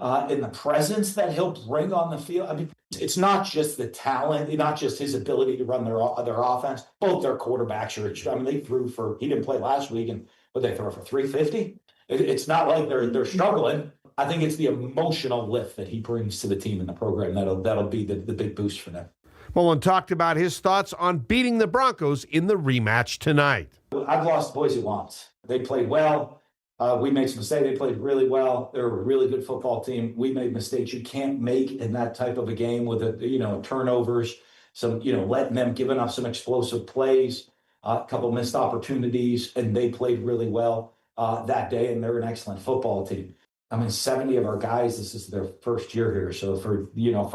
and the presence that he'll bring on the field. I mean, it's not just the talent, not just his ability to run their offense. Both their quarterbacks are, I mean, they threw for, he didn't play last week, and but they throw for 350. It's not like they're struggling. I think it's the emotional lift that he brings to the team and the program that'll be the big boost for them. Mullen talked about his thoughts on beating the Broncos in the rematch tonight. I've lost Boise once. They played well. We made some mistakes. They played really well. They're a really good football team. We made mistakes you can't make in that type of a game with turnovers, some letting them giving up some explosive plays, a couple missed opportunities, and they played really well that day. And they're an excellent football team. I mean, 70 of our guys, this is their first year here. So for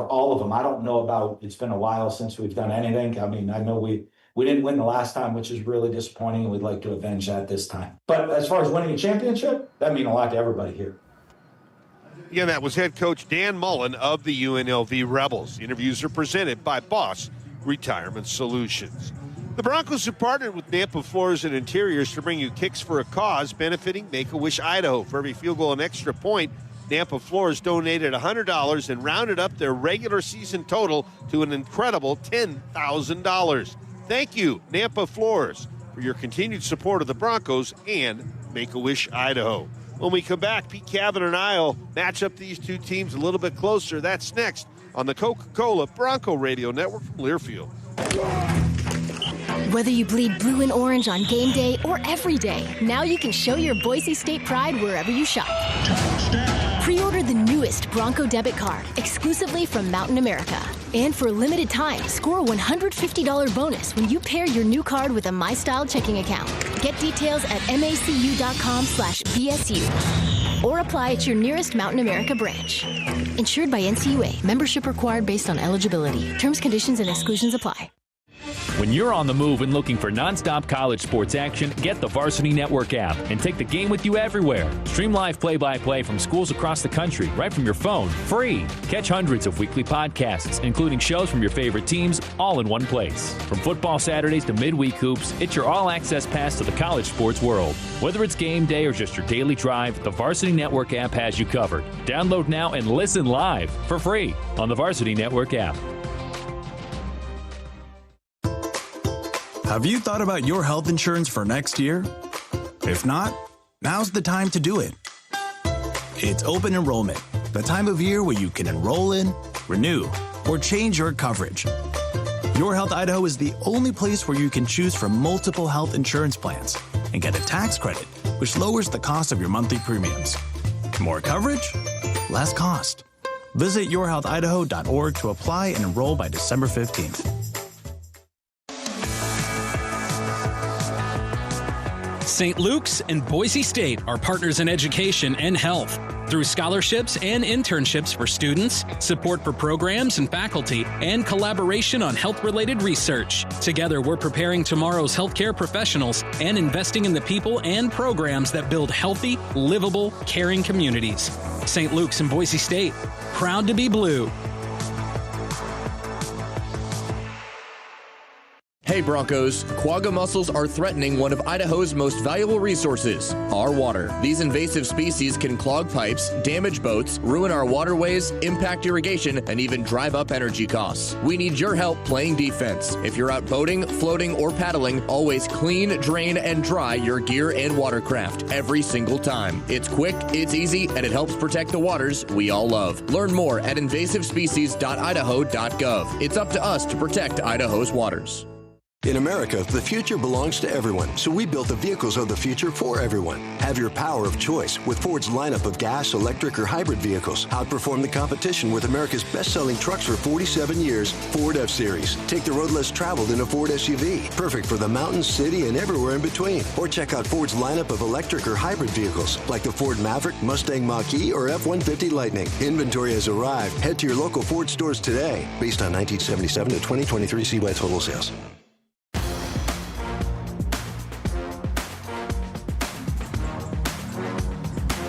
all of them, I don't know about, it's been a while since we've done anything. I mean, I know we didn't win the last time, which is really disappointing, and we'd like to avenge that this time. But as far as winning a championship, that means a lot to everybody here. Again, that was head coach Dan Mullen of the UNLV Rebels. Interviews are presented by Boss Retirement Solutions. The Broncos have partnered with Nampa Floors and Interiors to bring you Kicks for a Cause, benefiting Make-A-Wish Idaho. For every field goal and extra point, Nampa Floors donated $100 and rounded up their regular season total to an incredible $10,000. Thank you, Nampa Floors, for your continued support of the Broncos and Make-A-Wish Idaho. When we come back, Pete Cavanaugh and I will match up these two teams a little bit closer. That's next on the Coca-Cola Bronco Radio Network from Learfield. Whether you bleed blue and orange on game day or every day, now you can show your Boise State pride wherever you shop. Pre-order the newest Bronco debit card exclusively from Mountain America. And for a limited time, score a $150 bonus when you pair your new card with a MyStyle checking account. Get details at macu.com/BSU or apply at your nearest Mountain America branch. Insured by NCUA. Membership required based on eligibility. Terms, conditions, and exclusions apply. When you're on the move and looking for nonstop college sports action, get the Varsity Network app and take the game with you everywhere. Stream live play-by-play from schools across the country right from your phone, free. Catch hundreds of weekly podcasts, including shows from your favorite teams, all in one place. From football Saturdays to midweek hoops, it's your all-access pass to the college sports world. Whether it's game day or just your daily drive, the Varsity Network app has you covered. Download now and listen live for free on the Varsity Network app. Have you thought about your health insurance for next year? If not, now's the time to do it. It's open enrollment, the time of year where you can enroll in, renew, or change your coverage. Your Health Idaho is the only place where you can choose from multiple health insurance plans and get a tax credit, which lowers the cost of your monthly premiums. More coverage, less cost. Visit yourhealthidaho.org to apply and enroll by December 15th. St. Luke's and Boise State are partners in education and health. Through scholarships and internships for students, support for programs and faculty, and collaboration on health-related research. Together, we're preparing tomorrow's healthcare professionals and investing in the people and programs that build healthy, livable, caring communities. St. Luke's and Boise State, proud to be blue. Hey Broncos, quagga mussels are threatening one of Idaho's most valuable resources, our water. These invasive species can clog pipes, damage boats, ruin our waterways, impact irrigation, and even drive up energy costs. We need your help playing defense. If you're out boating, floating, or paddling, always clean, drain, and dry your gear and watercraft every single time. It's quick, it's easy, and it helps protect the waters we all love. Learn more at invasivespecies.idaho.gov. It's up to us to protect Idaho's waters. In America, the future belongs to everyone, so we built the vehicles of the future for everyone. Have your power of choice with Ford's lineup of gas, electric, or hybrid vehicles. Outperform the competition with America's best-selling trucks for 47 years, Ford F-Series. Take the road less traveled in a Ford SUV, perfect for the mountains, city, and everywhere in between. Or check out Ford's lineup of electric or hybrid vehicles, like the Ford Maverick, Mustang Mach-E, or F-150 Lightning. Inventory has arrived. Head to your local Ford stores today. Based on 1977 to 2023 CY total sales.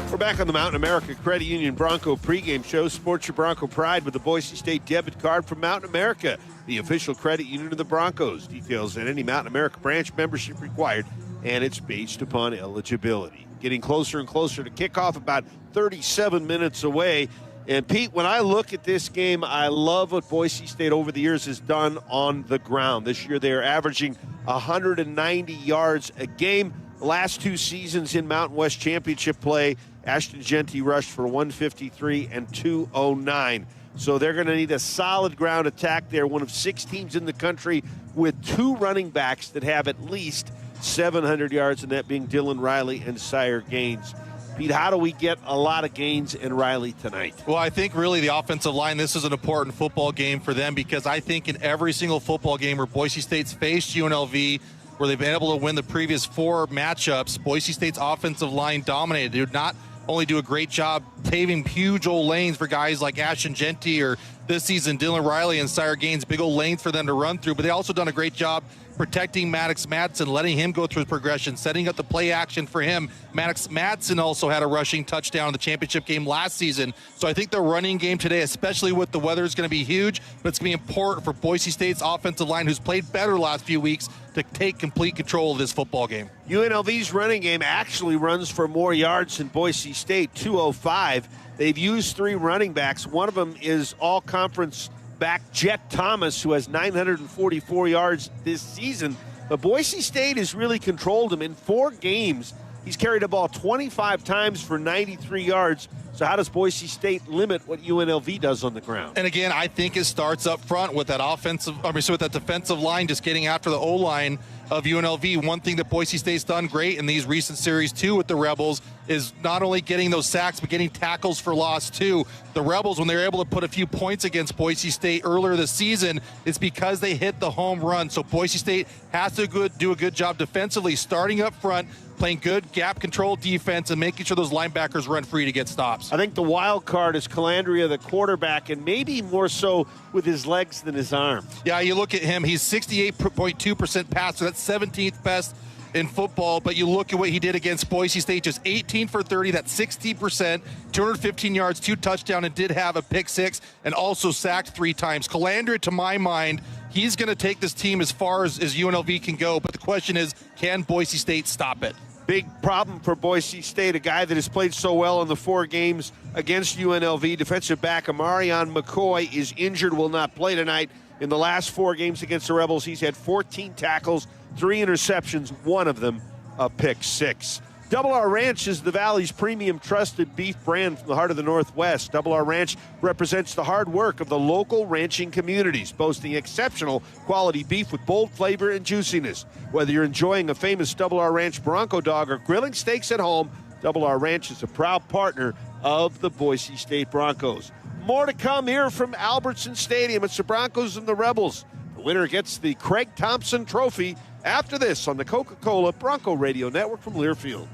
We're back on the Mountain America Credit Union Bronco pregame show. Sports your Bronco pride with the Boise State debit card from Mountain America, the official credit union of the Broncos. Details at any Mountain America branch, membership required, and it's based upon eligibility. getting closer and closer to kickoff, about 37 minutes away. And, Pete, when I look at this game, I love what Boise State over the years has done on the ground. This year they are averaging 190 yards a game. The last 2 seasons in Mountain West Championship play, Ashton Genty rushed for 153 and 209. So they're going to need a solid ground attack. They're one of 6 teams in the country with 2 running backs that have at least 700 yards, and that being Dylan Riley and Sire Gaines. Pete, how do we get a lot of Gaines and Riley tonight? Well, I think really the offensive line, this is an important football game for them, because I think in every single football game where Boise State's faced UNLV, where they've been able to win the previous 4 matchups, Boise State's offensive line dominated. They did not only do a great job paving huge old lanes for guys like Ashton Genty, or this season Dylan Riley and Sire Gaines, big old lanes for them to run through, but they also done a great job protecting Maddox Madsen, letting him go through his progression, setting up the play action for him. Maddox Madsen also had a rushing touchdown in the championship game last season. So I think the running game today, especially with the weather, is going to be huge, but it's going to be important for Boise State's offensive line, who's played better last few weeks, to take complete control of this football game. UNLV's running game actually runs for more yards than Boise State, 205. They've used 3 running backs. One of them is all-conference back Jet Thomas, who has 944 yards this season. But Boise State has really controlled him. In 4 games, he's carried the ball 25 times for 93 yards. So how does Boise State limit what UNLV does on the ground? And again, I think it starts up front with that with that defensive line, just getting after the O-line of UNLV. One thing that Boise State's done great in these recent series too with the Rebels is not only getting those sacks, but getting tackles for loss too. The Rebels, when they were able to put a few points against Boise State earlier this season, it's because they hit the home run. So Boise State has to do a good job defensively, starting up front, playing good gap control defense, and making sure those linebackers run free to get stops. I think the wild card is Calandria, the quarterback, and maybe more so with his legs than his arms. Yeah, you look at him, he's 68.2% passer. That's 17th best in football, but you look at what he did against Boise State, just 18 for 30, that's 60%, 215 yards, 2 touchdowns, and did have a pick 6, and also sacked 3 times. Calandria, to my mind, he's going to take this team as far as UNLV can go, but the question is, can Boise State stop it? Big problem for Boise State, a guy that has played so well in the 4 games against UNLV. Defensive back Amarion McCoy is injured, will not play tonight. In the last 4 games against the Rebels, he's had 14 tackles, 3 interceptions, one of them a pick 6. Double R Ranch is the Valley's premium trusted beef brand from the heart of the Northwest. Double R Ranch represents the hard work of the local ranching communities, boasting exceptional quality beef with bold flavor and juiciness. Whether you're enjoying a famous Double R Ranch Bronco dog or grilling steaks at home, Double R Ranch is a proud partner of the Boise State Broncos. More to come here from Albertson Stadium. It's the Broncos and the Rebels. The winner gets the Craig Thompson Trophy after this on the Coca-Cola Bronco Radio Network from Learfield.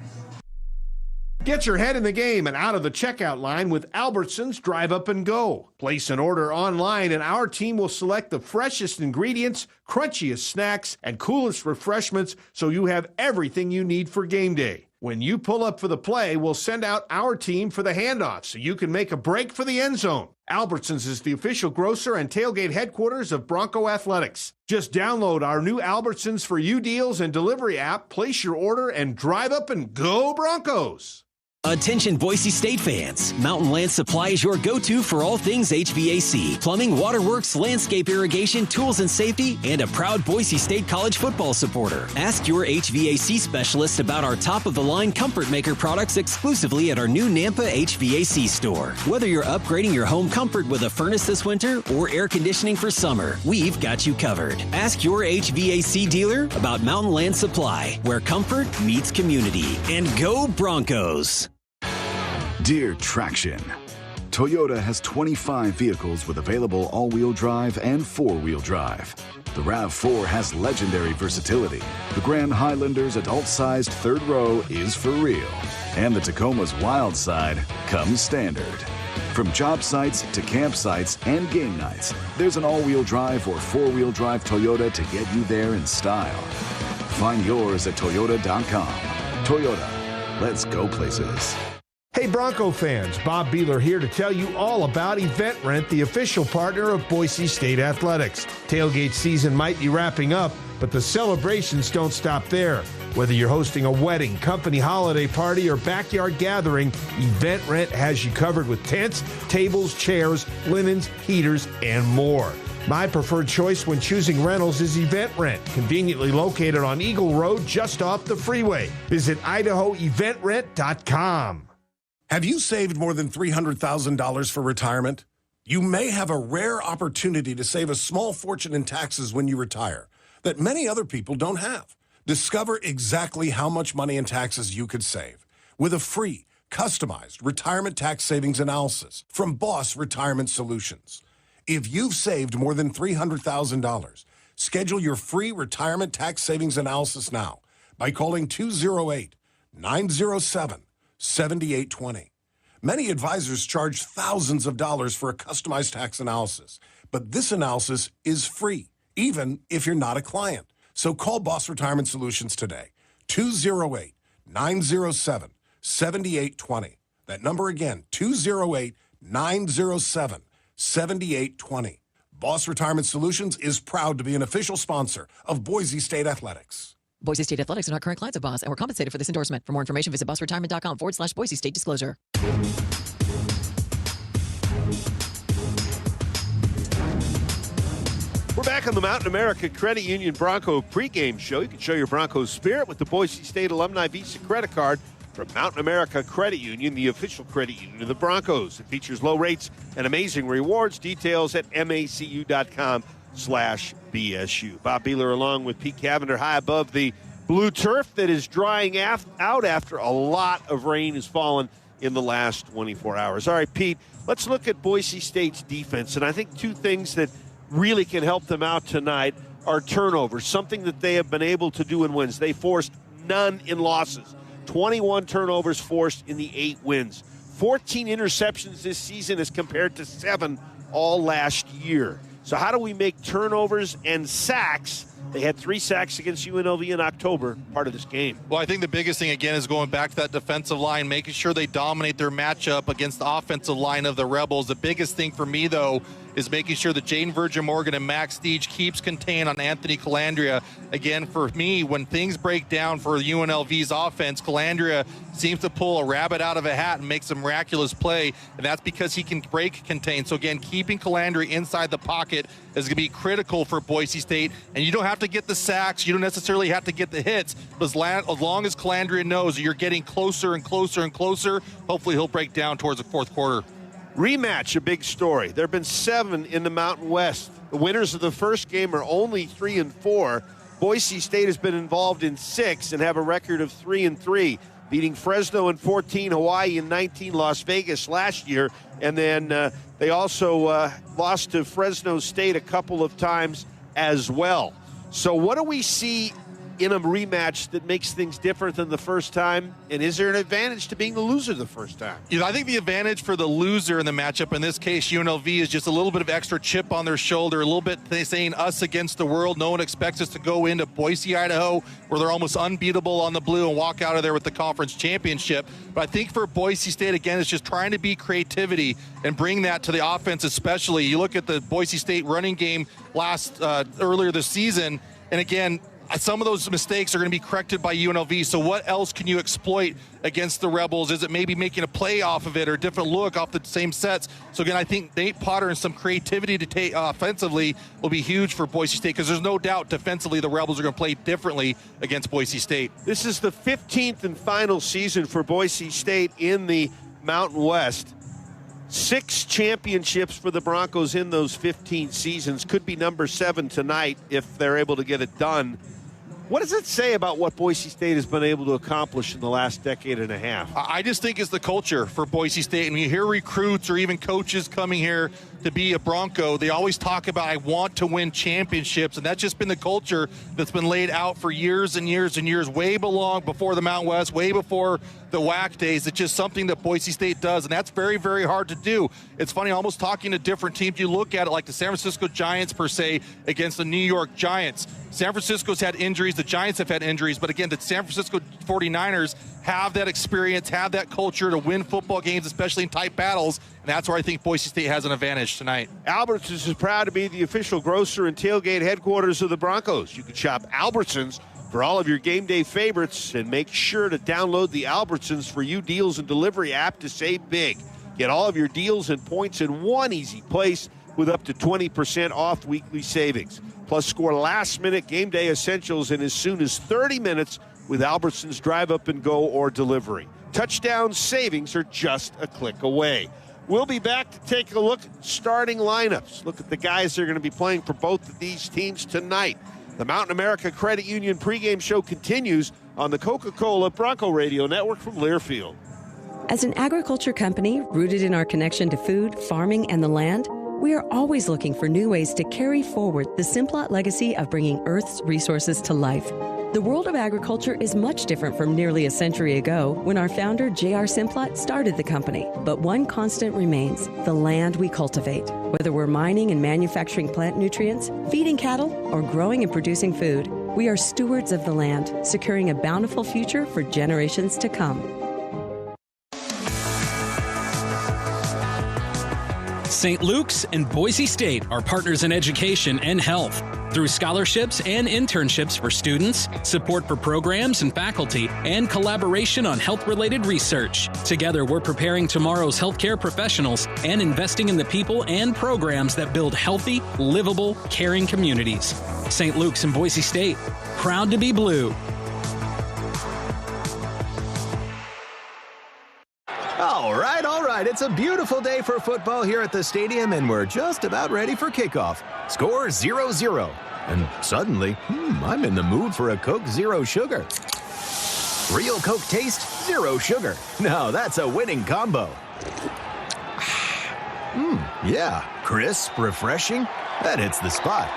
Get your head in the game and out of the checkout line with Albertsons Drive Up and Go. Place an order online and our team will select the freshest ingredients, crunchiest snacks, and coolest refreshments so you have everything you need for game day. When you pull up for the play, we'll send out our team for the handoff so you can make a break for the end zone. Albertsons is the official grocer and tailgate headquarters of Bronco Athletics. Just download our new Albertsons for You deals and delivery app, place your order, and drive up and go Broncos. Attention Boise State fans. Mountain Land Supply is your go-to for all things HVAC, plumbing, waterworks, landscape irrigation, tools and safety, and a proud Boise State college football supporter. Ask your HVAC specialist about our top-of-the-line Comfort Maker products exclusively at our new Nampa HVAC store. Whether you're upgrading your home comfort with a furnace this winter or air conditioning for summer, we've got you covered. Ask your HVAC dealer about Mountain Land Supply, where comfort meets community. And go Broncos! Dear Traction, Toyota has 25 vehicles with available all-wheel drive and 4-wheel drive. The RAV4 has legendary versatility. The Grand Highlander's adult-sized 3rd row is for real. And the Tacoma's wild side comes standard. From job sites to campsites and game nights, there's an all-wheel drive or 4-wheel drive Toyota to get you there in style. Find yours at Toyota.com. Toyota, let's go places. Hey Bronco fans, Bob Beeler here to tell you all about Event Rent, the official partner of Boise State Athletics. Tailgate season might be wrapping up, but the celebrations don't stop there. Whether you're hosting a wedding, company holiday party, or backyard gathering, Event Rent has you covered with tents, tables, chairs, linens, heaters, and more. My preferred choice when choosing rentals is Event Rent, conveniently located on Eagle Road just off the freeway. Visit IdahoEventRent.com. Have you saved more than $300,000 for retirement? You may have a rare opportunity to save a small fortune in taxes when you retire that many other people don't have. Discover exactly how much money in taxes you could save with a free, customized retirement tax savings analysis from Boss Retirement Solutions. If you've saved more than $300,000, schedule your free retirement tax savings analysis now by calling 208-907-7820. Many advisors charge thousands of dollars for a customized tax analysis, but this analysis is free, even if you're not a client. So call Boss Retirement Solutions today, 208-907-7820. That number again, 208-907-7820. Boss Retirement Solutions is proud to be an official sponsor of Boise State Athletics. Boise State Athletics are not current clients of Boss and were compensated for this endorsement. For more information, visit bossretirement.com/Boise State Disclosure. We're back on the Mountain America Credit Union Bronco pregame show. You can show your Broncos spirit with the Boise State Alumni Visa credit card from Mountain America Credit Union, the official credit union of the Broncos. It features low rates and amazing rewards. Details at macu.com/BSU. Bob Beeler along with Pete Cavender high above the blue turf that is drying out after a lot of rain has fallen in the last 24 hours. All right, Pete, let's look at Boise State's defense. And I think two things that really can help them out tonight are turnovers, something that they have been able to do in wins. They forced none in losses. 21 turnovers forced in the 8 wins. 14 interceptions this season as compared to 7 all last year. So how do we make turnovers and sacks? They had 3 sacks against UNLV in October, part of this game. Well, I think the biggest thing, again, is going back to that defensive line, making sure they dominate their matchup against the offensive line of the Rebels. The biggest thing for me, though, is making sure that Jaden Virgin-Morgan and Max Deege keeps contained on Anthony Calandria. Again, for me, when things break down for UNLV's offense, Calandria seems to pull a rabbit out of a hat and make some miraculous play, and that's because he can break contain. So, again, keeping Calandria inside the pocket is going to be critical for Boise State, and you don't have to get the sacks. You don't necessarily have to get the hits, but as long as Calandria knows you're getting closer and closer and closer, hopefully he'll break down towards the fourth quarter. Rematch, a big story. There have been 7 in the Mountain West. The winners of the first game are only 3-4. Boise State has been involved in 6 and have a record of 3-3, beating Fresno in 14, Hawaii in 19, Las Vegas last year, and then they also lost to Fresno State a couple of times as well. So what do we see in a rematch that makes things different than the first time? And is there an advantage to being the loser the first time? You know, I think the advantage for the loser in the matchup, in this case UNLV, is just a little bit of extra chip on their shoulder, a little bit saying us against the world. No one expects us to go into Boise, Idaho, where they're almost unbeatable on the blue and walk out of there with the conference championship. But I think for Boise State, again, it's just trying to be creativity and bring that to the offense especially. You look at the Boise State running game earlier this season, and again, some of those mistakes are going to be corrected by UNLV. So what else can you exploit against the Rebels? Is it maybe making a play off of it or a different look off the same sets? So again, I think Nate Potter and some creativity to take offensively will be huge for Boise State, because there's no doubt defensively the Rebels are going to play differently against Boise State. This is the 15th and final season for Boise State in the Mountain West. 6 championships for the Broncos in those 15 seasons. Could be number 7 tonight if they're able to get it done. What does it say about what Boise State has been able to accomplish in the last decade and a half? I just think it's the culture for Boise State. And you hear recruits or even coaches coming here to be a Bronco, they always talk about, I want to win championships. And that's just been the culture that's been laid out for years and years and years, way before the Mountain West, way before the WAC days. It's just something that Boise State does, and that's very, very hard to do. It's funny, almost talking to different teams, you look at it like the San Francisco Giants, per se, against the New York Giants. San Francisco's had injuries, the Giants have had injuries, but again, the San Francisco 49ers have that experience, have that culture to win football games, especially in tight battles, and that's where I think Boise State has an advantage tonight. Albertsons is proud to be the official grocer and tailgate headquarters of the Broncos. You can shop Albertsons For all of your game day favorites, and make sure to download the Albertsons For You Deals and Delivery app to save big. Get all of your deals and points in one easy place with up to 20% off weekly savings. Plus, score last-minute game day essentials in as soon as 30 minutes with Albertsons Drive Up and Go or delivery. Touchdown savings are just a click away. We'll be back to take a look at starting lineups. Look at the guys that are going to be playing for both of these teams tonight. The Mountain America Credit Union pregame show continues on the Coca-Cola Bronco Radio Network from Learfield. As an agriculture company rooted in our connection to food, farming, and the land, we are always looking for new ways to carry forward the Simplot legacy of bringing Earth's resources to life. The world of agriculture is much different from nearly a century ago when our founder, J.R. Simplot, started the company. But one constant remains: the land we cultivate. Whether we're mining and manufacturing plant nutrients, feeding cattle, or growing and producing food, we are stewards of the land, securing a bountiful future for generations to come. St. Luke's and Boise State are partners in education and health. Through scholarships and internships for students, support for programs and faculty, and collaboration on health-related research. Together, we're preparing tomorrow's healthcare professionals and investing in the people and programs that build healthy, livable, caring communities. St. Luke's and Boise State, proud to be blue. All right. It's a beautiful day for football here at the stadium, and we're just about ready for kickoff. Score 0-0. And suddenly, I'm in the mood for a Coke Zero Sugar. Real Coke taste, zero sugar. Now that's a winning combo. Yeah, crisp, refreshing. That hits the spot.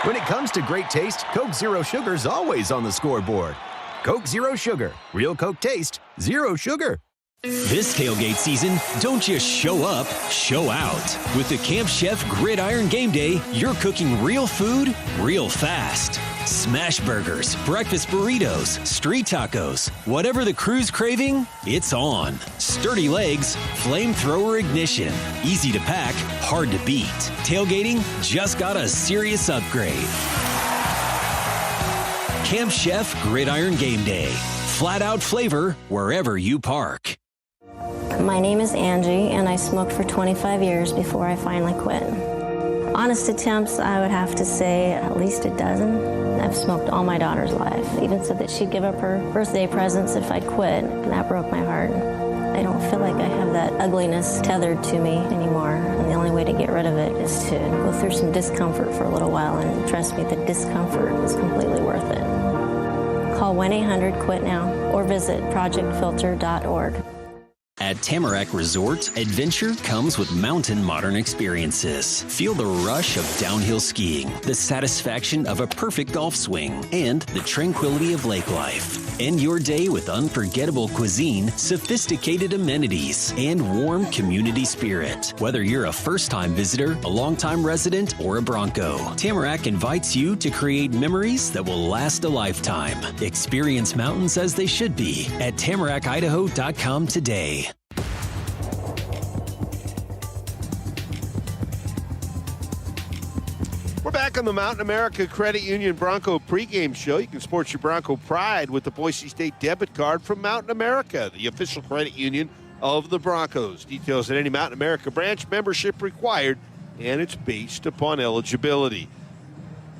When it comes to great taste, Coke Zero Sugar's always on the scoreboard. Coke Zero Sugar. Real Coke taste, zero sugar. This tailgate season, don't just show up, show out. With the Camp Chef Gridiron Game Day, you're cooking real food, real fast. Smash burgers, breakfast burritos, street tacos. Whatever the crew's craving, it's on. Sturdy legs, flamethrower ignition. Easy to pack, hard to beat. Tailgating just got a serious upgrade. Camp Chef Gridiron Game Day. Flat out flavor wherever you park. My name is Angie, and I smoked for 25 years before I finally quit. Honest attempts, I would have to say at least a dozen. I've smoked all my daughter's life. Even said that she'd give up her birthday presents if I'd quit, and that broke my heart. I don't feel like I have that ugliness tethered to me anymore, and the only way to get rid of it is to go through some discomfort for a little while, and trust me, the discomfort is completely worth it. Call 1-800-QUIT-NOW or visit projectfilter.org. At Tamarack Resort, adventure comes with mountain modern experiences. Feel the rush of downhill skiing, the satisfaction of a perfect golf swing, and the tranquility of lake life. End your day with unforgettable cuisine, sophisticated amenities, and warm community spirit. Whether you're a first-time visitor, a long-time resident, or a Bronco, Tamarack invites you to create memories that will last a lifetime. Experience mountains as they should be at TamaracIdaho.com today. We're back on the Mountain America Credit Union Bronco pregame show. You can sport your Bronco pride with the Boise State debit card from Mountain America, the official credit union of the Broncos. Details at any Mountain America branch, membership required, and it's based upon eligibility.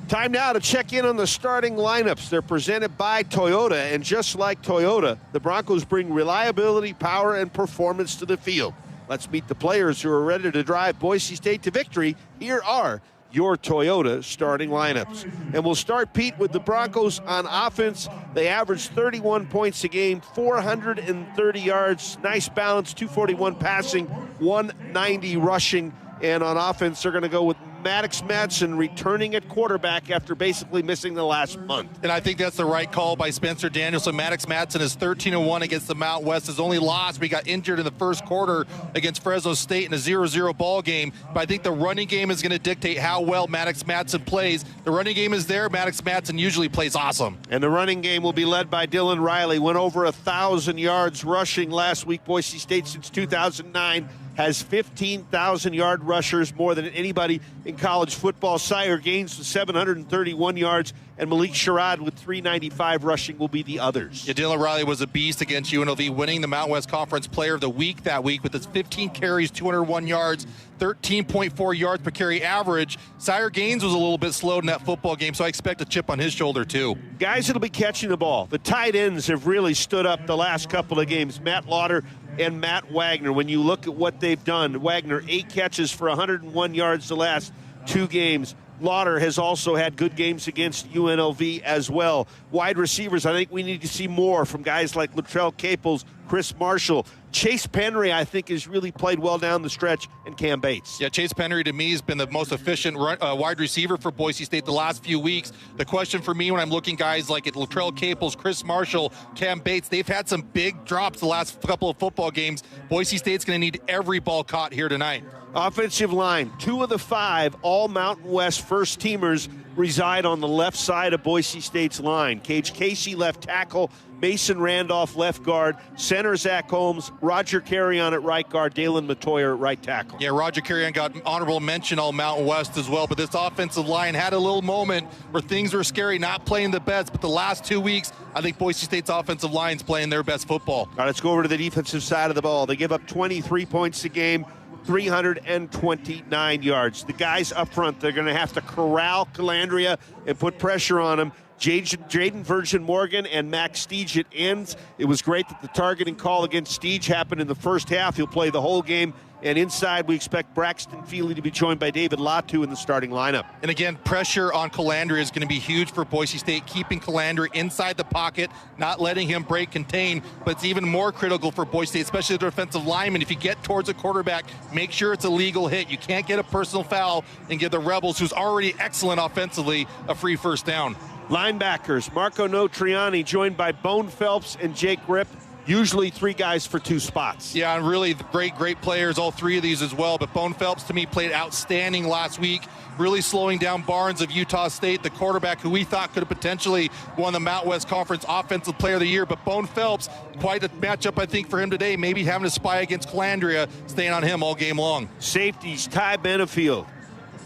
Time now to check in on the starting lineups. They're presented by Toyota, and just like Toyota, the Broncos bring reliability, power, and performance to the field. Let's meet the players who are ready to drive Boise State to victory. Here are your Toyota starting lineups. And we'll start, Pete, with the Broncos on offense. They averaged 31 points a game, 430 yards, nice balance, 241 passing, 190 rushing. And on offense, they're going to go with Maddox Madsen returning at quarterback after basically missing the last month. And I think that's the right call by Spencer Danielson. Maddox Madsen is 13-1 against the Mount West. His only loss, we got injured in the first quarter against Fresno State in a 0-0 ball game. But I think the running game is going to dictate how well Maddox Madsen plays. The running game is there. Maddox Madsen usually plays awesome. And the running game will be led by Dylan Riley. Went over 1,000 yards rushing last week. Boise State since 2009 has 15,000-yard rushers, more than anybody in college football. Sire Gaines with 731 yards, and Malik Sherrod with 395 rushing will be the others. Yeah, Dylan Riley was a beast against UNLV, winning the Mountain West Conference Player of the Week that week with his 15 carries, 201 yards, 13.4 yards per carry average. Sire Gaines was a little bit slowed in that football game, so I expect a chip on his shoulder too. Guys that'll be catching the ball. The tight ends have really stood up the last couple of games. Matt Lauder and Matt Wagner. When you look at what they've done, Wagner 8 catches for 101 yards the last 2 games. Lauder has also had good games against UNLV as well. Wide receivers, I think we need to see more from guys like Latrell Caples, Chris Marshall. Chase Penry, I think, has really played well down the stretch, and Cam Bates. Yeah, Chase Penry, to me, has been the most efficient wide receiver for Boise State the last few weeks. The question for me when I'm looking guys like Latrell Caples, Chris Marshall, Cam Bates, they've had some big drops the last couple of football games. Boise State's going to need every ball caught here tonight. Offensive line, 2 of the 5 all Mountain West first-teamers reside on the left side of Boise State's line. Cage Casey, left tackle, Mason Randolph, left guard, center Zach Holmes, Roger Carrion at right guard, Dalen Matoyer at right tackle. Yeah, Roger Carrion got honorable mention all Mountain West as well, but this offensive line had a little moment where things were scary, not playing the best, but the last 2 weeks, I think Boise State's offensive line's playing their best football. All right, let's go over to the defensive side of the ball. They give up 23 points a game, 329 yards. The guys up front, they're going to have to corral Calandria and put pressure on him. Jaden Virgin Morgan and Max Steege at ends. It was great that the targeting call against Steege happened in the first half. He'll play the whole game. And inside, we expect Braxton Feely to be joined by David Latu in the starting lineup. And again, pressure on Calandria is going to be huge for Boise State, keeping Calandria inside the pocket, not letting him break contain. But it's even more critical for Boise State, especially the defensive lineman. If you get towards a quarterback, make sure it's a legal hit. You can't get a personal foul and give the Rebels, who's already excellent offensively, a free first down. Linebackers, Marco Notriani joined by Bone Phelps and Jake Ripp. Usually 3 guys for 2 spots. Yeah, and really great players, all 3 of these as well. But Bone Phelps, to me, played outstanding last week, really slowing down Barnes of Utah State, the quarterback who we thought could have potentially won the Mountain West Conference Offensive Player of the Year. But Bone Phelps, quite a matchup, I think, for him today, maybe having to spy against Calandria, staying on him all game long. Safeties, Ty Benefield,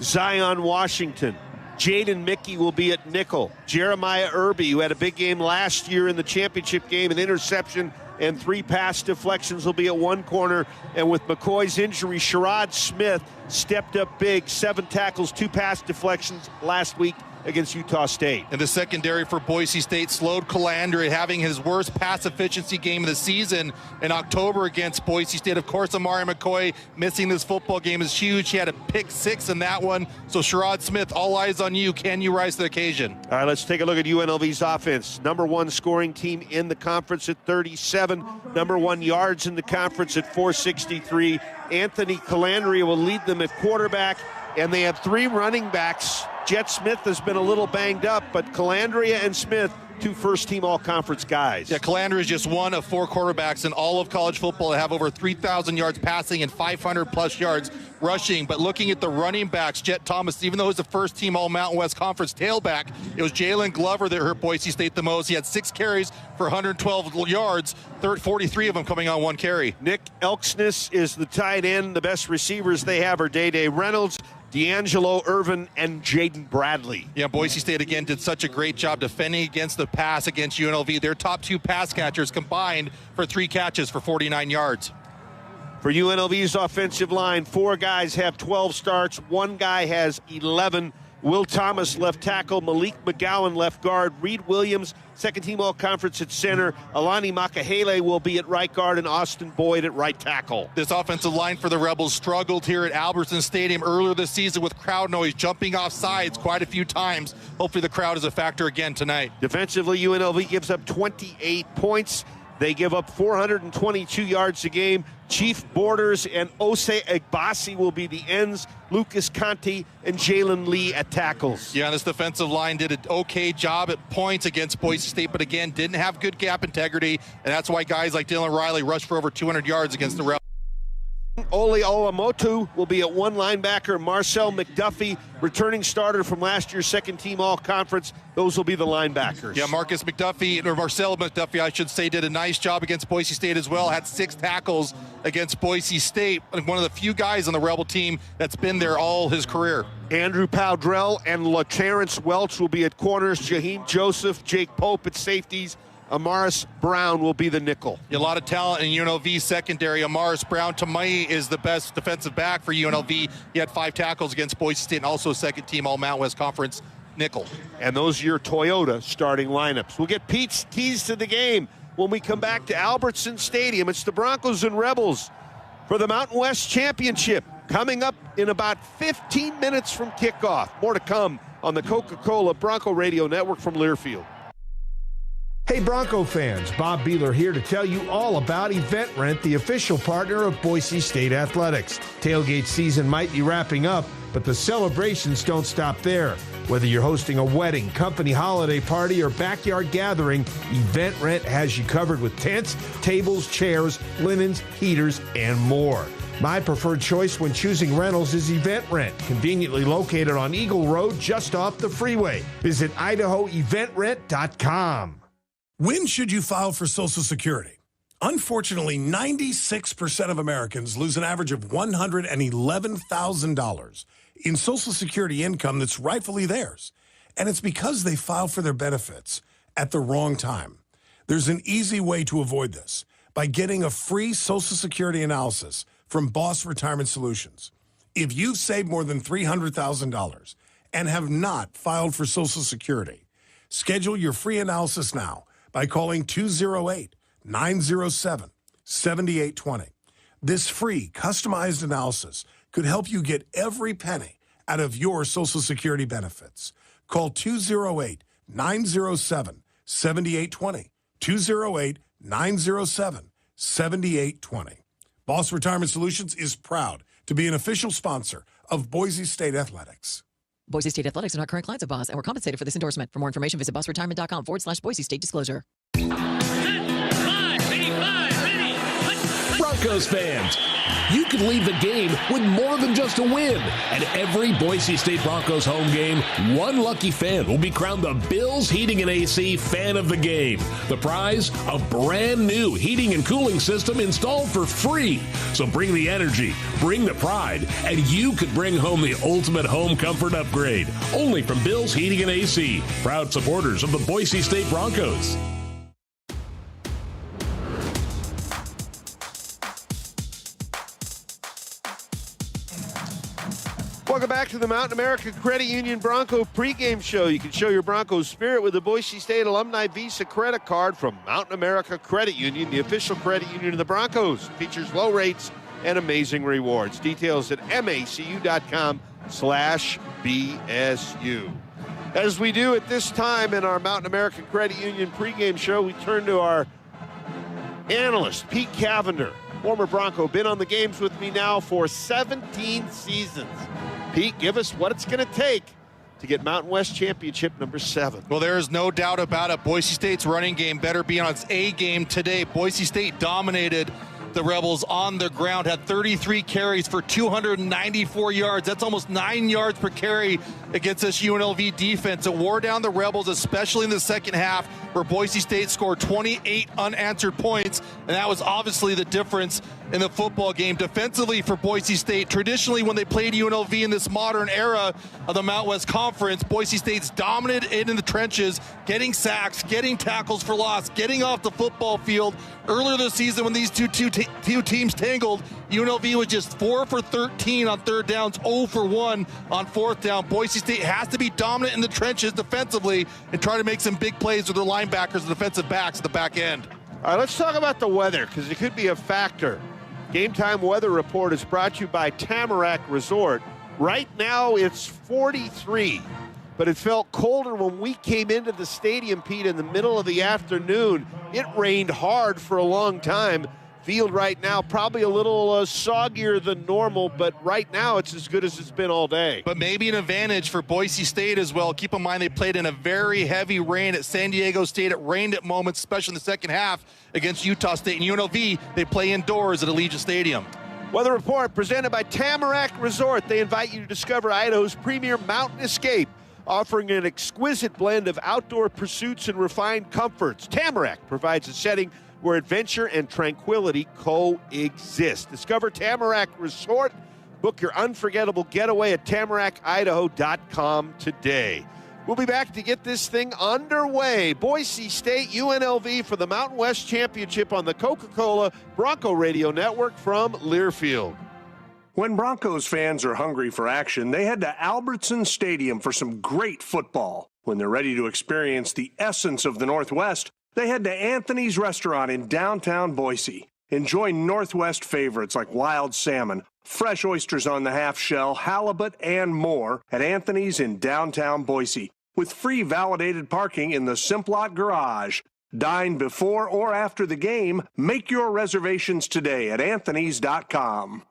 Zion Washington, Jaden Mickey will be at nickel. Jeremiah Irby, who had a big game last year in the championship game, an interception and 3 pass deflections, will be at one corner. And with McCoy's injury, Sherrod Smith stepped up big, 7 tackles, 2 pass deflections last week against Utah State. And the secondary for Boise State slowed Calandria, having his worst pass efficiency game of the season in October against Boise State. Of course, Amari McCoy missing this football game is huge. He had a pick 6 in that one. So Sherrod Smith, all eyes on you. Can you rise to the occasion? All right, let's take a look at UNLV's offense. Number 1 scoring team in the conference at 37. Number 1 yards in the conference at 463. Anthony Calandria will lead them at quarterback. And they have 3 running backs. Jet Smith has been a little banged up, but Calandria and Smith, 2 first-team all-conference guys. Yeah, Calandria is just one of 4 quarterbacks in all of college football that have over 3,000 yards passing and 500-plus yards rushing. But looking at the running backs, Jet Thomas, even though he's a first-team All-Mountain West Conference tailback, it was Jalen Glover that hurt Boise State the most. He had 6 carries for 112 yards, 43 of them coming on 1 carry. Nick Elksness is the tight end. The best receivers they have are Day-Day Reynolds, D'Angelo Irvin, and Jaden Bradley. Yeah, Boise State, again, did such a great job defending against the pass against UNLV. Their top 2 pass catchers combined for 3 catches for 49 yards. For UNLV's offensive line, 4 guys have 12 starts. 1 guy has 11. Will Thomas, left tackle. Malik McGowan, left guard. Reed Williams, second-team all-conference at center. Alani Makahele will be at right guard, and Austin Boyd at right tackle. This offensive line for the Rebels struggled here at Albertson Stadium earlier this season with crowd noise, jumping off sides quite a few times. Hopefully the crowd is a factor again tonight. Defensively, UNLV gives up 28 points. They give up 422 yards a game. Chief Borders and Osei Egbasi will be the ends. Lucas Conti and Jalen Lee at tackles. Yeah, this defensive line did an okay job at points against Boise State, but again, didn't have good gap integrity, and that's why guys like Dylan Riley rushed for over 200 yards against the Rebels. Ole Olamotu will be at one linebacker. Marcel McDuffie, returning starter from last year's second-team All-Conference. Those will be the linebackers. Yeah, Marcel McDuffie, I should say, did a nice job against Boise State as well. Had 6 tackles against Boise State. One of the few guys on the Rebel team that's been there all his career. Andrew Powdrell and LaTerrence Welch will be at corners. Jaheim Joseph, Jake Pope at safeties. Amaris Brown will be the nickel. A lot of talent in UNLV secondary. Amaris Brown, to me, is the best defensive back for UNLV. He had 5 tackles against Boise State and also second-team All-Mountain West Conference nickel. And those are your Toyota starting lineups. We'll get Pete's keys to the game when we come back to Albertson Stadium. It's the Broncos and Rebels for the Mountain West Championship coming up in about 15 minutes from kickoff. More to come on the Coca-Cola Bronco Radio Network from Learfield. Hey Bronco fans, Bob Beeler here to tell you all about Event Rent, the official partner of Boise State Athletics. Tailgate season might be wrapping up, but the celebrations don't stop there. Whether you're hosting a wedding, company holiday party, or backyard gathering, Event Rent has you covered with tents, tables, chairs, linens, heaters, and more. My preferred choice when choosing rentals is Event Rent, conveniently located on Eagle Road just off the freeway. Visit IdahoEventRent.com. When should you file for Social Security? Unfortunately, 96% of Americans lose an average of $111,000 in Social Security income that's rightfully theirs. And it's because they filed for their benefits at the wrong time. There's an easy way to avoid this by getting a free Social Security analysis from Boss Retirement Solutions. If you've saved more than $300,000 and have not filed for Social Security, schedule your free analysis now by calling 208-907-7820. This free, customized analysis could help you get every penny out of your Social Security benefits. Call 208-907-7820. 208-907-7820. Boss Retirement Solutions is proud to be an official sponsor of Boise State Athletics. Boise State Athletics are not current clients of Boss and were compensated for this endorsement. For more information, visit bossretirement.com/Boise State disclosure. Broncos fans, you could leave the game with more than just a win. At every Boise State Broncos home game, one lucky fan will be crowned the Bills Heating and AC Fan of the Game. The prize, a brand new heating and cooling system installed for free. So bring the energy, bring the pride, and you could bring home the ultimate home comfort upgrade. Only from Bills Heating and AC, proud supporters of the Boise State Broncos. Welcome back to the Mountain America Credit Union Bronco pregame show. You can show your Broncos spirit with the Boise State Alumni Visa credit card from Mountain America Credit Union, the official credit union of the Broncos. Features low rates and amazing rewards. Details at macu.com/BSU. As we do at this time in our Mountain America Credit Union pregame show, we turn to our analyst, Pete Cavender, former Bronco, been on the games with me now for 17 seasons. Pete, give us what it's going to take to get Mountain West Championship number 7. Well, there is no doubt about it. Boise State's running game better be on its A game today. Boise State dominated the Rebels on the ground, had 33 carries for 294 yards. That's almost 9 yards per carry against this UNLV defense. It wore down the Rebels, especially in the second half, where Boise State scored 28 unanswered points, and that was obviously the difference in the football game. Defensively for Boise State, traditionally when they played UNLV in this modern era of the Mountain West Conference, Boise State's dominated in the trenches, getting sacks, getting tackles for loss, getting off the football field. Earlier this season when these two teams tangled, UNLV was just 4 for 13 on third downs, 0 for 1 on fourth down. Boise State has to be dominant in the trenches defensively and try to make some big plays with their linebackers and defensive backs at the back end. All right, let's talk about the weather, because it could be a factor. Game Time Weather Report is brought to you by Tamarack Resort. Right now it's 43, but it felt colder when we came into the stadium, Pete, in the middle of the afternoon. It rained hard for a long time. Field right now probably a little soggier than normal, but right now it's as good as it's been all day. But maybe an advantage for Boise State as well. Keep in mind they played in a very heavy rain at San Diego State. It rained at moments, especially in the second half against Utah State. And UNLV, they play indoors at Allegiant Stadium. Weather report presented by Tamarack Resort. They invite you to discover Idaho's premier mountain escape, offering an exquisite blend of outdoor pursuits and refined comforts. Tamarack provides a setting where adventure and tranquility coexist. Discover Tamarack Resort. Book your unforgettable getaway at tamarackidaho.com today. We'll be back to get this thing underway. Boise State, UNLV for the Mountain West Championship on the Coca-Cola Bronco Radio Network from Learfield. When Broncos fans are hungry for action, they head to Albertson Stadium for some great football. When they're ready to experience the essence of the Northwest, they head to Anthony's Restaurant in downtown Boise. Enjoy Northwest favorites like wild salmon, fresh oysters on the half shell, halibut, and more at Anthony's in downtown Boise, with free validated parking in the Simplot Garage. Dine before or after the game. Make your reservations today at anthonys.com.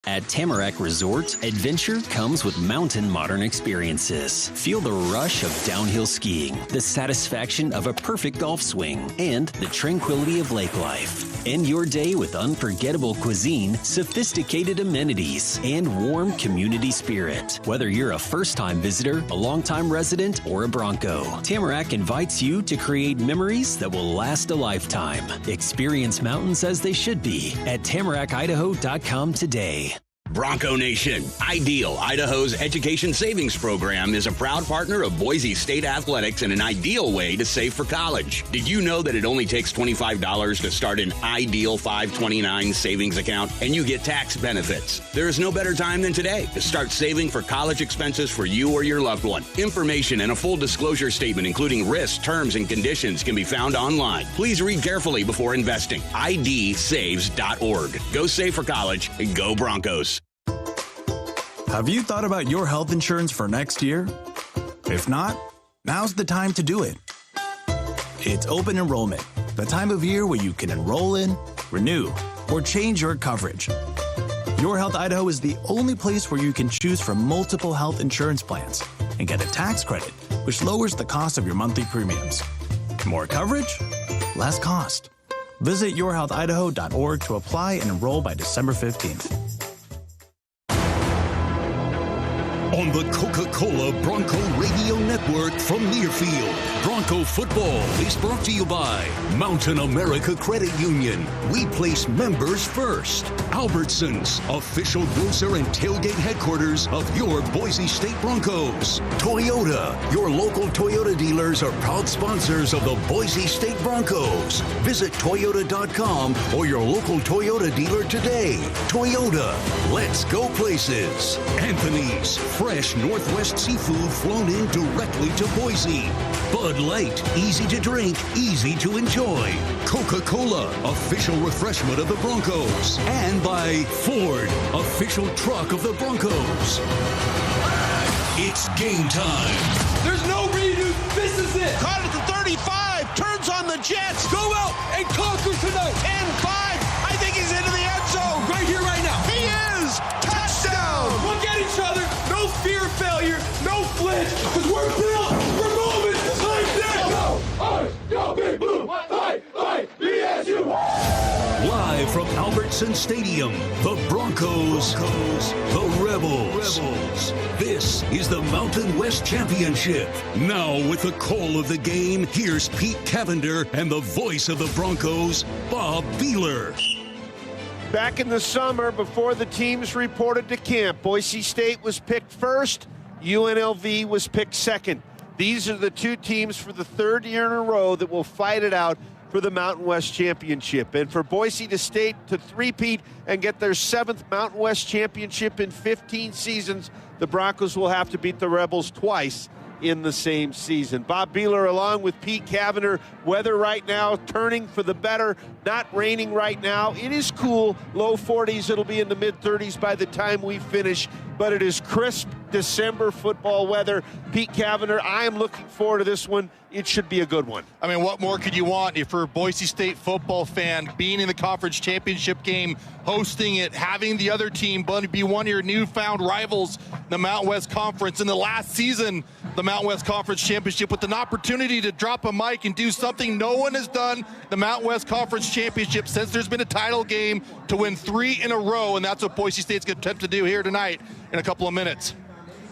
At Tamarack Resort, adventure comes with mountain modern experiences. Feel the rush of downhill skiing, the satisfaction of a perfect golf swing, and the tranquility of lake life. End your day with unforgettable cuisine, sophisticated amenities, and warm community spirit. Whether you're a first-time visitor, a long-time resident, or a Bronco, Tamarack invites you to create memories that will last a lifetime. Experience mountains as they should be at tamarackidaho.com today. Bronco Nation, Ideal, Idaho's education savings program, is a proud partner of Boise State Athletics and an ideal way to save for college. Did you know that it only takes $25 to start an Ideal 529 savings account and you get tax benefits? There is no better time than today to start saving for college expenses for you or your loved one. Information and a full disclosure statement, including risks, terms, and conditions, can be found online. Please read carefully before investing. idsaves.org. Go save for college and go Broncos. Have you thought about your health insurance for next year? If not, now's the time to do it. It's open enrollment, the time of year where you can enroll in, renew, or change your coverage. Your Health Idaho is the only place where you can choose from multiple health insurance plans and get a tax credit, which lowers the cost of your monthly premiums. More coverage, less cost. Visit yourhealthidaho.org to apply and enroll by December 15th. On the Coca-Cola Bronco Radio Network from Learfield, Bronco football is brought to you by Mountain America Credit Union. We place members first. Albertsons, official grocer and tailgate headquarters of your Boise State Broncos. Toyota, your local Toyota dealers are proud sponsors of the Boise State Broncos. Visit Toyota.com or your local Toyota dealer today. Toyota, let's go places. Anthony's, fresh Northwest seafood flown in directly to Boise. Bud Light, easy to drink, easy to enjoy. Coca-Cola, official refreshment of the Broncos. And by Ford, official truck of the Broncos. It's game time. There's no redo. This is it. Caught at the 35. Turns on the Jets. Go out and conquer tonight. 10-5. I think he's into the end zone. Right here, right now. He is. Touchdown. Look at each other. No fear of failure. No flinch. Because we're built. We're moving like this. Go Big Blue. Fight, BSU. Live from Albertson Stadium, the Broncos, the Rebels. This is the Mountain West Championship. Now with the call of the game, here's Pete Cavender and the voice of the Broncos, Bob Beeler. Back in the summer, before the teams reported to camp, Boise State was picked first, UNLV was picked second. These are the two teams for the third year in a row that will fight it out for the Mountain West Championship. And for Boise State to three-peat and get their 7th Mountain West Championship in 15 seasons, the Broncos will have to beat the Rebels twice in the same season. Bob Beeler along with Pete Cavender. Weather right now turning for the better, not raining right now. It is cool, low 40s. It'll be in the mid 30s by the time we finish, but it is crisp late December football weather. Pete Cavender, I am looking forward to this one. It should be a good one. I mean, what more could you want if you're a Boise State football fan, being in the conference championship game, hosting it, having the other team be one of your newfound rivals in the Mountain West Conference. In the last season, the Mountain West Conference Championship, with an opportunity to drop a mic and do something no one has done, the Mountain West Conference Championship, since there's been a title game, to win 3 in a row, and that's what Boise State's going to attempt to do here tonight in a couple of minutes.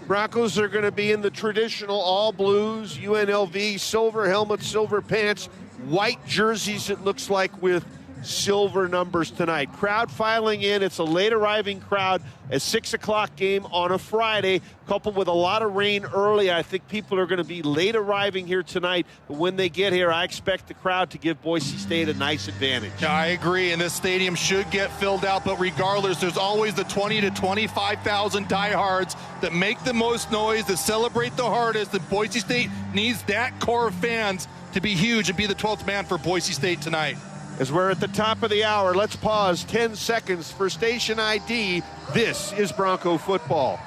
Broncos are going to be in the traditional all blues, UNLV, silver helmets, silver pants, white jerseys, it looks like, with silver numbers tonight. Crowd filing in. It's a late arriving crowd. A 6 o'clock game on a Friday, coupled with a lot of rain early. I think people are going to be late arriving here tonight. But when they get here, I expect the crowd to give Boise State a nice advantage. Yeah, I agree, and this stadium should get filled out. But regardless, there's always the 20 to 25,000 diehards that make the most noise, that celebrate the hardest. And Boise State needs that core of fans to be huge and be the 12th man for Boise State tonight. As we're at the top of the hour, let's pause 10 seconds for station ID. This is Bronco football.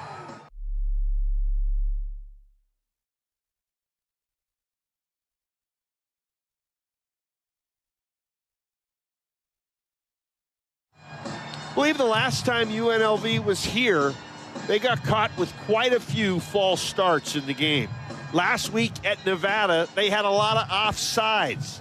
I believe the last time UNLV was here, they got caught with quite a few false starts in the game. Last week at Nevada, they had a lot of offsides.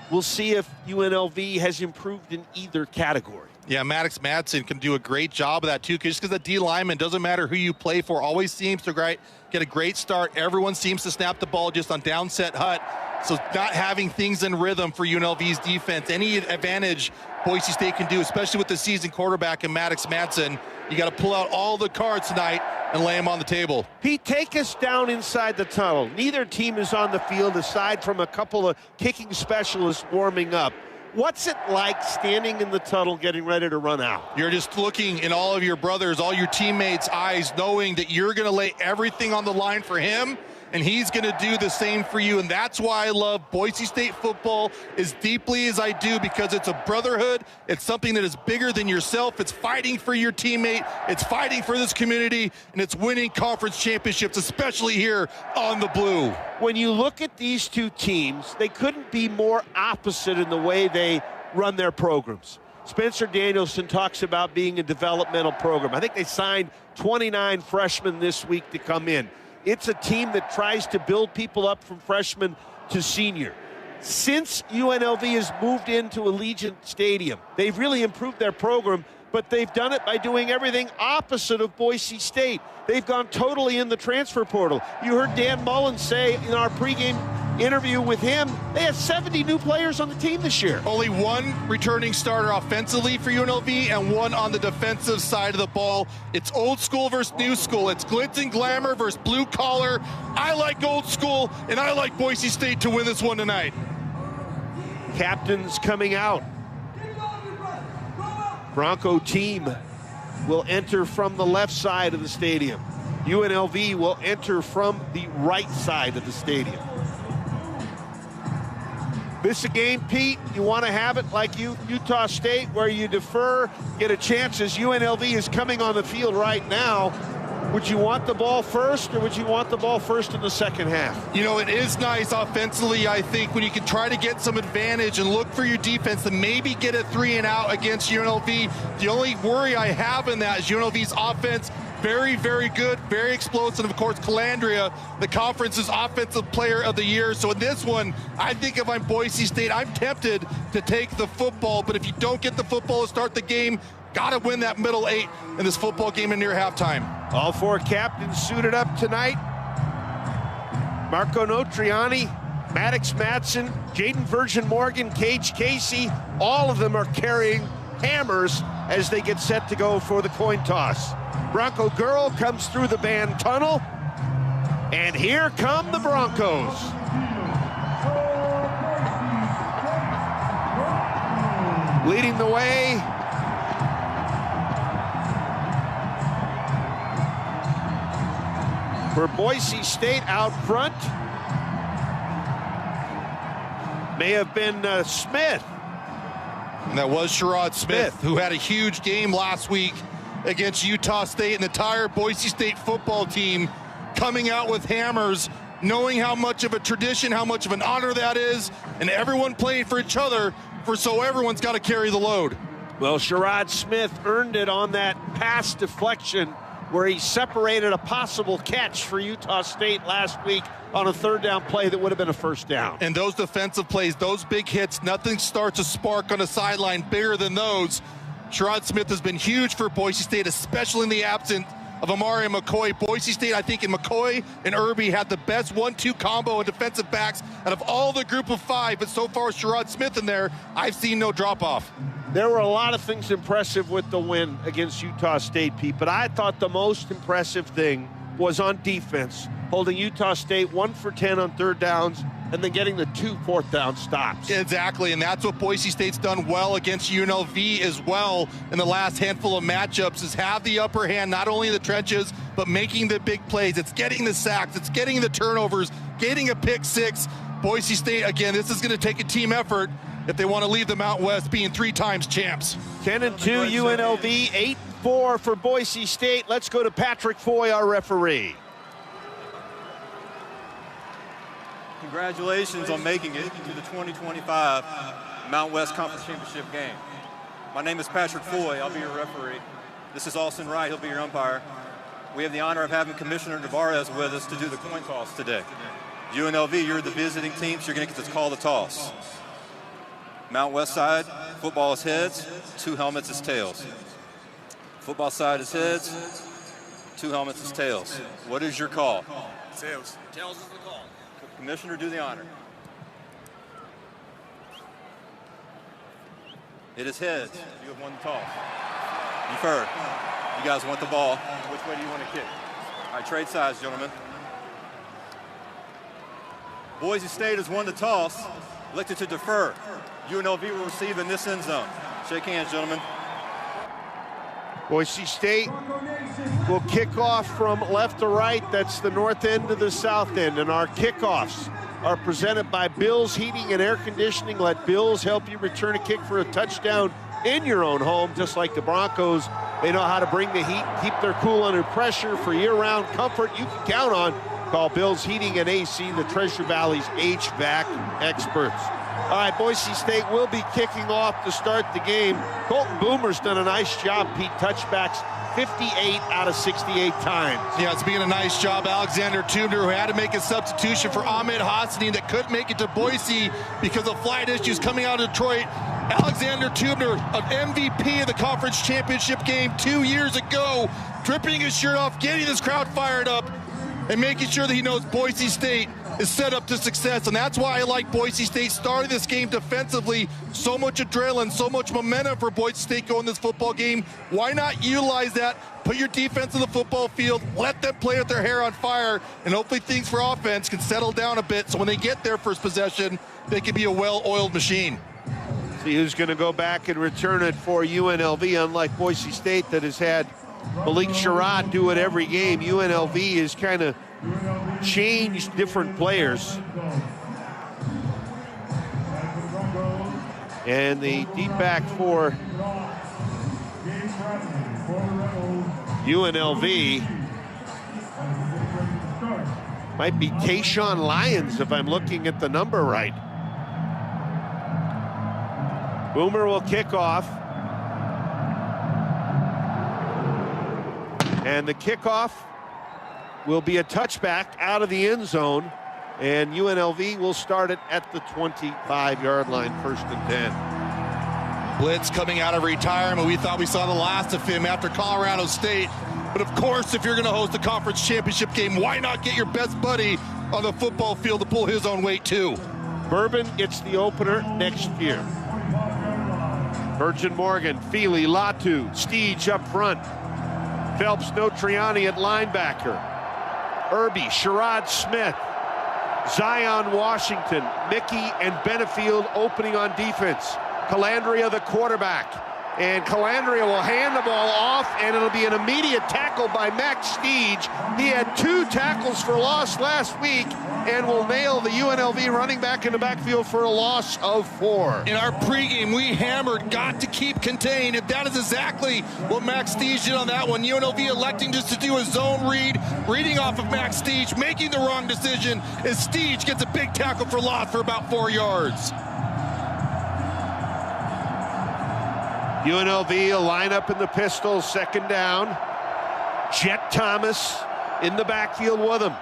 We'll see if UNLV has improved in either category. Yeah, Maddox Madsen can do a great job of that, too, just because the D lineman, doesn't matter who you play for, always seems to get a great start. Everyone seems to snap the ball just on downset hut. So not having things in rhythm for UNLV's defense, any advantage Boise State can do, especially with the seasoned quarterback in Maddox Madsen, you got to pull out all the cards tonight and lay them on the table. Pete, take us down inside the tunnel. Neither team is on the field aside from a couple of kicking specialists warming up. What's it like standing in the tunnel getting ready to run out? You're just looking in all of your brothers, all your teammates' eyes, knowing that you're going to lay everything on the line for him, and he's going to do the same for you. And that's why I love Boise State football as deeply as I do, because it's a brotherhood. It's something that is bigger than yourself. It's fighting for your teammate. It's fighting for this community, and it's winning conference championships, especially here on the blue. When you look at these two teams, they couldn't be more opposite in the way they run their programs. Spencer Danielson talks about being a developmental program. I think they signed 29 freshmen this week to come in. It's a team that tries to build people up from freshman to senior. Since UNLV has moved into Allegiant Stadium, they've really improved their program, but they've done it by doing everything opposite of Boise State. They've gone totally in the transfer portal. You heard Dan Mullen say in our pregame interview with him, they have 70 new players on the team this year. Only one returning starter offensively for UNLV and one on the defensive side of the ball. It's old school versus new school. It's glitz and glamour versus blue collar. I like old school, and I like Boise State to win this one tonight. Captains coming out. Bronco team will enter from the left side of the stadium. UNLV will enter from the right side of the stadium. This is a game, Pete, you want to have it like Utah State, where you defer, get a chance as UNLV is coming on the field right now. Would you want the ball first, or would you want the ball first in the second half? You know, it is nice offensively, I think, when you can try to get some advantage and look for your defense to maybe get a 3 and out against UNLV. The only worry I have in that is UNLV's offense, very, very good, very explosive. Of course, Calandria, the conference's offensive player of the year. So in this one, I think if I'm Boise State, I'm tempted to take the football. But if you don't get the football to start the game, got to win that middle 8 in this football game in near halftime. All 4 captains suited up tonight. Marco Notriani, Maddox Madsen, Jaden Virgin Morgan, Cage Casey, all of them are carrying hammers as they get set to go for the coin toss. Bronco girl comes through the band tunnel, and here come the Broncos. Leading the way, for Boise State out front may have been Smith. And that was Sherrod Smith, who had a huge game last week against Utah State, and the entire Boise State football team coming out with hammers, knowing how much of a tradition, how much of an honor that is, and everyone playing for each other, so everyone's got to carry the load. Well, Sherrod Smith earned it on that pass deflection where he separated a possible catch for Utah State last week on a third down play that would have been a first down. And those defensive plays, those big hits, nothing starts a spark on a sideline bigger than those. Sherrod Smith has been huge for Boise State, especially in the absence of Amari and McCoy. Boise State, I think, in McCoy and Irby had the best 1-2 combo in defensive backs out of all the group of 5, but so far Sherrod Smith in there, I've seen no drop-off. There were a lot of things impressive with the win against Utah State, Pete, but I thought the most impressive thing was on defense, holding Utah State 1 for 10 on third downs and then getting the 2 fourth down stops. Exactly, and that's what Boise State's done well against UNLV as well in the last handful of matchups, is have the upper hand not only in the trenches, but making the big plays. It's getting the sacks, it's getting the turnovers, getting a pick 6. Boise State, again, this is going to take a team effort if they want to leave the Mountain West being 3 times champs. 10-2 UNLV, 8-4 for Boise State. Let's go to Patrick Foy, our referee. Congratulations on making it to the 2025 Mountain West Conference Championship game. My name is Patrick Foy. I'll be your referee. This is Austin Wright. He'll be your umpire. We have the honor of having Commissioner Navarez with us to do the coin toss today. UNLV, you're the visiting team, so you're going to get to call the toss. Mountain West side, football is heads, 2 helmets is tails. Football side is heads, 2 helmets is tails. What is your call? Tails. Tails is the call. Commissioner, do the honor. It is heads. You have won the toss. You've heard. You guys want the ball. Which way do you want to kick? All right, trade sides, gentlemen. Boise State has won the toss, elected to defer. UNLV will receive in this end zone. Shake hands, gentlemen. Boise State will kick off from left to right. That's the north end to the south end. And our kickoffs are presented by Bill's Heating and Air Conditioning. Let Bill's help you return a kick for a touchdown in your own home, just like the Broncos. They know how to bring the heat, keep their cool under pressure for year-round comfort you can count on. Call Bill's Heating and AC, the Treasure Valley's HVAC experts. All right, Boise State will be kicking off to start the game. Colton Boomer's done a nice job, Pete. Touchbacks 58 out of 68 times. Yeah, it's being a nice job. Alexander Tubner, who had to make a substitution for Ahmed Hosseini, that couldn't make it to Boise because of flight issues coming out of Detroit. Alexander Tubner, an MVP of the conference championship game 2 years ago, dripping his shirt off, getting this crowd fired up, and making sure that he knows Boise State is set up to success. And that's why I like Boise State starting this game defensively. So much adrenaline, so much momentum for Boise State going this football game. Why not utilize that? Put your defense in the football field, let them play with their hair on fire, and hopefully things for offense can settle down a bit so when they get their first possession, they can be a well-oiled machine. See who's going to go back and return it for UNLV, unlike Boise State that has had Malik Sherrod do it every game. UNLV has kind of changed different players. And the deep back for UNLV might be Tayshawn Lyons, if I'm looking at the number right. Boomer will kick off. And the kickoff will be a touchback out of the end zone. And UNLV will start it at the 25-yard line, 1st and 10. Blitz coming out of retirement. We thought we saw the last of him after Colorado State. But of course, if you're going to host a conference championship game, why not get your best buddy on the football field to pull his own weight too? Bourbon gets the opener next year. Virgin Morgan, Feely, Latu, Steege up front. Phelps, Notriani at linebacker. Irby, Sherrod Smith, Zion Washington, Mickey and Benefield opening on defense. Calandria the quarterback. And Calandria will hand the ball off, and it'll be an immediate tackle by Max Steege. He had 2 tackles for loss last week and will nail the UNLV running back in the backfield for a loss of 4. In our pregame, we hammered, got to keep contained, and that is exactly what Max Steege did on that one. UNLV electing just to do a zone read, reading off of Max Steege, making the wrong decision, as Steege gets a big tackle for loss for about 4 yards. UNLV will line up in the pistol, second down. Jet Thomas in the backfield with him.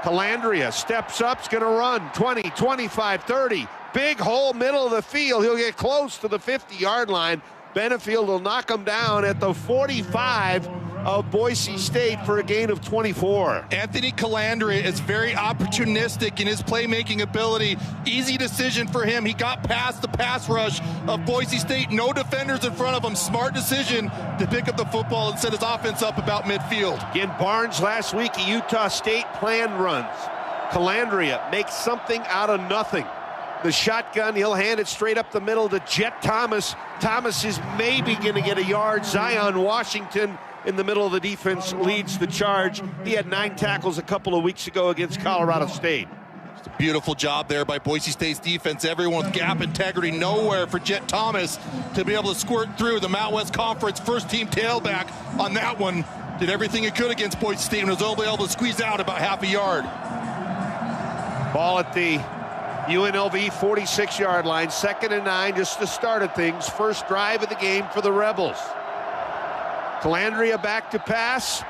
Calandria steps up, is going to run 20, 25, 30. Big hole, middle of the field. He'll get close to the 50-yard line. Benefield will knock him down at the 45 of Boise State for a gain of 24. Anthony Calandria is very opportunistic in his playmaking ability. Easy decision for him. He got past the pass rush of Boise State. No defenders in front of him. Smart decision to pick up the football and set his offense up about midfield. Again, Barnes last week at Utah State planned runs. Calandria makes something out of nothing. The shotgun, he'll hand it straight up the middle to Jet Thomas. Thomas is maybe going to get a yard. Zion Washington in the middle of the defense leads the charge. He had 9 tackles a couple of weeks ago against Colorado State. It's a beautiful job there by Boise State's defense. Everyone with gap integrity, nowhere for Jet Thomas to be able to squirt through. The Mountain West Conference first-team tailback on that one did everything it could against Boise State and was only able to squeeze out about half a yard. Ball at the UNLV 46-yard line, 2nd and 9, just the start of things. First drive of the game for the Rebels. Calandria back to pass,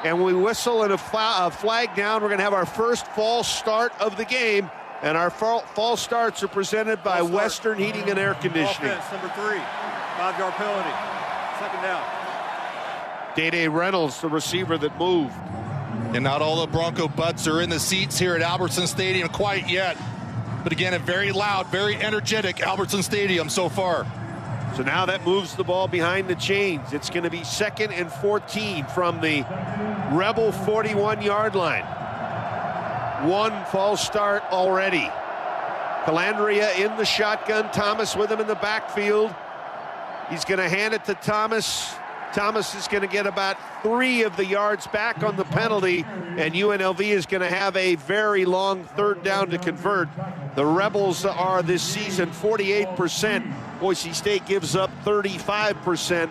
and we whistle and a flag down. We're going to have our first false start of the game, and our false starts are presented by Western Heating and Air Conditioning. Offense, number 3, 5-yard penalty, 2nd down. Day-Day Reynolds, the receiver that moved. And not all the Bronco butts are in the seats here at Albertson Stadium quite yet. But again, a very loud, very energetic Albertson Stadium so far. So now that moves the ball behind the chains. It's going to be 2nd and 14 from the Rebel 41-yard line. 1 false start already. Calandria in the shotgun. Thomas with him in the backfield. He's going to hand it to Thomas. Thomas is going to get about 3 of the yards back on the penalty, and UNLV is going to have a very long 3rd down to convert. The Rebels are this season 48%. Boise State gives up 35%.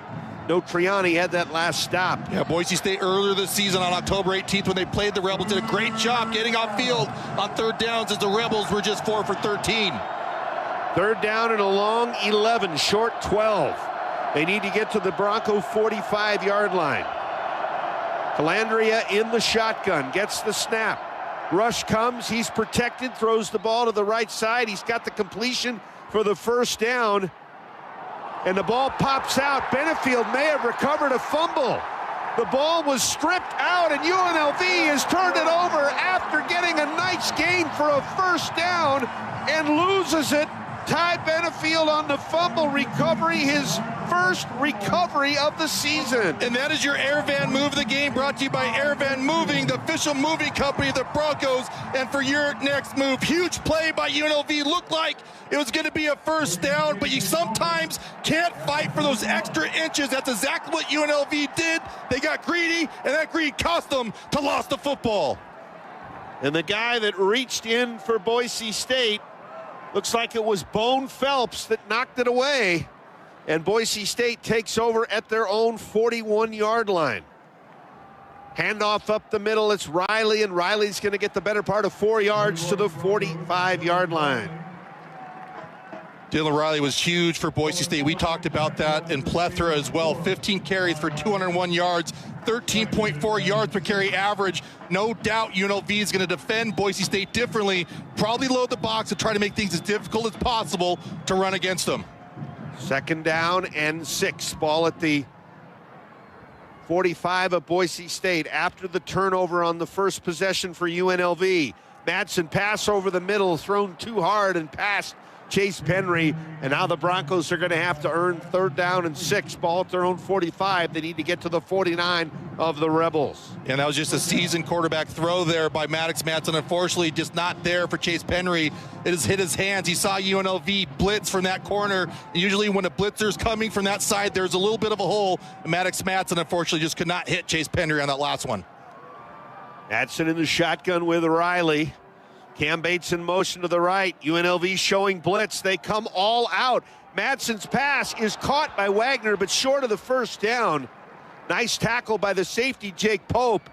No Triani had that last stop. Yeah, Boise State earlier this season on October 18th when they played the Rebels did a great job getting off field on 3rd downs as the Rebels were just 4 for 13. 3rd down and a long 11, short 12. They need to get to the Bronco 45-yard line. Calandria in the shotgun, gets the snap. Rush comes, he's protected, throws the ball to the right side. He's got the completion for the 1st down. And the ball pops out. Benefield may have recovered a fumble. The ball was stripped out, and UNLV has turned it over after getting a nice gain for a 1st down and loses it. Ty Benefield on the fumble recovery, his first recovery of the season. And that is your Air Van Move of the game, brought to you by Air Van Moving, the official moving company of the Broncos. And for your next move, huge play by UNLV. Looked like it was going to be a 1st down, but you sometimes can't fight for those extra inches. That's exactly what UNLV did. They got greedy, and that greed cost them to lost the football. And the guy that reached in for Boise State, looks like it was Bone Phelps that knocked it away, and Boise State takes over at their own 41-yard line. Handoff up the middle, it's Riley, and Riley's going to get the better part of 4 yards to the 45-yard line. Dylan Riley was huge for Boise State. We talked about that in plethora as well. 15 carries for 201 yards, 13.4 yards per carry average. No doubt UNLV is going to defend Boise State differently, probably load the box and try to make things as difficult as possible to run against them. 2nd down and 6. Ball at the 45 of Boise State after the turnover on the first possession for UNLV. Madsen pass over the middle, thrown too hard and passed Chase Penry, and now the Broncos are going to have to earn 3rd down and 6, ball at their own 45. They need to get to the 49 of the Rebels. And that was just a seasoned quarterback throw there by Maddox Matson. Unfortunately, just not there for Chase Penry. It has hit his hands. He saw UNLV blitz from that corner. And usually when a blitzer's coming from that side, there's a little bit of a hole. And Maddox Matson, unfortunately, just could not hit Chase Penry on that last one. Matson in the shotgun with Riley. Cam Bates in motion to the right. UNLV showing blitz. They come all out. Matson's pass is caught by Wagner, but short of the 1st down. Nice tackle by the safety, Jake Pope.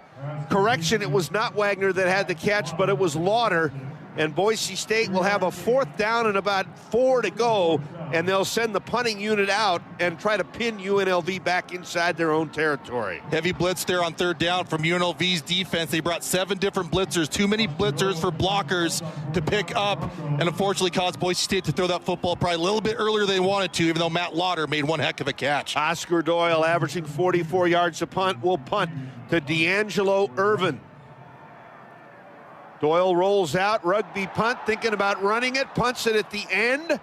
Correction, it was not Wagner that had the catch, but it was Lauder. And Boise State will have a 4th down and about 4 to go, and they'll send the punting unit out and try to pin UNLV back inside their own territory. Heavy blitz there on 3rd down from UNLV's defense. They brought 7 different blitzers, too many blitzers for blockers to pick up, and unfortunately caused Boise State to throw that football probably a little bit earlier than they wanted to, even though Matt Lauder made one heck of a catch. Oscar Doyle, averaging 44 yards a punt, will punt to D'Angelo Irvin. Doyle rolls out, rugby punt, thinking about running it, punts it at the end.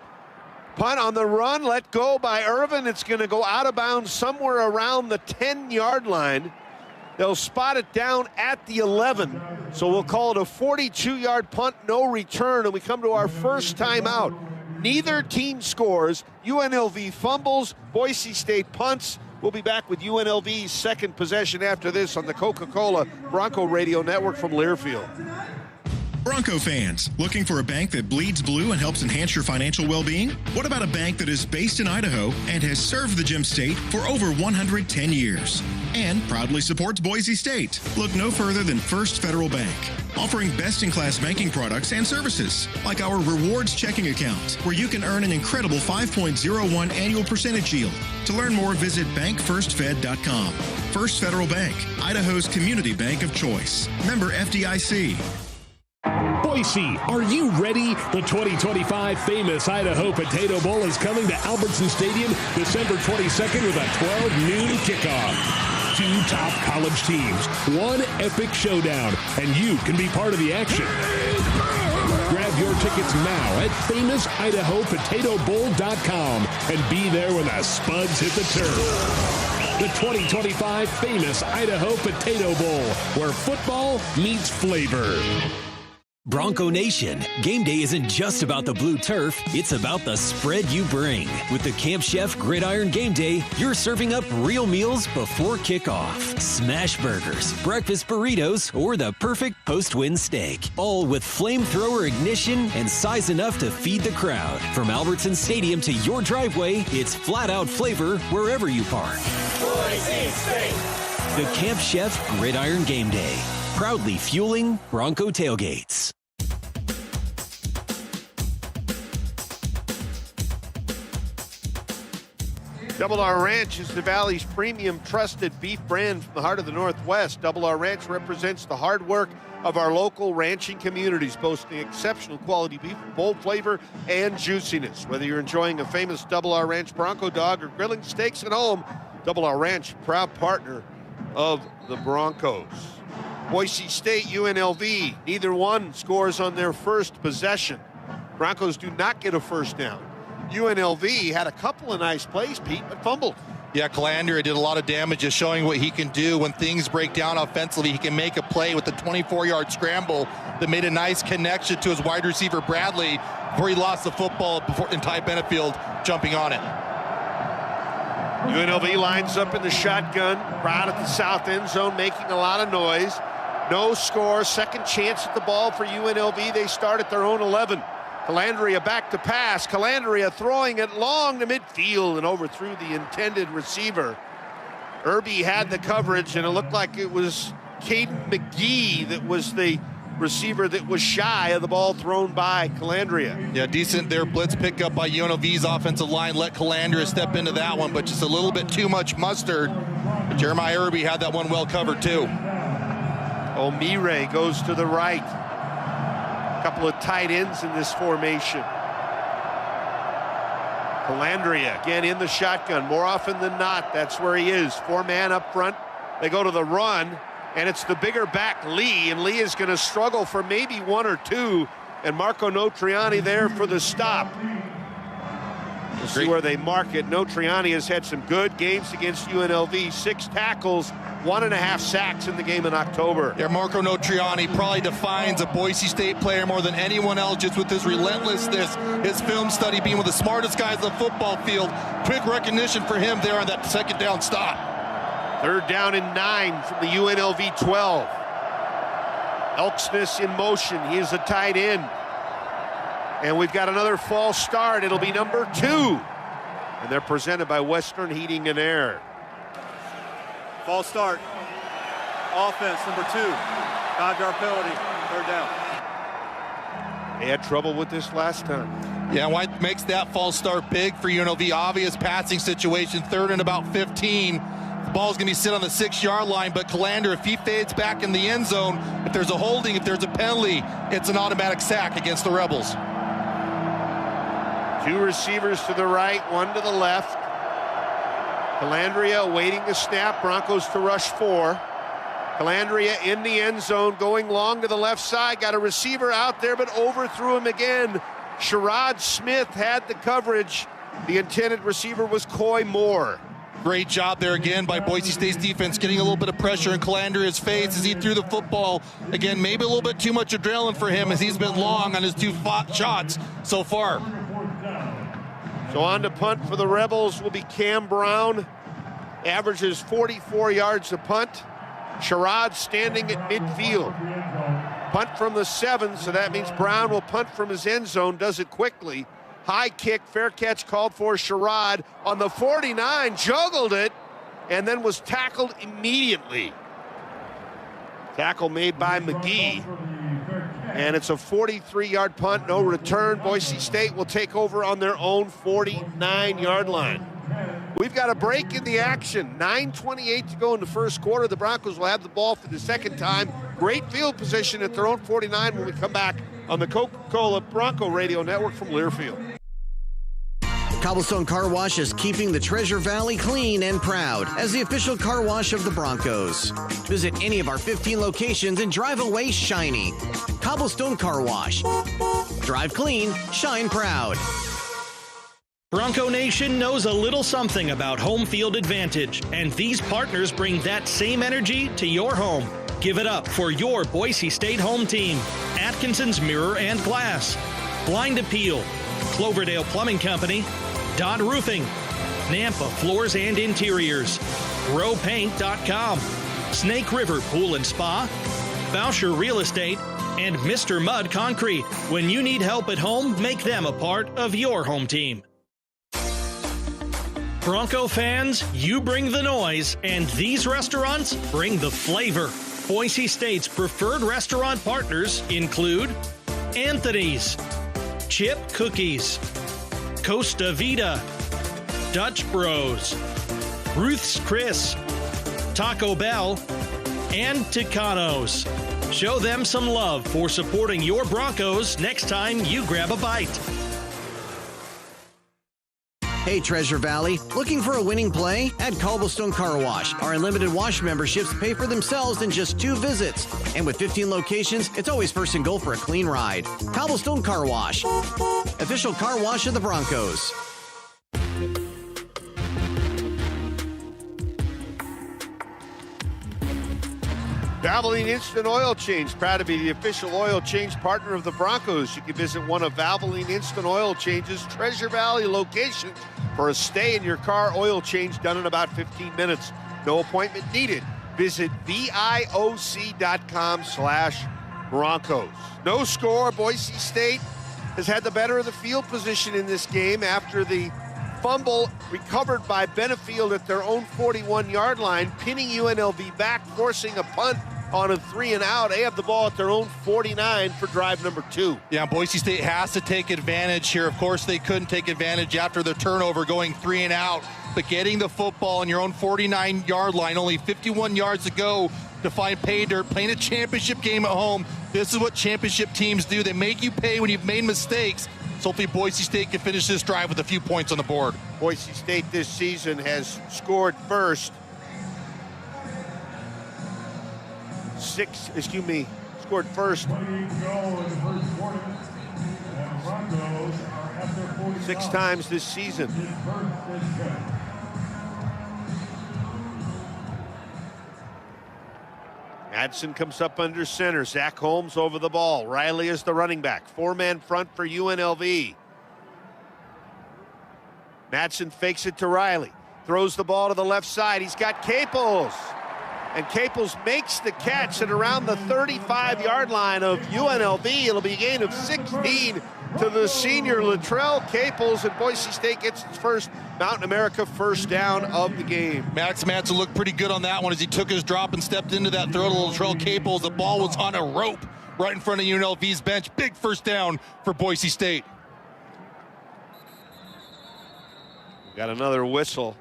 Punt on the run, let go by Irvin. It's going to go out of bounds somewhere around the 10-yard line. They'll spot it down at the 11. So we'll call it a 42-yard punt, no return, and we come to our first timeout. Neither team scores. UNLV fumbles, Boise State punts. We'll be back with UNLV's second possession after this on the Coca-Cola Bronco Radio Network from Learfield. Bronco fans, looking for a bank that bleeds blue and helps enhance your financial well-being? What about a bank that is based in Idaho and has served the Gem State for over 110 years and proudly supports Boise State? Look no further than First Federal Bank, offering best-in-class banking products and services like our rewards checking account, where you can earn an incredible 5.01 annual percentage yield. To learn more, visit bankfirstfed.com. First Federal Bank, Idaho's community bank of choice. Member FDIC. Boise, are you ready? The 2025 famous Idaho Potato Bowl is coming to Albertson Stadium December 22nd with a 12 noon kickoff. 2 top college teams, 1 epic showdown, and you can be part of the action. Grab your tickets now at FamousIdahoPotatoBowl.com and be there when the spuds hit the turf. The 2025 famous Idaho Potato Bowl, where football meets flavor. Bronco Nation, game day isn't just about the blue turf, it's about the spread you bring. With the Camp Chef Gridiron Game Day, you're serving up real meals before kickoff. Smash burgers, breakfast burritos, or the perfect post-win steak. All with flamethrower ignition and size enough to feed the crowd. From Albertson Stadium to your driveway, it's flat-out flavor wherever you park. Boise State. The Camp Chef Gridiron Game Day. Proudly fueling Bronco tailgates. Double R Ranch is the Valley's premium trusted beef brand from the heart of the Northwest. Double R Ranch represents the hard work of our local ranching communities, boasting exceptional quality beef, bold flavor, and juiciness. Whether you're enjoying a famous Double R Ranch Bronco dog or grilling steaks at home, Double R Ranch, proud partner of the Broncos. Boise State, UNLV, neither one scores on their first possession. Broncos do not get a first down. UNLV had a couple of nice plays, Pete, but fumbled. Yeah, Calandria did a lot of damage, just showing what he can do when things break down offensively. He can make a play with the 24-yard scramble that made a nice connection to his wide receiver, Bradley, before he lost the football and Ty Benefield jumping on it. UNLV lines up in the shotgun, crowd at the south end zone making a lot of noise. No score, second chance at the ball for UNLV. They start at their own 11. Calandria back to pass. Calandria throwing it long to midfield and overthrew the intended receiver. Irby had the coverage, and it looked like it was Caden McGee that was the receiver that was shy of the ball thrown by Calandria. Yeah, decent there blitz pickup by UNLV's offensive line. Let Calandria step into that one, but just a little bit too much mustard. But Jeremiah Irby had that one well covered too. O'Meara goes to the right. A couple of tight ends in this formation. Calandria again in the shotgun. More often than not, that's where he is. 4-man up front. They go to the run, and it's the bigger back, Lee, and Lee is going to struggle for maybe 1 or 2, and Marco Notriani there for the stop. We'll see where they mark it. Notriani has had some good games against UNLV. 6 tackles, 1.5 sacks in the game in October. Yeah, Marco Notriani probably defines a Boise State player more than anyone else, just with his relentlessness, his film study, being one of the smartest guys on the football field. Quick recognition for him there on that second down stop. 3rd down and 9 from the UNLV 12. Elksness in motion. He is a tight end. And we've got another false start. It'll be number 2. And they're presented by Western Heating and Air. False start. Offense, number 2. 5-yard penalty, 3rd down. They had trouble with this last time. Yeah, what makes that false start big for UNLV? Obvious passing situation, 3rd and about 15. The ball's going to be sit on the 6-yard line, but Calander, if he fades back in the end zone, if there's a holding, if there's a penalty, it's an automatic sack against the Rebels. 2 receivers to the right, 1 to the left. Calandria awaiting the snap. Broncos to rush 4. Calandria in the end zone, going long to the left side. Got a receiver out there, but overthrew him again. Sherrod Smith had the coverage. The intended receiver was Coy Moore. Great job there again by Boise State's defense, getting a little bit of pressure in Calandria's face as he threw the football. Again, maybe a little bit too much adrenaline for him as he's been long on his 2 shots so far. So on to punt for the Rebels will be Cam Brown. Averages 44 yards a punt. Sherrod standing at midfield. Punt from the 7, so that means Brown will punt from his end zone, does it quickly. High kick, fair catch called for. Sherrod on the 49, juggled it, and then was tackled immediately. Tackle made by McGee. And it's a 43-yard punt, no return. Boise State will take over on their own 49-yard line. We've got a break in the action. 9:28 to go in the first quarter. The Broncos will have the ball for the second time. Great field position at their own 49 when we come back on the Coca-Cola Bronco Radio Network from Learfield. Cobblestone Car Wash is keeping the Treasure Valley clean and proud as the official car wash of the Broncos. Visit any of our 15 locations and drive away shiny. Cobblestone Car Wash. Drive clean, shine proud. Bronco Nation knows a little something about home field advantage, and these partners bring that same energy to your home. Give it up for your Boise State home team. Atkinson's Mirror and Glass, Blind Appeal, Cloverdale Plumbing Company, Dodd Roofing, Nampa Floors and Interiors, GrowPaint.com, Snake River Pool and Spa, Boucher Real Estate, and Mr. Mud Concrete. When you need help at home, make them a part of your home team. Bronco fans, you bring the noise, and these restaurants bring the flavor. Boise State's preferred restaurant partners include Anthony's, Chip Cookies, Costa Vida, Dutch Bros, Ruth's Chris, Taco Bell, and Ticanos. Show them some love for supporting your Broncos next time you grab a bite. Hey Treasure Valley, looking for a winning play? At Cobblestone Car Wash, our unlimited wash memberships pay for themselves in just 2 visits. And with 15 locations, it's always first and goal for a clean ride. Cobblestone Car Wash, official car wash of the Broncos. Valvoline Instant Oil Change, proud to be the official oil change partner of the Broncos. You can visit one of Valvoline Instant Oil Change's Treasure Valley locations for a stay in your car oil change done in about 15 minutes. No appointment needed. Visit VIOC.com/Broncos. No score. Boise State has had the better of the field position in this game after the fumble recovered by Benefield at their own 41-yard line, pinning UNLV back, forcing a punt on a 3-and-out. They have the ball at their own 49 for drive number 2. Yeah, Boise State has to take advantage here. Of course, they couldn't take advantage after the turnover going 3-and-out, but getting the football on your own 49-yard line, only 51 yards to go to find pay dirt, playing a championship game at home. This is what championship teams do. They make you pay when you've made mistakes. So hopefully Boise State can finish this drive with a few points on the board. Boise State this season has scored first. Scored first. 6 times this season. Madsen comes up under center. Zach Holmes over the ball. Riley is the running back. 4-man front for UNLV. Madsen fakes it to Riley. Throws the ball to the left side. He's got Caples. And Caples makes the catch at around the 35-yard line of UNLV. It'll be a gain of 16 to the senior Latrell Caples, and Boise State gets its first Mountain America first down of the game. Max Madsen looked pretty good on that one as he took his drop and stepped into that throw to Latrell Caples. The ball was on a rope right in front of UNLV's bench. Big first down for Boise State. Got another whistle.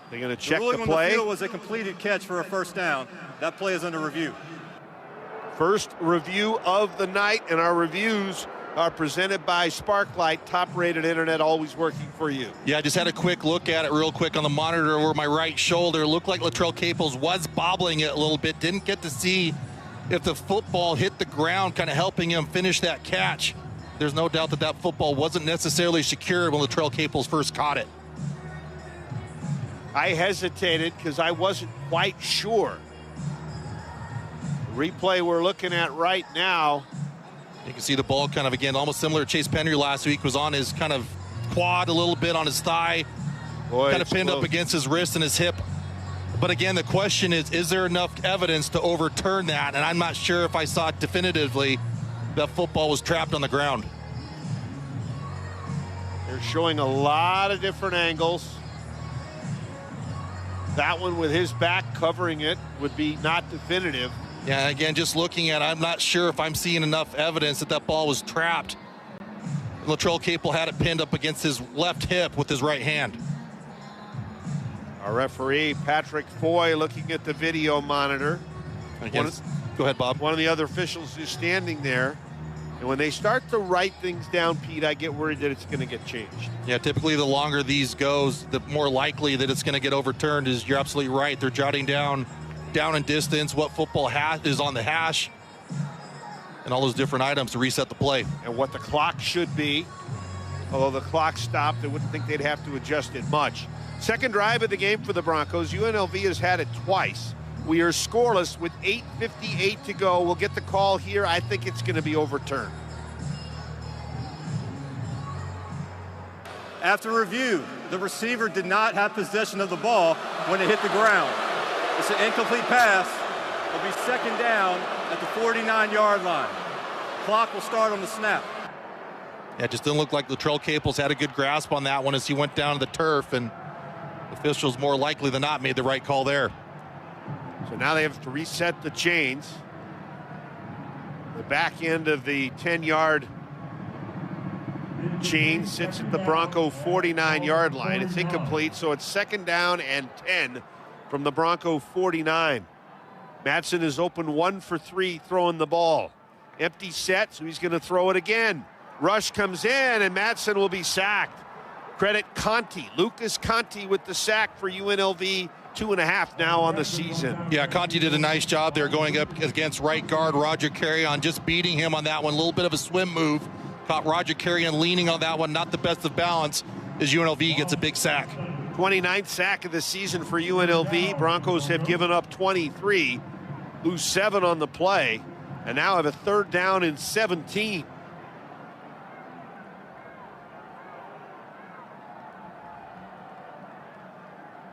They're going to check the ruling on play. The field was a completed catch for a first down. That play is under review. First review of the night, and our reviews are presented by Sparklight, top-rated internet, always working for you. Yeah, I just had a quick look at it real quick on the monitor over my right shoulder. It looked like Latrell Caples was bobbling it a little bit. Didn't get to see if the football hit the ground, kind of helping him finish that catch. There's no doubt that that football wasn't necessarily secured when Latrell Caples first caught it. I hesitated because I wasn't quite sure. The replay we're looking at right now. You can see the ball kind of, again, almost similar to Chase Penry last week, was on his kind of quad a little bit on his thigh. Boy, kind of pinned up against his wrist and his hip. But again, the question is there enough evidence to overturn that? And I'm not sure if I saw it definitively that football was trapped on the ground. They're showing a lot of different angles. That one with his back covering it would be not definitive. Yeah, again, just looking at it, I'm not sure if I'm seeing enough evidence that that ball was trapped. Latrell Caples had it pinned up against his left hip with his right hand. Our referee, Patrick Foy, looking at the video monitor. Go ahead, Bob. One of the other officials is standing there. And when they start to write things down, Pete, I get worried that it's going to get changed. Yeah, typically the longer these goes, the more likely that it's going to get overturned. You're absolutely right. They're jotting down in distance what football is on the hash and all those different items to reset the play. And what the clock should be. Although the clock stopped, I wouldn't think they'd have to adjust it much. Second drive of the game for the Broncos. UNLV has had it twice. We are scoreless with 8:58 to go. We'll get the call here. I think it's going to be overturned. After review, the receiver did not have possession of the ball when it hit the ground. It's an incomplete pass. It'll be second down at the 49-yard line. Clock will start on the snap. Yeah, it just didn't look like Latrell Caples had a good grasp on that one as he went down to the turf, and officials more likely than not made the right call there. So now they have to reset the chains. The back end of the 10-yard chain sits at the Bronco 49-yard line. It's incomplete, so it's second down and 10 from the Bronco 49. Madsen is open 1 for 3 throwing the ball. Empty set, so he's going to throw it again. Rush comes in, and Madsen will be sacked. Credit Conti, Lucas Conti with the sack for UNLV. 2.5 now on the season. Yeah, Conti did a nice job there going up against right guard Roger Carrion, just beating him on that one. A little bit of a swim move. Caught Roger Carrion leaning on that one, not the best of balance, as UNLV gets a big sack. 29th sack of the season for UNLV. Broncos have given up 23, lose 7 on the play, and now have a third down and 17.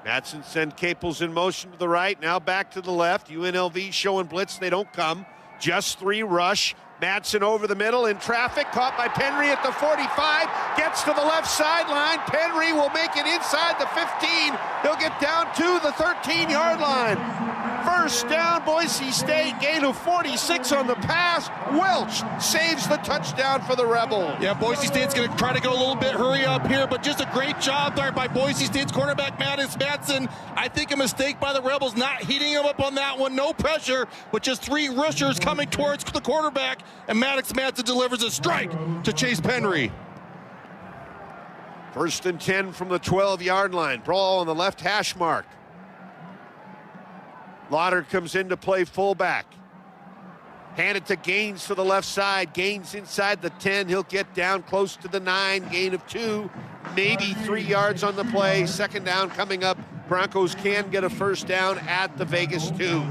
Madsen sent Caples in motion to the right, now back to the left. UNLV showing blitz, they don't come. Just 3 rush. Madsen over the middle in traffic, caught by Penry at the 45, gets to the left sideline. Penry will make it inside the 15. He'll get down to the 13-yard line. First down, Boise State, gain of 46 on the pass. Welch saves the touchdown for the Rebels. Yeah, Boise State's going to try to go a little bit hurry up here, but just a great job there by Boise State's cornerback, Madsen. I think a mistake by the Rebels not heating him up on that one. No pressure, with just 3 rushers coming towards the quarterback, and Madsen delivers a strike to Chase Penry. First and 10 from the 12-yard line. Ball on the left hash mark. Lauder comes in to play fullback. Hand it to Gaines to the left side. Gaines inside the 10. He'll get down close to the 9. Gain of 2, maybe 3 yards on the play. Second down coming up. Broncos can get a first down at the Vegas 2.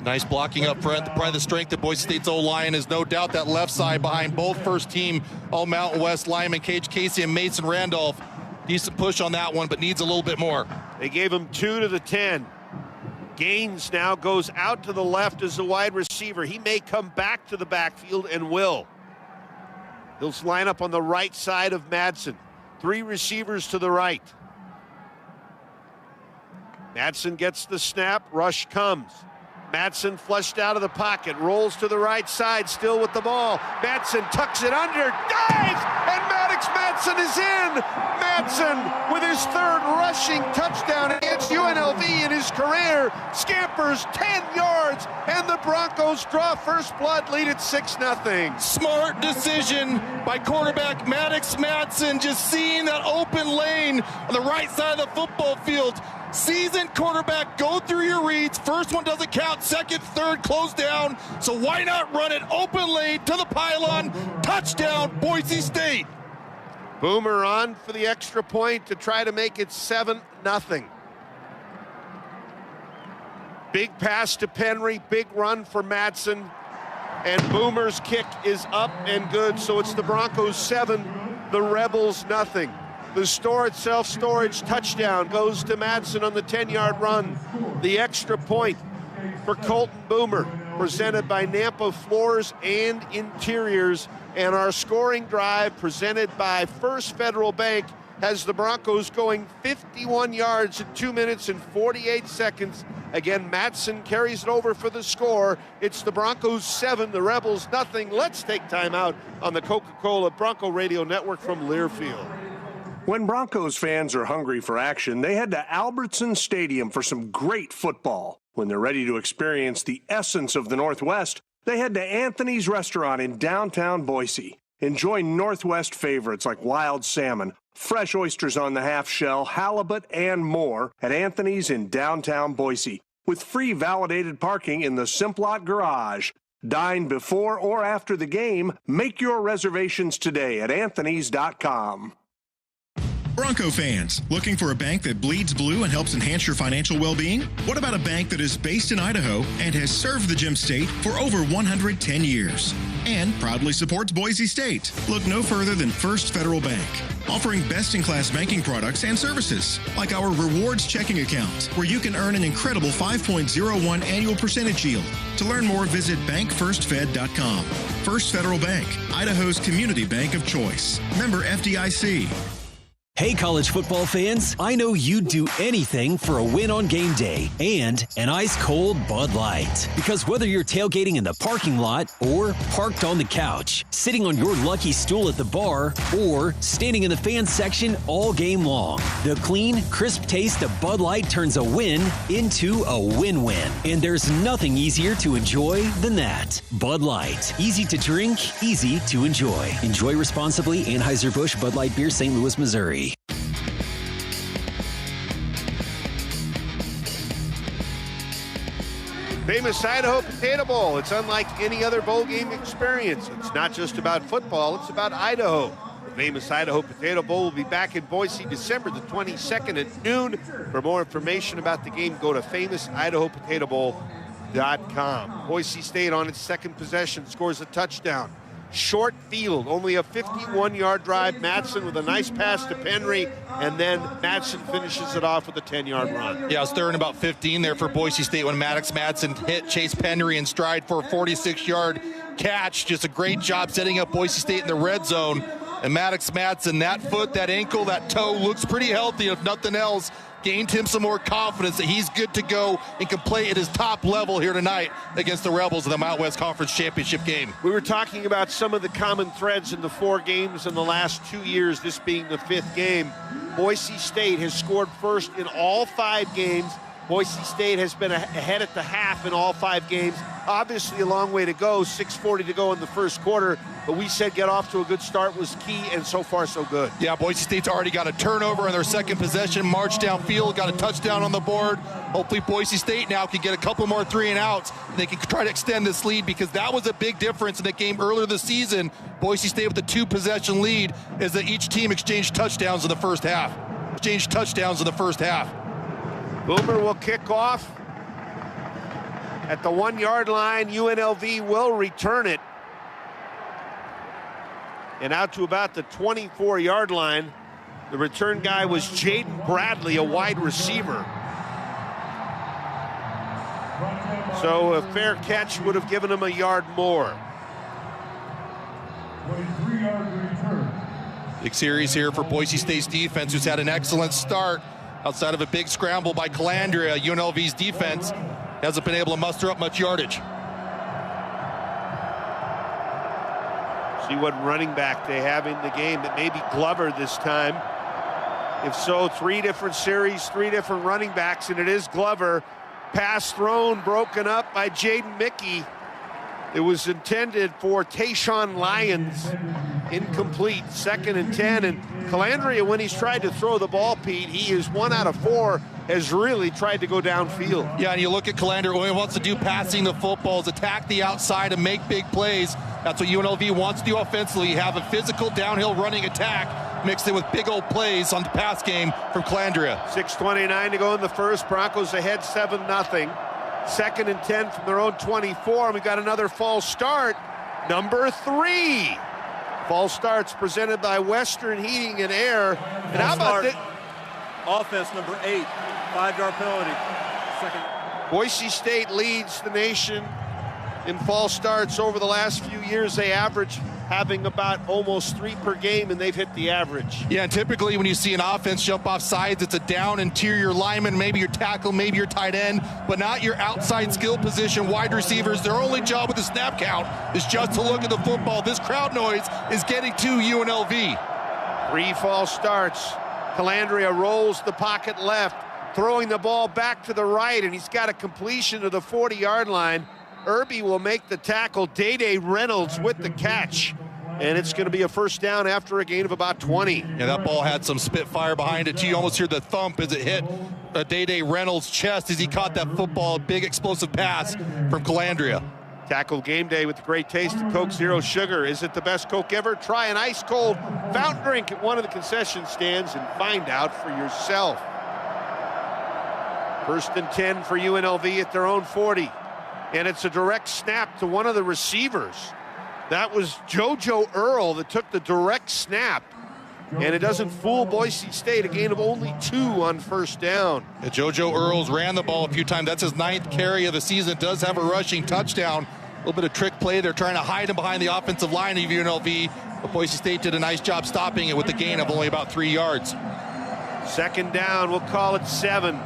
Nice blocking up front. Probably the strength of Boise State's O-line is no doubt that left side behind both first-team All-Mountain West linemen, Cage Casey and Mason Randolph. Decent push on that one, but needs a little bit more. They gave him 2 to the 10. Gaines now goes out to the left as a wide receiver. He may come back to the backfield and will. He'll line up on the right side of Madsen. 3 receivers to the right. Madsen gets the snap. Rush comes. Madsen flushed out of the pocket, rolls to the right side, still with the ball. Madsen tucks it under, dives, and Maddox Madsen is in. Madsen, with his 3rd rushing touchdown against UNLV in his career, scampers 10 yards, and the Broncos draw first blood lead at 6-0. Smart decision by quarterback Maddox Madsen, just seeing that open lane on the right side of the football field. Seasoned quarterback, go through your reads. First one doesn't count, second, third, close down. So why not run it open lane to the pylon? Touchdown, Boise State. Boomer on for the extra point to try to make it 7-0. Big pass to Penry, big run for Madsen, and Boomer's kick is up and good. So it's the Broncos 7, the Rebels 0. The store itself storage touchdown goes to Madsen on the 10-yard run. The extra point for Colton Boomer, presented by Nampa Floors and Interiors. And our scoring drive, presented by First Federal Bank, has the Broncos going 51 yards in 2 minutes and 48 seconds. Again, Madsen carries it over for the score. It's the Broncos 7, the Rebels 0. Let's take time out on the Coca-Cola Bronco Radio Network from Learfield. When Broncos fans are hungry for action, they head to Albertson Stadium for some great football. When they're ready to experience the essence of the Northwest, they head to Anthony's Restaurant in downtown Boise. Enjoy Northwest favorites like wild salmon, fresh oysters on the half shell, halibut, and more at Anthony's in downtown Boise, with free validated parking in the Simplot Garage. Dine before or after the game. Make your reservations today at anthonys.com. Bronco fans, looking for a bank that bleeds blue and helps enhance your financial well-being? What about a bank that is based in Idaho and has served the Gem State for over 110 years and proudly supports Boise State? Look no further than First Federal Bank, offering best-in-class banking products and services like our rewards checking account, where you can earn an incredible 5.01 annual percentage yield. To learn more, visit bankfirstfed.com. First Federal Bank, Idaho's community bank of choice. Member FDIC. Hey, college football fans, I know you'd do anything for a win on game day and an ice-cold Bud Light. Because whether you're tailgating in the parking lot or parked on the couch, sitting on your lucky stool at the bar, or standing in the fan section all game long, the clean, crisp taste of Bud Light turns a win into a win-win. And there's nothing easier to enjoy than that. Bud Light. Easy to drink, easy to enjoy. Enjoy responsibly. Anheuser-Busch Bud Light Beer, St. Louis, Missouri. Famous Idaho Potato Bowl. It's unlike any other bowl game experience. It's not just about football, it's about Idaho. The famous Idaho Potato Bowl will be back in Boise December the 22nd at noon. For more information about the game, go to famousIdahoPotatoBowl.com. Boise State on its second possession scores a touchdown. Short field, only a 51-yard drive. Madsen with a nice pass to Penry, and then Madsen finishes it off with a 10-yard run. Yeah, it was third and about 15 there for Boise State when Maddox Madsen hit Chase Penry in stride for a 46-yard catch. Just a great job setting up Boise State in the red zone. And Maddox Madsen, that foot, that ankle, that toe looks pretty healthy, if nothing else. Gained him some more confidence that he's good to go and can play at his top level here tonight against the Rebels in the Mountain West Conference Championship game. We were talking about some of the common threads in the 4 games in the last 2 years, this being the 5th game. Boise State has scored first in all 5 games Boise State has been ahead at the half in all 5 games. Obviously a long way to go, 6:40 to go in the first quarter, but we said get off to a good start was key, and so far so good. Yeah, Boise State's already got a turnover on their second possession, marched downfield, got a touchdown on the board. Hopefully Boise State now can get a couple more 3-and-outs, and they can try to extend this lead, because that was a big difference in the game earlier this season. Boise State with a 2-possession lead is that each team exchanged touchdowns in the first half. Boomer will kick off at the 1-yard line. UNLV will return it. And out to about the 24-yard line. The return guy was Jaden Bradley, a wide receiver. So a fair catch would have given him a yard more. Big series here for Boise State's defense, who's had an excellent start. Outside of a big scramble by Calandria, UNLV's defense hasn't been able to muster up much yardage. See what running back they have in the game. It may be Glover this time. If so, 3 different series, 3 different running backs, and it is Glover. Pass thrown, broken up by Jaden Mickey. It was intended for Tayshawn Lyons. Incomplete, 2nd and 10. And Calandria, when he's tried to throw the ball, Pete, he is 1 out of 4, has really tried to go downfield. Yeah, and you look at Calandria, what he wants to do passing the football is attack the outside and make big plays. That's what UNLV wants to do offensively. Have a physical downhill running attack mixed in with big old plays on the pass game from Calandria. 6:29 to go in the first. Broncos ahead 7-0. 2nd and 10 from their own 24. And we got another false start, number 3. False starts presented by Western Heating and Air. And how about this? Offense number 8, 5-yard penalty. Second. Boise State leads the nation in false starts. Over the last few years, they average having about almost 3 per game, and they've hit the average. Yeah, and typically when you see an offense jump off sides, it's a down interior lineman, maybe your tackle, maybe your tight end, but not your outside skill position wide receivers. Their only job with the snap count is just to look at the football. This crowd noise is getting to UNLV. 3 false starts. Calandria rolls the pocket left, throwing the ball back to the right, and he's got a completion to the 40-yard line. Irby will make the tackle. Day-Day Reynolds with the catch. And it's going to be a first down after a gain of about 20. Yeah, that ball had some spitfire behind it, too. You almost hear the thump as it hit Day-Day Reynolds' chest as he caught that football. Big explosive pass from Calandria. Tackle Game Day with the great taste of Coke Zero Sugar. Is it the best Coke ever? Try an ice-cold fountain drink at one of the concession stands and find out for yourself. 1st and 10 for UNLV at their own 40. And it's a direct snap to one of the receivers. That was JoJo Earl that took the direct snap. And it doesn't fool Boise State, a gain of only 2 on first down. Yeah, JoJo Earls ran the ball a few times. That's his 9th carry of the season. Does have a rushing touchdown. A little bit of trick play. They're trying to hide him behind the offensive line of UNLV. But Boise State did a nice job stopping it with the gain of only about 3 yards. 2nd down, we'll call it 7.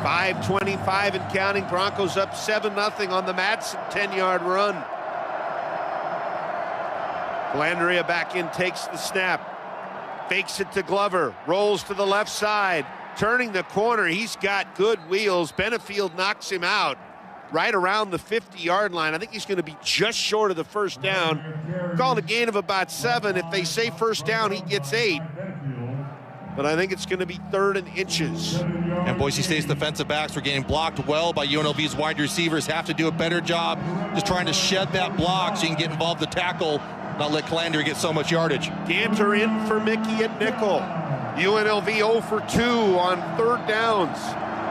5:25 and counting. Broncos up 7-0 on the Madsen 10-yard run. Calandria back in, takes the snap. Fakes it to Glover. Rolls to the left side. Turning the corner. He's got good wheels. Benefield knocks him out right around the 50-yard line. I think he's going to be just short of the first down. Called a gain of about 7. If they say first down, he gets 8. But I think it's going to be 3rd and inches. And Boise State's defensive backs were getting blocked well by UNLV's wide receivers. Have to do a better job just trying to shed that block so you can get involved in the tackle, not let Calandria get so much yardage. Ganter in for Mickey at nickel. UNLV 0 for 2 on 3rd downs.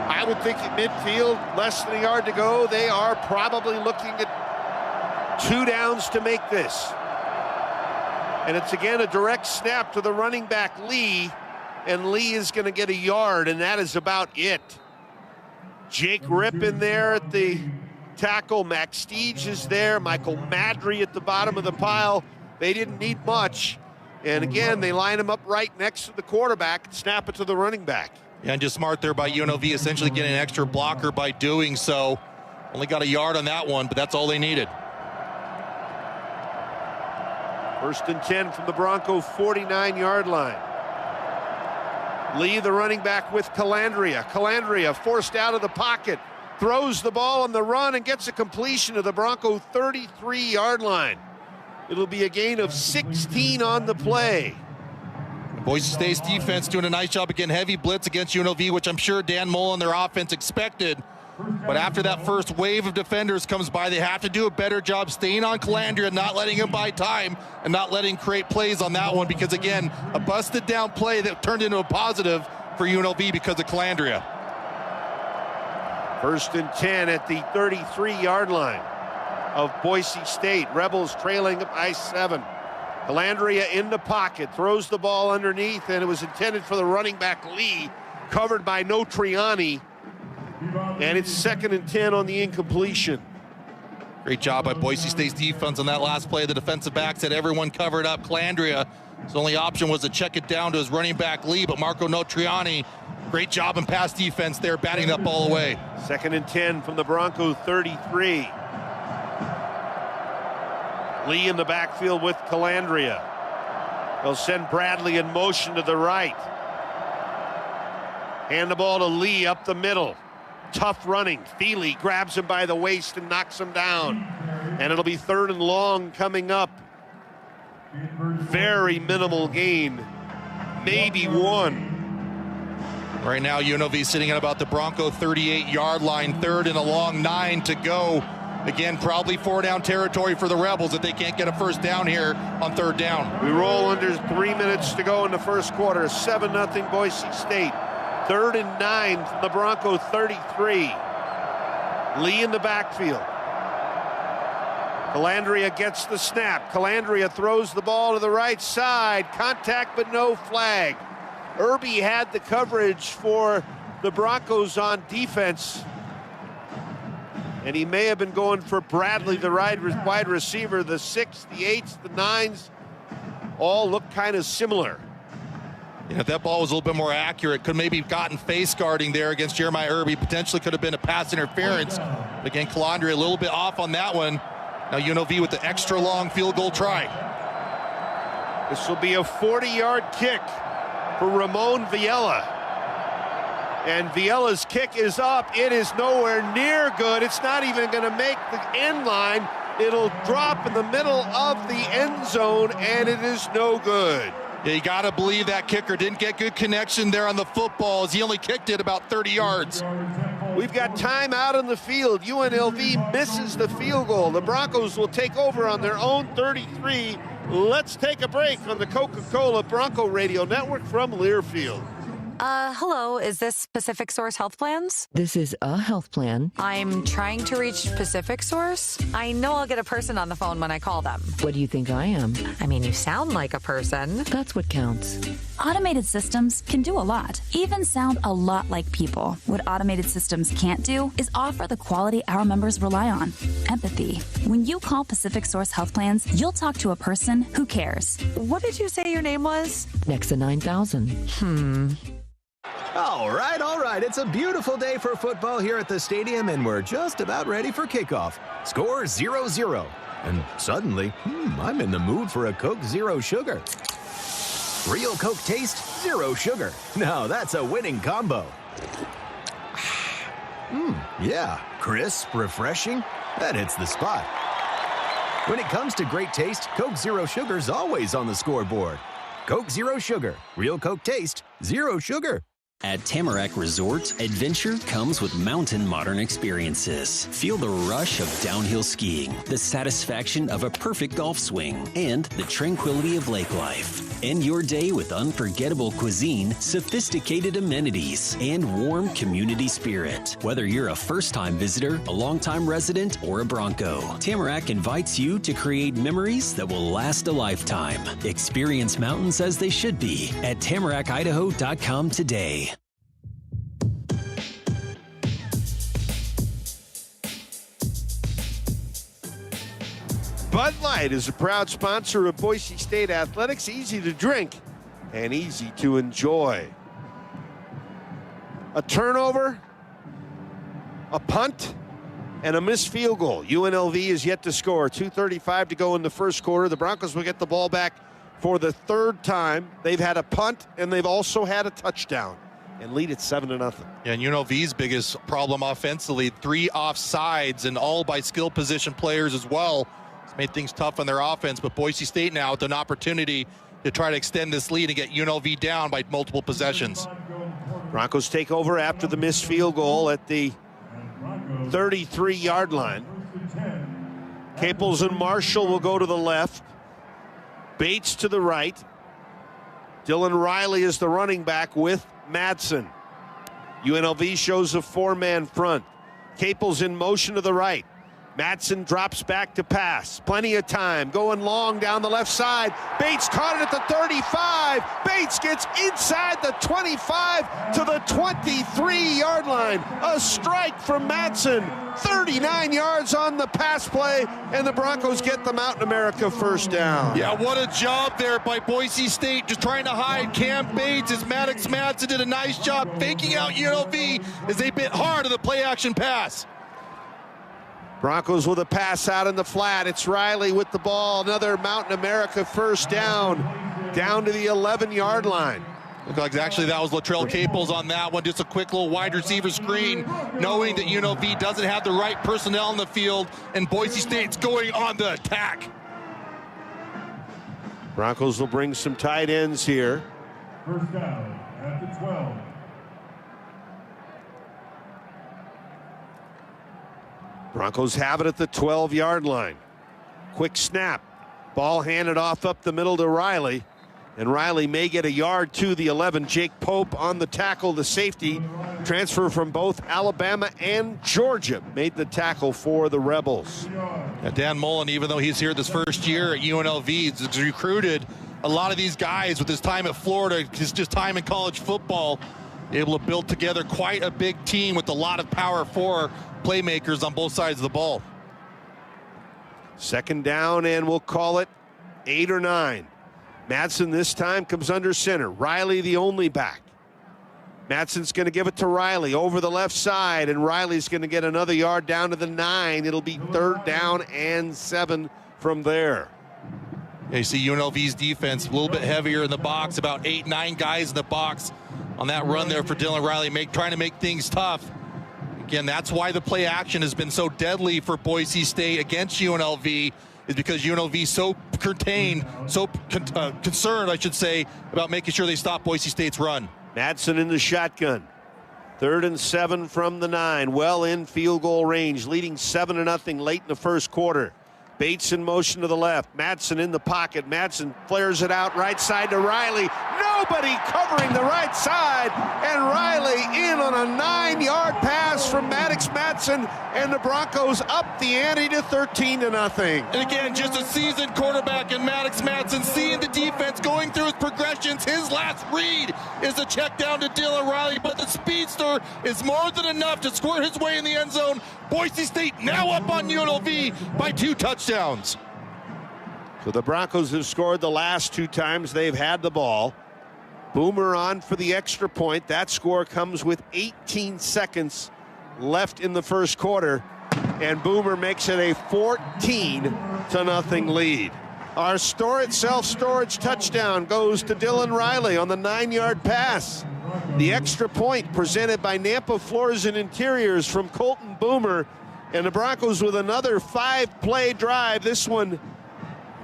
I would think at midfield, less than a yard to go, they are probably looking at 2 downs to make this. And it's again a direct snap to the running back Lee. And Lee is going to get a yard, and that is about it. Jake Ripp in there at the tackle. Max Steege is there. Michael Madry at the bottom of the pile. They didn't need much. And again, they line him up right next to the quarterback and snap it to the running back. Yeah, and just smart there by UNLV, essentially getting an extra blocker by doing so. Only got a yard on that one, but that's all they needed. 1st and 10 from the Bronco 49-yard line. Lee, the running back, with Calandria. Calandria forced out of the pocket, throws the ball on the run and gets a completion to the Bronco 33-yard line. It'll be a gain of 16 on the play. Boise State's defense doing a nice job again, heavy blitz against UNLV, which I'm sure Dan Mullen, their offense, expected. But after that first wave of defenders comes by, they have to do a better job staying on Calandria, not letting him buy time and not letting him create plays on that one, because again, a busted down play that turned into a positive for UNLV because of Calandria. 1st and 10 at the 33-yard line of Boise State. Rebels trailing by 7. Calandria in the pocket, throws the ball underneath, and it was intended for the running back Lee, covered by Notriani. And it's 2nd and 10 on the incompletion. Great job by Boise State's defense on that last play. The defensive backs had everyone covered up. Calandria, his only option was to check it down to his running back Lee, but Marco Notriani, great job in pass defense there, batting up all the way. 2nd and 10 from the Bronco 33. Lee in the backfield with Calandria. They'll send Bradley in motion to the right. Hand the ball to Lee up the middle. Tough running. Feely grabs him by the waist and knocks him down. And it'll be 3rd and long coming up. Very minimal gain. Maybe 1. Right now, UNLV sitting at about the Bronco 38-yard line, 3rd and a long 9 to go. Again, probably 4-down territory for the Rebels if they can't get a first down here on 3rd down. We roll under 3 minutes to go in the first quarter. 7-0 Boise State. 3rd and 9 from the Bronco 33. Lee in the backfield. Calandria gets the snap. Calandria throws the ball to the right side. Contact but no flag. Irby had the coverage for the Broncos on defense. And he may have been going for Bradley, the wide receiver. The 6, the 8s, the 9s all look kind of similar. You know, if that ball was a little bit more accurate, could maybe have gotten face guarding there against Jeremiah Irby. Potentially could have been a pass interference. But again, Calandria a little bit off on that one. Now UNLV with the extra long field goal try. This will be a 40-yard kick for Ramon Viella. And Viela's kick is up. It is nowhere near good. It's not even going to make the end line. It'll drop in the middle of the end zone, and it is no good. Yeah, you got to believe that kicker didn't get good connection there on the football, as he only kicked it about 30 yards. We've got time out on the field. UNLV misses the field goal. The Broncos will take over on their own 33. Let's take a break on the Coca-Cola Bronco Radio Network from Learfield. Hello, is this Pacific Source Health Plans? This is a health plan. I'm trying to reach Pacific Source. I know I'll get a person on the phone when I call them. What do you think I am? I mean, you sound like a person. That's what counts. Automated systems can do a lot, even sound a lot like people. What automated systems can't do is offer the quality our members rely on: empathy. When you call Pacific Source Health Plans, you'll talk to a person who cares. What did you say your name was? Nexa 9000. All right. It's a beautiful day for football here at the stadium, and we're just about ready for kickoff. Score 0-0. And suddenly, I'm in the mood for a Coke Zero Sugar. Real Coke taste, zero sugar. Now that's a winning combo. Yeah, crisp, refreshing. That hits the spot. When it comes to great taste, Coke Zero Sugar's always on the scoreboard. Coke Zero Sugar. Real Coke taste, zero sugar. At Tamarack Resort, adventure comes with mountain modern experiences. Feel the rush of downhill skiing, the satisfaction of a perfect golf swing, and the tranquility of lake life. End your day with unforgettable cuisine, sophisticated amenities, and warm community spirit. Whether you're a first-time visitor, a long-time resident, or a Bronco, Tamarack invites you to create memories that will last a lifetime. Experience mountains as they should be at TamarakIdaho.com today. Bud Light is a proud sponsor of Boise State Athletics. Easy to drink and easy to enjoy. A turnover, a punt, and a missed field goal. UNLV is yet to score. 2:35 to go in the first quarter. The Broncos will get the ball back For the third time, they've had a punt and they've also had a touchdown and lead at 7-0. Yeah, and UNLV's biggest problem offensively, 3 offsides and all by skill position players as well. It's made things tough on their offense, but Boise State now with an opportunity to try to extend this lead and get UNLV down by multiple possessions. Broncos take over after the missed field goal at the 33-yard line. Caples and Marshall will go to the left. Bates to the right. Dylan Riley is the running back with Madsen. UNLV shows a 4-man front. Caples in motion to the right. Madsen drops back to pass. Plenty of time. Going long down the left side. Bates caught it at the 35. Bates gets inside the 25 to the 23-yard line. A strike from Madsen. 39 yards on the pass play, and the Broncos get the Mountain America first down. Yeah, what a job there by Boise State, just trying to hide Cam Bates as Maddox Madsen did a nice job faking out UNLV as they bit hard on the play-action pass. Broncos with a pass out in the flat. It's Riley with the ball. Another Mountain America first down to the 11-yard line. Looked like actually that was Latrell Caples on that one. Just a quick little wide receiver screen, knowing that UNLV doesn't have the right personnel in the field, and Boise State's going on the attack. Broncos will bring some tight ends here. First down at the 12. Broncos have it at the 12-yard line. Quick snap. Ball handed off up the middle to Riley. And Riley may get a yard to the 11. Jake Pope on the tackle, the safety. Transfer from both Alabama and Georgia made the tackle for the Rebels. Yeah, Dan Mullen, even though he's here this first year at UNLV, has recruited a lot of these guys with his time at Florida, his just time in college football, able to build together quite a big team with a lot of Power 4 playmakers on both sides of the ball. Second down, and we'll call it 8 or 9. Madsen this time comes under center. Riley the only back. Madsen's going to give it to Riley over the left side, and Riley's going to get another yard down to the 9. It'll be 3rd down and 7 from there. Yeah, you see UNLV's defense a little bit heavier in the box, about 8-9 guys in the box on that run there for Dylan Riley, trying to make things tough. Again, that's why the play action has been so deadly for Boise State against UNLV, is because UNLV is so contained, so concerned, I should say, about making sure they stop Boise State's run. Madsen in the shotgun. 3rd and 7 from the 9. Well in field goal range, leading 7-0 late in the first quarter. Bates in motion to the left. Madsen in the pocket. Madsen flares it out right side to Riley. Nobody covering the right side. And Riley in on a 9-yard pass from Maddox Madsen. And the Broncos up the ante to 13-0. And again, just a seasoned quarterback in Maddox Madsen, seeing the defense, going through his progressions. His last read is a check down to Dylan Riley, but the speedster is more than enough to squirt his way in the end zone. Boise State now up on UNLV by 2 touchdowns. So the Broncos have scored the last 2 times they've had the ball. Boomer on for the extra point. That score comes with 18 seconds left in the first quarter, and Boomer makes it a 14-0 lead. Our self-storage touchdown goes to Dylan Riley on the 9-yard pass. The extra point presented by Nampa Floors and Interiors from Colton Boomer, and the Broncos with another 5-play drive. This one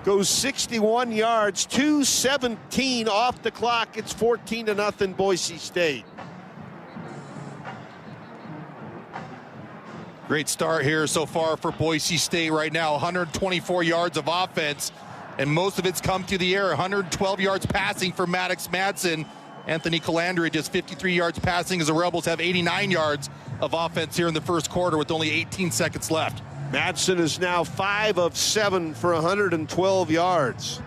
goes 61 yards, 2:17 off the clock. It's 14-0 Boise State. Great start here so far for Boise State right now. 124 yards of offense, and most of it's come through the air. 112 yards passing for Maddox Madsen. Anthony Calandri just 53 yards passing as the Rebels have 89 yards of offense here in the first quarter with only 18 seconds left. Madsen is now 5 of 7 for 112 yards.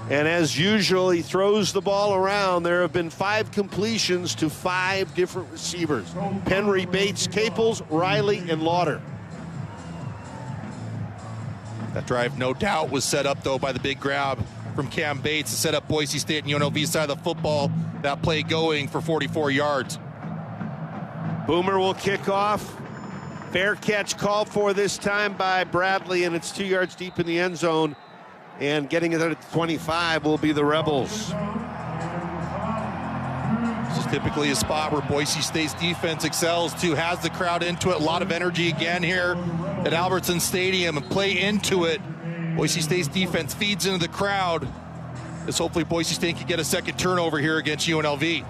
And as usual, he throws the ball around. There have been 5 completions to 5 different receivers. Penry, Bates, Caples, Riley, and Lauder. That drive, no doubt, was set up, though, by the big grab from Cam Bates to set up Boise State and UNLV's side of the football. That play going for 44 yards. Boomer will kick off. Fair catch called for this time by Bradley, and it's 2 yards deep in the end zone. And getting it at 25 will be the Rebels. This is typically a spot where Boise State's defense excels too, has the crowd into it. A lot of energy again here at Albertson Stadium and play into it. Boise State's defense feeds into the crowd. As hopefully Boise State can get a second turnover here against UNLV.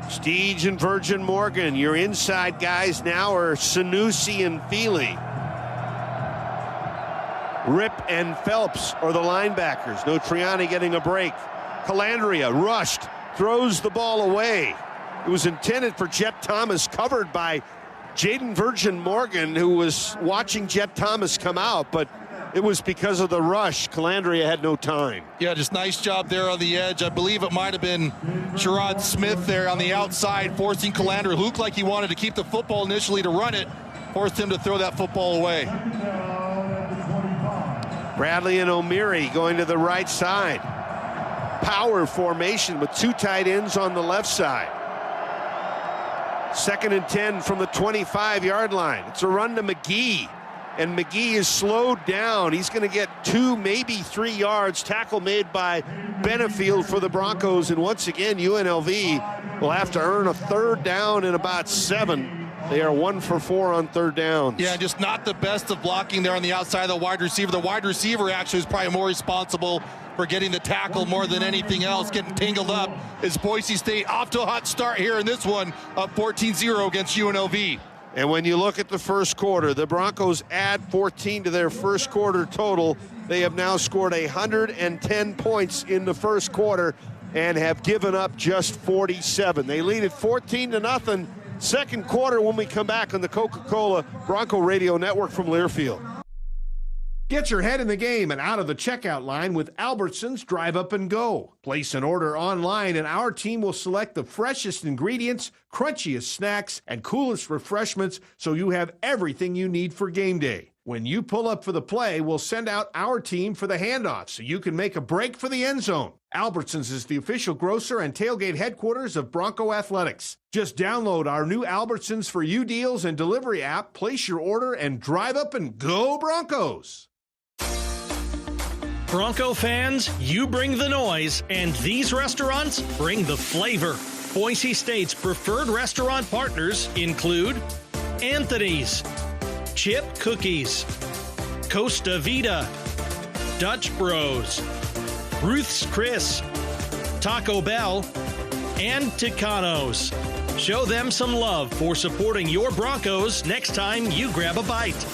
Steege and Virgin Morgan. Your inside guys now are Sanusi and Feely. Rip and Phelps are the linebackers. No Triani getting a break. Calandria rushed, throws the ball away. It was intended for Jet Thomas, covered by Jaden Virgin Morgan, who was watching Jet Thomas come out, but it was because of the rush. Calandria had no time. Yeah, just nice job there on the edge. I believe it might have been Sherrod Smith there on the outside, forcing Calandria, who looked like he wanted to keep the football initially to run it, forced him to throw that football away. Bradley and O'Meary going to the right side. Power formation with two tight ends on the left side. 2nd and 10 from the 25-yard line. It's a run to McGee, and McGee is slowed down. He's going to get 2, maybe 3 yards. Tackle made by Benefield for the Broncos, and once again, UNLV will have to earn a 3rd down and about 7. They are 1 for 4 on 3rd downs. Yeah, just not the best of blocking there on the outside of the wide receiver. The wide receiver actually is probably more responsible for getting the tackle more than anything else. Getting tangled up is Boise State off to a hot start here in this one, up 14-0 against UNLV. And when you look at the first quarter, the Broncos add 14 to their first quarter total. They have now scored 110 points in the first quarter and have given up just 47. They lead at 14-0. Second quarter when we come back on the Coca-Cola Bronco Radio Network from Learfield. Get your head in the game and out of the checkout line with Albertsons Drive Up and Go. Place an order online and our team will select the freshest ingredients, crunchiest snacks, and coolest refreshments so you have everything you need for game day. When you pull up for the play, we'll send out our team for the handoff so you can make a break for the end zone. Albertsons is the official grocer and tailgate headquarters of Bronco Athletics. Just download our new Albertsons for You deals and delivery app, place your order, and drive up and go Broncos. Bronco fans, you bring the noise, and these restaurants bring the flavor. Boise State's preferred restaurant partners include Anthony's, Chip Cookies, Costa Vida, Dutch Bros, Ruth's Chris, Taco Bell, and Ticanos. Show them some love for supporting your Broncos next time you grab a bite.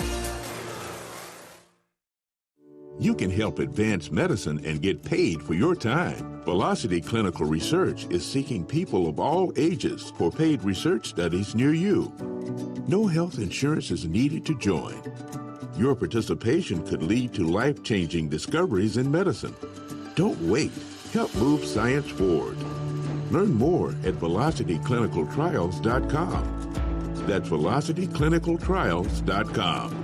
You can help advance medicine and get paid for your time. Velocity Clinical Research is seeking people of all ages for paid research studies near you. No health insurance is needed to join. Your participation could lead to life-changing discoveries in medicine. Don't wait. Help move science forward. Learn more at velocityclinicaltrials.com. That's velocityclinicaltrials.com.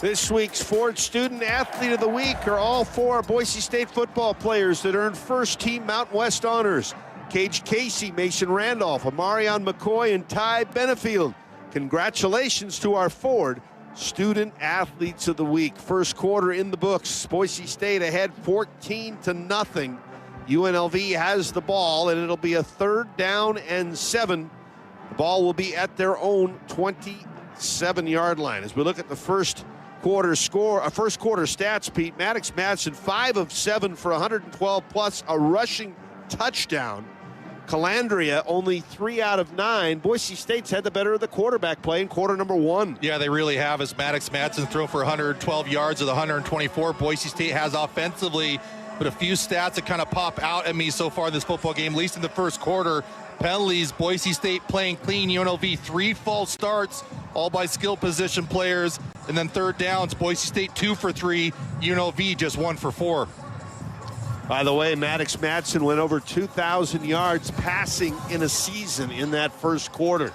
This week's Ford Student Athlete of the Week are all 4 Boise State football players that earned first-team Mountain West honors. Cage Casey, Mason Randolph, Amarion McCoy, and Ty Benefield. Congratulations to our Ford Student Athletes of the Week. First quarter in the books. Boise State ahead 14-0. UNLV has the ball, and it'll be a 3rd down and 7. The ball will be at their own 27-yard line. As we look at the first quarter stats, Pete, Maddox Madsen 5 of 7 for 112 plus a rushing touchdown. Calandria only 3 out of 9. Boise State's had the better of the quarterback play in quarter number 1. Yeah, they really have, as Maddox Madsen threw for 112 yards of the 124. Boise State has offensively, but a few stats that kind of pop out at me so far in this football game, at least in the first quarter. Penalties, Boise State playing clean, UNLV 3 false starts, all by skill position players. And then 3rd downs, Boise State 2 for 3, UNLV just 1 for 4. By the way, Maddox Madsen went over 2,000 yards passing in a season in that first quarter.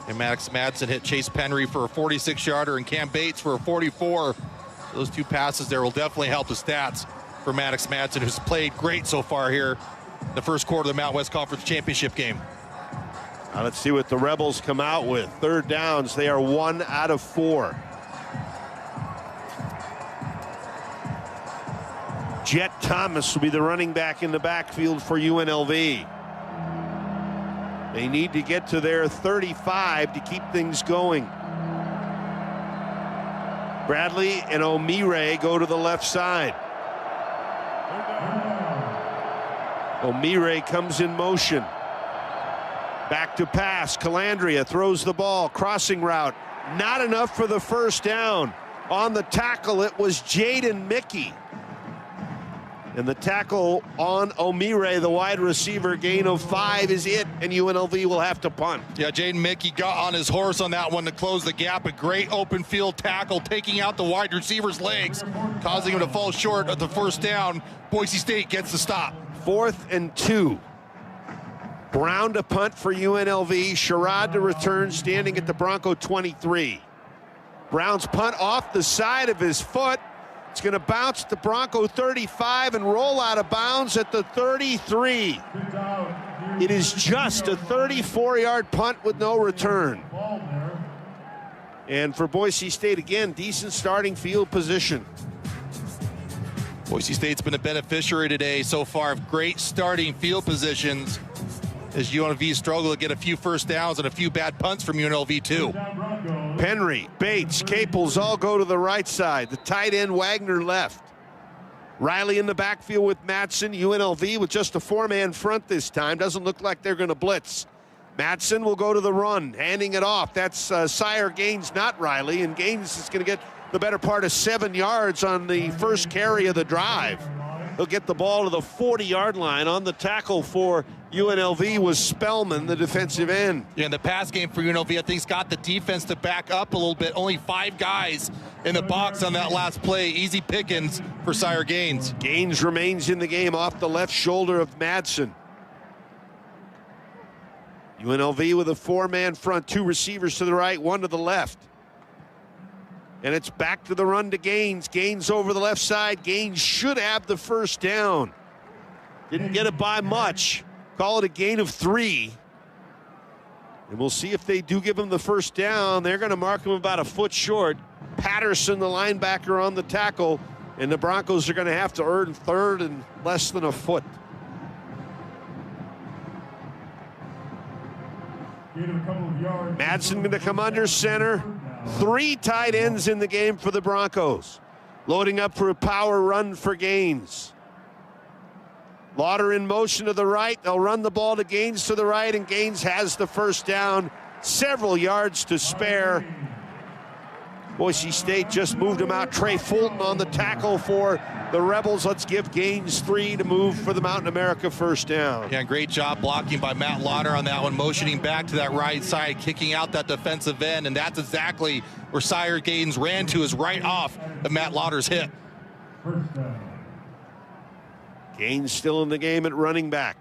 And Maddox Madsen hit Chase Penry for a 46-yarder and Cam Bates for a 44. Those 2 passes there will definitely help the stats. for Maddox Madsen, who's played great so far here in the first quarter of the Mountain West Conference Championship game. Now let's see what the Rebels come out with. Third downs, they are 1 out of 4. Jet Thomas will be the running back in the backfield for UNLV. They need to get to their 35 to keep things going. Bradley and Omire go to the left side. Omire comes in motion. Back to pass. Calandria throws the ball. Crossing route. Not enough for the first down. On the tackle, it was Jaden Mickey. And the tackle on Omire, the wide receiver, gain of 5 is it, and UNLV will have to punt. Yeah, Jaden Mickey got on his horse on that one to close the gap. A great open field tackle, taking out the wide receiver's legs, causing him to fall short of the first down. Boise State gets the stop. 4th and 2. Brown to punt for UNLV. Sherrod to return, standing at the Bronco 23. Brown's punt off the side of his foot. It's going to bounce the Bronco 35 and roll out of bounds at the 33. It is just a 34-yard punt with no return. And for Boise State, again, decent starting field position. Boise State's been a beneficiary today so far of great starting field positions as UNLV struggle to get a few first downs and a few bad punts from UNLV too. Penry, Bates, Caples all go to the right side. The tight end Wagner left. Riley in the backfield with Madsen. UNLV with just a 4-man front this time. Doesn't look like they're going to blitz. Madsen will go to the run, handing it off. That's Sire Gaines, not Riley, and Gaines is going to get the better part of 7 yards on the first carry of the drive. He'll get the ball to the 40-yard line. On the tackle for UNLV was Spellman, the defensive end. Yeah, and the pass game for UNLV, I think, has got the defense to back up a little bit. Only 5 guys in the box on that last play. Easy pickings for Sire Gaines. Gaines remains in the game off the left shoulder of Madsen. UNLV with a 4-man front, 2 receivers to the right, 1 to the left. And it's back to the run to Gaines. Gaines over the left side. Gaines should have the first down. Didn't get it by much. Call it a gain of 3. And we'll see if they do give him the first down. They're going to mark him about a foot short. Patterson, the linebacker, on the tackle. And the Broncos are going to have to earn third and less than a foot. Madsen going to come under center. 3 tight ends in the game for the Broncos. Loading up for a power run for Gaines. Lauder in motion to the right. They'll run the ball to Gaines to the right, and Gaines has the first down. Several yards to spare. Boise State just moved him out. Trey Fulton on the tackle for the Rebels. Let's give Gaines 3 to move for the Mountain America first down. Yeah, great job blocking by Matt Lauder on that one, motioning back to that right side, kicking out that defensive end, and that's exactly where Sire Gaines ran to, is right off of Matt Lauder's hip. Gaines still in the game at running back.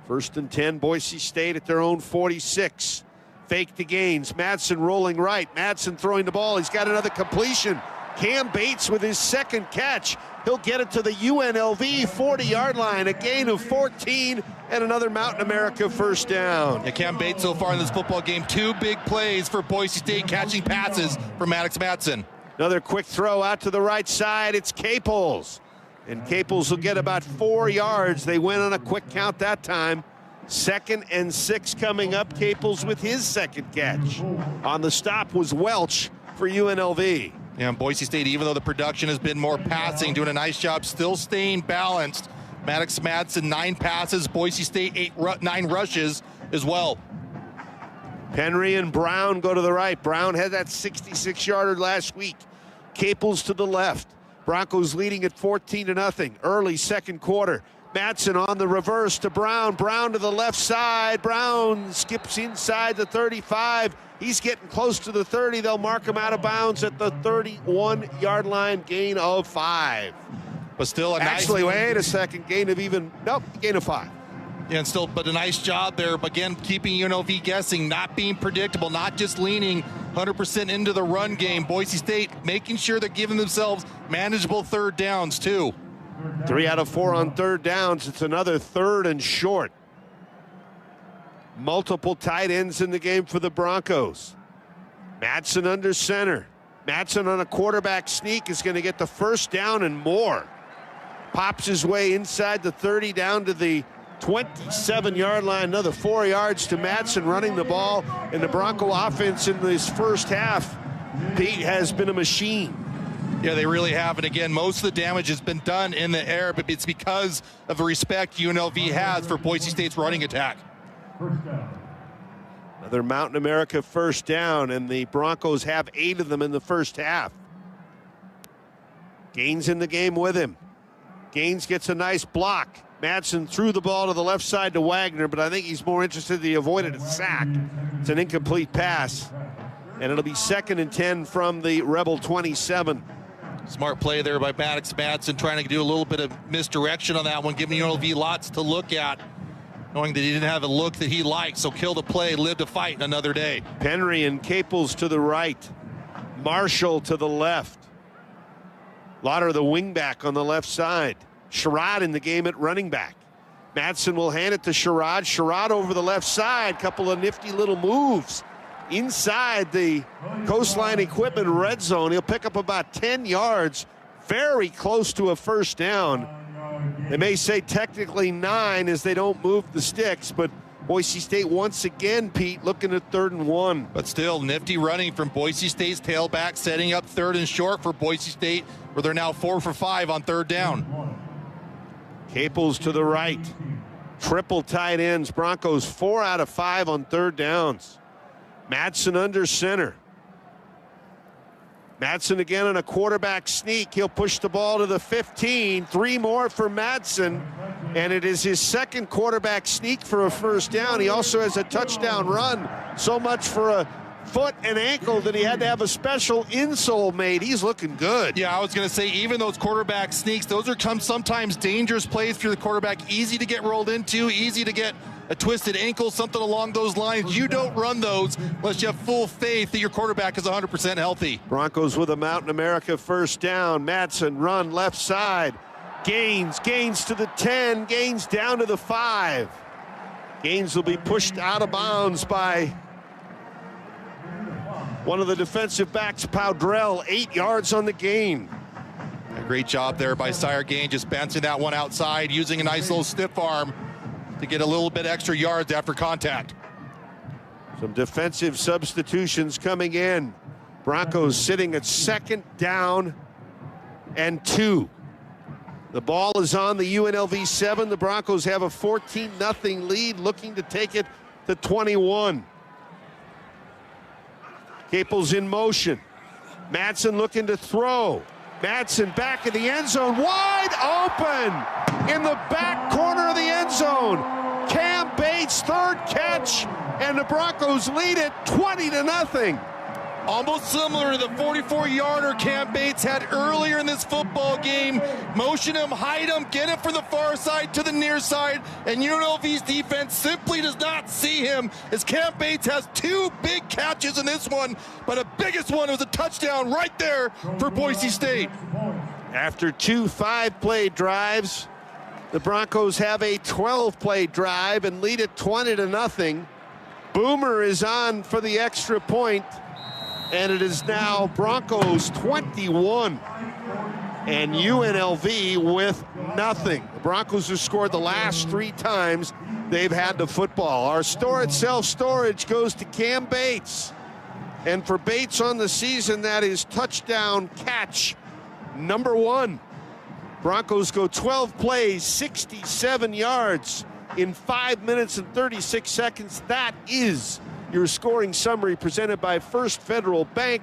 1st and 10, Boise State at their own 46. Fake to Gaines. Madsen rolling right. Madsen throwing the ball. He's got another completion. Cam Bates with his second catch. He'll get it to the UNLV 40-yard line. A gain of 14 and another Mountain America first down. Yeah, Cam Bates so far in this football game, 2 big plays for Boise State, catching passes for Maddox Madsen. Another quick throw out to the right side. It's Caples. And Caples will get about 4 yards. They went on a quick count that time. 2nd and 6 coming up. Caples with his second catch. On the stop was Welch for UNLV. Yeah, and Boise State, even though the production has been more passing, doing a nice job still staying balanced. Maddox Madsen, 9 passes. Boise State, 9 rushes as well. Penry and Brown go to the right. Brown had that 66-yarder last week. Caples to the left. Broncos leading at 14-0. Early second quarter. Madsen on the reverse to Brown. Brown to the left side. Brown skips inside the 35. He's getting close to the 30. They'll mark him out of bounds at the 31-yard line, gain of 5. But still a Actually, nice... wait a second, gain of 5. Yeah, and still, but a nice job there. Again, keeping UNLV guessing, not being predictable, not just leaning 100% into the run game. Boise State making sure they're giving themselves manageable third downs, too. 3 out of 4 on third downs. It's another 3rd and short. Multiple tight ends in the game for the Broncos. Madsen under center. Madsen on a quarterback sneak is going to get the first down and more. Pops his way inside the 30 down to the 27-yard line. Another 4 yards to Madsen running the ball. And the Bronco offense in this first half, Pete, has been a machine. Yeah, they really have. And again, most of the damage has been done in the air, but it's because of the respect UNLV has for Boise State's running attack. Another Mountain America first down, and the Broncos have 8 of them in the first half. Gaines in the game with him. Gaines gets a nice block. Madsen threw the ball to the left side to Wagner, but I think he's more interested that he avoided a sack. It's an incomplete pass, and it'll be 2nd and 10 from the Rebel 27. Smart play there by Maddox Madsen, trying to do a little bit of misdirection on that one, giving UNLV lots to look at, knowing that he didn't have a look that he liked. So kill the play, live to fight another day. Penry and Caples to the right. Marshall to the left. Lauder, the wingback on the left side. Sherrod in the game at running back. Madsen will hand it to Sherrod. Sherrod over the left side. Couple of nifty little moves inside the Coastline Equipment red zone. He'll pick up about 10 yards, very close to a first down. They may say technically 9 as they don't move the sticks, but Boise State once again, Pete, looking at 3rd and 1. But still, nifty running from Boise State's tailback, setting up 3rd and short for Boise State, where they're now 4 for 5 on 3rd down. Caples to the right. Triple tight ends. Broncos 4 out of 5 on 3rd downs. Madsen under center. Madsen again on a quarterback sneak. He'll push the ball to the 15. 3 more for Madsen, and it is his 2nd quarterback sneak for a first down. He also has a touchdown run. So much for a foot and ankle that he had to have a special insole made. He's looking good. Yeah, I was going to say, even those quarterback sneaks, those are sometimes dangerous plays for the quarterback. Easy to get rolled into, easy to get a twisted ankle, something along those lines. You don't run those unless you have full faith that your quarterback is 100% healthy. Broncos with a Mountain America first down. Madsen run left side. Gaines to the 10. Gaines down to the 5. Gaines will be pushed out of bounds by one of the defensive backs, Powdrell. 8 yards on the gain. A great job there by Sire Gaines, just bouncing that one outside, using a nice little stiff arm to get a little bit extra yards after contact. Some defensive substitutions coming in. Broncos sitting at 2nd down and 2. The ball is on the UNLV 7. The Broncos have a 14-0 lead, looking to take it to 21. Caples in motion. Madsen looking to throw. Madsen back in the end zone, wide open in the back corner of the end zone. Cam Bates, 3rd catch, and the Broncos lead it 20-0. Almost similar to the 44-yarder Cam Bates had earlier in this football game. Motion him, hide him, get him from the far side to the near side, and UNLV's defense simply does not see him, as Cam Bates has 2 big catches in this one, but the biggest one was a touchdown right there for Boise State. After 2 5-play drives, the Broncos have a 12-play drive and lead it 20-0. Boomer is on for the extra point, and it is now Broncos 21 and UNLV with nothing. The Broncos have scored the last 3 times they've had the football. Our store at self-storage goes to Cam Bates. And for Bates on the season, that is touchdown catch number 1. Broncos go 12 plays, 67 yards in 5 minutes and 36 seconds. That is your scoring summary presented by First Federal Bank.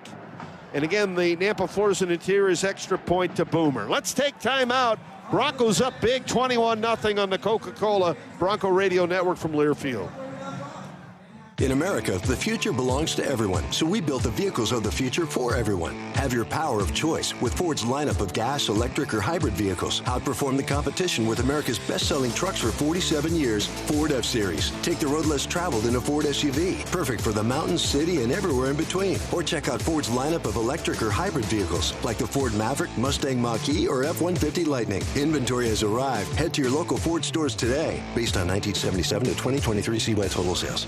And again, the Nampa Floors and Interiors extra point to Boomer. Let's take time out. Broncos up big, 21-0 on the Coca-Cola Bronco Radio Network from Learfield. In America, the future belongs to everyone, so we built the vehicles of the future for everyone. Have your power of choice with Ford's lineup of gas, electric, or hybrid vehicles. Outperform the competition with America's best-selling trucks for 47 years, Ford F-Series. Take the road less traveled in a Ford SUV, perfect for the mountains, city, and everywhere in between. Or check out Ford's lineup of electric or hybrid vehicles, like the Ford Maverick, Mustang Mach-E, or F-150 Lightning. Inventory has arrived. Head to your local Ford stores today. Based on 1977 to 2023 CY total sales.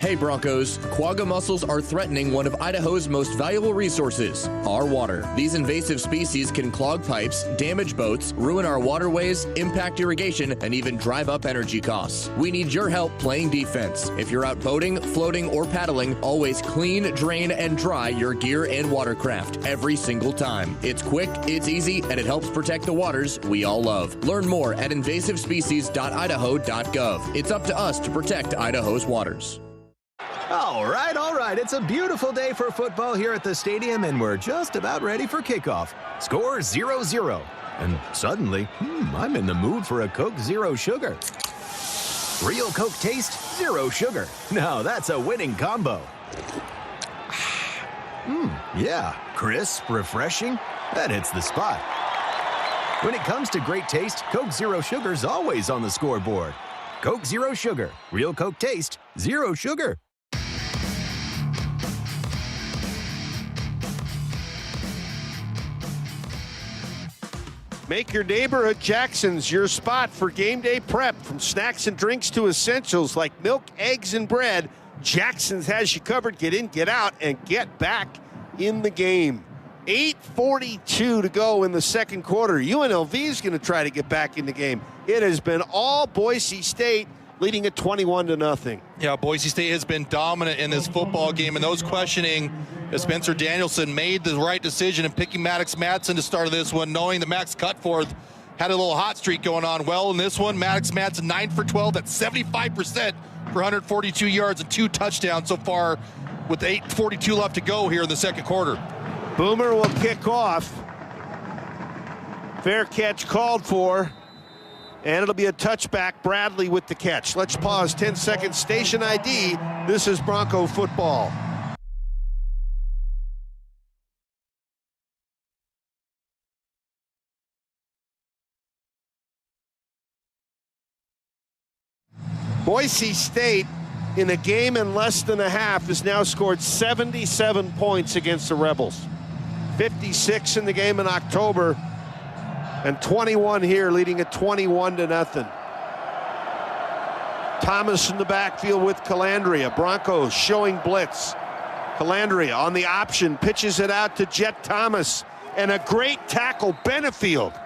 Hey Broncos, quagga mussels are threatening one of Idaho's most valuable resources, our water. These invasive species can clog pipes, damage boats, ruin our waterways, impact irrigation, and even drive up energy costs. We need your help playing defense. If you're out boating, floating, or paddling, always clean, drain, and dry your gear and watercraft every single time. It's quick, it's easy, and it helps protect the waters we all love. Learn more at invasivespecies.idaho.gov. It's up to us to protect Idaho's waters. All right. It's a beautiful day for football here at the stadium, and we're just about ready for kickoff. Score 0-0. And suddenly, I'm in the mood for a Coke Zero Sugar. Real Coke taste, zero sugar. Now that's a winning combo. Yeah, crisp, refreshing. That hits the spot. When it comes to great taste, Coke Zero Sugar's always on the scoreboard. Coke Zero Sugar. Real Coke taste, zero sugar. Make your neighborhood Jackson's your spot for game day prep. From snacks and drinks to essentials like milk, eggs, and bread, Jackson's has you covered. Get in, get out, and get back in the game. 8:42 to go in the second quarter. UNLV is going to try to get back in the game. It has been all Boise State, leading at 21-0. Yeah, Boise State has been dominant in this football game, and those questioning if Spencer Danielson made the right decision in picking Maddox Madsen to start this one, knowing that Max Cutforth had a little hot streak going on. Well, in this one, Maddox Madsen 9 for 12, that's 75% for 142 yards and 2 touchdowns so far with 8:42 left to go here in the second quarter. Boomer will kick off. Fair catch called for. And it'll be a touchback. Bradley with the catch. Let's pause 10 seconds. Station ID. This is Bronco football. Boise State, in a game in less than a half, has now scored 77 points against the Rebels. 56 in the game in October, and 21 here, leading at 21-0. Thomas in the backfield with Calandria. Broncos showing blitz. Calandria on the option, pitches it out to Jet Thomas, and a great tackle. Benefield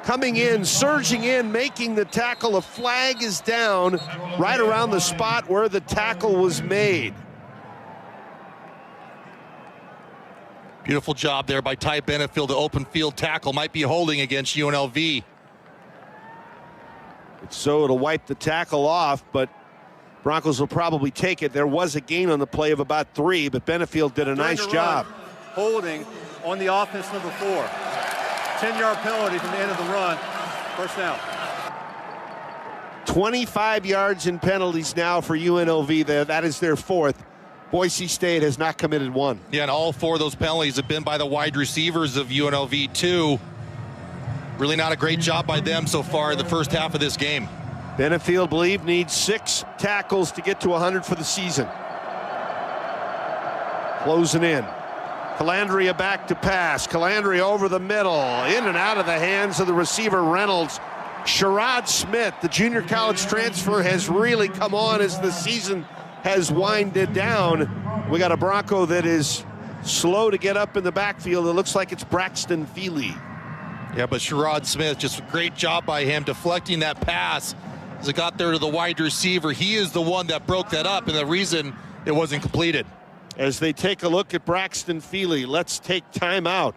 coming in, surging in, making the tackle. A flag is down right around the spot where the tackle was made. Beautiful job there by Ty Benefield. The open field tackle might be holding against UNLV. So it'll wipe the tackle off, but Broncos will probably take it. There was a gain on the play of about 3, but Benefield did a nice job. Holding on the offense, number 4. 10-yard penalty from the end of the run. First down. 25 yards in penalties now for UNLV there. That is their 4th. Boise State has not committed 1. Yeah, and all 4 of those penalties have been by the wide receivers of UNLV too. Really not a great job by them so far in the first half of this game. Benefield, believe, needs 6 tackles to get to 100 for the season. Closing in. Calandria back to pass. Calandria over the middle. In and out of the hands of the receiver, Reynolds. Sherrod Smith, the junior college transfer, has really come on as the season has winded down. We got a Bronco that is slow to get up in the backfield. It looks like it's Braxton Feely. Yeah, but Sherrod Smith, just a great job by him deflecting that pass as it got there to the wide receiver. He is the one that broke that up, and the reason it wasn't completed. As they take a look at Braxton Feely, let's take time out.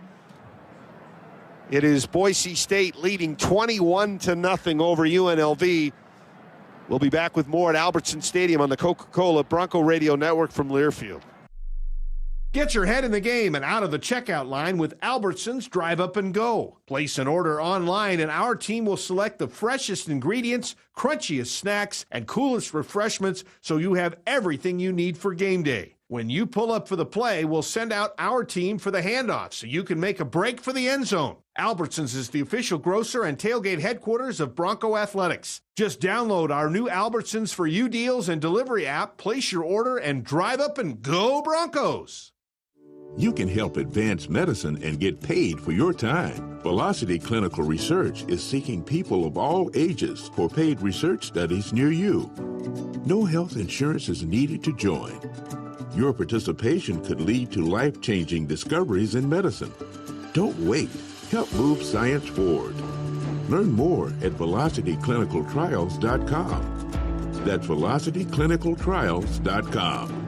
It is Boise State leading 21-0 over UNLV. We'll be back with more at Albertson Stadium on the Coca-Cola Bronco Radio Network from Learfield. Get your head in the game and out of the checkout line with Albertsons Drive Up and Go. Place an order online and our team will select the freshest ingredients, crunchiest snacks, and coolest refreshments so you have everything you need for game day. When you pull up for the play, we'll send out our team for the handoff so you can make a break for the end zone. Albertsons is the official grocer and tailgate headquarters of Bronco Athletics. Just download our new Albertsons for You deals and delivery app, place your order, and drive up and go Broncos. You can help advance medicine and get paid for your time. Velocity Clinical Research is seeking people of all ages for paid research studies near you. No health insurance is needed to join. Your participation could lead to life-changing discoveries in medicine. Don't wait. Help move science forward. Learn more at velocityclinicaltrials.com. That's velocityclinicaltrials.com.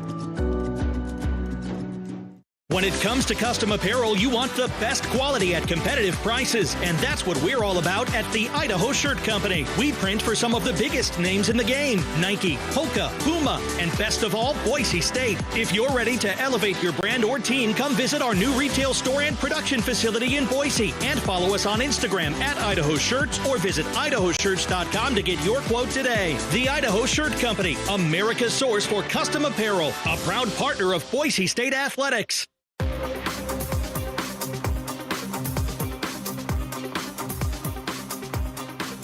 When it comes to custom apparel, you want the best quality at competitive prices, and that's what we're all about at the Idaho Shirt Company. We print for some of the biggest names in the game: Nike, Hoka, Puma, and best of all, Boise State. If you're ready to elevate your brand or team, come visit our new retail store and production facility in Boise, and follow us on Instagram at Idaho Shirts or visit idahoshirts.com to get your quote today. The Idaho Shirt Company, America's source for custom apparel, a proud partner of Boise State Athletics.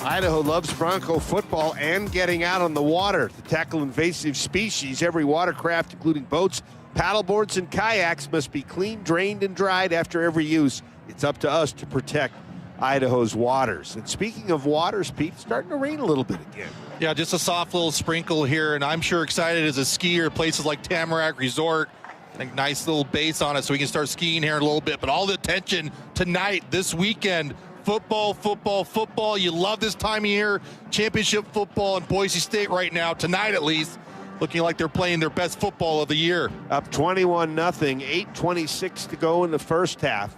Idaho loves Bronco football and getting out on the water to tackle invasive species. Every watercraft, including boats, paddleboards, and kayaks, must be cleaned, drained, and dried after every use. It's up to us to protect Idaho's waters. And speaking of waters, Pete, it's starting to rain a little bit again. Yeah, just a soft little sprinkle here, and I'm sure excited as a skier at places like Tamarack Resort. I think nice little base on it so we can start skiing here in a little bit. But all the attention tonight, this weekend, football, football, football. You love this time of year. Championship football in Boise State right now, tonight at least, looking like they're playing their best football of the year. Up 21-0, 8:26 to go in the first half.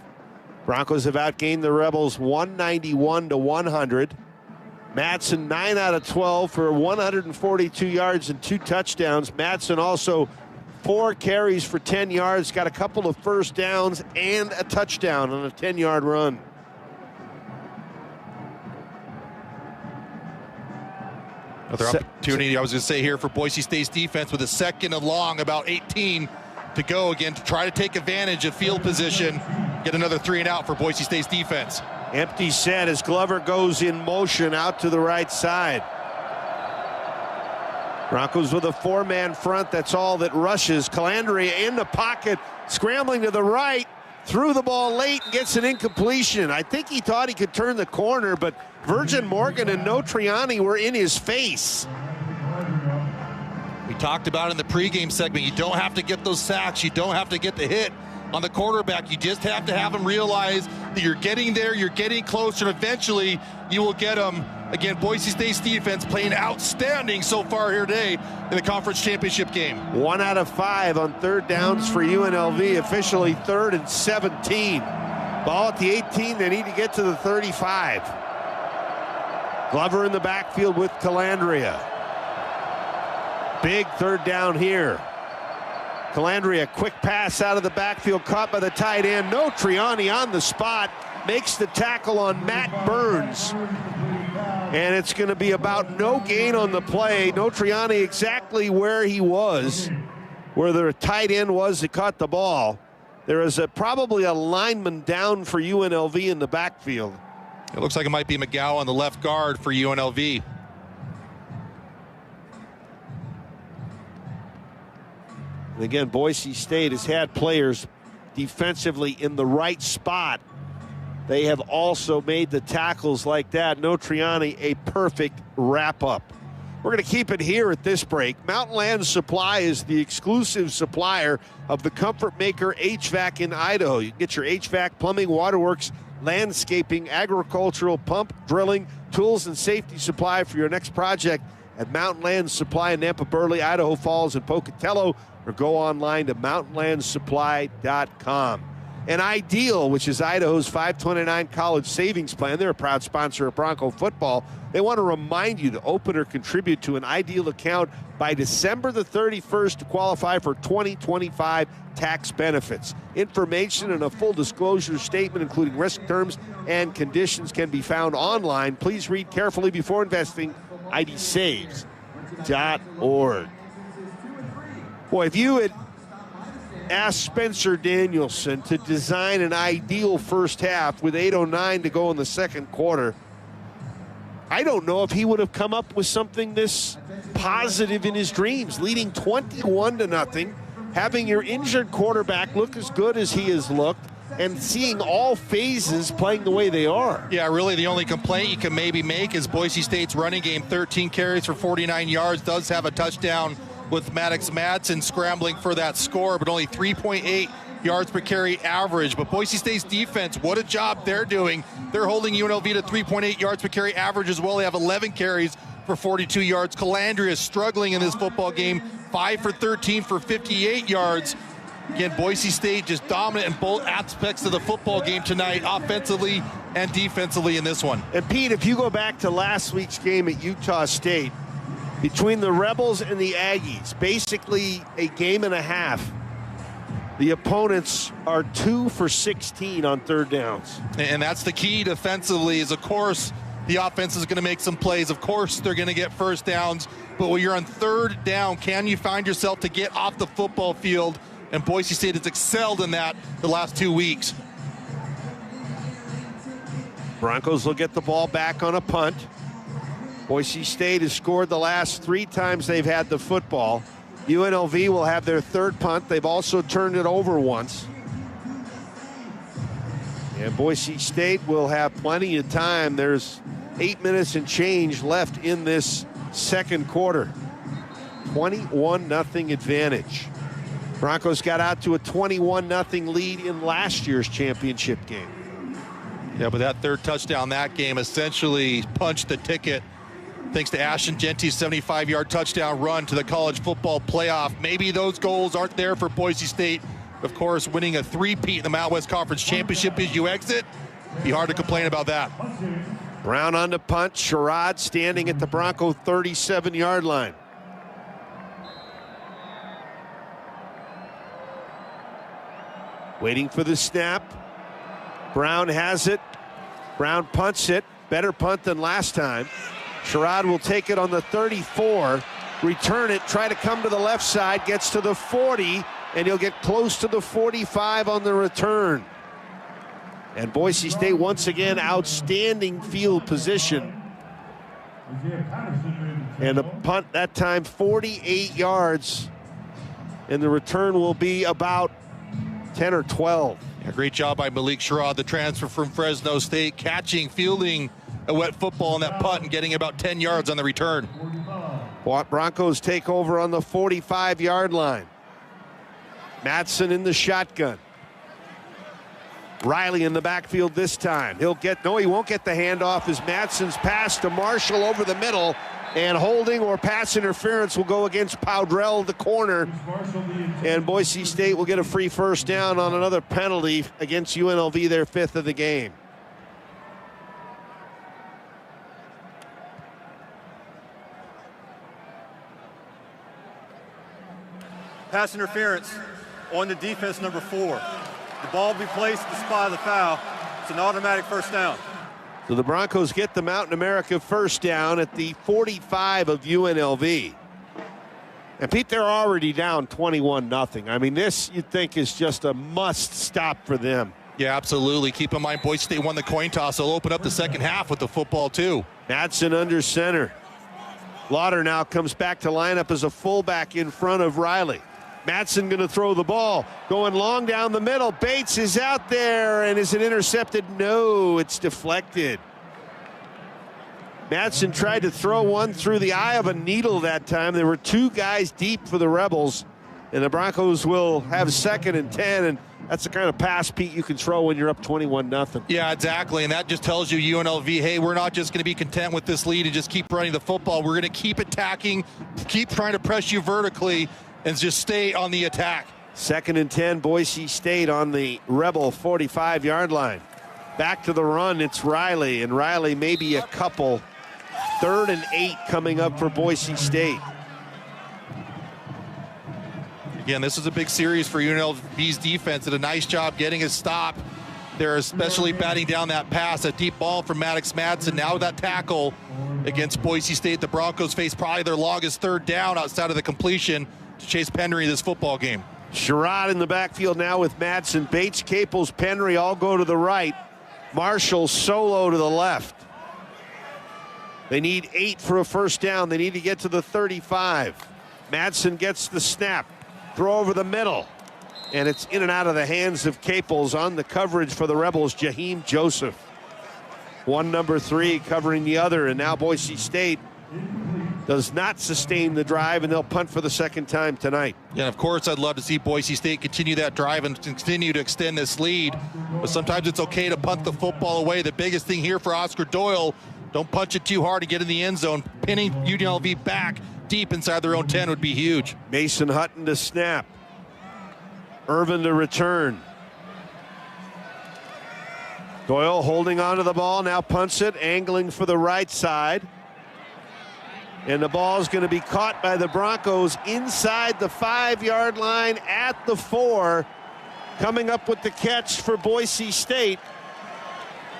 Broncos have outgained the Rebels 191-100. Madsen 9 out of 12 for 142 yards and 2 touchdowns. Madsen also 4 carries for 10 yards, got a couple of first downs and a touchdown on a 10-yard run. Another opportunity, I was going to say here, for Boise State's defense with a second and long, about 18 to go again, to try to take advantage of field position, get another 3 and out for Boise State's defense. Empty set as Glover goes in motion out to the right side. Broncos with a 4-man front, that's all that rushes. Calandria in the pocket, scrambling to the right, threw the ball late and gets an incompletion. I think he thought he could turn the corner, but Virgin Morgan and No Triani were in his face. We talked about in the pregame segment, you don't have to get those sacks, you don't have to get the hit on the quarterback, you just have to have him realize that you're getting there, you're getting closer, and eventually you will get him. Again, Boise State's defense playing outstanding so far here today in the conference championship game. 1 out of 5 on third downs for UNLV, officially 3rd and 17. Ball at the 18, they need to get to the 35. Glover in the backfield with Calandria. Big third down here. Calandria, quick pass out of the backfield, caught by the tight end. No Triani on the spot, makes the tackle on Matt Burns. And it's going to be about no gain on the play. No Triani exactly where he was, where the tight end was that caught the ball. There is probably a lineman down for UNLV in the backfield. It looks like it might be McGowan on the left guard for UNLV. And again, Boise State has had players defensively in the right spot. They have also made the tackles like that. No Triani, a perfect wrap-up. We're going to keep it here at this break. Mountain Land Supply is the exclusive supplier of the Comfort Maker HVAC in Idaho. You can get your HVAC, plumbing, waterworks, landscaping, agricultural, pump, drilling, tools, and safety supply for your next project at Mountain Land Supply in Nampa, Burley, Idaho Falls, and Pocatello, or go online to mountainlandsupply.com. And Ideal, which is Idaho's 529 college savings plan, they're a proud sponsor of Bronco football. They want to remind you to open or contribute to an Ideal account by December the 31st to qualify for 2025 tax benefits. Information and a full disclosure statement, including risk terms and conditions, can be found online. Please read carefully before investing. idsaves.org. Boy, if you had asked Spencer Danielson to design an ideal first half with 8:09 to go in the second quarter, I don't know if he would have come up with something this positive in his dreams, leading 21-0, having your injured quarterback look as good as he has looked, and seeing all phases playing the way they are. Yeah, really the only complaint you can maybe make is Boise State's running game. 13 carries for 49 yards, does have a touchdown with Maddox Madsen scrambling for that score, but only 3.8 yards per carry average. But Boise State's defense, what a job they're doing. They're holding UNLV to 3.8 yards per carry average as well. They have 11 carries for 42 yards. Calandria is struggling in this football game, 5 for 13 for 58 yards. Again, Boise State just dominant in both aspects of the football game tonight, offensively and defensively in this one. And Pete, if you go back to last week's game at Utah State, between the Rebels and the Aggies, basically a game and a half, the opponents are 2 for 16 on third downs. And that's the key defensively is, of course, the offense is going to make some plays. Of course, they're going to get first downs. But when you're on third down, can you find yourself to get off the football field? And Boise State has excelled in that the last 2 weeks. Broncos will get the ball back on a punt. Boise State has scored the last 3 times they've had the football. UNLV will have their third punt. They've also turned it over once. And Boise State will have plenty of time. There's 8 minutes and change left in this second quarter. 21-0 advantage. Broncos got out to a 21-0 lead in last year's championship game. Yeah, but that third touchdown that game essentially punched the ticket thanks to Ashton Genty's 75-yard touchdown run to the college football playoff. Maybe those goals aren't there for Boise State. Of course, winning a three-peat in the Mountain West Conference Championship as you exit, be hard to complain about that. Brown on the punt. Sherrod standing at the Bronco 37-yard line. Waiting for the snap. Brown has it. Brown punts it. Better punt than last time. Sherrod will take it on the 34, return it, try to come to the left side, gets to the 40, and he'll get close to the 45 on the return. And Boise State, once again, outstanding field position. And the punt that time, 48 yards. And the return will be about 10 or 12. Yeah, great job by Malik Sherrod, the transfer from Fresno State, catching, fielding a wet football on that punt and getting about 10 yards on the return. Broncos take over on the 45-yard line. Madsen in the shotgun. Riley in the backfield this time. He won't get the handoff as Madsen's pass to Marshall over the middle, and holding or pass interference will go against Powdrell, the corner. And Boise State will get a free first down on another penalty against UNLV, their 5th of the game. Pass interference on the defense, number 4. The ball will be placed at the spot of the foul. It's an automatic first down. So the Broncos get the Mountain America first down at the 45 of UNLV. And Pete, they're already down 21-0. I mean, this you'd think is just a must stop for them. Yeah, absolutely. Keep in mind, Boise State won the coin toss. They'll open up the second half with the football, too. Madsen under center. Lauder now comes back to lineup as a fullback in front of Riley. Madsen going to throw the ball, going long down the middle. Bates is out there, and is it intercepted? No, it's deflected. Madsen tried to throw one through the eye of a needle that time. There were 2 guys deep for the Rebels, and the Broncos will have 2nd and 10, and that's the kind of pass, Pete, you can throw when you're up 21-0. Yeah, exactly, and that just tells you, UNLV, hey, we're not just going to be content with this lead and just keep running the football. We're going to keep attacking, keep trying to press you vertically, and just stay on the attack. 2nd and 10, Boise State on the Rebel 45-yard line. Back to the run, it's Riley, and Riley maybe a couple. 3rd and 8 coming up for Boise State. Again, this is a big series for UNLV's defense. Did a nice job getting a stop. They're especially batting down that pass, a deep ball from Maddox Madsen. Now with that tackle against Boise State, the Broncos face probably their longest 3rd down outside of the completion to Chase Penry this football game. Sherrod in the backfield now with Madsen. Bates, Caples, Penry all go to the right. Marshall solo to the left. They need 8 for a first down. They need to get to the 35. Madsen gets the snap. Throw over the middle. And it's in and out of the hands of Caples. On the coverage for the Rebels, Jaheim Joseph. One number 3 covering the other. And now Boise State does not sustain the drive, and they'll punt for the 2nd time tonight. Yeah, and of course, I'd love to see Boise State continue that drive and continue to extend this lead. But sometimes it's okay to punt the football away. The biggest thing here for Oscar Doyle, don't punch it too hard to get in the end zone. Pinning UNLV back deep inside their own 10 would be huge. Mason Hutton to snap. Irvin to return. Doyle holding on to the ball, now punts it, angling for the right side. And the ball is going to be caught by the Broncos inside the 5-yard line at the 4. Coming up with the catch for Boise State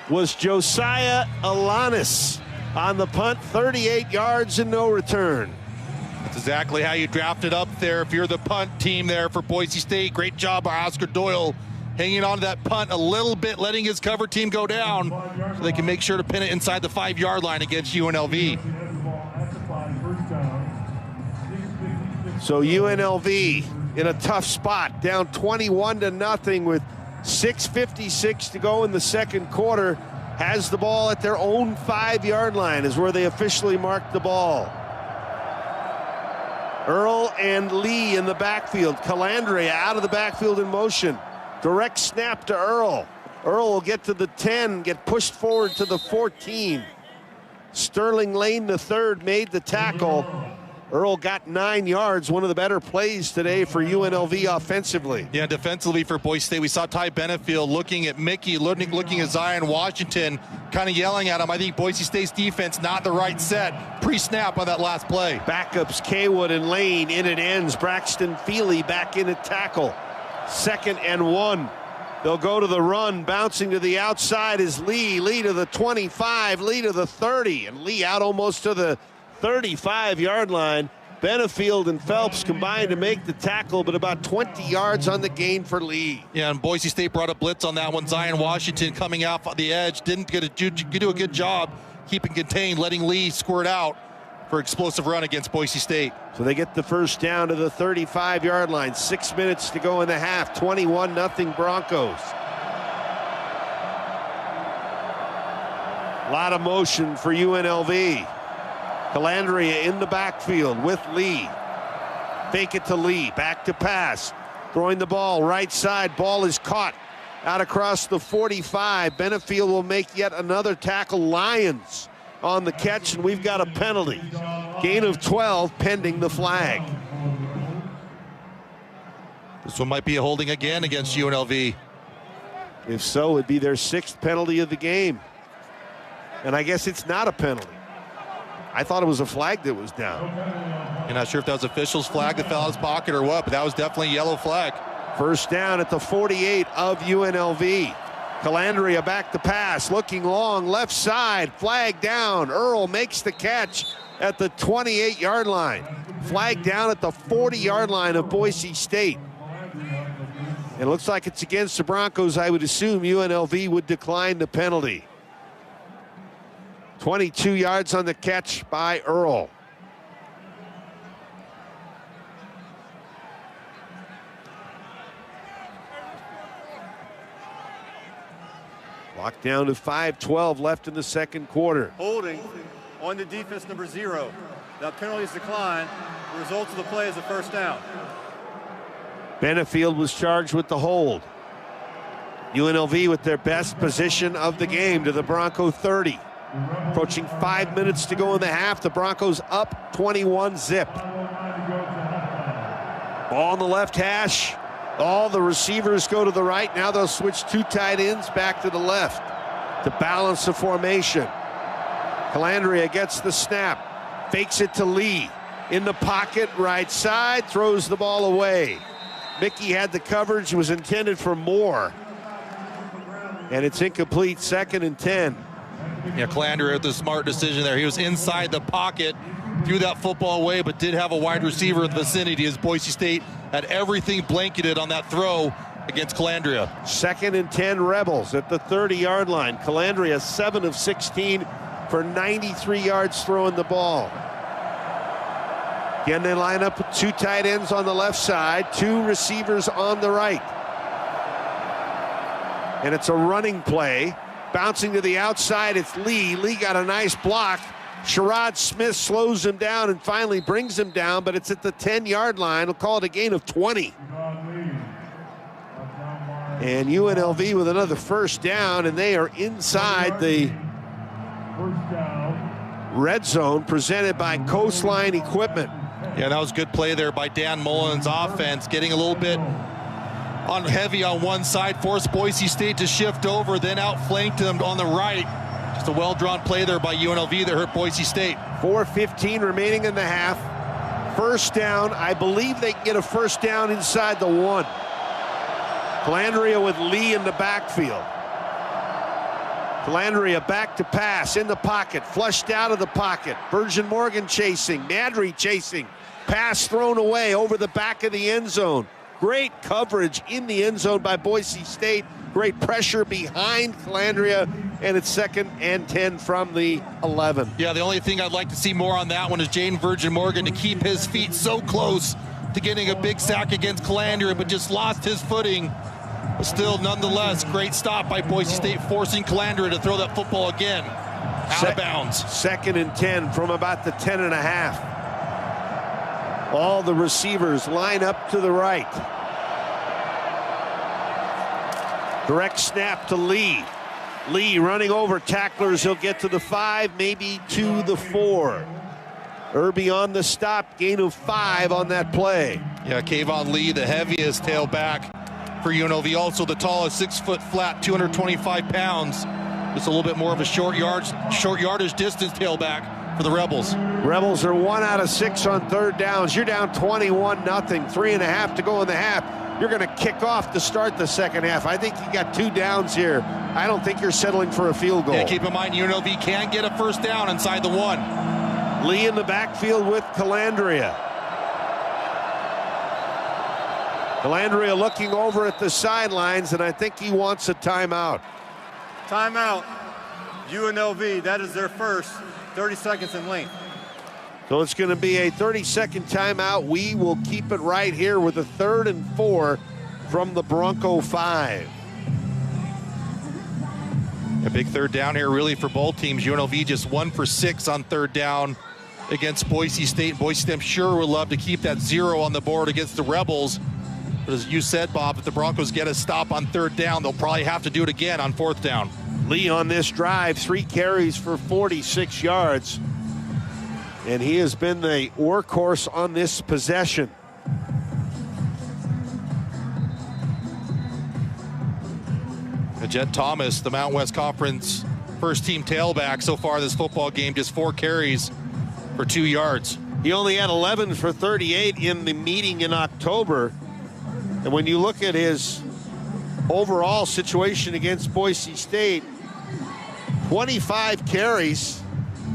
was Josiah Alanis on the punt, 38 yards and no return. That's exactly how you draft it up there if you're the punt team there for Boise State. Great job by Oscar Doyle hanging on to that punt a little bit, letting his cover team go down so they can make sure to pin it inside the 5-yard line against UNLV. So UNLV in a tough spot, down 21-0 with 6:56 to go in the 2nd quarter, has the ball at their own 5-yard line is where they officially marked the ball. Earl and Lee in the backfield. Calandria out of the backfield in motion. Direct snap to Earl. Earl will get to the 10, get pushed forward to the 14. Sterling Lane III made the tackle. Earl got 9 yards, one of the better plays today for UNLV offensively. Yeah, defensively for Boise State, we saw Ty Benefield looking at Mickey, looking at Zion Washington, kind of yelling at him. I think Boise State's defense not the right set pre-snap on that last play. Backups Kaywood and Lane, in it ends. Braxton Feely back in at tackle. 2nd and 1. They'll go to the run, bouncing to the outside is Lee. Lee to the 25, Lee to the 30, and Lee out almost to the 35-yard line. Benefield and Phelps combined to make the tackle, but about 20 yards on the gain for Lee. Yeah, and Boise State brought a blitz on that one. Zion Washington coming out on the edge, didn't do a good job keeping contained, letting Lee squirt out for explosive run against Boise State. So they get the first down to the 35-yard line. 6 minutes to go in the half. 21-0 Broncos. A lot of motion for UNLV. Calandria in the backfield with Lee. Fake it to Lee. Back to pass. Throwing the ball right side. Ball is caught out across the 45. Benefield will make yet another tackle. Lyons on the catch, and we've got a penalty. Gain of 12 pending the flag. This one might be a holding again against UNLV. If so, it'd be their 6th penalty of the game. And I guess it's not a penalty. I thought it was a flag that was down. You're not sure if that was official's flag that fell out of his pocket or what, but that was definitely a yellow flag. First down at the 48 of UNLV. Calandria back to pass, looking long, left side, flag down. Earl makes the catch at the 28-yard line. Flag down at the 40-yard line of Boise State. It looks like it's against the Broncos. I would assume UNLV would decline the penalty. 22 yards on the catch by Earl. Locked down to 5:12 left in the 2nd quarter. Holding on the defense number 0. That penalty is declined. The result of the play is a first down. Benefield was charged with the hold. UNLV with their best position of the game to the Bronco 30. Approaching 5 minutes to go in the half. The Broncos up 21-0. Ball on the left hash. All the receivers go to the right. Now they'll switch 2 tight ends back to the left to balance the formation. Calandria gets the snap, fakes it to Lee. In the pocket, right side, throws the ball away. Mickey had the coverage, was intended for more. And it's incomplete, 2nd and 10. Yeah, Calandria with the smart decision there. He was inside the pocket, threw that football away, but did have a wide receiver in the vicinity as Boise State had everything blanketed on that throw against Calandria. 2nd and 10 Rebels at the 30-yard line. Calandria 7 of 16 for 93 yards throwing the ball. Again, they line up with 2 tight ends on the left side, 2 receivers on the right. And it's a running play. Bouncing to the outside, it's Lee. Lee got a nice block. Sherrod Smith slows him down and finally brings him down, but it's at the 10-yard line. We'll call it a gain of 20. And UNLV with another first down, and they are inside the red zone presented by Coastline Equipment. Yeah, that was a good play there by Dan Mullen's offense, getting a little bit on heavy on one side, forced Boise State to shift over, then outflanked them on the right. Just a well-drawn play there by UNLV that hurt Boise State. 4:15 remaining in the half. First down. I believe they can get a first down inside the 1. Calandria with Lee in the backfield. Calandria back to pass in the pocket, flushed out of the pocket. Virgin Morgan chasing, Madry chasing. Pass thrown away over the back of the end zone. Great coverage in the end zone by Boise State. Great pressure behind Calandria, and it's 2nd and 10 from the 11. Yeah, the only thing I'd like to see more on that one is Jaden Virgin Morgan to keep his feet so close to getting a big sack against Calandria, but just lost his footing. But still, nonetheless, great stop by Boise State, forcing Calandria to throw that football again out of bounds. 2nd and 10 from about the 10.5. All the receivers line up to the right. Direct snap to Lee. Lee running over tacklers. He'll get to the 5, maybe to the 4. Irby on the stop, gain of 5 on that play. Yeah, Kayvon Lee, the heaviest tailback for UNLV. Also the tallest, 6 foot flat, 225 pounds. Just a little bit more of a short yardage distance tailback for the Rebels. Rebels are 1 out of 6 on third downs. You're down 21-0, 3.5 to go in the half. You're going to kick off to start the second half. I think you got 2 downs here. I don't think you're settling for a field goal. Yeah, keep in mind UNLV can get a first down inside the 1. Lee in the backfield with Calandria. Calandria looking over at the sidelines, and I think he wants a timeout. Timeout. UNLV, that is their first. 30 seconds in length. So it's going to be a 30-second timeout. We will keep it right here with a 3rd and 4 from the Bronco 5. A big third down here really for both teams. UNLV just 1 for 6 on third down against Boise State. Boise State, I'm sure, would love to keep that 0 on the board against the Rebels. But as you said, Bob, if the Broncos get a stop on third down, they'll probably have to do it again on 4th down. Lee on this drive, 3 carries for 46 yards. And he has been the workhorse on this possession. Jet Thomas, the Mountain West Conference first-team tailback so far this football game, just 4 carries for 2 yards. He only had 11 for 38 in the meeting in October. And when you look at his overall situation against Boise State, 25 carries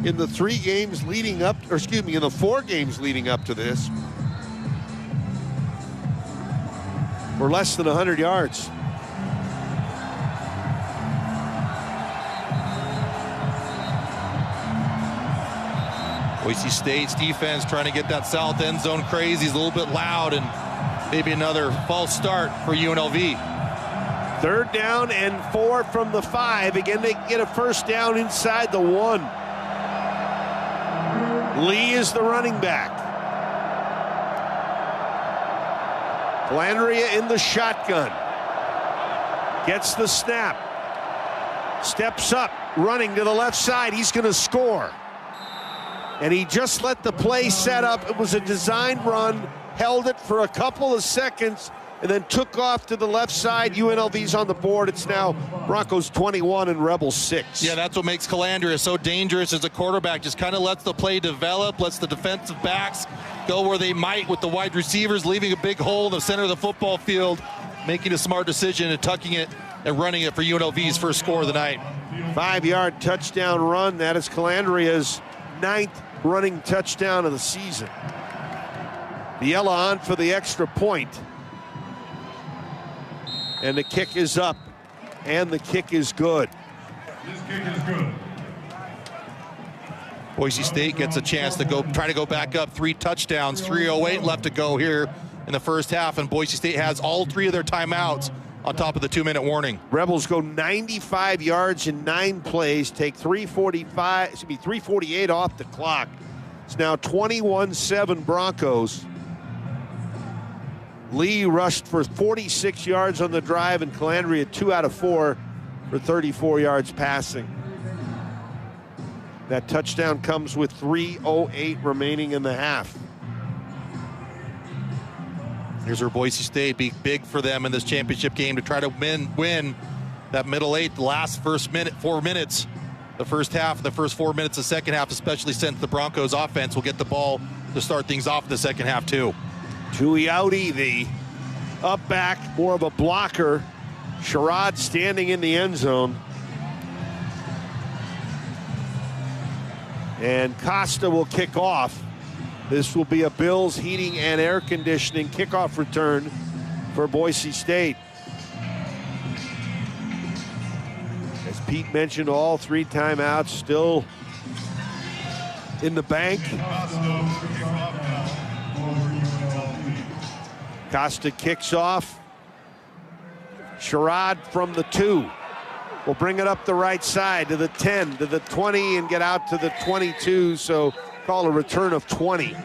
in the 3 games leading up, or excuse me, in the 4 games leading up to this, for less than 100 yards. Boise State's defense trying to get that south end zone crazy. He's a little bit loud, and maybe another false start for UNLV. 3rd down and 4 from the 5. Again, they can get a first down inside the 1. Lee is the running back. Calandria in the shotgun. Gets the snap. Steps up, running to the left side. He's going to score. And he just let the play set up. It was a design run, held it for a couple of seconds, and then took off to the left side. UNLV's on the board. It's now Broncos 21 and Rebels 6. Yeah, that's what makes Calandria so dangerous as a quarterback. Just kind of lets the play develop, lets the defensive backs go where they might with the wide receivers, leaving a big hole in the center of the football field, making a smart decision and tucking it and running it for UNLV's first score of the night. 5-yard touchdown run. That is Calandria's 9th running touchdown of the season. Biella on for the extra point. And the kick is up. And the kick is good. This kick is good. Boise State gets a chance to try to go back up 3 touchdowns. 3:08 left to go here in the first half, and Boise State has all 3 of their timeouts on top of the 2-minute warning. Rebels go 95 yards in 9 plays, take 3:48 off the clock. It's now 21-7 Broncos. Lee rushed for 46 yards on the drive, and Calandria 2 out of 4 for 34 yards passing. That touchdown comes with 3:08 remaining in the half. Here's where Boise State be big for them in this championship game to try to win that middle 8, the last 4 minutes, the first half, the first 4 minutes of the second half, especially since the Broncos offense will get the ball to start things off in the second half too. Tuioti, the up back, more of a blocker. Sherrod standing in the end zone. And Costa will kick off. This will be a Bills heating and air conditioning kickoff return for Boise State. As Pete mentioned, all 3 timeouts still in the bank. Costa kicks off. Sherrod from the 2 will bring it up the right side to the 10, to the 20, and get out to the 22, so call a return of 20.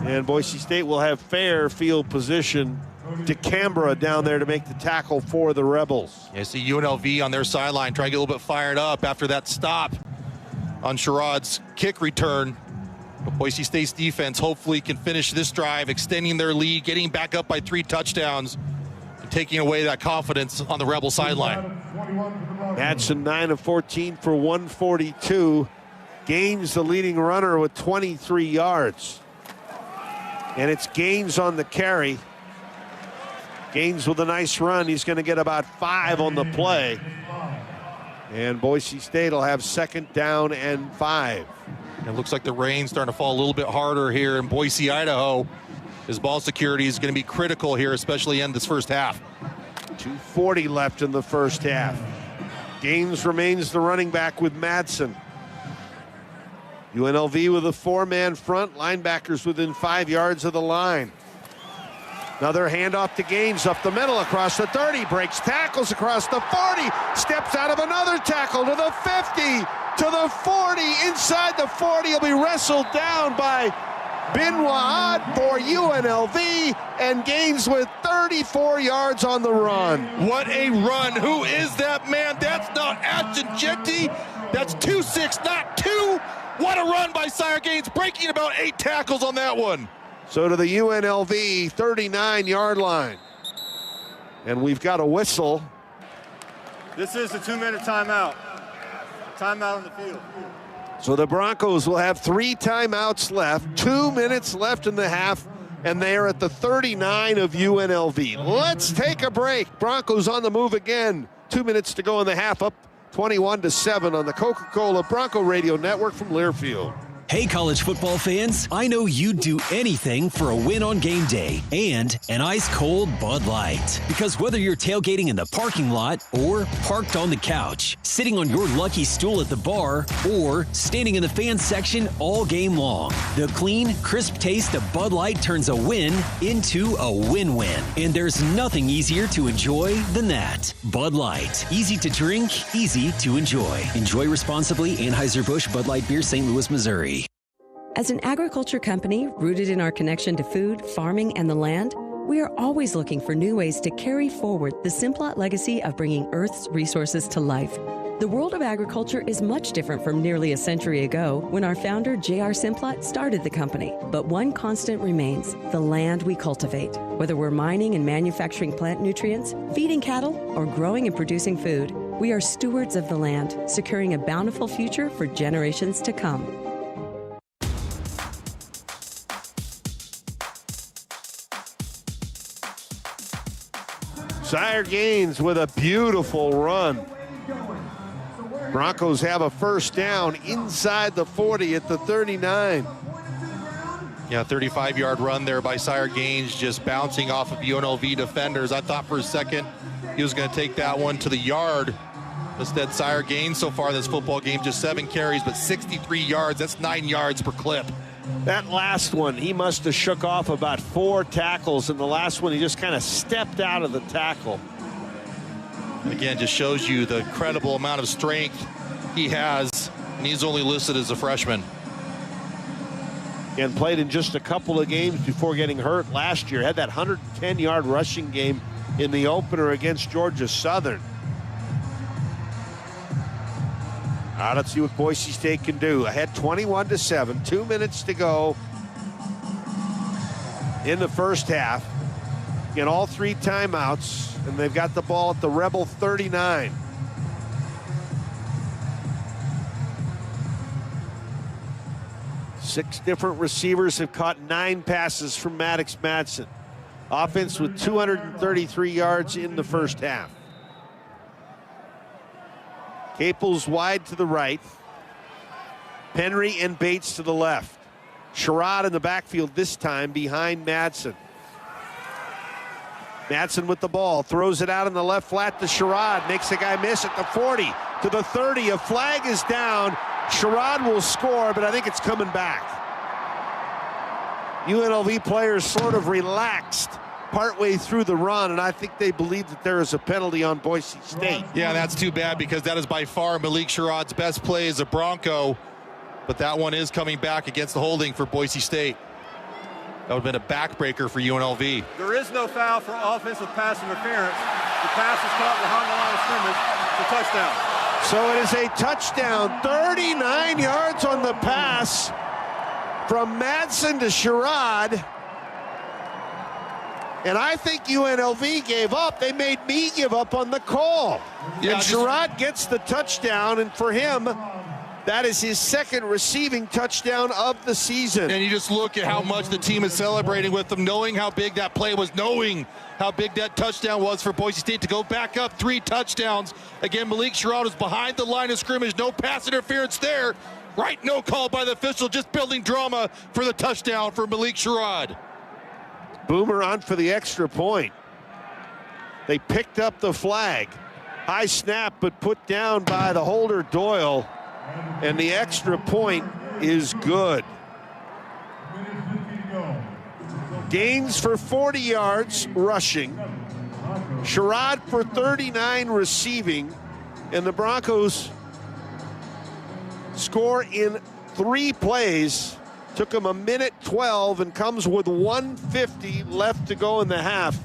And Boise State will have fair field position. DeCambra down there to make the tackle for the Rebels. Yeah, see UNLV on their sideline trying to get a little bit fired up after that stop on Sherrod's kick return. But Boise State's defense hopefully can finish this drive, extending their lead, getting back up by 3 touchdowns, and taking away that confidence on the Rebel sideline. Madsen 9 of 14 for 142. Gaines the leading runner with 23 yards. And it's Gaines on the carry. Gaines with a nice run. He's going to get about 5 on the play. And Boise State will have 2nd down and 5. It looks like the rain's starting to fall a little bit harder here in Boise, Idaho. His ball security is going to be critical here, especially in this first half. 2:40 left in the first half. Gaines remains the running back with Madsen. UNLV with a 4-man front, linebackers within 5 yards of the line. Another handoff to Gaines up the middle across the 30, breaks tackles across the 40, steps out of another tackle to the 50, to the 40, inside the 40. He'll be wrestled down by Benoit for UNLV, and Gaines with 34 yards on the run. What a run. Who is that man? That's not Ashton Jetti. That's 2-6, not 2. What a run by Sire Gaines, breaking about 8 tackles on that one. So to the UNLV 39-yard line. And we've got a whistle. This is the 2-minute timeout. Timeout on the field. So the Broncos will have 3 timeouts left, 2 minutes left in the half, and they are at the 39 of UNLV. Let's take a break. Broncos on the move again. 2 minutes to go in the half, up 21-7 on the Coca-Cola Bronco Radio Network from Learfield. Hey, college football fans, I know you'd do anything for a win on game day and an ice-cold Bud Light. Because whether you're tailgating in the parking lot or parked on the couch, sitting on your lucky stool at the bar, or standing in the fan section all game long, the clean, crisp taste of Bud Light turns a win into a win-win. And there's nothing easier to enjoy than that. Bud Light. Easy to drink, easy to enjoy. Enjoy responsibly. Anheuser-Busch Bud Light Beer, St. Louis, Missouri. As an agriculture company rooted in our connection to food, farming, and the land, we are always looking for new ways to carry forward the Simplot legacy of bringing Earth's resources to life. The world of agriculture is much different from nearly a century ago when our founder, J.R. Simplot, started the company. But one constant remains, the land we cultivate. Whether we're mining and manufacturing plant nutrients, feeding cattle, or growing and producing food, we are stewards of the land, securing a bountiful future for generations to come. Sire Gaines with a beautiful run. Broncos have a first down inside the 40 at the 39. Yeah, 35-yard run there by Sire Gaines, just bouncing off of UNLV defenders. I thought for a second he was going to take that one to the yard. Instead, Sire Gaines so far in this football game, just 7 carries, but 63 yards. That's 9 yards per clip. That last one, he must have shook off about 4 tackles, and the last one, he just kind of stepped out of the tackle. Again, just shows you the incredible amount of strength he has, and he's only listed as a freshman. And played in just a couple of games before getting hurt last year. Had that 110-yard rushing game in the opener against Georgia Southern. All right, let's see what Boise State can do. Ahead 21-7, 2 minutes to go in the first half. Get all 3 timeouts, and they've got the ball at the Rebel 39. Six different receivers have caught 9 passes from Maddox Madsen. Offense with 233 yards in the first half. Caples wide to the right. Penry and Bates to the left. Sherrod in the backfield this time behind Madsen. Madsen with the ball, throws it out in the left flat to Sherrod, makes the guy miss at the 40, to the 30. A flag is down. Sherrod will score, but I think it's coming back. UNLV players sort of relaxed partway through the run, and I think they believe that there is a penalty on Boise State. Yeah, that's too bad because that is by far Malik Sherrod's best play as a Bronco, but that one is coming back against the holding for Boise State. That would have been a backbreaker for UNLV. There is no foul for offensive pass interference. The pass is caught behind the line of scrimmage. It's a touchdown. So it is a touchdown. 39 yards on the pass from Madsen to Sherrod. And I think UNLV gave up. They made me give up on the call. Yeah, and Sherrod gets the touchdown, and for him, that is his second receiving touchdown of the season. And you just look at how much the team is celebrating with them, knowing how big that play was, knowing how big that touchdown was for Boise State to go back up 3 touchdowns. Again, Malik Sherrod was behind the line of scrimmage. No pass interference there. Right, no call by the official, just building drama for the touchdown for Malik Sherrod. Boomer on for the extra point. They picked up the flag. High snap, but put down by the holder Doyle. And the extra point is good. Gaines for 40 yards rushing. Sherrod for 39 receiving. And the Broncos score in 3 plays. Took them a minute 12 and comes with 1:50 left to go in the half.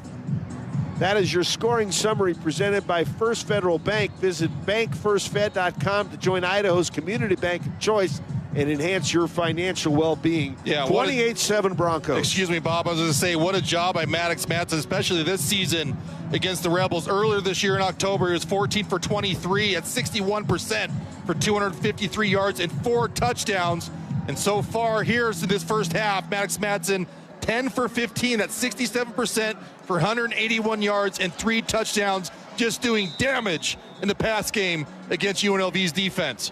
That is your scoring summary presented by First Federal Bank. Visit bankfirstfed.com to join Idaho's community bank of choice and enhance your financial well-being. Yeah, 28-7 Broncos. Excuse me, Bob. I was going to say, what a job by Maddox Madsen, especially this season against the Rebels. Earlier this year in October, he was 14 for 23 at 61% for 253 yards and 4 touchdowns. And so far, here's in this first half, Maddox Madsen, 10 for 15, that's 67% for 181 yards and 3 touchdowns, just doing damage in the pass game against UNLV's defense.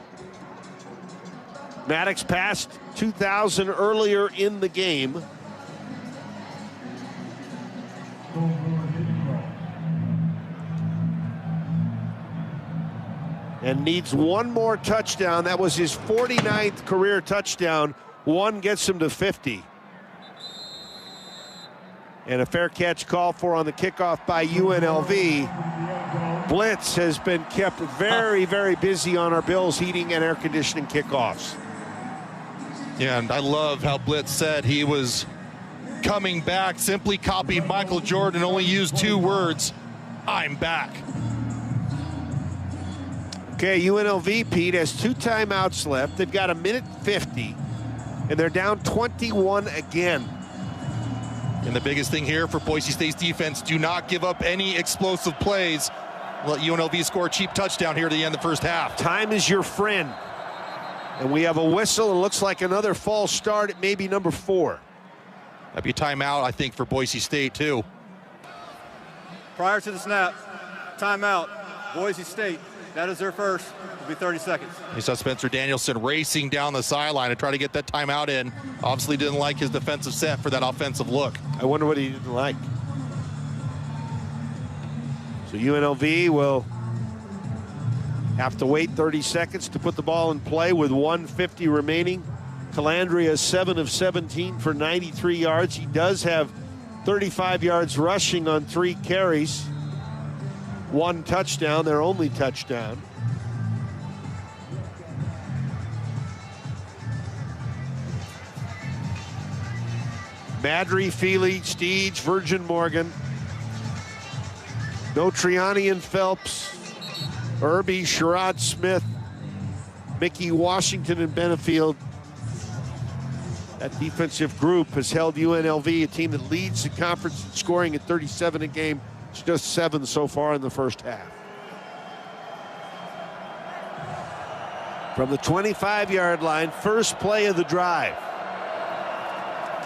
Maddox passed 2,000 earlier in the game. And needs one more touchdown. That was his 49th career touchdown. One gets him to 50. And a fair catch call for on the kickoff by UNLV. Blitz has been kept very, very busy on our Bills heating and air conditioning kickoffs. Yeah, and I love how Blitz said he was coming back, simply copied Michael Jordan, only used 2 words, I'm back. Okay, UNLV, Pete, has 2 timeouts left. They've got 1:50, and they're down 21 again. And the biggest thing here for Boise State's defense, do not give up any explosive plays. Let UNLV score a cheap touchdown here at the end of the first half. Time is your friend. And we have a whistle, and looks like another false start at maybe number 4. That'd be a timeout, I think, for Boise State, too. Prior to the snap, timeout, Boise State. That is their first. It'll be 30 seconds. You saw Spencer Danielson racing down the sideline to try to get that timeout in. Obviously didn't like his defensive set for that offensive look. I wonder what he didn't like. So UNLV will have to wait 30 seconds to put the ball in play with 1:50 remaining. Calandria 7 of 17 for 93 yards. He does have 35 yards rushing on 3 carries. 1 touchdown, their only touchdown. Madry, Feely, Steege, Virgin Morgan, Notriani and Phelps, Irby, Sherrod Smith, Mickey Washington and Benefield. That defensive group has held UNLV, a team that leads the conference in scoring at 37 a game. It's just 7 so far in the first half. From the 25-yard line, first play of the drive.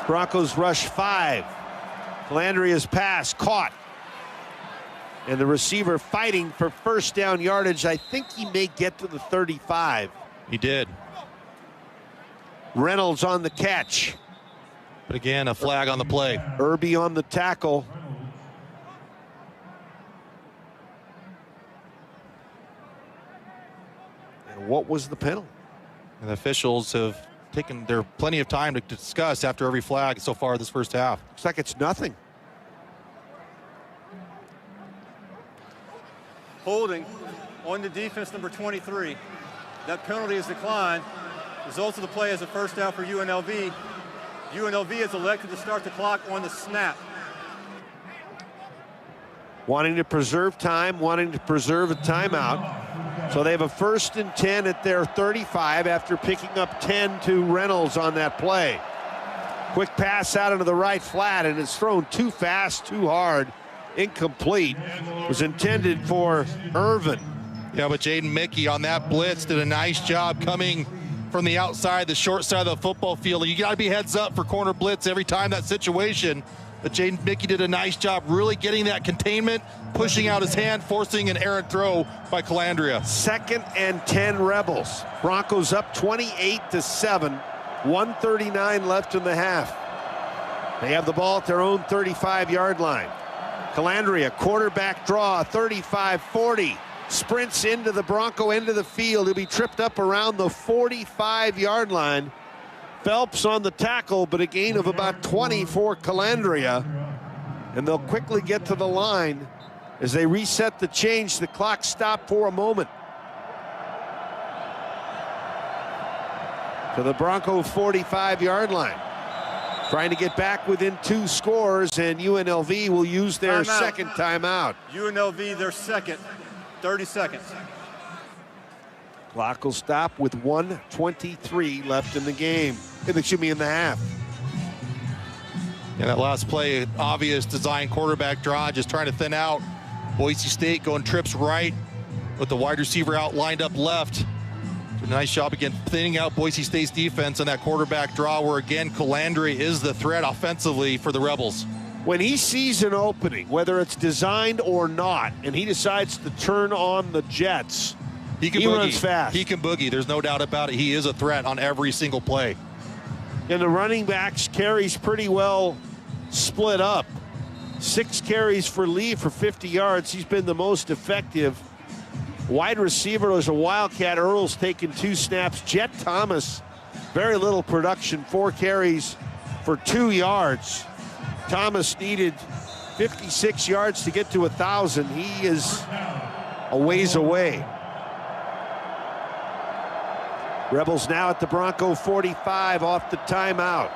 Broncos rush 5. Calandria's pass caught. And the receiver fighting for first down yardage. I think he may get to the 35. He did. Reynolds on the catch. But again, a flag on the play. Irby on the tackle. And what was the penalty? And the officials have taken their plenty of time to discuss after every flag so far this first half. Looks like it's nothing. Holding on the defense, number 23. That penalty is declined. Results of the play as a first down for UNLV. UNLV has elected to start the clock on the snap. Wanting to preserve time, wanting to preserve a timeout. So they have a 1st and 10 at their 35 after picking up 10 to Reynolds on that play. Quick pass out into the right flat, and it's thrown too fast, too hard, incomplete. Was intended for Irvin. Yeah, but Jaden Mickey on that blitz did a nice job coming from the outside, the short side of the football field. You got to be heads up for corner blitz every time that situation. But Jaden Mickey did a nice job really getting that containment, pushing out his hand, forcing an errant throw by Calandria. 2nd and 10 Rebels. Broncos up 28-7. 1:39 left in the half. They have the ball at their own 35-yard line. Calandria, quarterback draw, 35-40. Sprints into the Bronco end of the field. He'll be tripped up around the 45-yard line. Phelps on the tackle, but a gain of about 20 for Calandria. And they'll quickly get to the line as they reset the change. The clock stopped for a moment. To the Bronco 45-yard line. Trying to get back within 2 scores, and UNLV will use their second timeout. UNLV, their second. 30 seconds. Clock will stop with 1:23 left in the game. In the half. Yeah, that last play, obvious design quarterback draw, just trying to thin out. Boise State going trips right with the wide receiver out lined up left. A nice job again thinning out Boise State's defense on that quarterback draw, where again Calandria is the threat offensively for the Rebels. When he sees an opening, whether it's designed or not, and he decides to turn on the jets, he runs fast. He can boogie. There's no doubt about it. He is a threat on every single play. And the running backs carries pretty well split up. 6 carries for Lee for 50 yards. He's been the most effective. Wide receiver was a Wildcat. Earl's taken 2 snaps. Jet Thomas, very little production, 4 carries for 2 yards. Thomas needed 56 yards to get to 1,000. He is a ways away. Rebels now at the Bronco 45 off the timeout.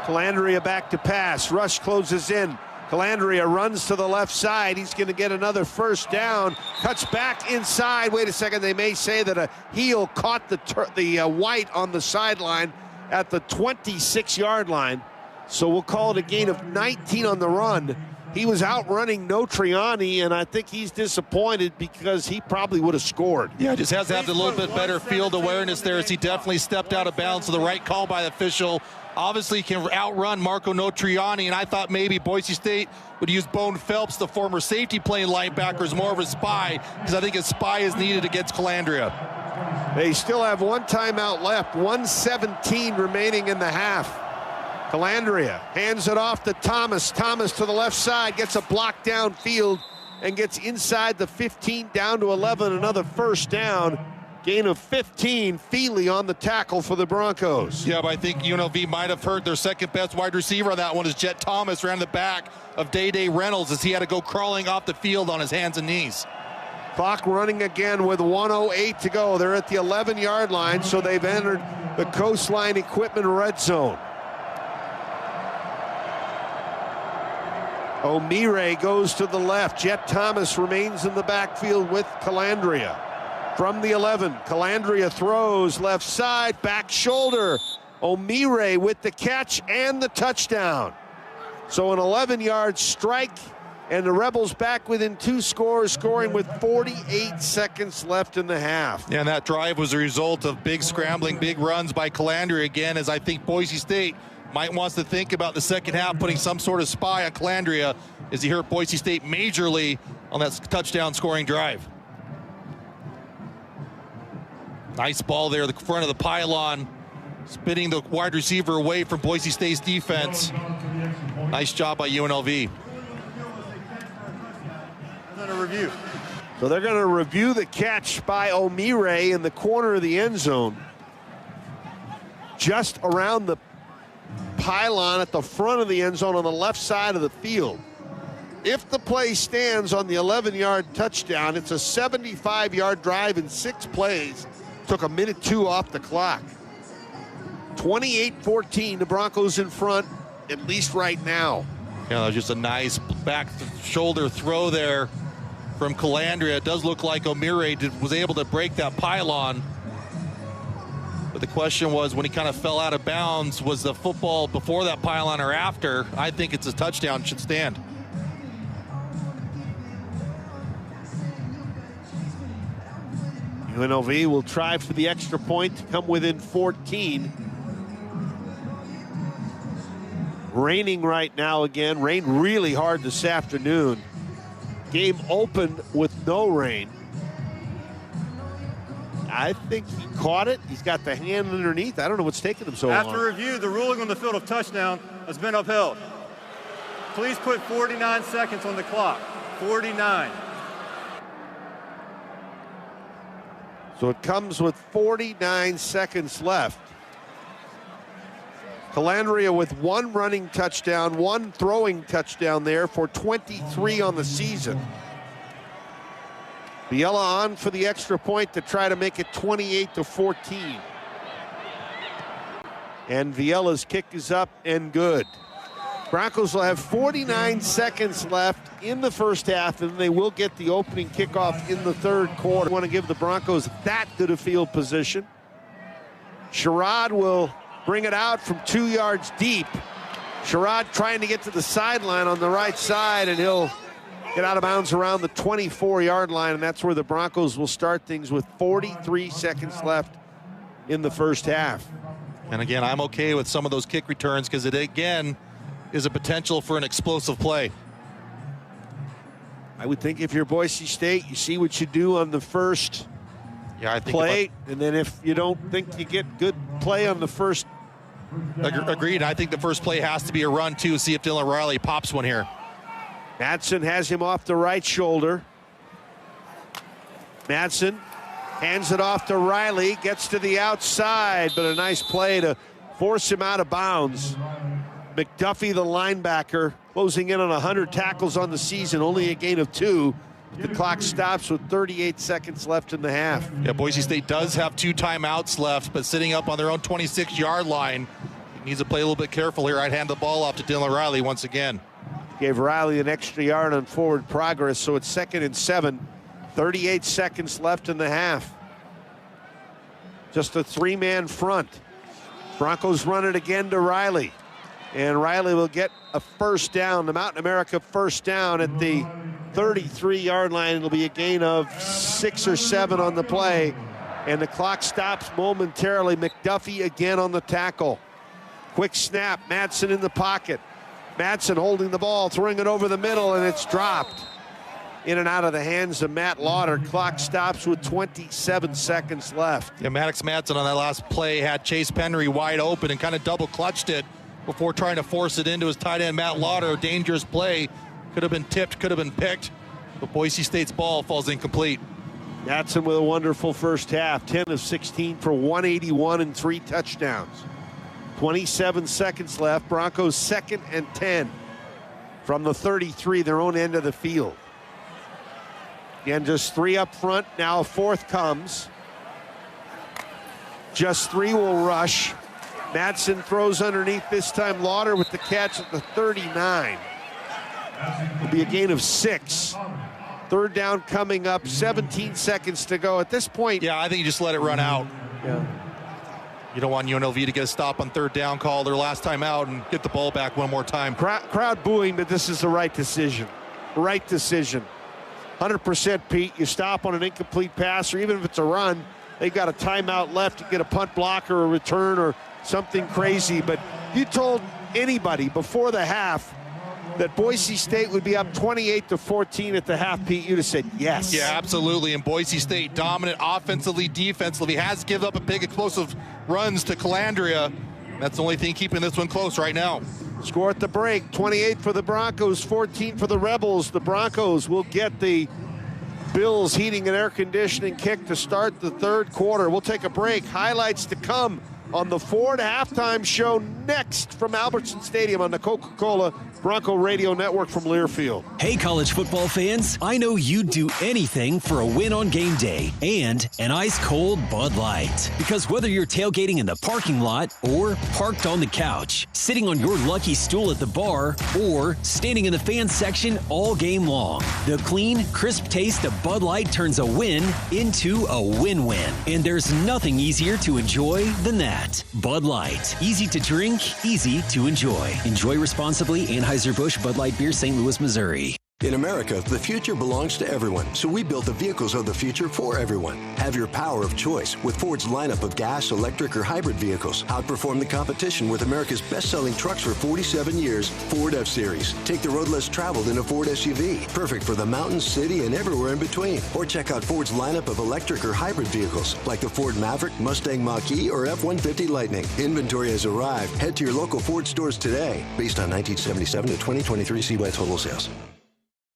Calandria back to pass. Rush closes in. Calandria runs to the left side. He's going to get another first down. Cuts back inside. Wait a second. They may say that a heel caught the white on the sideline at the 26-yard line. So we'll call it a gain of 19 on the run. He was outrunning Notriani, and I think he's disappointed because he probably would have scored. Yeah, just has to have a little bit better field awareness there as he definitely stepped out of bounds. So the right call by the official. Obviously can outrun Marco Notriani, and I thought maybe Boise State would use Bone Phelps, the former safety playing linebacker, as more of a spy, because I think a spy is needed against Calandria. They still have one timeout left, 1:17 remaining in the half. Calandria hands it off to Thomas. Thomas to the left side, gets a block downfield and gets inside the 15 down to 11, another first down. Gain of 15, Feely on the tackle for the Broncos. Yeah, but I think UNLV might have hurt their second best wide receiver on that one as Jet Thomas ran the back of Day Reynolds as he had to go crawling off the field on his hands and knees. Clock running again with 1:08 to go. They're at the 11-yard line, so they've entered the Coastline Equipment red zone. O'Meara goes to the left. Jet Thomas remains in the backfield with Calandria. From the 11, Calandria throws left side, back shoulder. O'Meara with the catch and the touchdown. So an 11-yard strike, and the Rebels back within 2 scores, scoring with 48 seconds left in the half. Yeah, and that drive was a result of big scrambling, big runs by Calandria again, as I think Boise State might wants to think about the second half, putting some sort of spy on Calandria as he hurt Boise State majorly on that touchdown scoring drive. Nice ball there, the front of the pylon, spinning the wide receiver away from Boise State's defense. Nice job by UNLV. Review. So they're going to review the catch by O'Meara in the corner of the end zone, just around the pylon at the front of the end zone on the left side of the field. If the play stands on the 11-yard touchdown, it's a 75-yard drive in 6 plays. Took 1:02 minutes off the clock. 28-14, the Broncos in front, at least right now. Yeah, that was just a nice back shoulder throw there from Calandria. It does look like O'Meara was able to break that pylon. But the question was, when he kind of fell out of bounds, was the football before that pylon or after? I think it's a touchdown, should stand. UNLV will try for the extra point to come within 14. Raining right now again. Rained really hard this afternoon. Game opened with no rain. I think he caught it. He's got the hand underneath. I don't know what's taking him so long. After review, the ruling on the field of touchdown has been upheld. Please put 49 seconds on the clock. 49. So it comes with 49 seconds left. Calandria with 1 running touchdown, 1 throwing touchdown there for 23 on the season. Biella on for the extra point to try to make it 28-14. And Viela's kick is up and good. Broncos will have 49 seconds left in the first half, and they will get the opening kickoff in the third quarter. I want to give the Broncos that good a field position. Sherrod will bring it out from 2 yards deep. Sherrod trying to get to the sideline on the right side, and he'll get out of bounds around the 24-yard line, and that's where the Broncos will start things with 43 seconds left in the first half. And again, I'm okay with some of those kick returns because it, again, is a potential for an explosive play. I would think if you're Boise State, you see what you do on the first play, and then if you don't think you get good play on the first. Agreed. I think the first play has to be a run, too. See if Dylan Riley pops one here. Madsen has him off the right shoulder. Madsen hands it off to Riley, gets to the outside, but a nice play to force him out of bounds. McDuffie, the linebacker, closing in on 100 tackles on the season, only a gain of 2. The clock stops with 38 seconds left in the half. Yeah, Boise State does have 2 timeouts left, but sitting up on their own 26-yard line. He needs to play a little bit careful here. I'd hand the ball off to Dylan Riley once again. Gave Riley an extra yard on forward progress, so it's 2nd and 7. 38 seconds left in the half. Just a 3-man front. Broncos run it again to Riley. And Riley will get a first down, the Mountain America first down at the 33-yard line. It'll be a gain of 6 or 7 on the play. And the clock stops momentarily. McDuffie again on the tackle. Quick snap, Madsen in the pocket. Madsen holding the ball, throwing it over the middle, and it's dropped. In and out of the hands of Matt Lauder. Clock stops with 27 seconds left. Yeah, Maddox Madsen on that last play had Chase Penry wide open and kind of double clutched it before trying to force it into his tight end, Matt Lauder. Dangerous play. Could have been tipped, could have been picked. But Boise State's ball falls incomplete. Madsen with a wonderful first half. 10 of 16 for 181 and 3 touchdowns. 27 seconds left. Broncos 2nd and 10 from the 33, their own end of the field. Again, just 3 up front. Now a 4th comes. Just 3 will rush. Madsen throws underneath, this time Lauder with the catch at the 39. It'll be a gain of 6. 3rd down coming up, 17 seconds to go. At this point, yeah, I think you just let it run out. Yeah. You don't want UNLV to get a stop on 3rd down, call their last time out, and get the ball back one more time. Crowd booing, but this is the right decision. Right decision. 100%, Pete. You stop on an incomplete pass, or even if it's a run, they got a timeout left to get a punt block or a return or something crazy. But you told anybody before the half that Boise State would be up 28-14 at the half, Pete, you'd have said yes. Yeah, absolutely. And Boise State dominant offensively, defensively, has given up a big explosive runs to Calandria. That's the only thing keeping this one close right now. Score at the break, 28 for the Broncos, 14 for the Rebels. The Broncos will get the Bills heating and air conditioning kick to start the 3rd quarter. We'll take a break. Highlights to come on the Ford halftime show next from Albertson Stadium on the Coca-Cola Bronco Radio Network from Learfield. Hey, college football fans, I know you'd do anything for a win on game day and an ice-cold Bud Light. Because whether you're tailgating in the parking lot or parked on the couch, sitting on your lucky stool at the bar, or standing in the fan section all game long, the clean, crisp taste of Bud Light turns a win into a win-win. And there's nothing easier to enjoy than that. Bud Light. Easy to drink, easy to enjoy. Enjoy responsibly. Anheuser-Busch Bud Light Beer, St. Louis, Missouri. In America, the future belongs to everyone, so we built the vehicles of the future for everyone. Have your power of choice with Ford's lineup of gas, electric, or hybrid vehicles. Outperform the competition with America's best-selling trucks for 47 years, Ford F-Series. Take the road less traveled in a Ford SUV, perfect for the mountains, city, and everywhere in between. Or check out Ford's lineup of electric or hybrid vehicles, like the Ford Maverick, Mustang Mach-E, or F-150 Lightning. Inventory has arrived. Head to your local Ford stores today. Based on 1977 to 2023 CY total sales.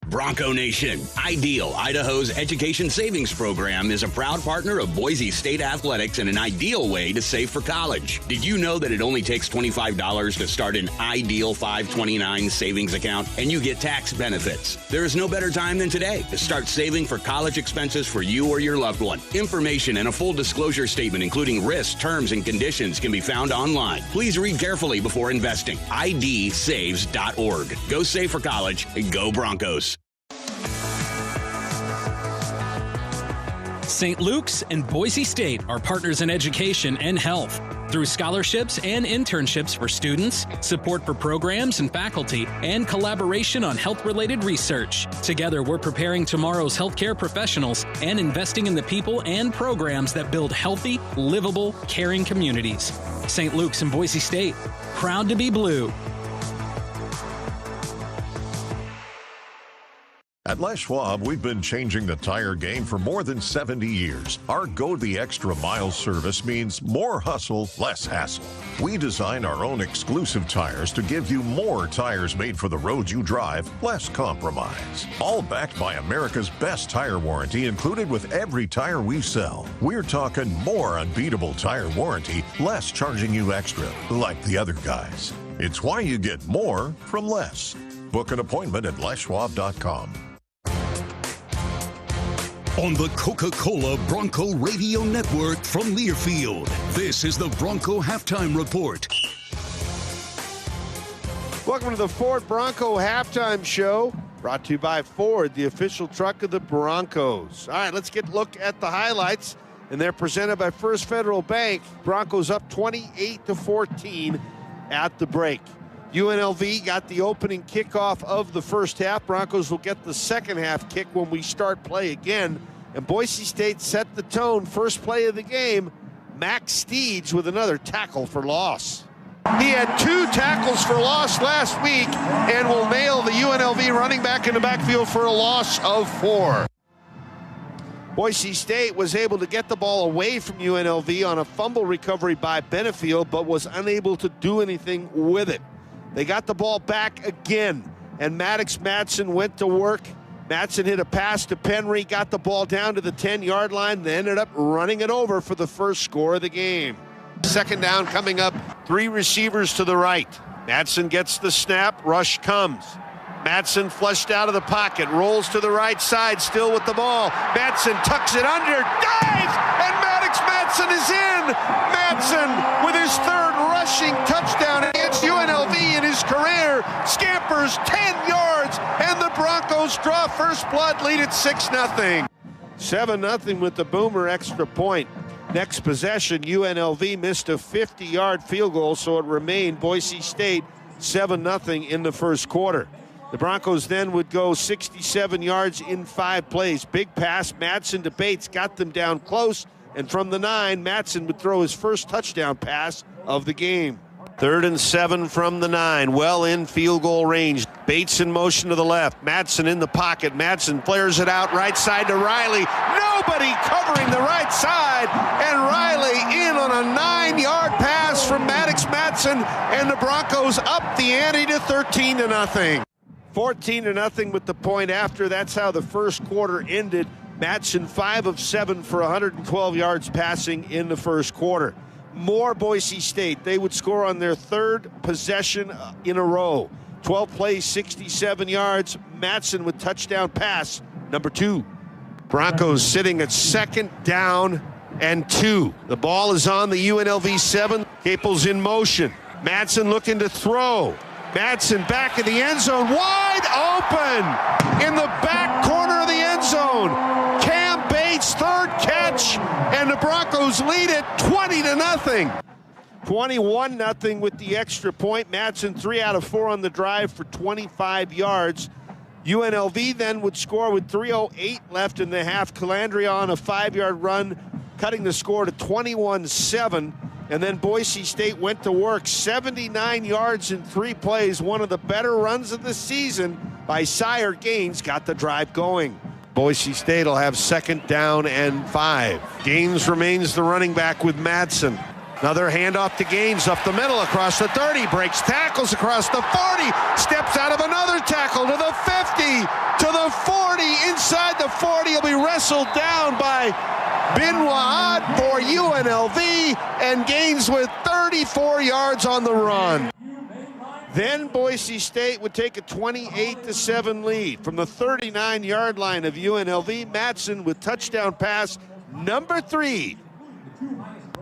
Bronco Nation. Ideal, Idaho's education savings program, is a proud partner of Boise State Athletics and an ideal way to save for college. Did you know that it only takes $25 to start an Ideal 529 savings account and you get tax benefits? There is no better time than today to start saving for college expenses for you or your loved one. Information and a full disclosure statement, including risks, terms, and conditions, can be found online. Please read carefully before investing. idsaves.org. Go save for college and go Broncos. St. Luke's and Boise State are partners in education and health. Through scholarships and internships for students, support for programs and faculty, and collaboration on health-related research. Together, we're preparing tomorrow's healthcare professionals and investing in the people and programs that build healthy, livable, caring communities. St. Luke's and Boise State, proud to be blue. At Les Schwab, we've been changing the tire game for more than 70 years. Our Go the Extra Mile service means more hustle, less hassle. We design our own exclusive tires to give you more tires made for the road you drive, less compromise. All backed by America's best tire warranty included with every tire we sell. We're talking more unbeatable tire warranty, less charging you extra, like the other guys. It's why you get more from less. Book an appointment at leschwab.com. On the Coca-Cola Bronco Radio Network from Learfield, this is the Bronco Halftime Report. Welcome to the Ford Bronco Halftime Show, brought to you by Ford, the official truck of the Broncos. All right, let's get a look at the highlights, and they're presented by First Federal Bank. Broncos up 28-14 at the break. UNLV got the opening kickoff of the first half. Broncos will get the second half kick when we start play again. And Boise State set the tone. First play of the game, Max Steeds with another tackle for loss. He had 2 tackles for loss last week and will nail the UNLV running back in the backfield for a loss of 4. Boise State was able to get the ball away from UNLV on a fumble recovery by Benefield, but was unable to do anything with it. They got the ball back again, and Maddox Madsen went to work. Madsen hit a pass to Penry, got the ball down to the 10-yard line, then ended up running it over for the first score of the game. Second down coming up, 3 receivers to the right. Madsen gets the snap, rush comes. Madsen flushed out of the pocket, rolls to the right side, still with the ball. Madsen tucks it under, dives, and Maddox Madsen is in. Madsen with his 3rd rushing touchdown against UNLV in his career, scampers 10 yards, and the Broncos draw first blood, lead at 6-0. 7-0 with the Boomer extra point. Next possession, UNLV missed a 50-yard field goal, so it remained Boise State 7-0 in the first quarter. The Broncos then would go 67 yards in 5 plays. Big pass, Madsen to Bates, got them down close, and from the 9, Madsen would throw his first touchdown pass of the game. 3rd and 7 from the 9, well in field goal range. Bates in motion to the left, Madsen in the pocket. Madsen flares it out right side to Riley. Nobody covering the right side, and Riley in on a 9-yard pass from Maddox Madsen, and the Broncos up the ante to 13-0. 14-0 with the point after. That's how the first quarter ended. Madsen 5 of 7 for 112 yards passing in the first quarter. More Boise State. They would score on their 3rd possession in a row. 12 plays, 67 yards. Madsen with touchdown pass, number 2. Broncos sitting at 2nd down and 2. The ball is on the UNLV 7. Capel's in motion. Madsen looking to throw. Madsen back in the end zone, wide open in the back corner of the end zone. Cam Bates, 3rd catch, and the Broncos lead it 20-0. 21-0 with the extra point. Madsen 3 out of 4 on the drive for 25 yards. UNLV then would score with 3:08 left in the half. Calandria on a 5-yard run, cutting the score to 21-7. And then Boise State went to work, 79 yards in 3 plays. One of the better runs of the season by Sire Gaines got the drive going. Boise State will have 2nd down and 5. Gaines remains the running back with Madsen. Another handoff to Gaines up the middle across the 30, breaks tackles across the 40, steps out of another tackle to the 50, to the 40, inside the 40. He'll be wrestled down by Benoit for UNLV, and Gaines with 34 yards on the run. Then Boise State would take a 28-7 lead from the 39-yard line of UNLV. Madsen with touchdown pass number 3.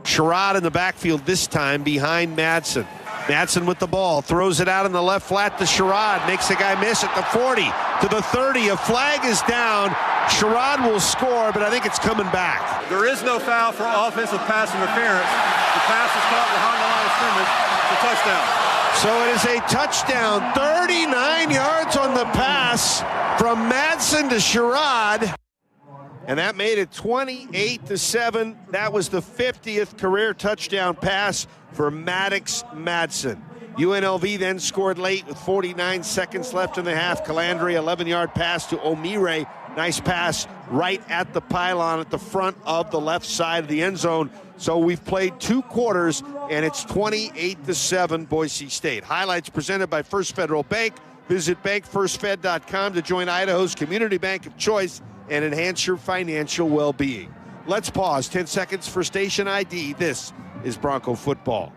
Sherrod in the backfield this time behind Madsen. Madsen with the ball, throws it out in the left flat to Sherrod, makes the guy miss at the 40, to the 30. A flag is down. Sherrod will score, but I think it's coming back. There is no foul for offensive pass interference. The pass is caught behind the line of scrimmage. It's a touchdown. So it is a touchdown. 39 yards on the pass from Madsen to Sherrod. And that made it 28-7. That was the 50th career touchdown pass for Maddox Madsen. UNLV then scored late with 49 seconds left in the half. Calandria, 11-yard pass to Omire. Nice pass right at the pylon at the front of the left side of the end zone. So we've played 2 quarters, and it's 28-7 Boise State. Highlights presented by First Federal Bank. Visit bankfirstfed.com to join Idaho's community bank of choice and enhance your financial well-being. Let's pause 10 seconds for station ID. This is Bronco football.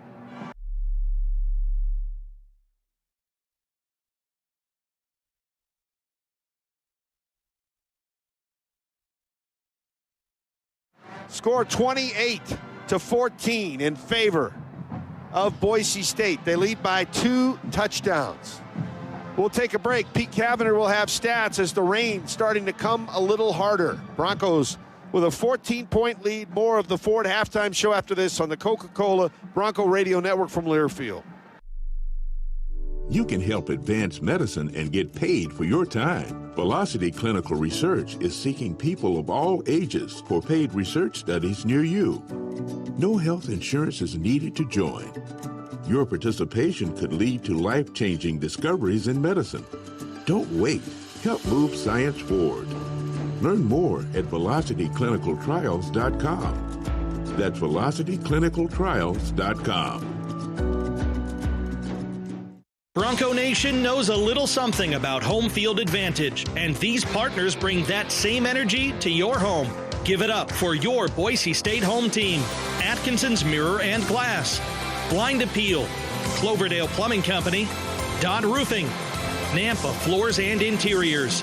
Score 28-14 in favor of Boise State. They lead by 2 touchdowns. We'll take a break. Pete Kavanagh will have stats as the rain starting to come a little harder. Broncos with a 14-point lead. More of the Ford halftime show after this on the Coca-Cola Bronco Radio Network from Learfield. You can help advance medicine and get paid for your time. Velocity Clinical Research is seeking people of all ages for paid research studies near you. No health insurance is needed to join. Your participation could lead to life-changing discoveries in medicine. Don't wait. Help move science forward. Learn more at velocityclinicaltrials.com. That's velocityclinicaltrials.com. Bronco Nation knows a little something about home field advantage, and these partners bring that same energy to your home. Give it up for your Boise State home team. Atkinson's Mirror and Glass, Blind Appeal, Cloverdale Plumbing Company, Dodd Roofing, Nampa Floors and Interiors,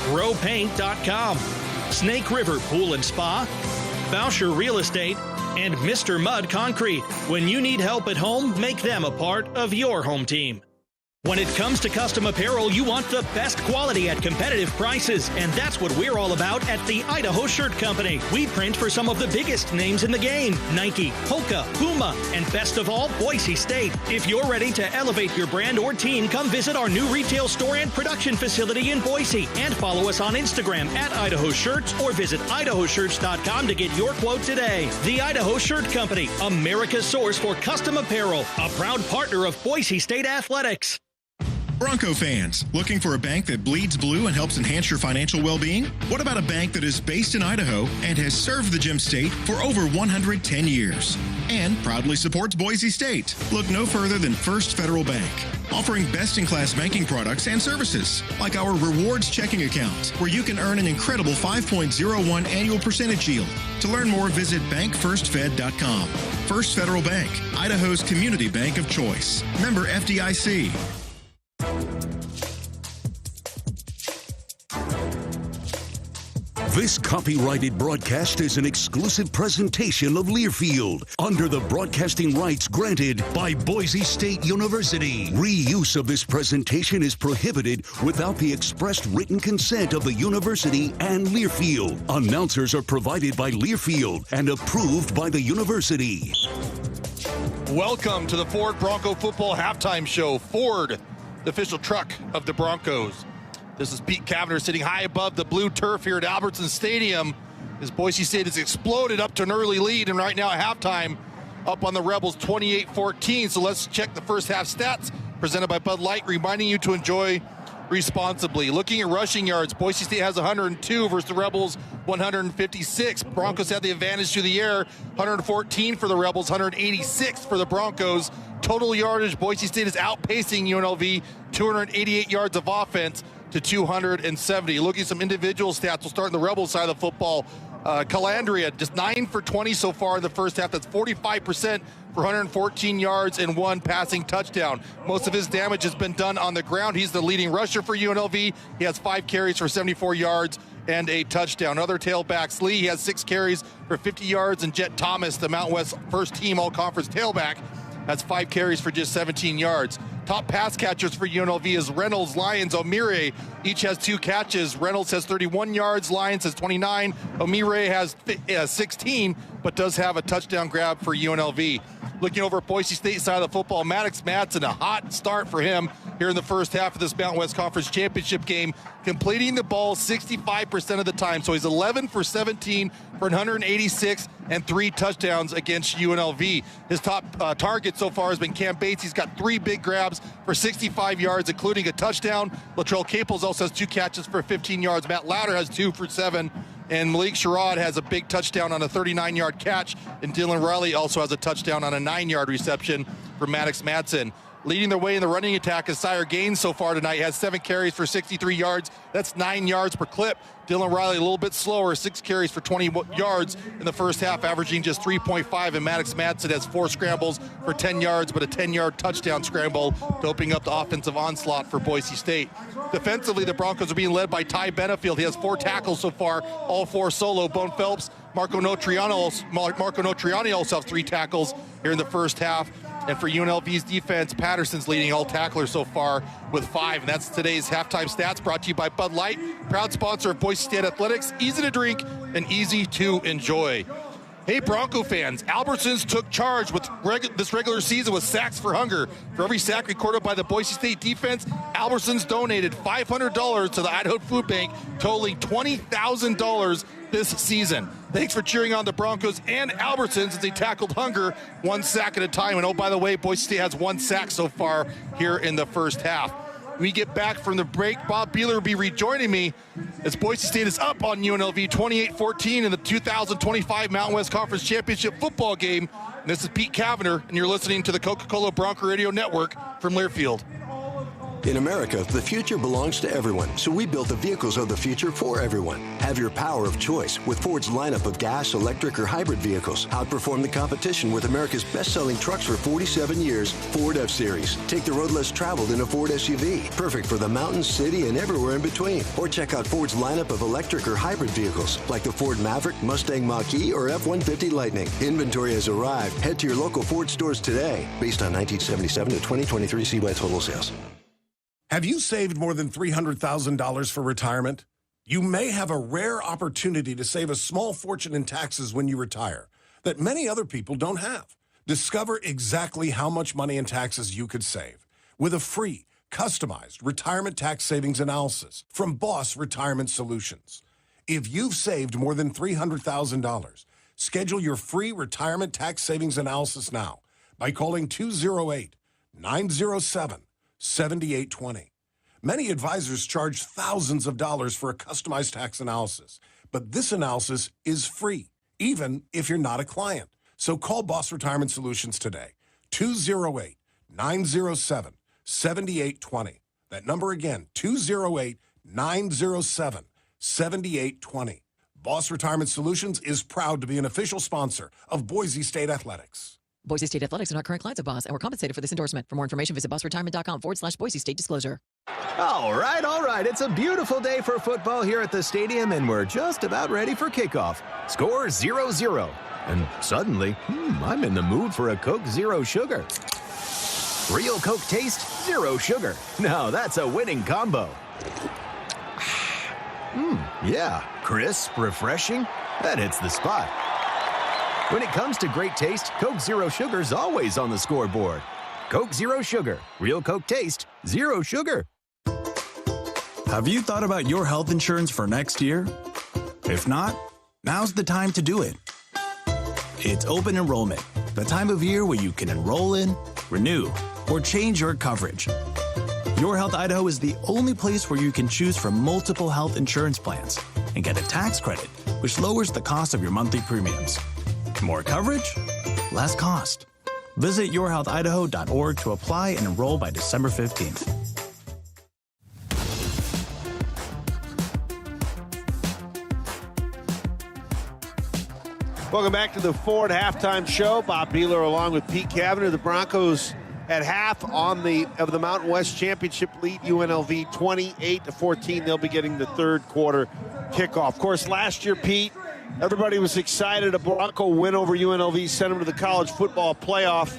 GrowPaint.com, Snake River Pool and Spa, Boucher Real Estate, and Mr. Mud Concrete. When you need help at home, make them a part of your home team. When it comes to custom apparel, you want the best quality at competitive prices, and that's what we're all about at the Idaho Shirt Company. We print for some of the biggest names in the game: Nike, Hoka, Puma, and best of all, Boise State. If you're ready to elevate your brand or team, come visit our new retail store and production facility in Boise, and follow us on Instagram at Idaho Shirts, or visit idahoshirts.com to get your quote today. The Idaho Shirt Company, America's source for custom apparel, a proud partner of Boise State Athletics. Bronco fans, looking for a bank that bleeds blue and helps enhance your financial well-being? What about a bank that is based in Idaho and has served the Gem State for over 110 years and proudly supports Boise State? Look no further than First Federal Bank, offering best-in-class banking products and services like our rewards checking account, where you can earn an incredible 5.01 annual percentage yield. To learn more, visit bankfirstfed.com. First Federal Bank, Idaho's community bank of choice. Member FDIC. This copyrighted broadcast is an exclusive presentation of Learfield under the broadcasting rights granted by Boise State University. Reuse of this presentation is prohibited without the expressed written consent of the university and Learfield. Announcers are provided by Learfield and approved by the university. Welcome to the Ford Bronco Football Halftime Show. Ford, the official truck of the Broncos. This is Pete Kavanagh sitting high above the blue turf here at Albertson Stadium as Boise State has exploded up to an early lead, and right now at halftime up on the Rebels 28-14. So let's check the first half stats presented by Bud Light, reminding you to enjoy responsibly. Looking at rushing yards, Boise State has 102 versus the Rebels 156. Broncos have the advantage through the air, 114 for the Rebels, 186 for the Broncos. Total yardage, Boise State is outpacing UNLV, 288 yards of offense to 270. Looking at some individual stats, we'll start on the Rebel side of the football. Calandria, just 9 for 20 so far in the first half. That's 45% for 114 yards and 1 passing touchdown. Most of his damage has been done on the ground. He's the leading rusher for UNLV. He has 5 carries for 74 yards and a touchdown. Other tailbacks, Lee, he has 6 carries for 50 yards, and Jet Thomas, the Mountain West first team all-conference tailback, has 5 carries for just 17 yards. Top pass catchers for UNLV is Reynolds, Lyons, O'Meara. Each has 2 catches. Reynolds has 31 yards, Lyons has 29. O'Meara has 16, but does have a touchdown grab for UNLV. Looking over at Boise State side of the football, Maddox Madsen, a hot start for him here in the first half of this Mountain West Conference Championship game, completing the ball 65% of the time. So he's 11 for 17 for 186 and 3 touchdowns against UNLV. His top target so far has been Cam Bates. He's got 3 big grabs for 65 yards, including a touchdown. Latrell Caples also has 2 catches for 15 yards. Matt Lauder has 2 for 7. And Malik Sherrod has a big touchdown on a 39-yard catch. And Dylan Riley also has a touchdown on a 9-yard reception for Maddox Madsen. Leading their way in the running attack is Sire Gaines so far tonight. He has 7 carries for 63 yards. That's 9 yards per clip. Dylan Riley a little bit slower, 6 carries for 20 yards in the first half, averaging just 3.5. And Maddox Madsen has 4 scrambles for 10 yards, but a 10-yard touchdown scramble to opening up the offensive onslaught for Boise State. Defensively, the Broncos are being led by Ty Benefield. He has 4 tackles so far, all 4 solo. Bone Phelps, Marco Notriani also have 3 tackles here in the first half. And for UNLV's defense, Patterson's leading all tacklers so far with 5. And that's today's halftime stats brought to you by Bud Light, proud sponsor of Boise State Athletics, easy to drink and easy to enjoy. Hey, Bronco fans, Albertsons took charge with this regular season with Sacks for Hunger. For every sack recorded by the Boise State defense, Albertsons donated $500 to the Idaho Food Bank, totaling $20,000 this season. Thanks for cheering on the Broncos and Albertsons as they tackled hunger 1 sack at a time. And oh, by the way, Boise State has 1 sack so far here in the first half. When we get back from the break, Bob Beeler will be rejoining me as Boise State is up on UNLV 28-14 in the 2025 Mountain West Conference Championship football game. And this is Pete Kavanagh, and you're listening to the Coca-Cola Bronco Radio Network from Learfield. In America, the future belongs to everyone, so we built the vehicles of the future for everyone. Have your power of choice with Ford's lineup of gas, electric, or hybrid vehicles. Outperform the competition with America's best-selling trucks for 47 years, Ford F-Series. Take the road less traveled in a Ford SUV, perfect for the mountains, city, and everywhere in between. Or check out Ford's lineup of electric or hybrid vehicles, like the Ford Maverick, Mustang Mach-E, or F-150 Lightning. Inventory has arrived. Head to your local Ford stores today. Based on 1977 to 2023 CY total sales. Have you saved more than $300,000 for retirement? You may have a rare opportunity to save a small fortune in taxes when you retire that many other people don't have. Discover exactly how much money in taxes you could save with a free, customized retirement tax savings analysis from Boss Retirement Solutions. If you've saved more than $300,000, schedule your free retirement tax savings analysis now by calling 208-907-7820. Many advisors charge thousands of dollars for a customized tax analysis, but this analysis is free, even if you're not a client. So call Boss Retirement Solutions today, 208-907-7820. That number again, 208-907-7820. Boss Retirement Solutions is proud to be an official sponsor of Boise State Athletics. Boise State Athletics are not current clients of Boss and we're compensated for this endorsement. For more information, visit bossretirement.com/Boise State disclosure. All right. It's a beautiful day for football here at the stadium, and we're just about ready for kickoff. Score 0-0. And suddenly, I'm in the mood for a Coke Zero Sugar. Real Coke taste, zero sugar. Now that's a winning combo. Yeah, crisp, refreshing. That hits the spot. When it comes to great taste, Coke Zero Sugar's always on the scoreboard. Coke Zero Sugar. Real Coke taste, zero sugar. Have you thought about your health insurance for next year? If not, now's the time to do it. It's open enrollment, the time of year where you can enroll in, renew, or change your coverage. Your Health Idaho is the only place where you can choose from multiple health insurance plans and get a tax credit, which lowers the cost of your monthly premiums. More coverage, less cost. Visit yourhealthidaho.org to apply and enroll by December 15th. Welcome back to the Ford Halftime Show. Bob Beeler along with Pete Kavanagh. The Broncos at half of the Mountain West Championship lead UNLV 28-14. They'll be getting the third quarter kickoff. Of course, last year, Pete, everybody was excited. A Bronco win over UNLV sent them to the college football playoff.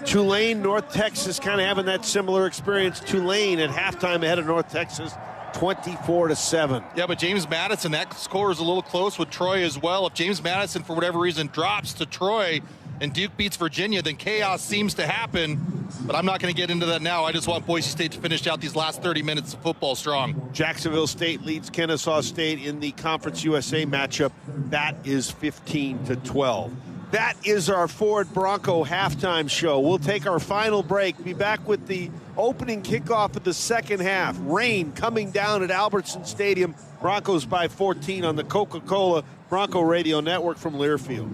Tulane, North Texas, kind of having that similar experience. Tulane at halftime ahead of North Texas, 24-7. Yeah, but James Madison, that score is a little close with Troy as well. If James Madison, for whatever reason, drops to Troy and Duke beats Virginia, then chaos seems to happen. But I'm not going to get into that now. I just want Boise State to finish out these last 30 minutes of football strong. Jacksonville State leads Kennesaw State in the Conference USA matchup. That is 15-12. That is our Ford Bronco halftime show. We'll take our final break. Be back with the opening kickoff of the second half. Rain coming down at Albertson Stadium. Broncos by 14 on the Coca-Cola Bronco Radio Network from Learfield.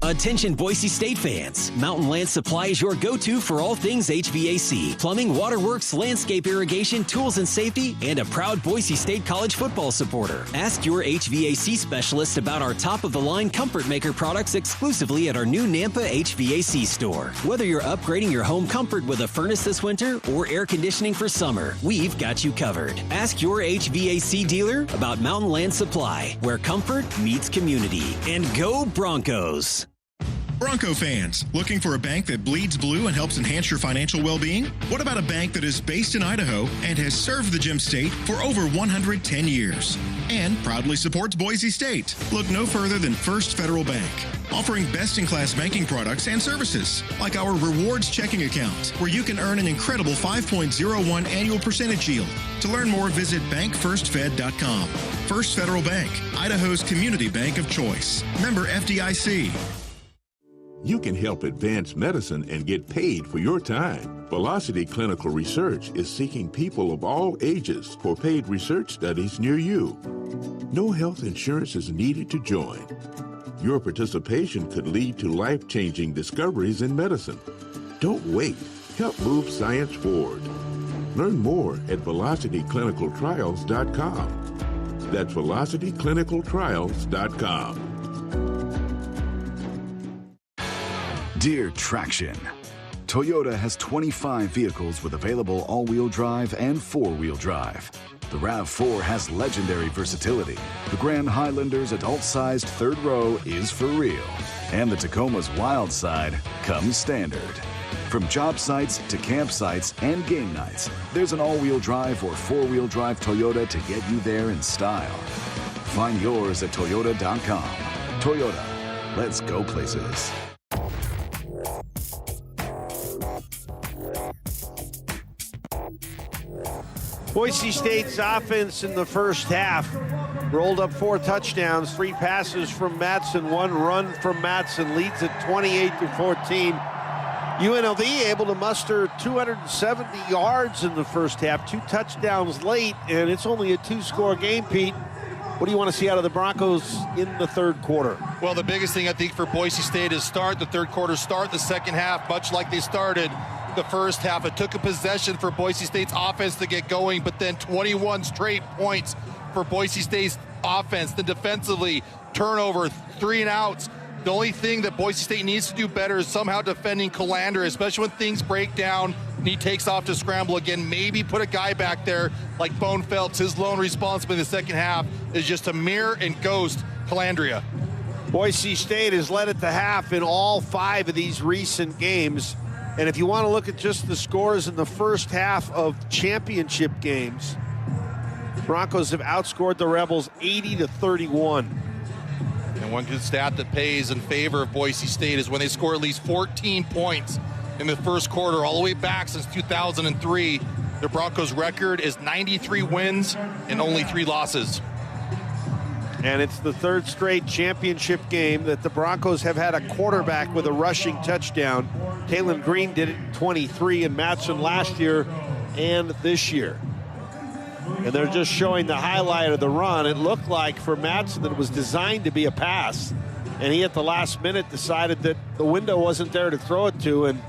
Attention Boise State fans. Mountain Land Supply is your go-to for all things HVAC, plumbing, waterworks, landscape irrigation, tools and safety, and a proud Boise State college football supporter. Ask your HVAC specialist about our top-of-the-line Comfort Maker products exclusively at our new Nampa HVAC store. Whether you're upgrading your home comfort with a furnace this winter or air conditioning for summer, we've got you covered. Ask your HVAC dealer about Mountain Land Supply, where comfort meets community. And go Broncos! Bronco fans, looking for a bank that bleeds blue and helps enhance your financial well-being? What about a bank that is based in Idaho and has served the Gem State for over 110 years and proudly supports Boise State? Look no further than First Federal Bank, offering best-in-class banking products and services like our rewards checking account, where you can earn an incredible 5.01 annual percentage yield. To learn more, visit bankfirstfed.com. First Federal Bank, Idaho's community bank of choice. Member FDIC. You can help advance medicine and get paid for your time. Velocity Clinical Research is seeking people of all ages for paid research studies near you. No health insurance is needed to join. Your participation could lead to life-changing discoveries in medicine. Don't wait. Help move science forward. Learn more at velocityclinicaltrials.com. That's velocityclinicaltrials.com. Dear Traction, Toyota has 25 vehicles with available all-wheel drive and four-wheel drive. The RAV4 has legendary versatility. The Grand Highlander's adult-sized third row is for real. And the Tacoma's wild side comes standard. From job sites to campsites and game nights, there's an all-wheel drive or four-wheel drive Toyota to get you there in style. Find yours at Toyota.com. Toyota, let's go places. Boise State's offense in the first half rolled up 4 touchdowns, 3 passes from Matson, 1 run from Matson, leads at 28-14. UNLV able to muster 270 yards in the first half, 2 touchdowns late, and it's only a 2-score game, Pete. What do you want to see out of the Broncos in the third quarter? Well, the biggest thing I think for Boise State is start the third quarter, start the second half, much like they started the first half. It took a possession for Boise State's offense to get going, but then 21 straight points for Boise State's offense. Then defensively, turnover, 3 and outs. The only thing that Boise State needs to do better is somehow defending Calandra, especially when things break down and he takes off to scramble again. Maybe put a guy back there like Bone Phelps. His lone responsibility in the second half is just to mirror and ghost Calandria. Boise State has led at the half in all 5 of these recent games. And if you want to look at just the scores in the first half of championship games, Broncos have outscored the Rebels 80-31. And one good stat that pays in favor of Boise State is when they score at least 14 points in the first quarter, all the way back since 2003. The Broncos' record is 93 wins and only 3 losses. And it's the 3rd straight championship game that the Broncos have had a quarterback with a rushing touchdown. Taylon Green did it in 23, and Matson last year and this year. And they're just showing the highlight of the run. It looked like for Matson that it was designed to be a pass, and he at the last minute decided that the window wasn't there to throw it to and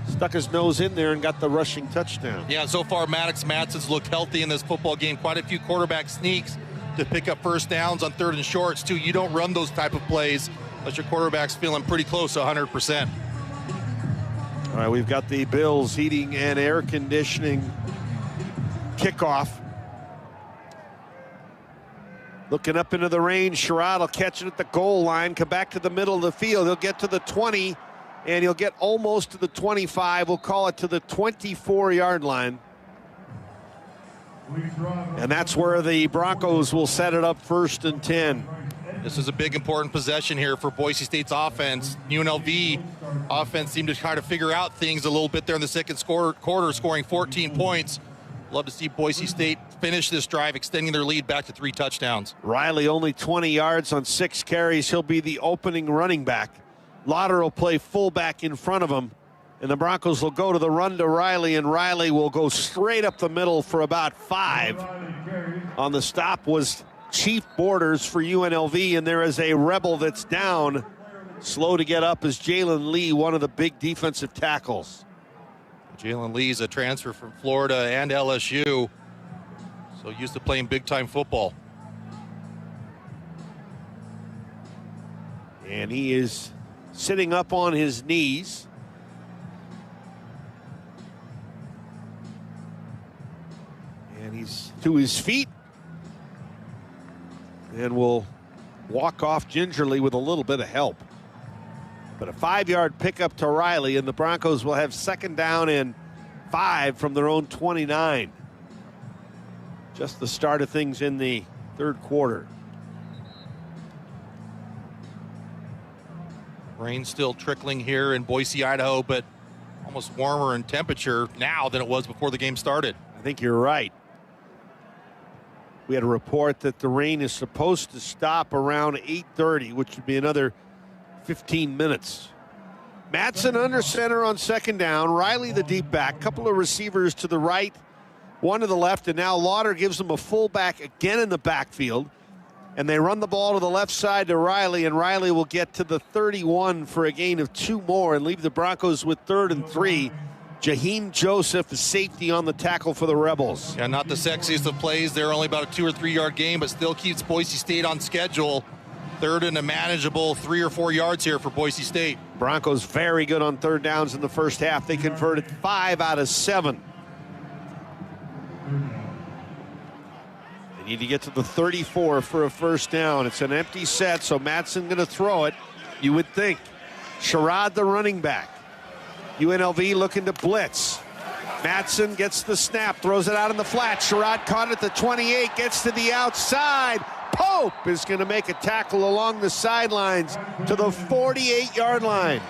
stuck his nose in there and got the rushing touchdown. Yeah, so far Maddox Matson's looked healthy in this football game. Quite a few quarterback sneaks to pick up first downs on 3rd and shorts, too. You don't run those type of plays unless your quarterback's feeling pretty close to 100%. All right, we've got the Bills heating and air conditioning kickoff. Looking up into the range, Sherrod will catch it at the goal line, come back to the middle of the field. He'll get to the 20, and he'll get almost to the 25. We'll call it to the 24-yard line. And that's where the Broncos will set it up 1st and 10. This is a big, important possession here for Boise State's offense. UNLV offense seemed to try to figure out things a little bit there in the second quarter, scoring 14 points. Love to see Boise State finish this drive, extending their lead back to 3 touchdowns. Riley only 20 yards on 6 carries. He'll be the opening running back. Lauder will play fullback in front of him. And the Broncos will go to the run to Riley, and Riley will go straight up the middle for about 5. On the stop was Chief Borders for UNLV, and there is a Rebel that's down. Slow to get up is Jalen Lee, one of the big defensive tackles. Jalen Lee's a transfer from Florida and LSU, so used to playing big-time football. And he is sitting up on his knees. And he's to his feet and will walk off gingerly with a little bit of help. But a 5-yard pickup to Riley, and the Broncos will have 2nd down and 5 from their own 29. Just the start of things in the third quarter. Rain still trickling here in Boise, Idaho, but almost warmer in temperature now than it was before the game started. I think you're right. We had a report that the rain is supposed to stop around 8:30, which would be another 15 minutes. Matson under center on 2nd down. Riley the deep back. Couple of receivers to the right, one to the left, and now Lauder gives them a fullback again in the backfield. And they run the ball to the left side to Riley, and Riley will get to the 31 for a gain of 2 more and leave the Broncos with 3rd and 3. Jaheim Joseph, a safety on the tackle for the Rebels. Yeah, not the sexiest of plays. They're only about a 2 or 3 yard gain, but still keeps Boise State on schedule. 3rd and a manageable 3 or 4 yards here for Boise State. Broncos very good on 3rd downs in the first half. They converted 5 out of 7. They need to get to the 34 for a 1st down. It's an empty set, so Matson going to throw it, you would think. Sherrod, the running back. UNLV looking to blitz. Matson gets the snap, throws it out in the flat. Sherrod caught it at the 28, gets to the outside. Pope is going to make a tackle along the sidelines to the 48-yard line.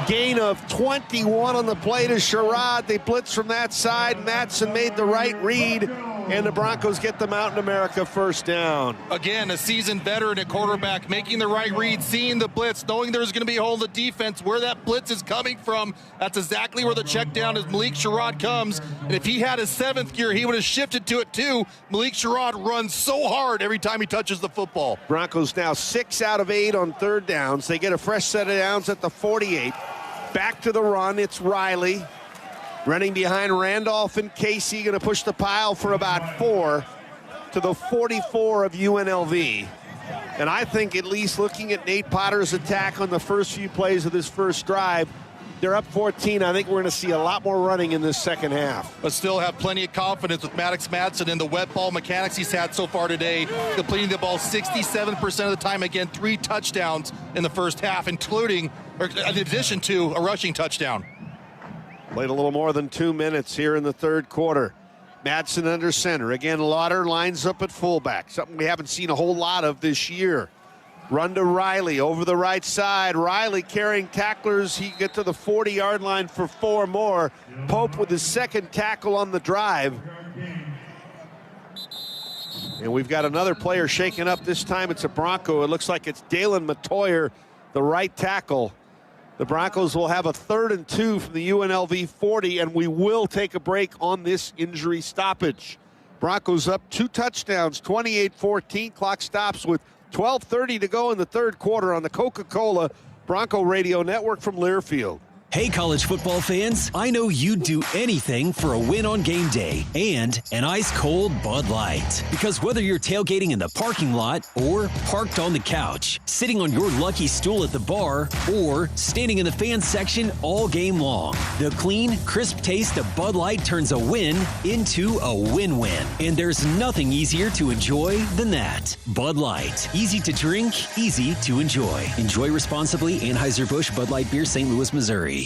Gain of 21 on the play to Sherrod. They blitz from that side. Matson made the right read, and the Broncos get the Mountain America 1st down. Again, a seasoned veteran at quarterback, making the right read, seeing the blitz, knowing there's going to be a hole in the defense, where that blitz is coming from. That's exactly where the check down as Malik Sherrod comes. And if he had his 7th gear, he would have shifted to it too. Malik Sherrod runs so hard every time he touches the football. Broncos now 6 out of 8 on 3rd downs. They get a fresh set of downs at the 48. Back to the run, it's Riley. Running behind Randolph and Casey, going to push the pile for about 4 to the 44 of UNLV. And I think, at least looking at Nate Potter's attack on the first few plays of this first drive, they're up 14. I think we're going to see a lot more running in this second half. But still have plenty of confidence with Maddox Madsen and the wet ball mechanics he's had so far today, completing the ball 67% of the time. Again, 3 touchdowns in the first half, including, or in addition to, a rushing touchdown. Played a little more than 2 minutes here in the third quarter. Madsen under center. Again, Lauder lines up at fullback, something we haven't seen a whole lot of this year. Run to Riley over the right side. Riley carrying tacklers. He get to the 40-yard line for 4 more. Pope with his 2nd tackle on the drive. And we've got another player shaken up. This time it's a Bronco. It looks like it's Dalen Matoyer, the right tackle. The Broncos will have a 3rd and 2 from the UNLV 40, and we will take a break on this injury stoppage. Broncos up 2 touchdowns, 28-14. Clock stops with 12:30 to go in the third quarter on the Coca-Cola Bronco Radio Network from Learfield. Hey, college football fans, I know you'd do anything for a win on game day and an ice-cold Bud Light. Because whether you're tailgating in the parking lot or parked on the couch, sitting on your lucky stool at the bar, or standing in the fan section all game long, the clean, crisp taste of Bud Light turns a win into a win-win. And there's nothing easier to enjoy than that. Bud Light. Easy to drink, easy to enjoy. Enjoy responsibly. Anheuser-Busch Bud Light Beer, St. Louis, Missouri.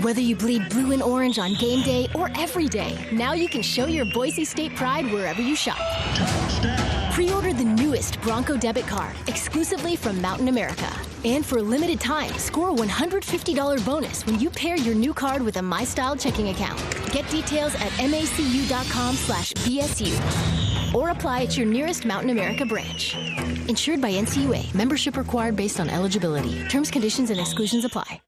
Whether you bleed blue and orange on game day or every day, now you can show your Boise State pride wherever you shop. Pre-order the newest Bronco debit card exclusively from Mountain America. And for a limited time, score a $150 bonus when you pair your new card with a MyStyle checking account. Get details at macu.com/BSU or apply at your nearest Mountain America branch. Insured by NCUA. Membership required based on eligibility. Terms, conditions, and exclusions apply.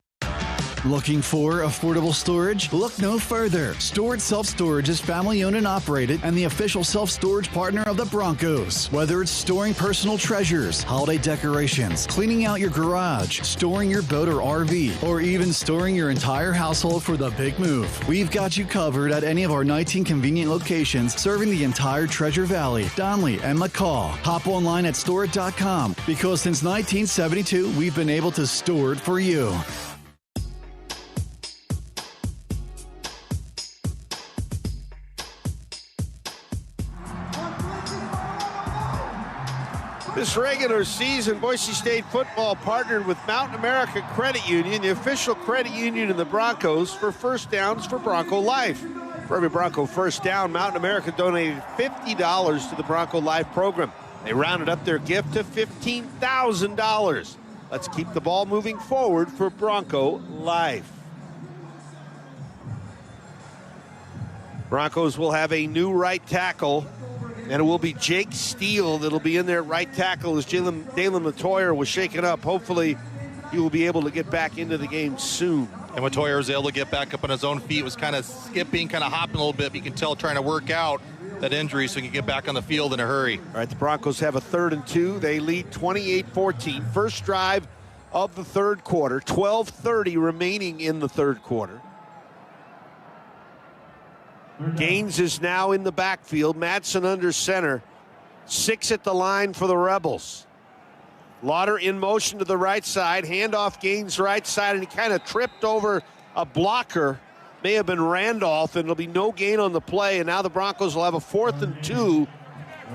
Looking for affordable storage? Look no further. Storage Self-Storage is family-owned and operated and the official self-storage partner of the Broncos. Whether it's storing personal treasures, holiday decorations, cleaning out your garage, storing your boat or RV, or even storing your entire household for the big move, we've got you covered at any of our 19 convenient locations serving the entire Treasure Valley, Donley, and McCall. Hop online at store.com because since 1972, we've been able to store it for you. This this regular season, Boise State football partnered with Mountain America Credit Union, the official credit union of the Broncos, for first downs for Bronco Life. For every Bronco first down, Mountain America donated $50 to the Bronco Life program. They rounded up their gift to $15,000. Let's keep the ball moving forward for Bronco Life. Broncos will have a new right tackle, and it will be Jake Steele that'll be in there at right tackle as Dalen Matoyer was shaken up. Hopefully, he will be able to get back into the game soon. And Matoyer was able to get back up on his own feet, was kind of skipping, kind of hopping a little bit. But you can tell trying to work out that injury so he can get back on the field in a hurry. All right, the Broncos have a 3rd and 2. They lead 28-14. First drive of the third quarter. 12:30 remaining in the third quarter. Gaines is now in the backfield. Madsen under center. 6 at the line for the Rebels. Lauder in motion to the right side. Handoff Gaines right side, and he kind of tripped over a blocker. May have been Randolph, and it'll be no gain on the play. And now the Broncos will have a 4th and 2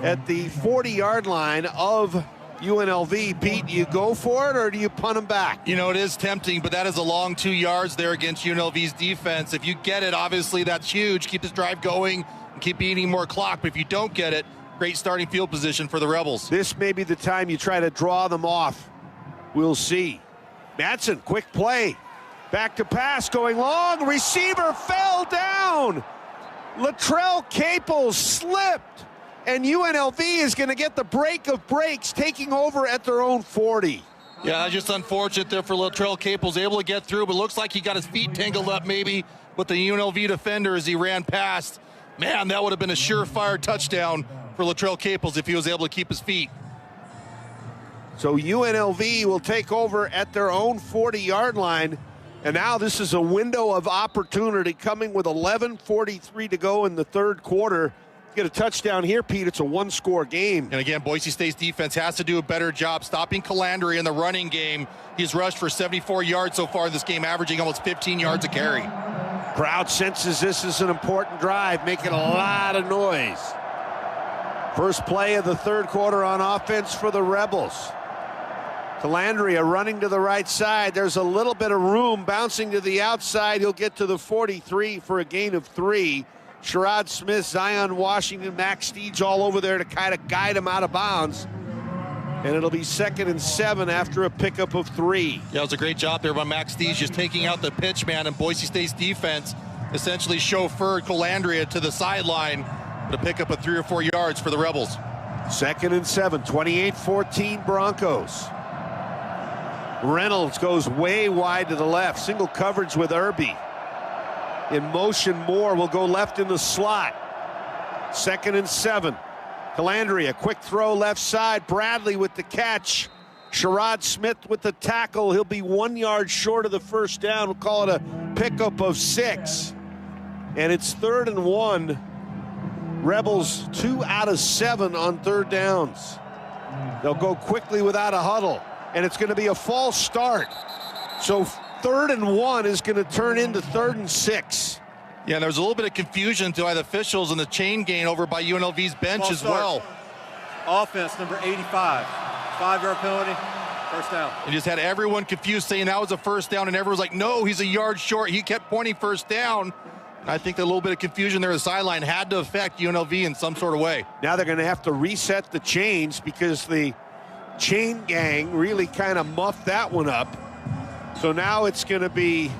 at the 40-yard line of UNLV. Pete, do you go for it or do you punt him back? You know, it is tempting, but that is a long 2 yards there against UNLV's defense. If you get it, obviously that's huge. Keep this drive going and keep eating more clock. But if you don't get it, great starting field position for the Rebels. This may be the time you try to draw them off. We'll see. Madsen, quick play. Back to pass, going long. Receiver fell down. Latrell Caples slipped. And UNLV is going to get the break of breaks, taking over at their own 40. Yeah, just unfortunate there for Latrell Caples, able to get through, but looks like he got his feet tangled up maybe with the UNLV defender as he ran past. Man, that would have been a surefire touchdown for Latrell Caples if he was able to keep his feet. So UNLV will take over at their own 40-yard line. And now this is a window of opportunity coming with 11:43 to go in the third quarter. Get a touchdown here, Pete. It's a one-score game. And again, Boise State's defense has to do a better job stopping Calandri in the running game. He's rushed for 74 yards so far in this game, averaging almost 15 yards a carry. Crowd senses this is an important drive, making a lot of noise. First play of the third quarter on offense for the Rebels. Calandria running to the right side. There's a little bit of room, bouncing to the outside. He'll get to the 43 for a gain of 3. Sherrod Smith, Zion Washington, Max Steege all over there to kind of guide him out of bounds. And it'll be 2nd and 7 after a pickup of 3. Yeah, it was a great job there by Max Steege, just taking out the pitch man, and Boise State's defense essentially chauffeured Calandria to the sideline to pick up a 3 or 4 yards for the Rebels. 2nd and 7, 28-14 Broncos. Reynolds goes way wide to the left. Single coverage with Irby. In motion, Moore will go left in the slot. 2nd and 7. Calandria, quick throw left side. Bradley with the catch. Sherrod Smith with the tackle. He'll be 1 yard short of the first down. We'll call it a pickup of 6. And it's 3rd and 1. Rebels 2 out of 7 on third downs. They'll go quickly without a huddle. And it's going to be a false start. So 3rd and 1 is going to turn into 3rd and 6. Yeah, there was a little bit of confusion by the officials and the chain gain over by UNLV's bench false as start. well. Offense, number 85. 5-yard penalty, first down. He just had everyone confused, saying that was a first down, and everyone's like, no, he's a yard short. He kept pointing first down. And I think that a little bit of confusion there at the sideline had to affect UNLV in some sort of way. Now they're going to have to reset the chains because the chain gang really kind of muffed that one up. So now it's going to be,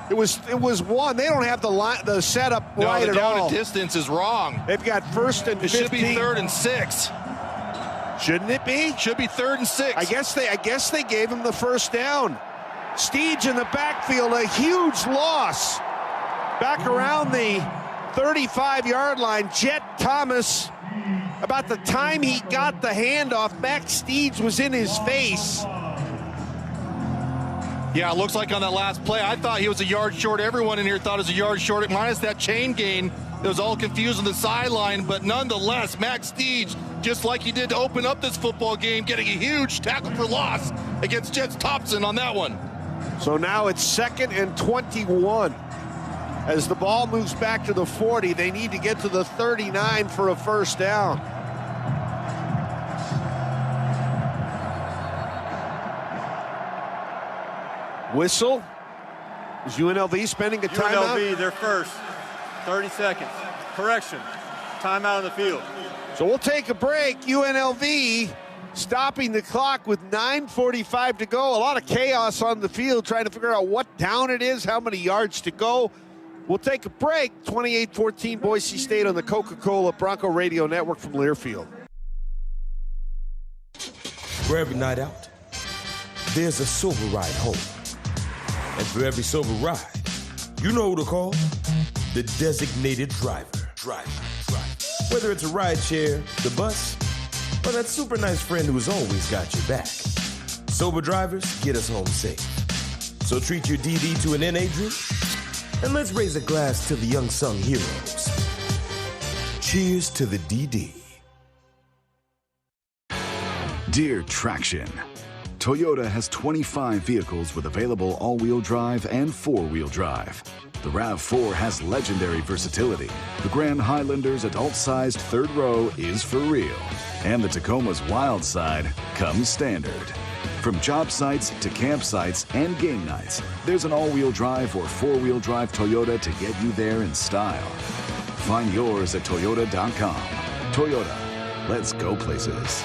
it was one. They don't have the setup right at all. No, the down and distance is wrong. They've got 1st and 15. It should be 3rd and 6. Shouldn't it be? Should be 3rd and 6. I guess they gave him the first down. Steege in the backfield, a huge loss. Back around the 35-yard line, Jet Thomas. About the time he got the handoff, Max Steege was in his face. Yeah, it looks like on that last play, I thought he was a yard short. Everyone in here thought it was a yard short, minus that chain gain. It was all confused on the sideline, but nonetheless, Max Steege, just like he did to open up this football game, getting a huge tackle for loss against Jets Thompson on that one. So now it's 2nd and 21. As the ball moves back to the 40, they need to get to the 39 for a first down. Whistle. Is UNLV spending a timeout? UNLV, they're first. 30 seconds. Correction. Timeout on the field. So we'll take a break. UNLV stopping the clock with 9:45 to go. A lot of chaos on the field trying to figure out what down it is, how many yards to go. We'll take a break. 28-14 Boise State on the Coca-Cola Bronco Radio Network from Learfield. For every night out, there's a silver ride home. And for every silver ride, you know who to call? The designated driver. Whether it's a ride share, the bus, or that super nice friend who's always got your back. Sober drivers get us home safe. So treat your DD to an NA drink, and let's raise a glass to the unsung heroes. Cheers to the DD. Dear Traction, Toyota has 25 vehicles with available all-wheel drive and four-wheel drive. The RAV4 has legendary versatility. The Grand Highlander's adult-sized third row is for real. And the Tacoma's wild side comes standard. From job sites to campsites and game nights, there's an all-wheel drive or four-wheel drive Toyota to get you there in style. Find yours at Toyota.com. Toyota, let's go places.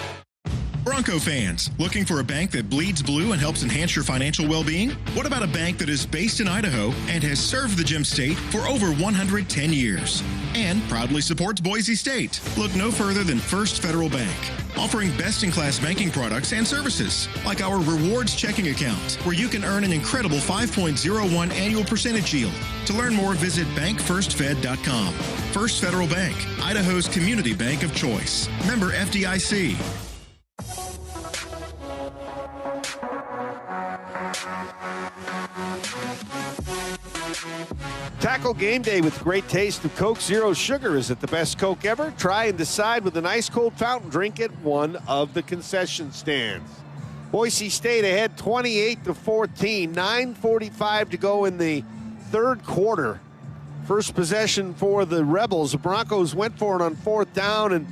Bronco fans, looking for a bank that bleeds blue and helps enhance your financial well-being? What about a bank that is based in Idaho and has served the Gem State for over 110 years and proudly supports Boise State? Look no further than First Federal Bank, offering best-in-class banking products and services like our rewards checking account, where you can earn an incredible 5.01 annual percentage yield. To learn more, visit bankfirstfed.com. First Federal Bank, Idaho's community bank of choice. Member FDIC. Tackle game day with great taste of Coke Zero Sugar. Is it the best Coke ever? Try and decide with an ice cold fountain drink at one of the concession stands. Boise State ahead 28-14, 9:45 to go in the third quarter. First possession for the Rebels. The Broncos went for it on fourth down and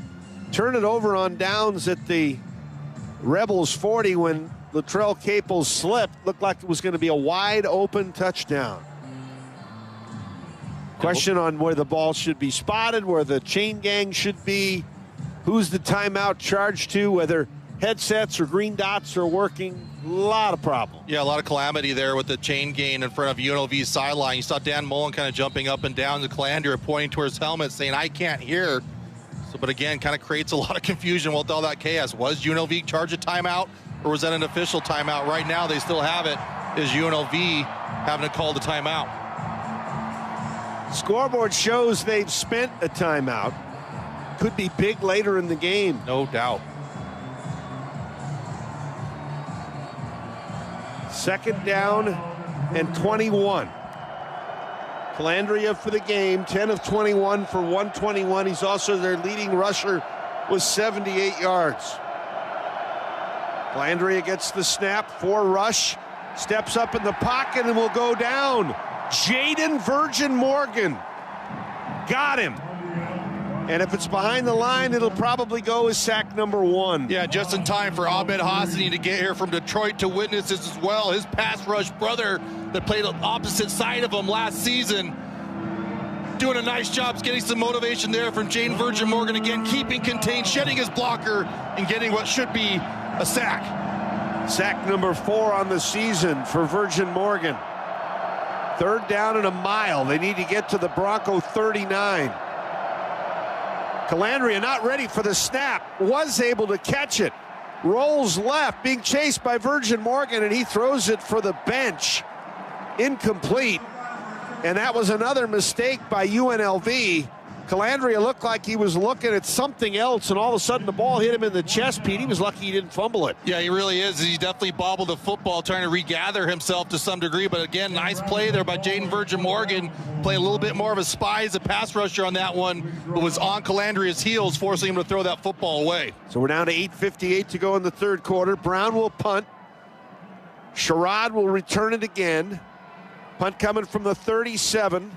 turned it over on downs at the Rebels 40 when Latrell Capel slipped. Looked like it was going to be a wide open touchdown. Question on where the ball should be spotted, where the chain gang should be, who's the timeout charged to, whether headsets or green dots are working. A lot of problems. Yeah, a lot of calamity there with the chain gain in front of UNLV's sideline. You saw Dan Mullen kind of jumping up and down the Calandria, pointing to his helmet, saying, "I can't hear." So, but again, kind of creates a lot of confusion with all that chaos. Was UNLV charged a timeout, or was that an official timeout? Right now, they still have it. Is UNLV having to call the timeout? Scoreboard shows they've spent a timeout. Could be big later in the game. No doubt. Second down and 21. Calandria for the game, 10 of 21 for 121. He's also their leading rusher with 78 yards. Calandria gets the snap for rush, steps up in the pocket and will go down. Jaden Virgin Morgan got him. And if it's behind the line, it'll probably go as sack number 1. Yeah, just in time for Ahmed Hassani to get here from Detroit to witness this as well. His pass rush brother that played on the opposite side of him last season, doing a nice job getting some motivation there from Jaden Virgin Morgan, again keeping contained, shedding his blocker, and getting what should be a sack. Sack number 4 on the season for Virgin Morgan. Third down and a mile. They need to get to the Bronco 39. Calandria not ready for the snap. Was able to catch it. Rolls left, being chased by Virgin Morgan, and he throws it for the bench. Incomplete. And that was another mistake by UNLV. Calandria looked like he was looking at something else, and all of a sudden the ball hit him in the chest, Pete. He was lucky he didn't fumble it. Yeah, he really is. He definitely bobbled the football, trying to regather himself to some degree. But again, nice play there by Jaden Virgin Morgan. Playing a little bit more of a spy as a pass rusher on that one, but was on Calandria's heels, forcing him to throw that football away. So we're down to 8:58 to go in the third quarter. Brown will punt. Sherrod will return it again. Punt coming from the 37.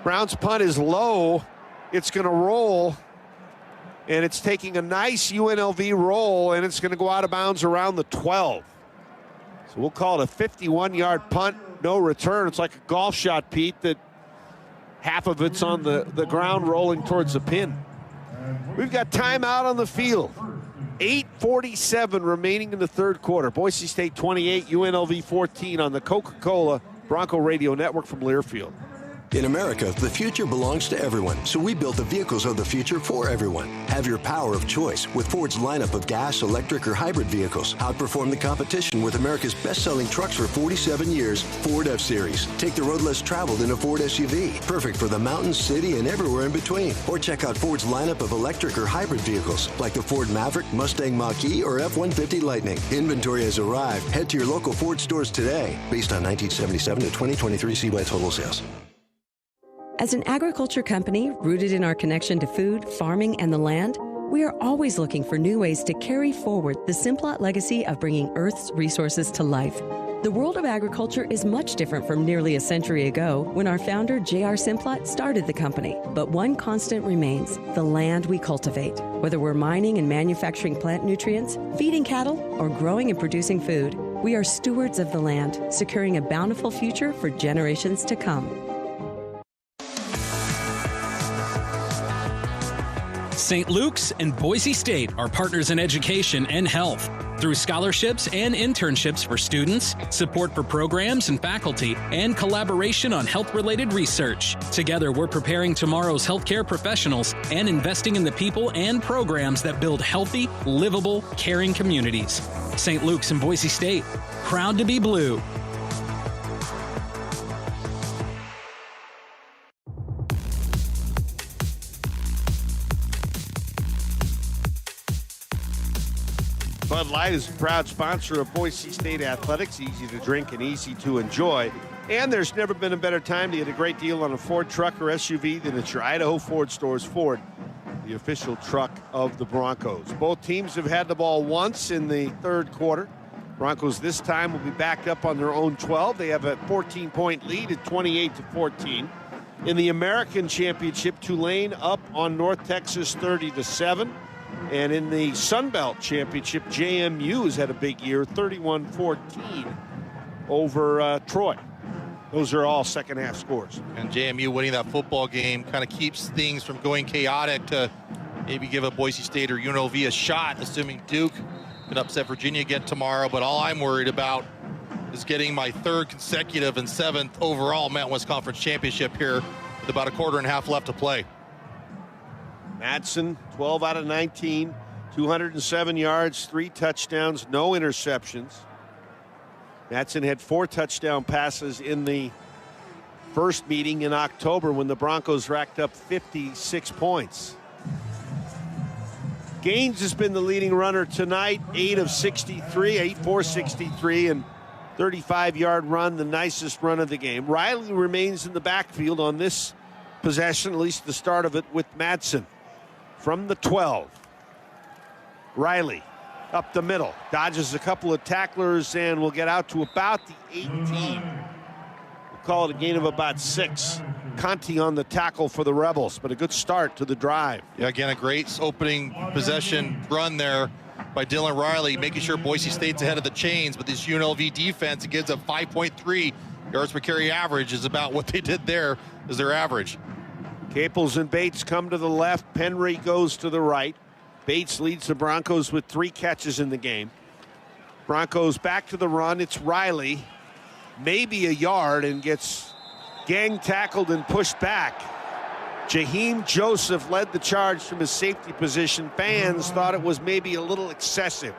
Brown's punt is low. It's going to roll, and it's taking a nice UNLV roll, and it's going to go out of bounds around the 12. So we'll call it a 51-yard punt, no return. It's like a golf shot, Pete, that half of it's on the ground rolling towards the pin. We've got timeout on the field. 8:47 remaining in the third quarter. Boise State 28, UNLV 14 on the Coca-Cola Bronco Radio Network from Learfield. In America, the future belongs to everyone, so we built the vehicles of the future for everyone. Have your power of choice with Ford's lineup of gas, electric, or hybrid vehicles. Outperform the competition with America's best-selling trucks for 47 years, Ford F-Series. Take the road less traveled in a Ford SUV, perfect for the mountains, city, and everywhere in between. Or check out Ford's lineup of electric or hybrid vehicles, like the Ford Maverick, Mustang Mach-E, or F-150 Lightning. Inventory has arrived. Head to your local Ford stores today, based on 1977 to 2023 CY total sales. As an agriculture company rooted in our connection to food, farming, and the land, we are always looking for new ways to carry forward the Simplot legacy of bringing Earth's resources to life. The world of agriculture is much different from nearly a century ago when our founder, J.R. Simplot, started the company. But one constant remains: the land we cultivate. Whether we're mining and manufacturing plant nutrients, feeding cattle, or growing and producing food, we are stewards of the land, securing a bountiful future for generations to come. St. Luke's and Boise State are partners in education and health. Through scholarships and internships for students, support for programs and faculty, and collaboration on health-related research. Together, we're preparing tomorrow's healthcare professionals and investing in the people and programs that build healthy, livable, caring communities. St. Luke's and Boise State, proud to be blue. Bud Light is a proud sponsor of Boise State Athletics, easy to drink and easy to enjoy. And there's never been a better time to get a great deal on a Ford truck or SUV than at your Idaho Ford stores. Ford, the official truck of the Broncos. Both teams have had the ball once in the third quarter. Broncos this time will be backed up on their own 12. They have a 14-point lead at 28-14. In the American Championship, Tulane up on North Texas 30-7. And in the Sun Belt Championship, JMU has had a big year, 31-14 over Troy. Those are all second-half scores. And JMU winning that football game kind of keeps things from going chaotic to maybe give a Boise State or UNLV a shot, assuming Duke can upset Virginia again tomorrow. But all I'm worried about is getting my third consecutive and seventh overall Mountain West Conference championship here with about a quarter and a half left to play. Madsen, 12 out of 19, 207 yards, 3 touchdowns, no interceptions. Madsen had 4 touchdown passes in the first meeting in October when the Broncos racked up 56 points. Gaines has been the leading runner tonight, 8 of 63, 8 for 63, and 35-yard run, the nicest run of the game. Riley remains in the backfield on this possession, at least the start of it, with Madsen. From the 12, Riley up the middle, dodges a couple of tacklers and will get out to about the 18. We'll call it a gain of about 6. Conti on the tackle for the Rebels, but a good start to the drive. Yeah, again, a great opening possession run there by Dylan Riley, making sure Boise State's ahead of the chains. But this UNLV defense, it gives a 5.3 yards per carry average, is about what they did there as their average. Caples and Bates come to the left. Penry goes to the right. Bates leads the Broncos with 3 catches in the game. Broncos back to the run. It's Riley, maybe a yard, and gets gang tackled and pushed back. Jaheim Joseph led the charge from his safety position. Fans thought it was maybe a little excessive.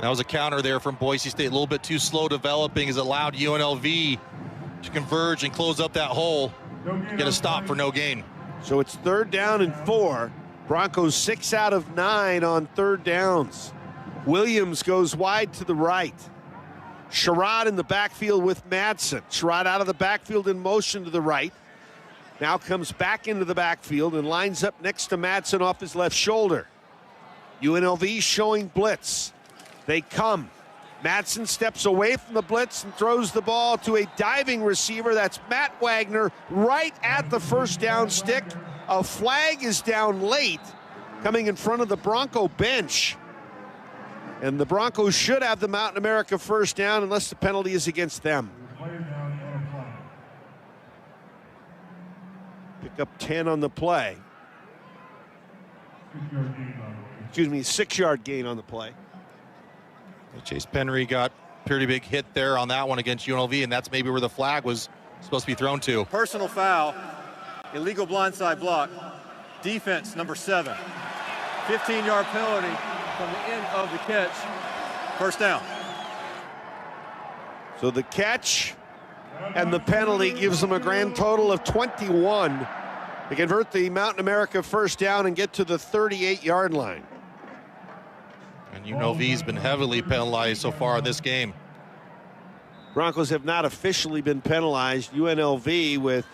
That was a counter there from Boise State. A little bit too slow developing as it allowed UNLV to converge and close up that hole. Get a stop for no gain. So it's 3rd down and 4. Broncos 6 out of 9 on 3rd downs. Williams goes wide to the right. Sherrod in the backfield with Madsen. Sherrod out of the backfield in motion to the right. Now comes back into the backfield and lines up next to Madsen off his left shoulder. UNLV showing blitz. They come. Madsen steps away from the blitz and throws the ball to a diving receiver. That's Matt Wagner right at the first down stick. A flag is down late, coming in front of the Bronco bench. And the Broncos should have the Mountain America first down unless the penalty is against them. Pick up 10 on the play. Excuse me, 6-yard gain on the play. Chase Penry got a pretty big hit there on that one against UNLV, and that's maybe where the flag was supposed to be thrown to. Personal foul, illegal blindside block, defense number 7. 15-yard penalty from the end of the catch, first down. So the catch and the penalty gives them a grand total of 21. They convert the Mountain America first down and get to the 38-yard line. And UNLV's been heavily penalized so far in this game. Broncos have not officially been penalized. UNLV with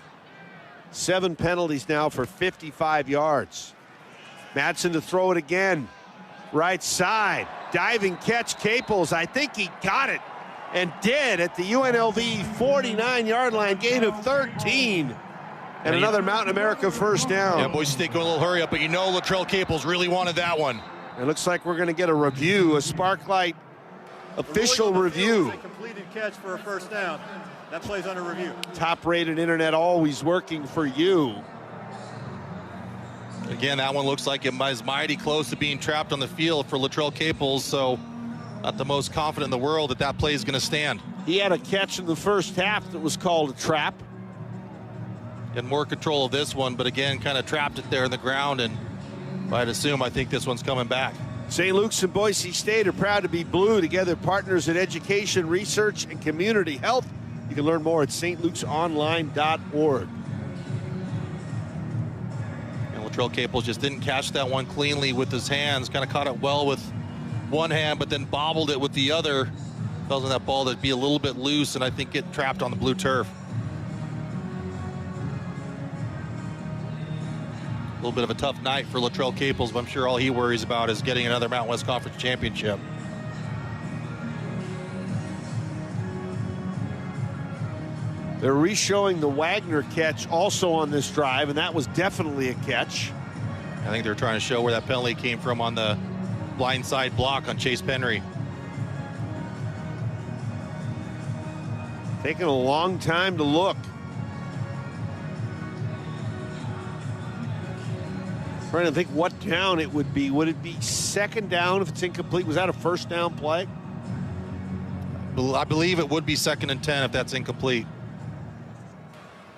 7 penalties now for 55 yards. Madsen to throw it again. Right side. Diving catch, Caples. I think he got it and did at the UNLV 49-yard line, gain of 13. And another Mountain America first down. Yeah, Boise State going a little hurry up, but you know Latrell Caples really wanted that one. It looks like we're going to get a review, a Sparklight official review. A completed catch for a first down. That play's under review. Top-rated internet always working for you. Again, that one looks like it was mighty close to being trapped on the field for Latrell Caples, so not the most confident in the world that that play is going to stand. He had a catch in the first half that was called a trap. Had more control of this one, but again, kind of trapped it there in the ground, and I'd assume I think this one's coming back. St. Luke's and Boise State are proud to be blue, together partners in education, research, and community health. You can learn more at stluke'sonline.org. And Latrell Caples just didn't catch that one cleanly with his hands, kind of caught it well with one hand, but then bobbled it with the other. Felt on that ball that'd be a little bit loose, and I think get trapped on the blue turf. A little bit of a tough night for Latrell Caples, but I'm sure all he worries about is getting another Mountain West Conference championship. They're re-showing the Wagner catch also on this drive, and that was definitely a catch. I think they're trying to show where that penalty came from on the blindside block on Chase Penry. Taking a long time to look. Trying to think what down it would be. Would it be second down if it's incomplete? Was that a first down play? I believe it would be 2nd and 10 if that's incomplete.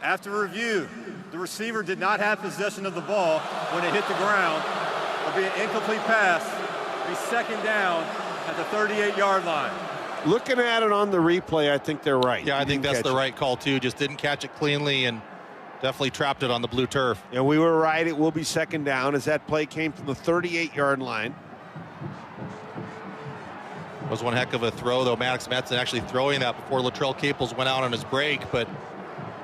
After review, the receiver did not have possession of the ball when it hit the ground. It'll be an incomplete pass. It'll be second down at the 38-yard line. Looking at it on the replay, I think they're right. Yeah, I think that's the right call, too. Just didn't catch it cleanly and definitely trapped it on the blue turf. And we were right. It will be second down as that play came from the 38-yard line. It was one heck of a throw, though. Maddox Madsen actually throwing that before Latrell Caples went out on his break, but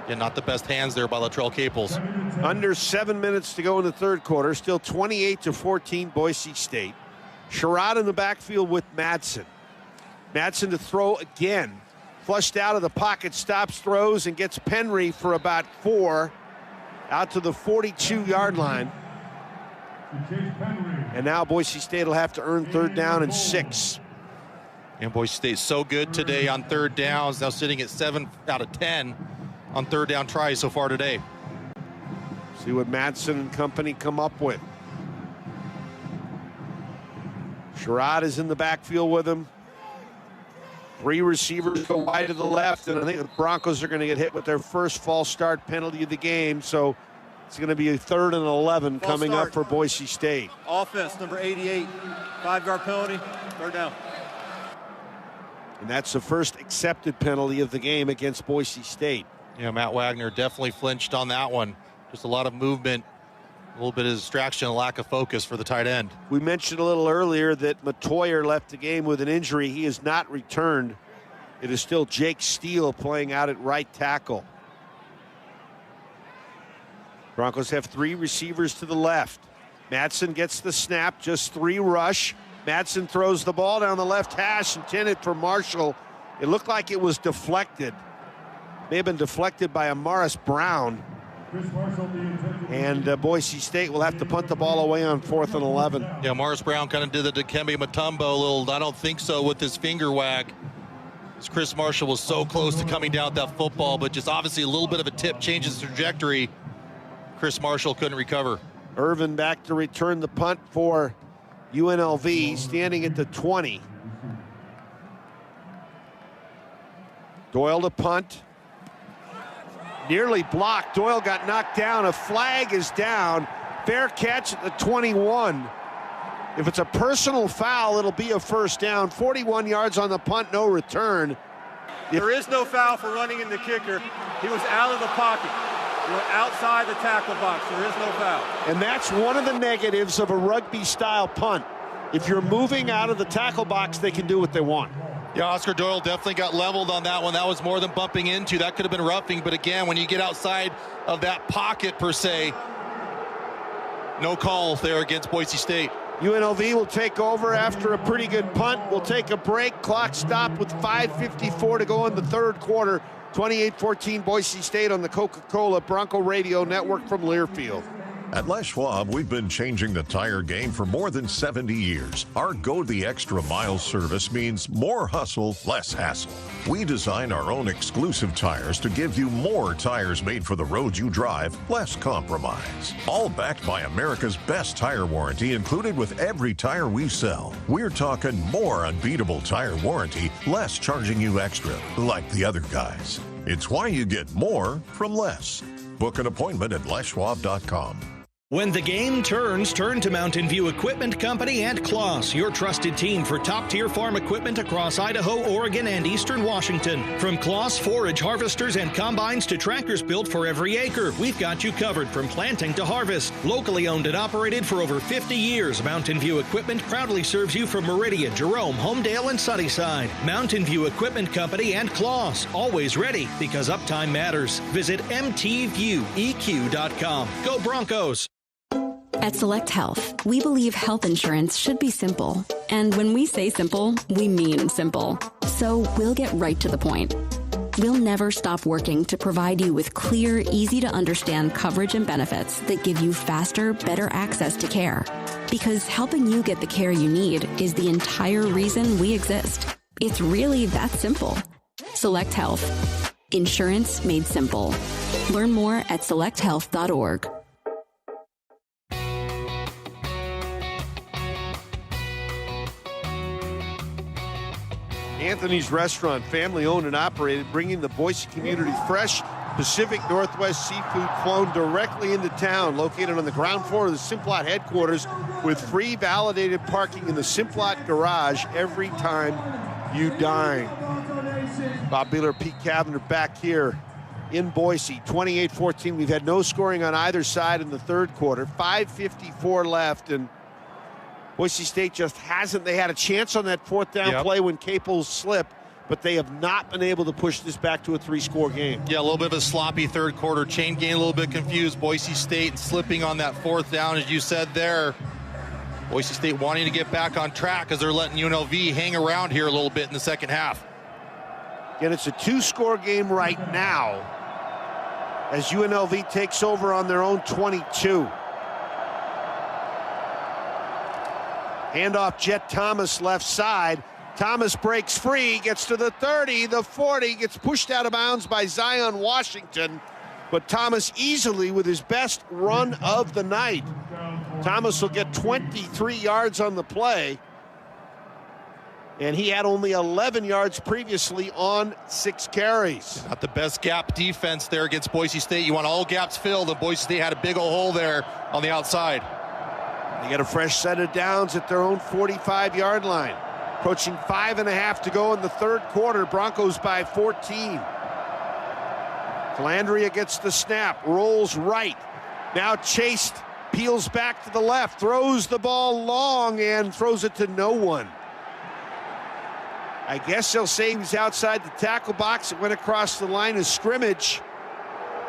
again, not the best hands there by Latrell Caples. Under 7 minutes to go in the third quarter. Still 28-14 Boise State. Sherrod in the backfield with Madsen. Madsen to throw again. Flushed out of the pocket, stops, throws, and gets Penry for about 4 out to the 42-yard line. And now Boise State will have to earn third down and 6. And Boise State's so good today on third downs, now sitting at 7 out of 10 on third down tries so far today. See what Madsen and company come up with. Sherrod is in the backfield with him. 3 receivers go wide to the left, and I think the Broncos are going to get hit with their first false start penalty of the game, so it's going to be a 3rd and 11 coming up for Boise State. Offense, number 88, 5-yard penalty, third down. And that's the first accepted penalty of the game against Boise State. Yeah, Matt Wagner definitely flinched on that one. Just a lot of movement, a little bit of distraction, a lack of focus for the tight end. We mentioned a little earlier that Matoyer left the game with an injury. He has not returned. It is still Jake Steele playing out at right tackle. Broncos have 3 receivers to the left. Madsen gets the snap, just 3 rush. Madsen throws the ball down the left hash, intended for Marshall. It looked like it was deflected. May have been deflected by Amaris Brown. And Boise State will have to punt the ball away on 4th and 11. Yeah, Morris Brown kind of did the Dikembe Mutombo little, I don't think so, with his finger wag. Chris Marshall was so close to coming down with that football, but just obviously a little bit of a tip changes the trajectory. Chris Marshall couldn't recover. Irvin back to return the punt for UNLV, standing at the 20. Doyle to punt. Nearly blocked. Doyle got knocked down. A flag is down. Fair catch at the 21. If it's a personal foul, it'll be a first down. 41 yards on the punt, no return. There is no foul for running in the kicker. He was out of the pocket. He went outside the tackle box. There is no foul. And that's one of the negatives of a rugby-style punt. If you're moving out of the tackle box, they can do what they want. Yeah, Oscar Doyle definitely got leveled on that one. That was more than bumping into. That could have been roughing. But again, when you get outside of that pocket, per se, no call there against Boise State. UNLV will take over after a pretty good punt. We'll take a break. Clock stopped with 5:54 to go in the third quarter. 28-14 Boise State on the Coca-Cola Bronco Radio Network from Learfield. At Les Schwab, we've been changing the tire game for more than 70 years. Our Go the Extra Mile service means more hustle, less hassle. We design our own exclusive tires to give you more tires made for the road you drive, less compromise. All backed by America's best tire warranty included with every tire we sell. We're talking more unbeatable tire warranty, less charging you extra, like the other guys. It's why you get more from less. Book an appointment at leschwab.com. When the game turns, turn to Mountain View Equipment Company and Kloss, your trusted team for top-tier farm equipment across Idaho, Oregon, and Eastern Washington. From Kloss forage harvesters and combines to tractors built for every acre, we've got you covered from planting to harvest. Locally owned and operated for over 50 years, Mountain View Equipment proudly serves you from Meridian, Jerome, Homedale, and Sunnyside. Mountain View Equipment Company and Kloss, always ready because uptime matters. Visit mtvieweq.com. Go Broncos! At Select Health, we believe health insurance should be simple. And when we say simple, we mean simple. So we'll get right to the point. We'll never stop working to provide you with clear, easy-to-understand coverage and benefits that give you faster, better access to care. Because helping you get the care you need is the entire reason we exist. It's really that simple. Select Health. Insurance made simple. Learn more at selecthealth.org. Anthony's Restaurant, family owned and operated, bringing the Boise community fresh Pacific Northwest seafood flown directly into town. Located on the ground floor of the Simplot headquarters with free validated parking in the Simplot garage every time you dine. Bob Beeler, Pete Cavender back here in Boise. 28-14. We've had no scoring on either side in the third quarter. 5:54 left, and Boise State just hasn't. They had a chance on that fourth down play when Capel slipped, but they have not been able to push this back to a three-score game. Yeah, a little bit of a sloppy third quarter. Chain game a little bit confused. Boise State slipping on that fourth down, as you said there. Boise State wanting to get back on track as they're letting UNLV hang around here a little bit in the second half. Again, it's a two-score game right now as UNLV takes over on their own 22. Handoff, Jet Thomas left side. Thomas breaks free, gets to the 30, the 40, gets pushed out of bounds by Zion Washington. But Thomas easily with his best run of the night. Thomas will get 23 yards on the play. And he had only 11 yards previously on 6 carries. Not the best gap defense there against Boise State. You want all gaps filled, and Boise State had a big old hole there on the outside. They get a fresh set of downs at their own 45-yard line. Approaching 5.5 to go in the third quarter. Broncos by 14. Calandria gets the snap, rolls right. Now chased, peels back to the left, throws the ball long and throws it to no one. I guess they'll say he's outside the tackle box. It went across the line of scrimmage.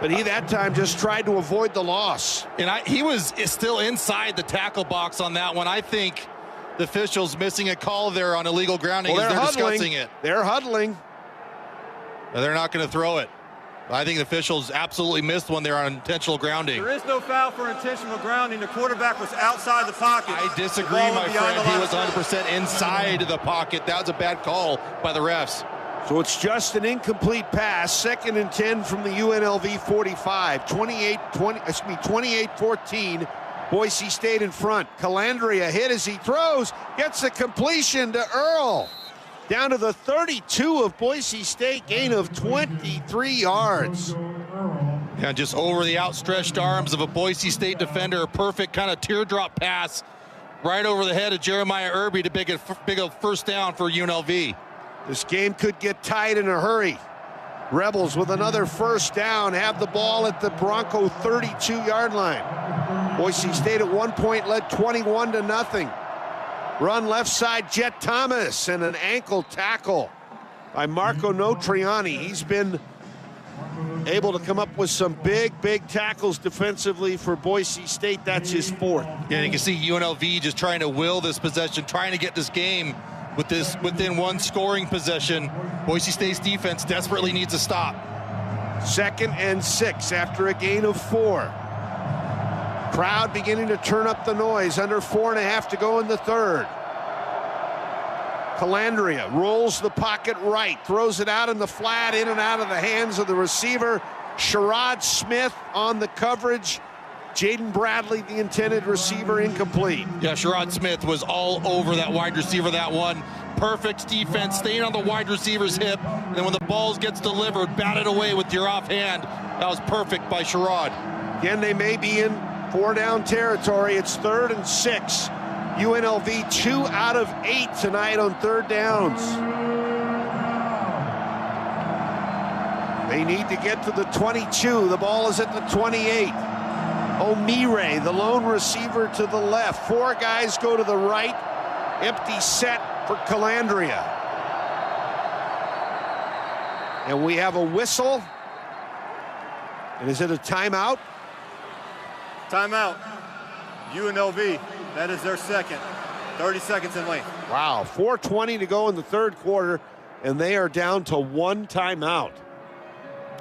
But he that time just tried to avoid the loss. And he was still inside the tackle box on that one. I think the officials missing a call there on illegal grounding as they're discussing it. They're huddling. They're not going to throw it. I think the officials absolutely missed one there on intentional grounding. There is no foul for intentional grounding. The quarterback was outside the pocket. I disagree, my friend. He was 100% inside the pocket. That was a bad call by the refs. So it's just an incomplete pass. 2nd and 10 from the UNLV 45. 28-14. Boise State in front. Calandria hit as he throws. Gets the completion to Earl. Down to the 32 of Boise State, gain of 23 yards. Yeah, just over the outstretched arms of a Boise State defender. A perfect kind of teardrop pass right over the head of Jeremiah Irby to big a first down for UNLV. This game could get tied in a hurry. Rebels with another first down have the ball at the Bronco 32-yard line. Boise State at one point led 21-0. Run left side, Jet Thomas, and an ankle tackle by Marco Notriani. He's been able to come up with some big tackles defensively for Boise State. That's his 4th. Yeah, you can see UNLV just trying to will this possession, trying to get this game with this within one scoring possession. Boise State's defense desperately needs a stop. 2nd and 6 after a gain of 4. Crowd beginning to turn up the noise. Under 4.5 to go in the 3rd. Calandria rolls the pocket right, throws it out in the flat, in and out of the hands of the receiver. Sherrod Smith on the coverage. Jaden Bradley, the intended receiver, incomplete. Yeah, Sherrod Smith was all over that wide receiver, that one. Perfect defense, staying on the wide receiver's hip. And then when the ball gets delivered, bat it away with your offhand. That was perfect by Sherrod. Again, they may be in 4-down territory. It's 3rd and 6. UNLV 2 out of 8 tonight on 3rd downs. They need to get to the 22. The ball is at the 28. O'Meara, the lone receiver, to the left. 4 guys go to the right. Empty set for Calandria. And we have a whistle. And is it a timeout? Timeout. UNLV. That is their 2nd. 30 seconds in length. Wow. 4:20 to go in the 3rd quarter, and they are down to 1 timeout.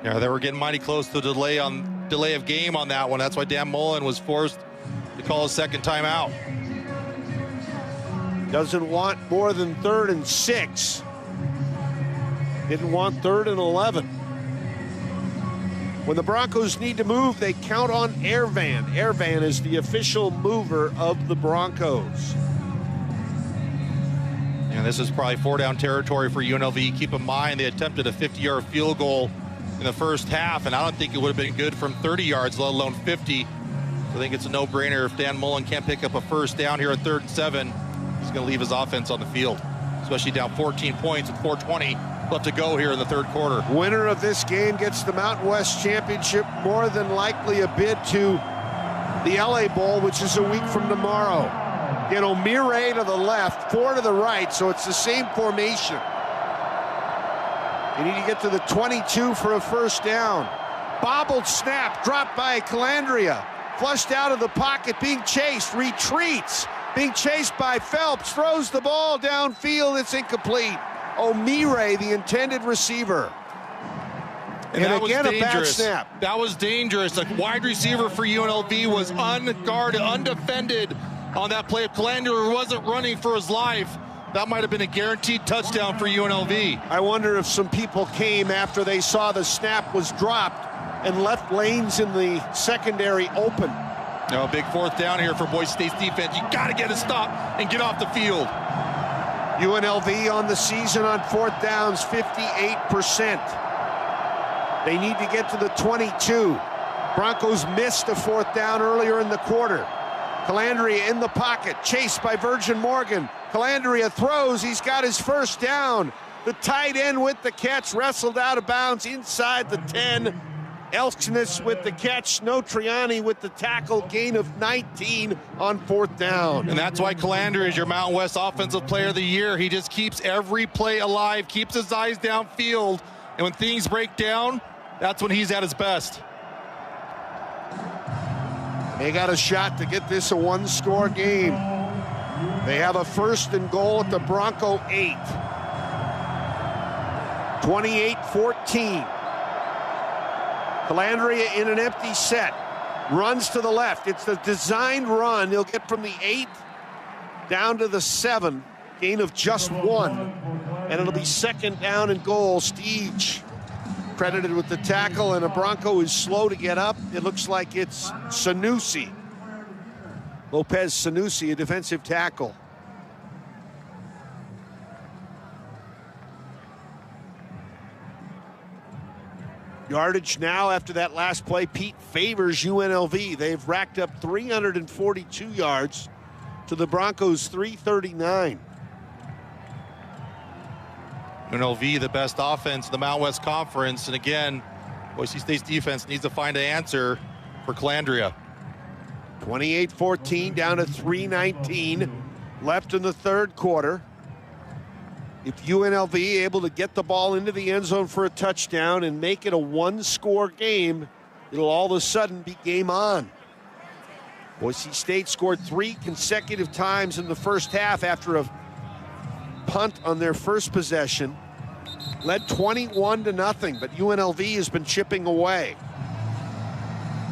Yeah, they were getting mighty close to delay of game on that one. That's why Dan Mullen was forced to call a 2nd timeout. Doesn't want more than 3rd and 6. Didn't want 3rd and 11. When the Broncos need to move, they count on Airvan. Airvan is the official mover of the Broncos. And this is probably 4-down territory for UNLV. Keep in mind they attempted a 50-yard field goal in the first half, and I don't think it would have been good from 30 yards, let alone 50. So I think it's a no-brainer. If Dan Mullen can't pick up a first down here at 3rd and 7, he's going to leave his offense on the field, especially down 14 points with 4:20 left to go here in the 3rd quarter. Winner of this game gets the Mountain West Championship, more than likely a bid to the LA Bowl, which is a week from tomorrow. Get O'Meara to the left, 4 to the right, so it's the same formation. You need to get to the 22 for a first down. Bobbled snap, dropped by Calandria. Flushed out of the pocket, being chased, retreats. Being chased by Phelps, throws the ball downfield, it's incomplete. O'Meara, the intended receiver. And that again, was a bad dangerous. snap. That was dangerous. A wide receiver for UNLV was unguarded, undefended on that play. If Calandria wasn't running for his life, that might have been a guaranteed touchdown for UNLV. I wonder if some people came after they saw the snap was dropped and left lanes in the secondary open. No, big 4th down here for Boise State's defense. You got to get a stop and get off the field. UNLV on the season on 4th downs, 58%. They need to get to the 22. Broncos missed a 4th down earlier in the quarter. Calandria in the pocket, chased by Virgin Morgan. Calandria throws, he's got his first down. The tight end with the catch, wrestled out of bounds inside the 10. Elksness with the catch, Notriani with the tackle, gain of 19 on 4th down. And that's why Calandria is your Mountain West Offensive Player of the Year. He just keeps every play alive, keeps his eyes downfield, and when things break down, that's when he's at his best. They got a shot to get this a 1-score game. They have a 1st and goal at the Bronco 8. 28-14. Calandria in an empty set. Runs to the left. It's the designed run. He'll get from the 8 down to the 7. Gain of just 1. And it'll be second down and goal. Steege credited with the tackle, and a Bronco is slow to get up. It looks like it's Sanusi. Lopez Sanusi, a defensive tackle. Yardage now after that last play. Pete favors UNLV. They've racked up 342 yards to the Broncos 339. UNLV, the best offense in the Mountain West Conference. And again, Boise State's defense needs to find an answer for Calandria. 28-14, down to 3:19 left in the third quarter. If UNLV able to get the ball into the end zone for a touchdown and make it a one-score game, it'll all of a sudden be game on. Boise State scored 3 consecutive times in the first half after a punt on their first possession. Led 21-0, but UNLV has been chipping away.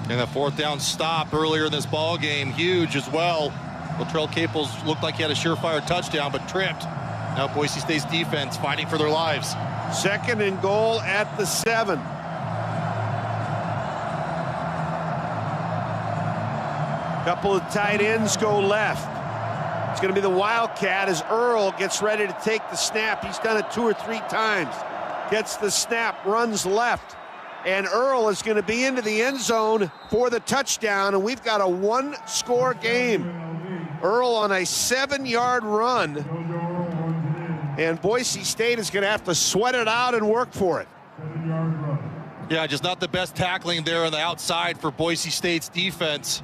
And the fourth down stop earlier in this ball game, huge as well. Latrell Caples looked like he had a surefire touchdown, but tripped. Now Boise State's defense fighting for their lives. Second and goal at the 7. Couple of tight ends go left. It's going to be the Wildcat as Earl gets ready to take the snap. He's done it 2 or 3 times. Gets the snap, runs left. And Earl is going to be into the end zone for the touchdown, and we've got a one-score game. Earl on a 7-yard run, and Boise State is going to have to sweat it out and work for it. Yeah, just not the best tackling there on the outside for Boise State's defense.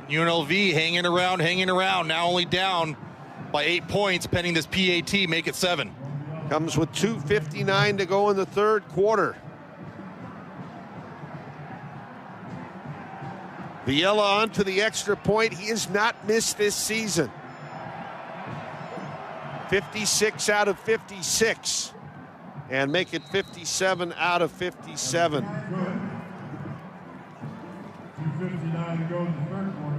UNLV hanging around, now only down by 8 points, pending this PAT, make it 7. Comes with 2:59 to go in the third quarter. Viella onto the extra point. He has not missed this season. 56 out of 56. And make it 57 out of 57.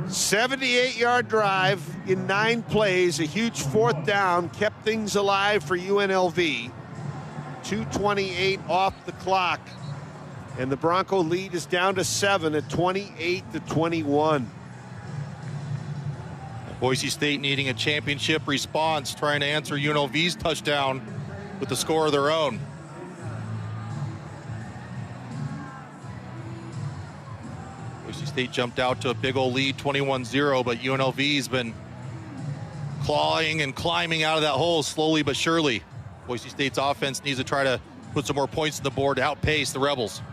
78-yard drive in 9 plays. A huge fourth down. Kept things alive for UNLV. 2:28 off the clock. And the Bronco lead is down to 7 at 28-21. Boise State needing a championship response, trying to answer UNLV's touchdown with the score of their own. Boise State jumped out to a big old lead, 21-0, but UNLV's been clawing and climbing out of that hole slowly but surely. Boise State's offense needs to try to put some more points on the board to outpace the Rebels.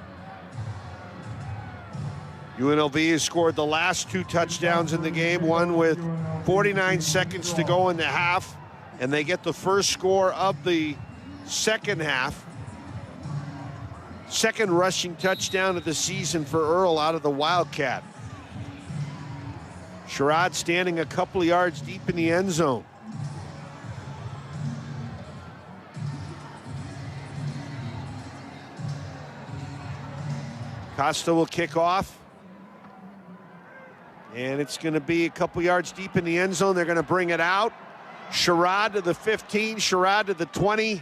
UNLV has scored the last 2 touchdowns in the game, one with 49 seconds to go in the half, and they get the first score of the second half. Second rushing touchdown of the season for Earl out of the Wildcat. Sherrod standing a couple of yards deep in the end zone. Costa will kick off. And it's going to be a couple yards deep in the end zone. They're going to bring it out. Sherrod to the 15, Sherrod to the 20.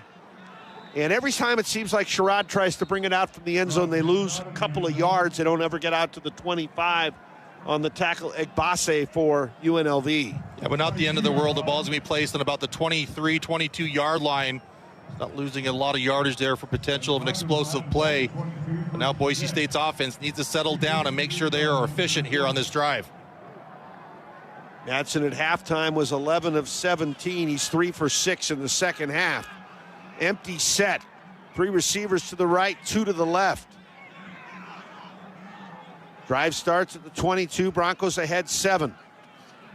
And every time it seems like Sherrod tries to bring it out from the end zone, they lose a couple of yards. They don't ever get out to the 25 on the tackle. Egbase for UNLV. Yeah, but not the end of the world. The ball's going to be placed on about the 23, 22-yard line. Not losing a lot of yardage there for potential of an explosive play. But now Boise State's offense needs to settle down and make sure they are efficient here on this drive. Madsen at halftime was 11 of 17. He's 3 for 6 in the second half. Empty set. 3 receivers to the right, 2 to the left. Drive starts at the 22. Broncos ahead 7.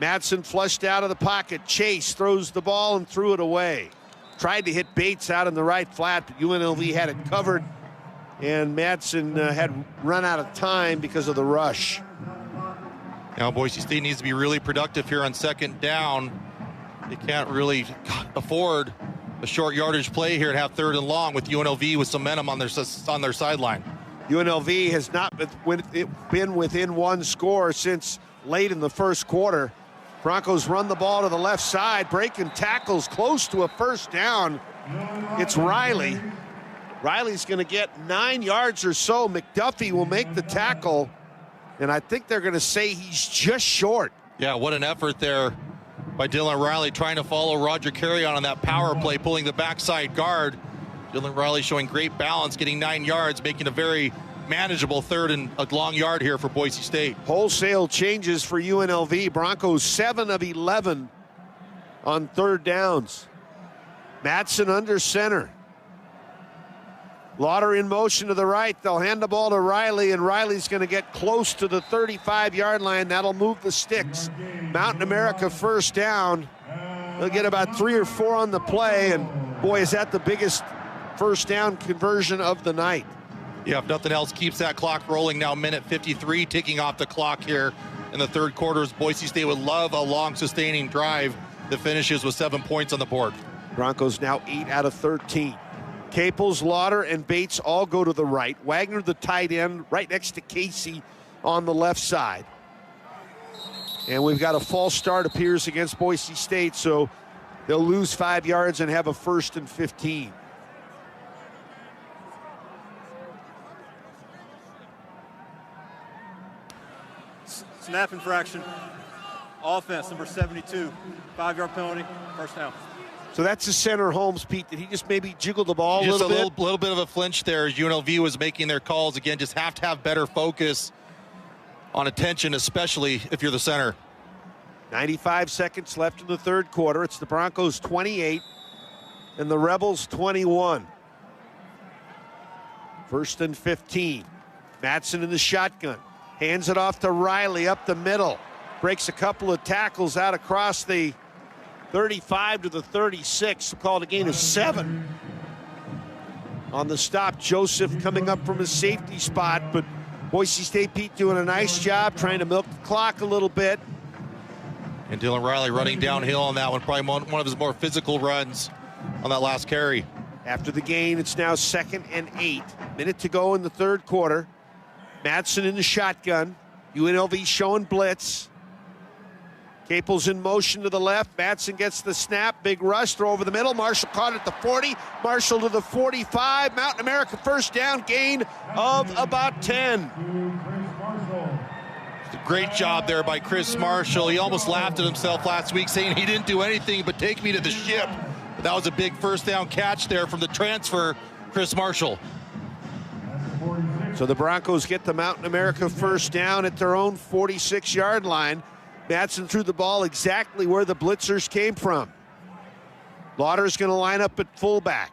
Madsen flushed out of the pocket. Chase throws the ball and threw it away. Tried to hit Bates out in the right flat, but UNLV had it covered. And Madsen had run out of time because of the rush. Now Boise State needs to be really productive here on second down. They can't really afford a short yardage play here and have third and long with UNLV with some momentum on their sideline. UNLV has not been within one score since late in the first quarter. Broncos run the ball to the left side, breaking tackles close to a first down. It's Riley. Riley's going to get 9 yards or so. McDuffie will make the tackle, and I think they're going to say he's just short. Yeah, what an effort there by Dylan Riley, trying to follow Roger Carrion on that power play, pulling the backside guard. Dylan Riley showing great balance, getting 9 yards, making a very manageable third and a long yard here for Boise State. Wholesale changes for UNLV. Broncos 7 of 11 on third downs. Matson under center. Lauder in motion to the right. They'll hand the ball to Riley, and Riley's going to get close to the 35-yard line. That'll move the sticks. Mountain America first down. They'll get about 3 or 4 on the play, and boy, is that the biggest first down conversion of the night. Yeah, if nothing else, keeps that clock rolling now. Minute 53 ticking off the clock here in the third quarter. Boise State would love a long sustaining drive that finishes with 7 points on the board. Broncos now 8 out of 13. Caples, Lauder, and Bates all go to the right. Wagner, the tight end, right next to Casey on the left side. And we've got a false start appears against Boise State, so they'll lose 5 yards and have a 1st and 15. Snap infraction. Offense, number 72. 5-yard penalty, first down. So that's the center, Holmes, Pete. Did he just maybe jiggle the ball just a little bit? Little bit of a flinch there as UNLV was making their calls. Again, just have to have better focus on attention, especially if you're the center. 95 seconds left in the third quarter. It's the Broncos 28 and the Rebels 21. 1st and 15. Matson in the shotgun. Hands it off to Riley up the middle. Breaks a couple of tackles out across the 35 to the 36. We'll call it a gain of 7. On the stop, Joseph coming up from his safety spot, but Boise State, Pete, doing a nice job trying to milk the clock a little bit. And Dylan Riley running downhill on that one, probably one of his more physical runs on that last carry. After the gain, it's now 2nd and 8. Minute to go in the third quarter. Matson in the shotgun. UNLV showing blitz. Caples in motion to the left. Matson gets the snap. Big rush. Throw over the middle. Marshall caught at the 40. Marshall to the 45. Mountain America first down. Gain of about 10. Great job there by Chris Marshall. He almost laughed at himself last week saying he didn't do anything but take me to the ship. But that was a big first down catch there from the transfer, Chris Marshall. So the Broncos get the Mountain America first down at their own 46-yard line. Matson threw the ball exactly where the blitzers came from. Lauder's going to line up at fullback.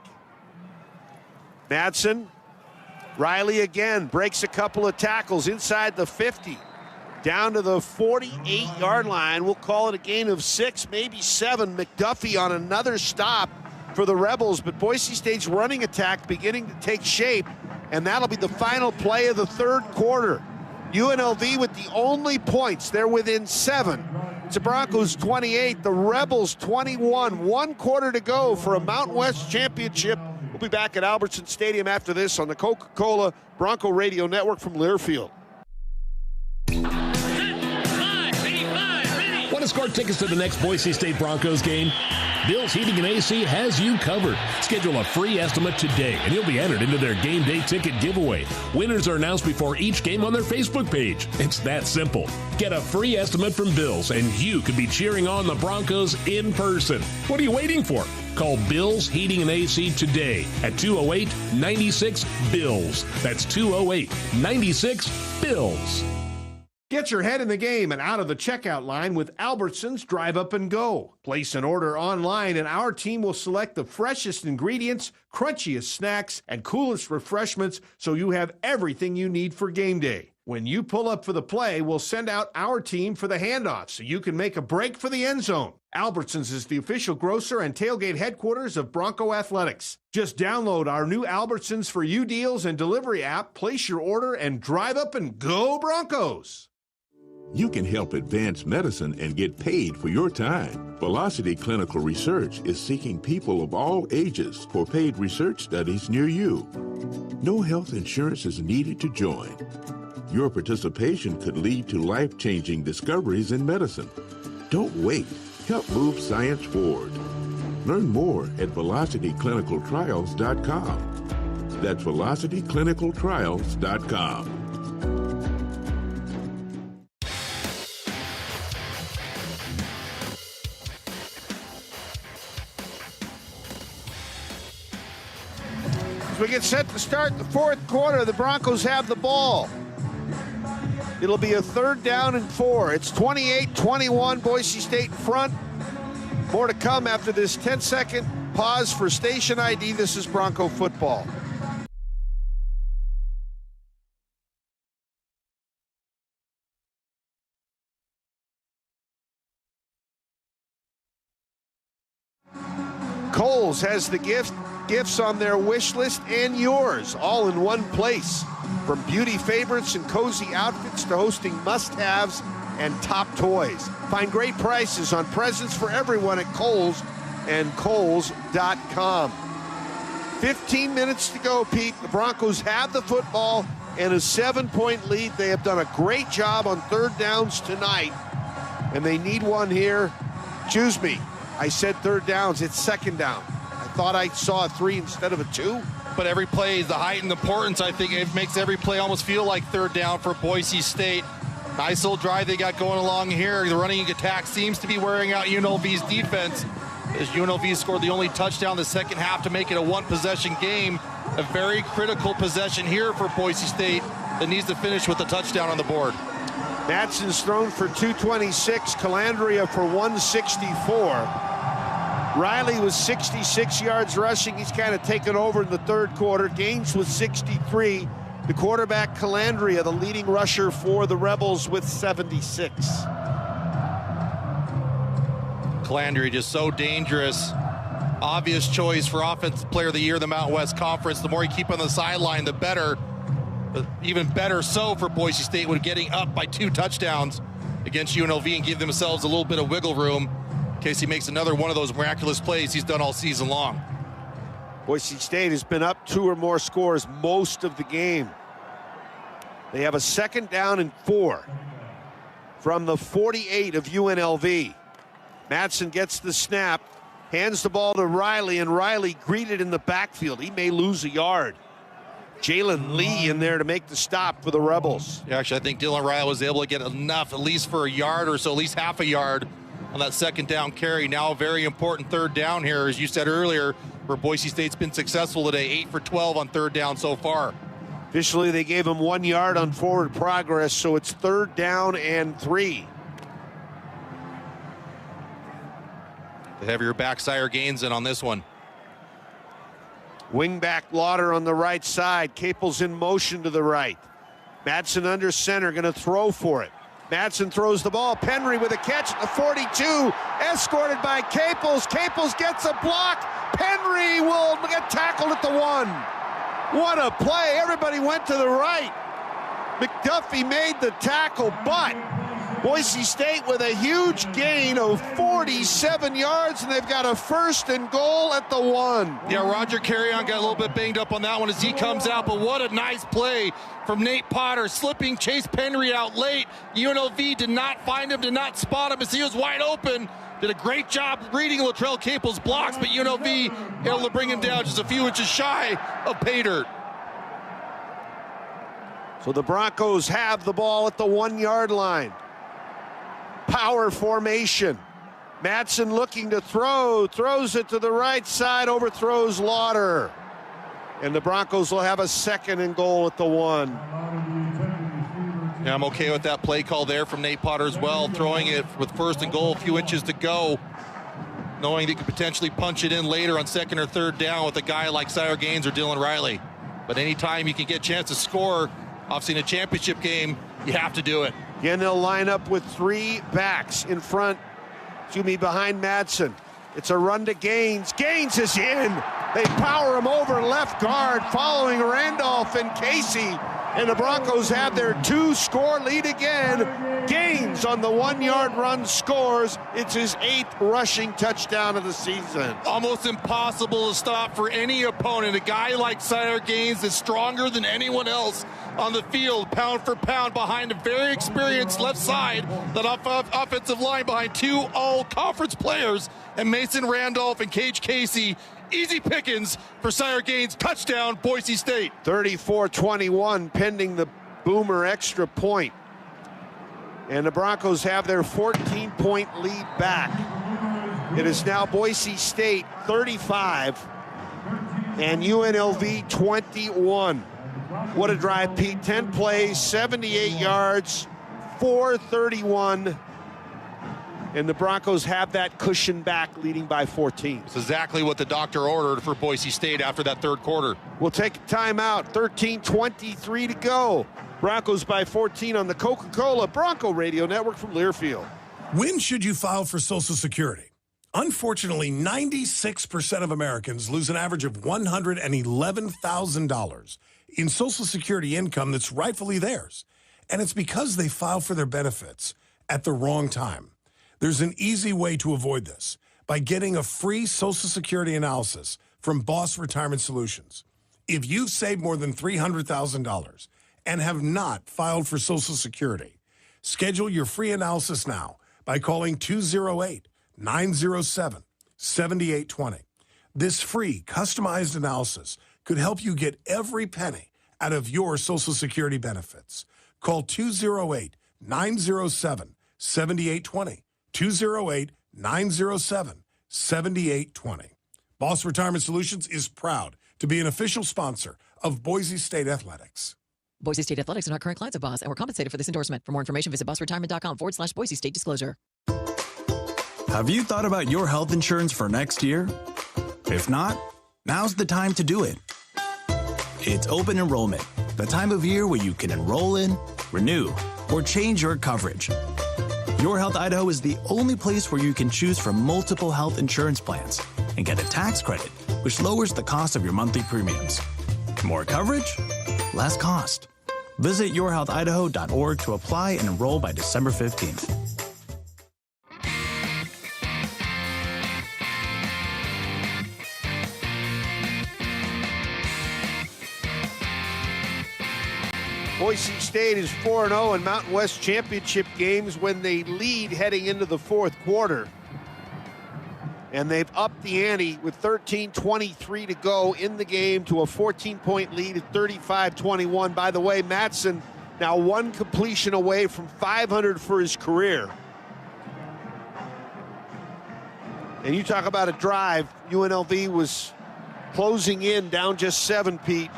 Matson, Riley again, breaks a couple of tackles inside the 50. Down to the 48-yard line. We'll call it a gain of 6, maybe 7. McDuffie on another stop for the Rebels, but Boise State's running attack beginning to take shape, and that'll be the final play of the third quarter. UNLV with the only points. They're within 7. It's the Broncos 28, the Rebels 21. 1 quarter to go for a Mountain West championship. We'll be back at Albertson Stadium after this on the Coca-Cola Bronco Radio Network from Learfield. Want to score tickets to the next Boise State Broncos game? Bill's Heating and AC has you covered. Schedule a free estimate today, and you'll be entered into their game day ticket giveaway. Winners are announced before each game on their Facebook page. It's that simple. Get a free estimate from Bill's, and you could be cheering on the Broncos in person. What are you waiting for? Call Bill's Heating and AC today at 208-96-BILLS. That's 208-96-BILLS. Get your head in the game and out of the checkout line with Albertsons Drive Up and Go. Place an order online and our team will select the freshest ingredients, crunchiest snacks, and coolest refreshments so you have everything you need for game day. When you pull up for the play, we'll send out our team for the handoff so you can make a break for the end zone. Albertsons is the official grocer and tailgate headquarters of Bronco Athletics. Just download our new Albertsons for You deals and delivery app, place your order, and drive up and go Broncos. You can help advance medicine and get paid for your time. Velocity Clinical Research is seeking people of all ages for paid research studies near you. No health insurance is needed to join. Your participation could lead to life-changing discoveries in medicine. Don't wait. Help move science forward. Learn more at velocityclinicaltrials.com. That's velocityclinicaltrials.com. As we get set to start the fourth quarter, the Broncos have the ball. It'll be a 3rd down and 4. It's 28-21, Boise State in front. More to come after this 10-second pause for station ID. This is Bronco football. Kohl's has the gifts on their wish list and yours, all in one place. From beauty favorites and cozy outfits to hosting must-haves and top toys. Find great prices on presents for everyone at Kohl's and Kohls.com. 15 minutes to go, Pete. The Broncos have the football and a 7-point lead. They have done a great job on 3rd downs tonight, and they need one here. Excuse me, I said 3rd downs. It's 2nd down. I thought I saw a 3 instead of a 2. But every play is the heightened importance. I think it makes every play almost feel like 3rd down for Boise State. Nice little drive they got going along here. The running attack seems to be wearing out UNLV's defense, as UNLV scored the only touchdown the second half to make it a 1-possession game. A very critical possession here for Boise State that needs to finish with a touchdown on the board. Matson's thrown for 226, Calandria for 164. Riley was 66 yards rushing. He's kind of taken over in the 3rd quarter. Gaines was 63. The quarterback, Calandria, the leading rusher for the Rebels with 76. Calandria just so dangerous. Obvious choice for Offensive Player of the Year in the Mountain West Conference. The more you keep on the sideline, the better. But even better so for Boise State when getting up by 2 touchdowns against UNLV and give themselves a little bit of wiggle room in case he makes another one of those miraculous plays he's done all season long. Boise State has been up 2 or more scores most of the game. They have a 2nd down and 4 from the 48 of UNLV. Matson gets the snap, hands the ball to Riley, and Riley greeted in the backfield. He may lose a yard. Jalen Lee in there to make the stop for the Rebels. Yeah, actually, I think Dylan Riley was able to get enough, at least for a yard or so, at least half a yard on that 2nd down carry. Now a very important 3rd down here, as you said earlier, where Boise State's been successful today, 8 for 12 on 3rd down so far. Officially, they gave him 1 yard on forward progress, so it's 3rd down and 3. The heavier backside Gaines in on this one. Wingback Lauder on the right side. Capel's in motion to the right. Madsen under center, going to throw for it. Madsen throws the ball. Penry with a catch at the 42, escorted by Capels. Capels gets a block. Penry will get tackled at the 1. What a play. Everybody went to the right. McDuffie made the tackle, but Boise State with a huge gain of 47 yards, and they've got a 1st and goal at the 1. Yeah, Roger Carrion got a little bit banged up on that one as he comes out, but what a nice play from Nate Potter, slipping Chase Penry out late. UNLV did not find him, did not spot him as he was wide open. Did a great job reading Latrell Capel's blocks, but UNLV able to bring him down just a few inches shy of pay dirt. So the Broncos have the ball at the 1 yard line. Power formation. Madsen looking to throw, throws it to the right side, overthrows Lauder. And the Broncos will have a 2nd and goal at the 1. Yeah, I'm okay with that play call there from Nate Potter as well, throwing it with 1st and goal, a few inches to go, knowing they could potentially punch it in later on 2nd or 3rd down with a guy like Sire Gaines or Dylan Riley. But anytime you can get a chance to score, obviously in a championship game, you have to do it. Again, they'll line up with 3 backs in front, behind Madsen. It's a run to Gaines. Gaines is in. They power him over left guard, following Randolph and Casey. And the Broncos have their 2-score lead again. Gaines on the 1-yard run scores. It's his 8th rushing touchdown of the season. Almost impossible to stop for any opponent. A guy like Sire Gaines is stronger than anyone else on the field, pound for pound, behind a very experienced left side, that offensive line behind 2 all-conference players, and Mason Randolph and Cage Casey. Easy pickings for Sire Gaines. Touchdown, Boise State. 34-21 pending the Boomer extra point. And the Broncos have their 14-point lead back. It is now Boise State 35 and UNLV 21. What a drive, Pete. 10 plays, 78 yards, 431. And the Broncos have that cushion back, leading by 14. It's exactly what the doctor ordered for Boise State after that third quarter. We'll take a timeout. 13:23 to go. Broncos by 14 on the Coca-Cola Bronco Radio Network from Learfield. When should you file for Social Security? Unfortunately, 96% of Americans lose an average of $111,000 in Social Security income that's rightfully theirs. And it's because they file for their benefits at the wrong time. There's an easy way to avoid this by getting a free Social Security analysis from Boss Retirement Solutions. If you've saved more than $300,000 and have not filed for Social Security, schedule your free analysis now by calling 208-907-7820. This free customized analysis could help you get every penny out of your Social Security benefits. Call 208-907-7820. 208-907-7820. Boss Retirement Solutions is proud to be an official sponsor of Boise State Athletics. Boise State Athletics are not current clients of Boss and were compensated for this endorsement. For more information, visit bossretirement.com/Boise State disclosure. Have you thought about your health insurance for next year? If not, now's the time to do it. It's open enrollment, the time of year where you can enroll in, renew, or change your coverage. Your Health Idaho is the only place where you can choose from multiple health insurance plans and get a tax credit, which lowers the cost of your monthly premiums. More coverage, less cost. Visit yourhealthidaho.org to apply and enroll by December 15th. Boise State is 4-0 in Mountain West Championship games when they lead heading into the fourth quarter. And they've upped the ante with 13:23 to go in the game to a 14-point lead at 35-21. By the way, Matson now one completion away from 500 for his career. And you talk about a drive, UNLV was closing in down just 7, Pete.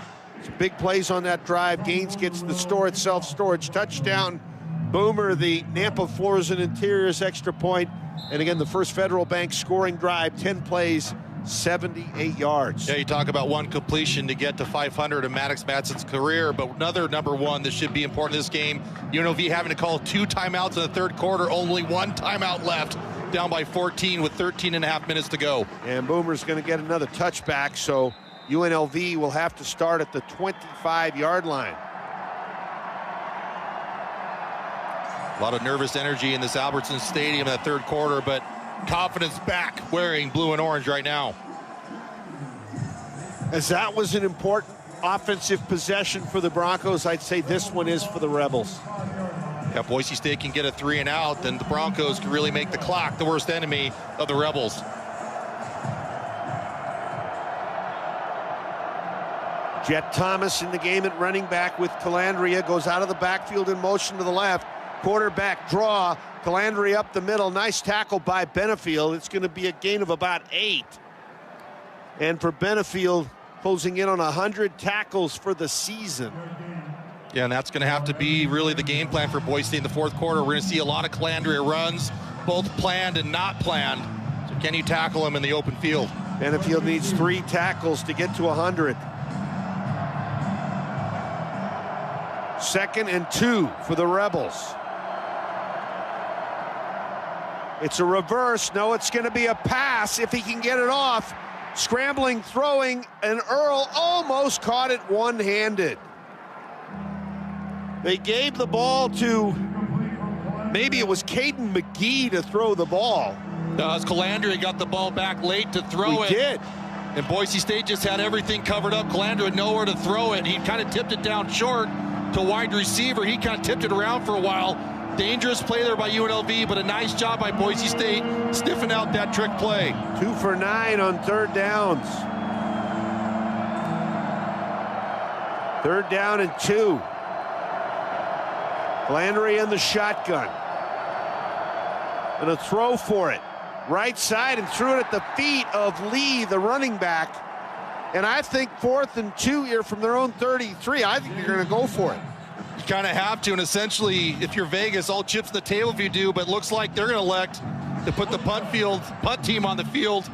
Big plays on that drive. Gaines gets the store itself storage touchdown. Boomer, the Nampa Floors and Interiors extra point. And again, the First Federal Bank scoring drive, 10 plays, 78 yards. Yeah, you talk about one completion to get to 500 in Maddox Matson's career, but another number one that should be important in this game, UNLV having to call 2 timeouts in the third quarter, only 1 timeout left, down by 14 with 13 and a half minutes to go. And Boomer's going to get another touchback, so UNLV will have to start at the 25-yard line. A lot of nervous energy in this Albertson Stadium in that third quarter, but confidence back wearing blue and orange right now. As that was an important offensive possession for the Broncos, I'd say this one is for the Rebels. Yeah, Boise State can get a 3 and out, then the Broncos can really make the clock the worst enemy of the Rebels. Jet Thomas in the game at running back with Calandria, goes out of the backfield in motion to the left. Quarterback draw, Calandria up the middle. Nice tackle by Benefield. It's going to be a gain of about 8. And for Benefield, closing in on 100 tackles for the season. Yeah, and that's going to have to be really the game plan for Boise State in the fourth quarter. We're going to see a lot of Calandria runs, both planned and not planned. So can you tackle him in the open field? Benefield needs 3 tackles to get to 100. 2nd and 2 for the Rebels. It's a reverse. No, it's going to be a pass if he can get it off. Scrambling, throwing, and Earl almost caught it one-handed. They gave the ball to, maybe it was Caden McGee to throw the ball. No, it's Calandria got the ball back late to throw it. He did. And Boise State just had everything covered up. Calandria had nowhere to throw it. He kind of tipped it down short to wide receiver. He kind of tipped it around for a while. Dangerous play there by UNLV, but a nice job by Boise State sniffing out that trick play. 2 for 9 on third downs. 3rd down and 2. Landry in the shotgun. And a throw for it. Right side and threw it at the feet of Lee, the running back. And I think 4th and 2 here from their own 33. I think they're going to go for it. You kind of have to, and essentially, if you're Vegas, all chips on the table if you do, but it looks like they're going to elect to put the punt team on the field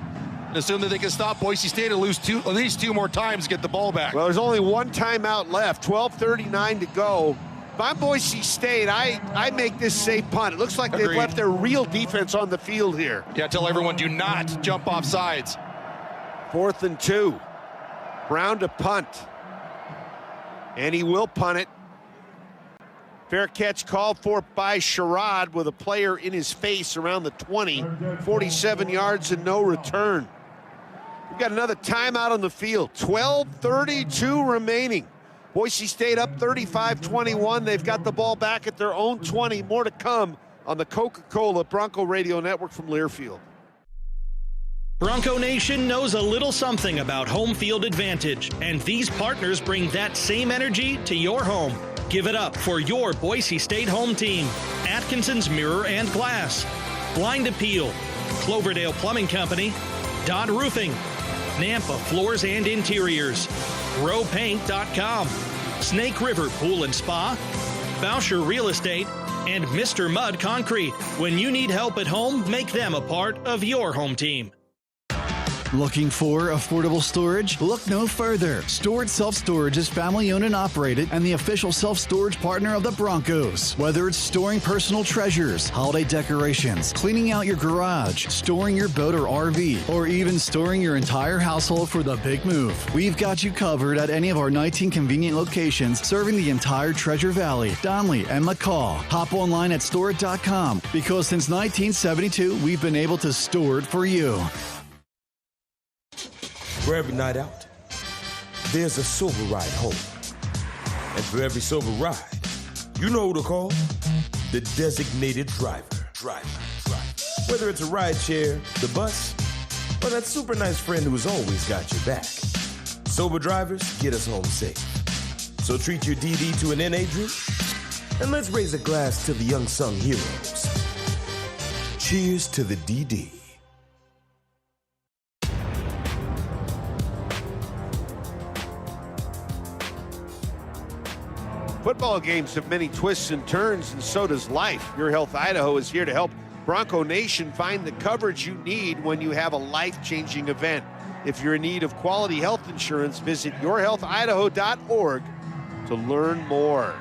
and assume that they can stop Boise State and lose at least 2 more times to get the ball back. Well, there's only 1 timeout left, 12:39 to go. If I'm Boise State, I make this safe punt. It looks like they've left their real defense on the field here. Yeah, tell everyone, do not jump off sides. 4th and 2. Brown to punt. And he will punt it. Fair catch called for by Sherrod with a player in his face around the 20. 47 yards and no return. We've got another timeout on the field. 12:32 remaining. Boise State up 35-21. They've got the ball back at their own 20. More to come on the Coca-Cola Bronco Radio Network from Learfield. Bronco Nation knows a little something about home field advantage, and these partners bring that same energy to your home. Give it up for your Boise State home team. Atkinson's Mirror and Glass, Blind Appeal, Cloverdale Plumbing Company, Dodd Roofing, Nampa Floors and Interiors, RowPaint.com, Snake River Pool and Spa, Boucher Real Estate, and Mr. Mud Concrete. When you need help at home, make them a part of your home team. Looking for affordable storage? Look no further. Storage Self-Storage is family-owned and operated and the official self-storage partner of the Broncos. Whether it's storing personal treasures, holiday decorations, cleaning out your garage, storing your boat or RV, or even storing your entire household for the big move, we've got you covered at any of our 19 convenient locations serving the entire Treasure Valley, Donley, and McCall. Hop online at store.com because since 1972, we've been able to store it for you. For every night out, there's a silver ride home. And for every silver ride, you know who to call? The designated driver. Whether it's a ride share, the bus, or that super nice friend who's always got your back. Sober drivers get us home safe. So treat your DD to an NA drink, and let's raise a glass to the unsung heroes. Cheers to the DD. Football games have many twists and turns, and so does life. Your Health Idaho is here to help Bronco Nation find the coverage you need when you have a life-changing event. If you're in need of quality health insurance, visit yourhealthidaho.org to learn more.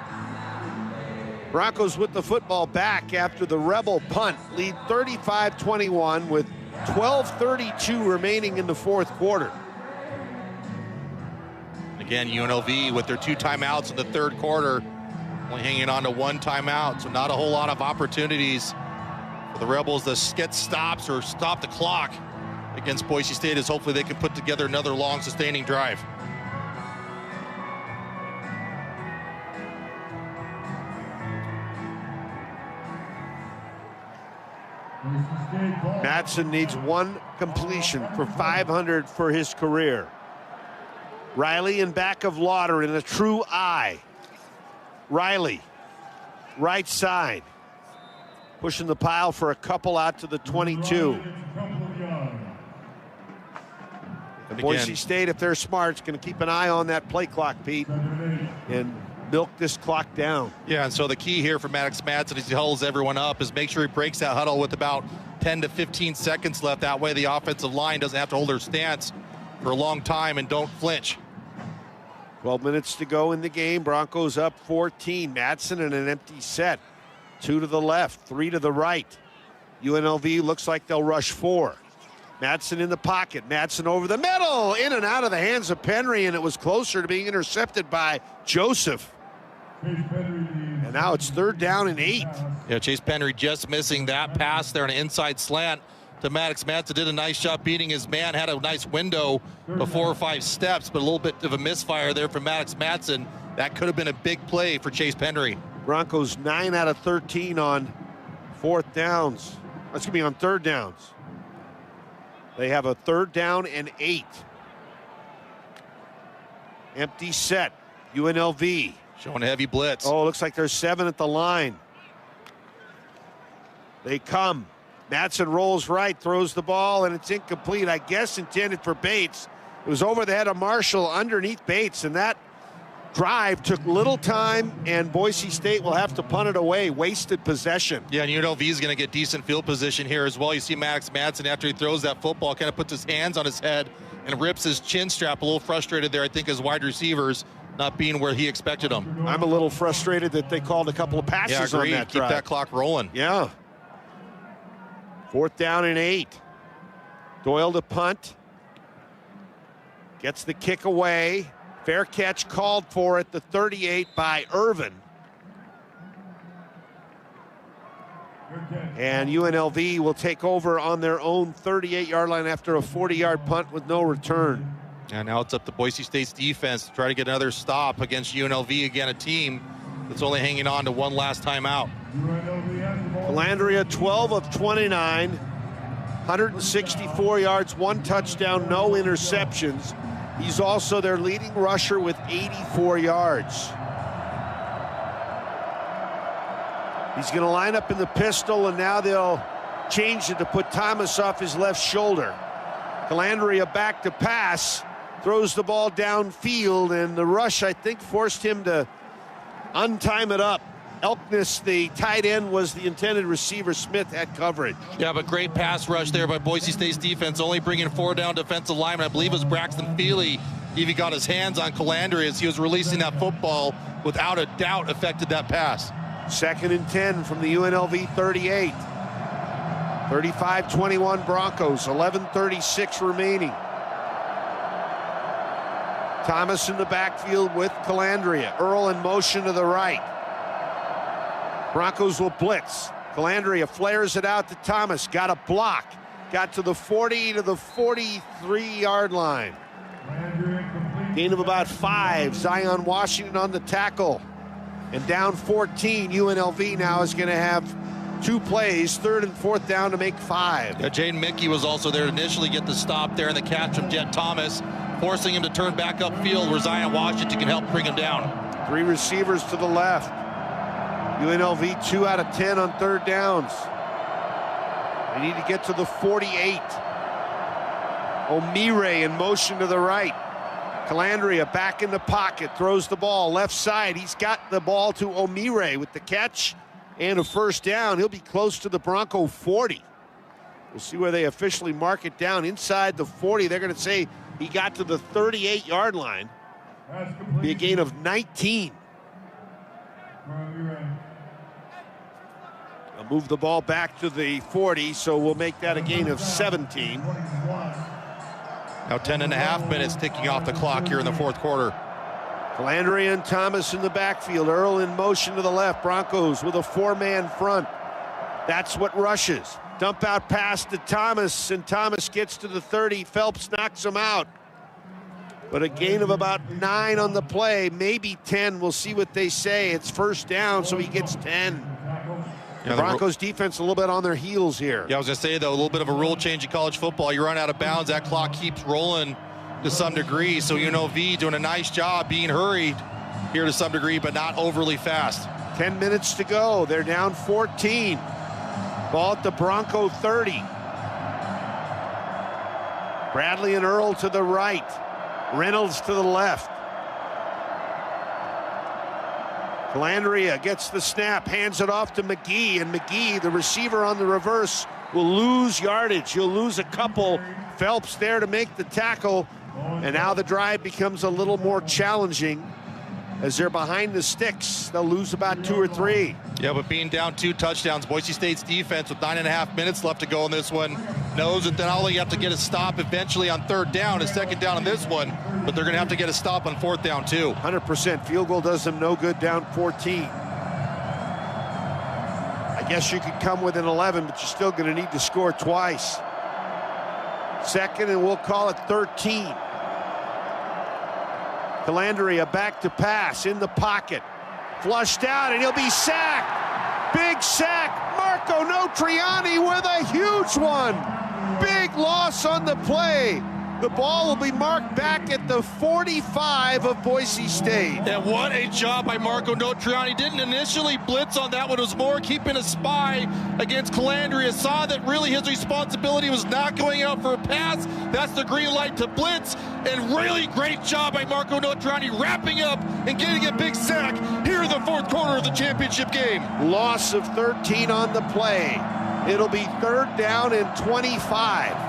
Broncos with the football back after the Rebel punt, lead 35-21 with 12:32 remaining in the 4th quarter. Again, UNLV with their 2 timeouts in the 3rd quarter, only hanging on to 1 timeout, so not a whole lot of opportunities for the Rebels to get stops or stop the clock against Boise State, as hopefully they can put together another long, sustaining drive. Matson needs 1 completion for 500 for his career. Riley in back of Lauder in a true eye. Riley, right side. Pushing the pile for a couple out to the 22. And Boise State, if they're smart, is going to keep an eye on that play clock, Pete, and milk this clock down. Yeah, and so the key here for Maddox Madsen as he huddles everyone up is make sure he breaks that huddle with about 10 to 15 seconds left. That way the offensive line doesn't have to hold their stance for a long time and don't flinch. 12 minutes to go in the game. Broncos up 14. Madsen in an empty set. 2 to the left, 3 to the right. UNLV looks like they'll rush 4. Madsen in the pocket. Madsen over the middle. In and out of the hands of Penry, and it was closer to being intercepted by Joseph. And now it's 3rd down and 8. Yeah, Chase Penry just missing that pass there on an inside slant to Maddox Matson. Did a nice job beating his man, had a nice window of 4 or 5 steps, but a little bit of a misfire there from Maddox Matson. That could have been a big play for Chase Penry. Broncos 9 out of 13 on 4th downs. That's going to be on 3rd downs. They have a 3rd down and 8. Empty set. UNLV. Showing a heavy blitz. Oh, looks like there's 7 at the line. They come. Matson rolls right, throws the ball, and it's incomplete. I guess intended for Bates. It was over the head of Marshall underneath Bates, and that drive took little time, and Boise State will have to punt it away. Wasted possession. Yeah, and UNLV is going to get decent field position here as well. You see Maddox Matson, after he throws that football, kind of puts his hands on his head and rips his chin strap. A little frustrated there, I think, as wide receivers not being where he expected them. I'm a little frustrated that they called a couple of passes on that drive. Keep that clock rolling. Yeah. 4th down and 8. Doyle to punt. Gets the kick away. Fair catch called for at the 38 by Irvin. And UNLV will take over on their own 38-yard line after a 40-yard punt with no return. And now it's up to Boise State's defense to try to get another stop against UNLV. Again, a team that's only hanging on to one last time out. Calandria 12 of 29, 164 yards, 1 touchdown, no interceptions. He's also their leading rusher with 84 yards. He's going to line up in the pistol, and now they'll change it to put Thomas off his left shoulder. Calandria back to pass, throws the ball downfield, and the rush, I think, forced him to untime it up. Elkness, the tight end, was the intended receiver. Smith had coverage. Yeah, but great pass rush there by Boise State's defense, only bringing 4 down defensive linemen. I believe it was Braxton Feely. Even got his hands on Calandria as he was releasing that football. Without a doubt, affected that pass. 2nd and 10 from the UNLV 38. 35-21 Broncos, 11:36 remaining. Thomas in the backfield with Calandria. Earl in motion to the right. Broncos will blitz. Calandria flares it out to Thomas. Got a block. Got to the 40 to the 43-yard line. Gain of about 5. Zion Washington on the tackle. And down 14. UNLV now is going to have 2 plays, 3rd and 4th down to make 5. Yeah, Jaden Mickey was also there to initially get the stop there and the catch from Jet Thomas, forcing him to turn back upfield where Zion Washington can help bring him down. 3 receivers to the left. UNLV 2 out of 10 on 3rd downs. They need to get to the 48. O'Meara in motion to the right. Calandria back in the pocket, throws the ball left side. He's got the ball to O'Meara with the catch and a 1st down. He'll be close to the Bronco 40. We'll see where they officially mark it down. Inside the 40, they're going to say he got to the 38-yard line. Be a gain of 19. They'll move the ball back to the 40, so we'll make that a gain of 17. Now 10.5 minutes ticking off the clock here in the 4th quarter. Calandria and Thomas in the backfield. Earl in motion to the left. Broncos with a 4-man front. That's what rushes. Dump out pass to Thomas, and Thomas gets to the 30. Phelps knocks him out. But a gain of about 9 on the play, maybe 10. We'll see what they say. It's 1st down, so he gets 10. The Broncos defense a little bit on their heels here. Yeah, I was going to say, though, a little bit of a rule change in college football. You run out of bounds, that clock keeps rolling to some degree. So UNLV doing a nice job being hurried here to some degree, but not overly fast. 10 minutes to go. They're down 14. Ball at the Bronco 30. Bradley and Earl to the right. Reynolds to the left. Calandria gets the snap, hands it off to McGee, and McGee, the receiver on the reverse, will lose yardage. He'll lose a couple. Phelps there to make the tackle, and now the drive becomes a little more challenging as they're behind the sticks. They'll lose about 2 or 3. Yeah, but being down 2 touchdowns, Boise State's defense with 9.5 minutes left to go in this one knows that not only you have to get a stop eventually on 3rd down, a 2nd down on this one, but they're going to have to get a stop on 4th down too. 100%. Field goal does them no good, down 14. Guess you could come within 11, but you're still going to need to score twice. Second, and we'll call it 13. Calandria back to pass in the pocket. Flushed out, and he'll be sacked. Big sack. Marco Notriani with a huge one. Big loss on the play. The ball will be marked back at the 45 of Boise State. And what a job by Marco Notriani. Didn't initially blitz on that one. It was more keeping a spy against Calandria. Saw that really his responsibility was not going out for a pass. That's the green light to blitz. And really great job by Marco Notriani wrapping up and getting a big sack here in the fourth quarter of the championship game. Loss of 13 on the play. It'll be 3rd down and 25.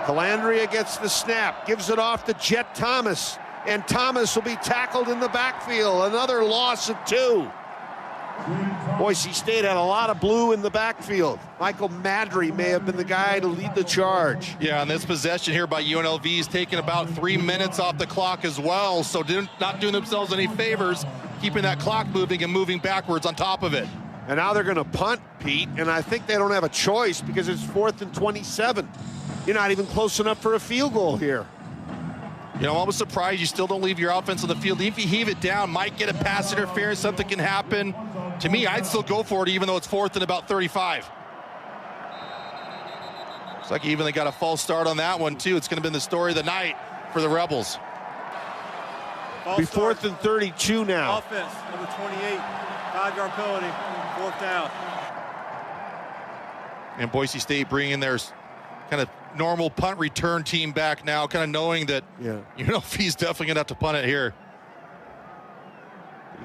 Calandria gets the snap, gives it off to Jet Thomas, and Thomas will be tackled in the backfield. Another loss of 2. Boise State had a lot of blue in the backfield. Michael Madry may have been the guy to lead the charge. Yeah, and this possession here by UNLV is taking about 3 minutes off the clock as well, so not doing themselves any favors, keeping that clock moving and moving backwards on top of it. And now they're going to punt, Pete, and I think they don't have a choice because it's 4th and 27. You're not even close enough for a field goal here. You know, I'm almost surprised you still don't leave your offense on the field. If you heave it down, might get a pass interference, something can happen. To me, I'd still go for it even though it's 4th and about 35. Looks like even they got a false start on that one too. It's going to be the story of the night for the Rebels. Be 4th and 32 now. Offense, number 28, 5-yard penalty, 4th down. And Boise State bringing their kind of normal punt return team back now, kind of knowing that UNLV's definitely gonna have to punt it here.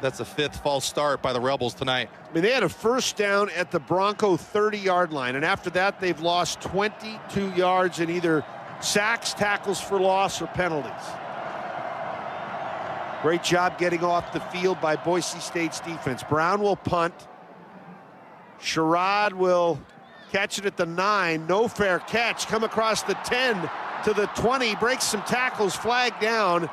That's the 5th false start by the Rebels tonight. I mean, they had a first down at the Bronco 30-yard line, and after that, they've lost 22 yards in either sacks, tackles for loss, or penalties. Great job getting off the field by Boise State's defense. Brown will punt. Sherrod will catch it at the 9, no fair catch. Come across the 10 to the 20, breaks some tackles, flag down.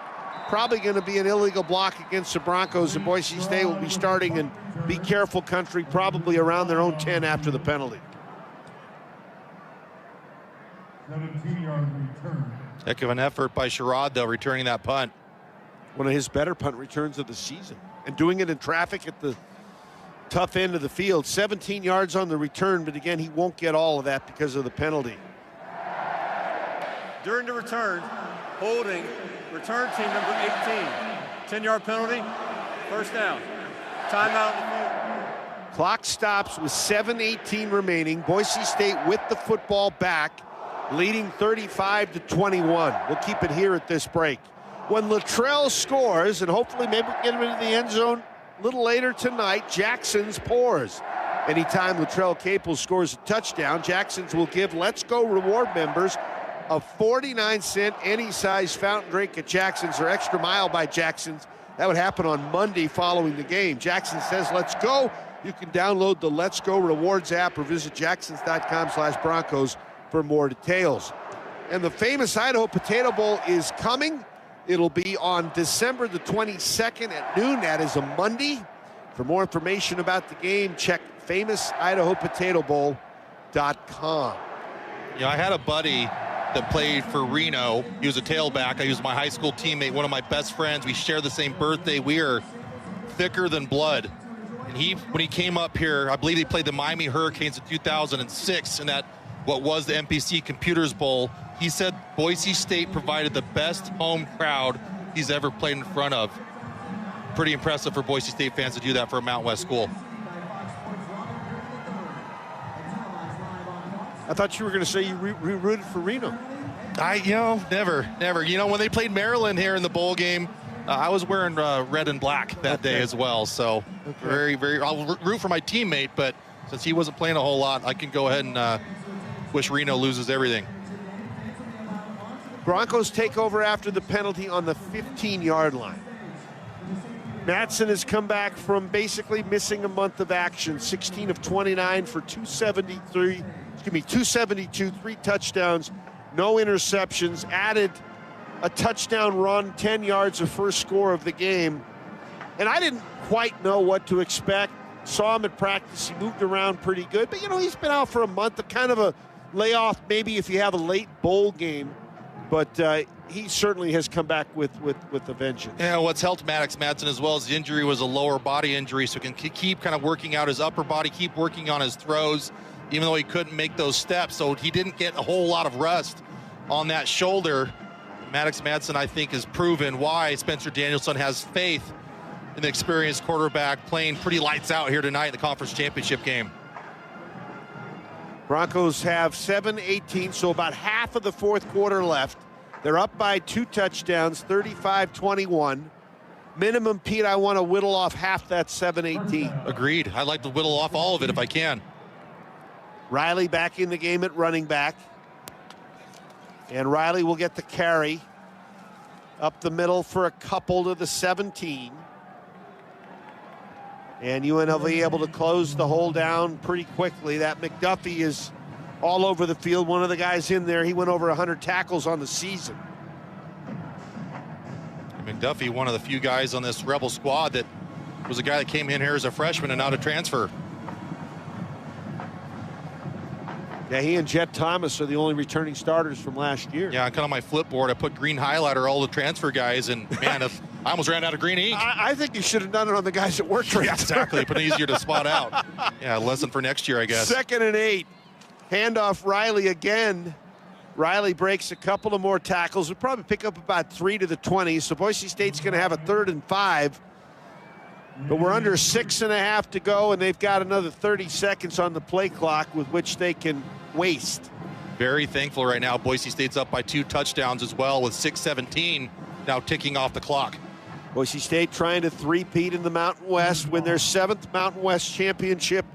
Probably going to be an illegal block against the Broncos, and Boise State will be starting in be careful country, probably around their own 10 after the penalty. 17-yard return. Heck of an effort by Sherrod, though, returning that punt. One of his better punt returns of the season, and doing it in traffic at the tough end of the field. 17 yards on the return, but again, he won't get all of that because of the penalty. During the return, holding return team number 18. 10-yard penalty, 1st down. Timeout on the field. Clock stops with 7:18 remaining. Boise State with the football back, leading 35-21. We'll keep it here at this break. When Luttrell scores, and hopefully maybe we'll get him into the end zone a little later tonight, Jackson's pours. Anytime Luttrell Capel scores a touchdown, Jackson's will give Let's Go reward members a 49-cent any-size fountain drink at Jackson's or Extra Mile by Jackson's. That would happen on Monday following the game. Jackson says, let's go. You can download the Let's Go Rewards app or visit jacksons.com/Broncos for more details. And the famous Idaho Potato Bowl is coming. It'll be on December the 22nd at noon. That is a Monday. For more information about the game, check famousidahopotatobowl.com. Yeah, I had a buddy that played for Reno. He was a tailback. He was my high school teammate, one of my best friends. We share the same birthday. We are thicker than blood. And when he came up here, I believe he played the Miami Hurricanes in 2006 in that what was the MPC Computers Bowl. He said Boise State provided the best home crowd he's ever played in front of. Pretty impressive for Boise State fans to do that for a Mountain West school. I thought you were going to say you rooted for Reno. Never. You know, when they played Maryland here in the bowl game, I was wearing red and black that day as well. So very, I'll root for my teammate, but since he wasn't playing a whole lot, I can go ahead and wish Reno loses everything. Broncos take over after the penalty on the 15-yard line. Matson has come back from basically missing a month of action, 16 of 29 for 272, 3 touchdowns, no interceptions, added a touchdown run, 10 yards of first score of the game. And I didn't quite know what to expect. Saw him at practice. He moved around pretty good. But, he's been out for a month. Kind of a layoff maybe if you have a late bowl game. But he certainly has come back with a vengeance. Yeah, what's helped Maddox Madsen as well as the injury was a lower body injury, so he can keep kind of working out his upper body, keep working on his throws, even though he couldn't make those steps. So he didn't get a whole lot of rust on that shoulder. Maddox Madsen, I think, has proven why Spencer Danielson has faith in the experienced quarterback playing pretty lights out here tonight in the conference championship game. Broncos have 7:18, so about half of the fourth quarter left. They're up by 2 touchdowns, 35-21. Minimum, Pete, I want to whittle off half that 7:18. Agreed. I'd like to whittle off all of it if I can. Riley back in the game at running back. And Riley will get the carry up the middle for a couple to the 17. And UNLV able to close the hole down pretty quickly. That McDuffie is all over the field. One of the guys in there, he went over 100 tackles on the season. McDuffie, one of the few guys on this Rebel squad that was a guy that came in here as a freshman and not a transfer. Yeah, he and Jet Thomas are the only returning starters from last year. Yeah, kind of my flipboard, I put green highlighter all the transfer guys, and man, if I almost ran out of green ink. I think you should have done it on the guys that were transferred. Yeah, exactly, but easier to spot out. Yeah, lesson for next year, I guess. 2nd and 8. Handoff Riley again. Riley breaks a couple of more tackles. We'll probably pick up about 3 to the 20. So Boise State's going to have a 3rd and 5. But we're under 6.5 to go, and they've got another 30 seconds on the play clock with which they can waste. Very thankful right now. Boise State's up by 2 touchdowns as well with 6:17 now ticking off the clock. Boise State trying to three-peat in the Mountain West, win their 7th Mountain West championship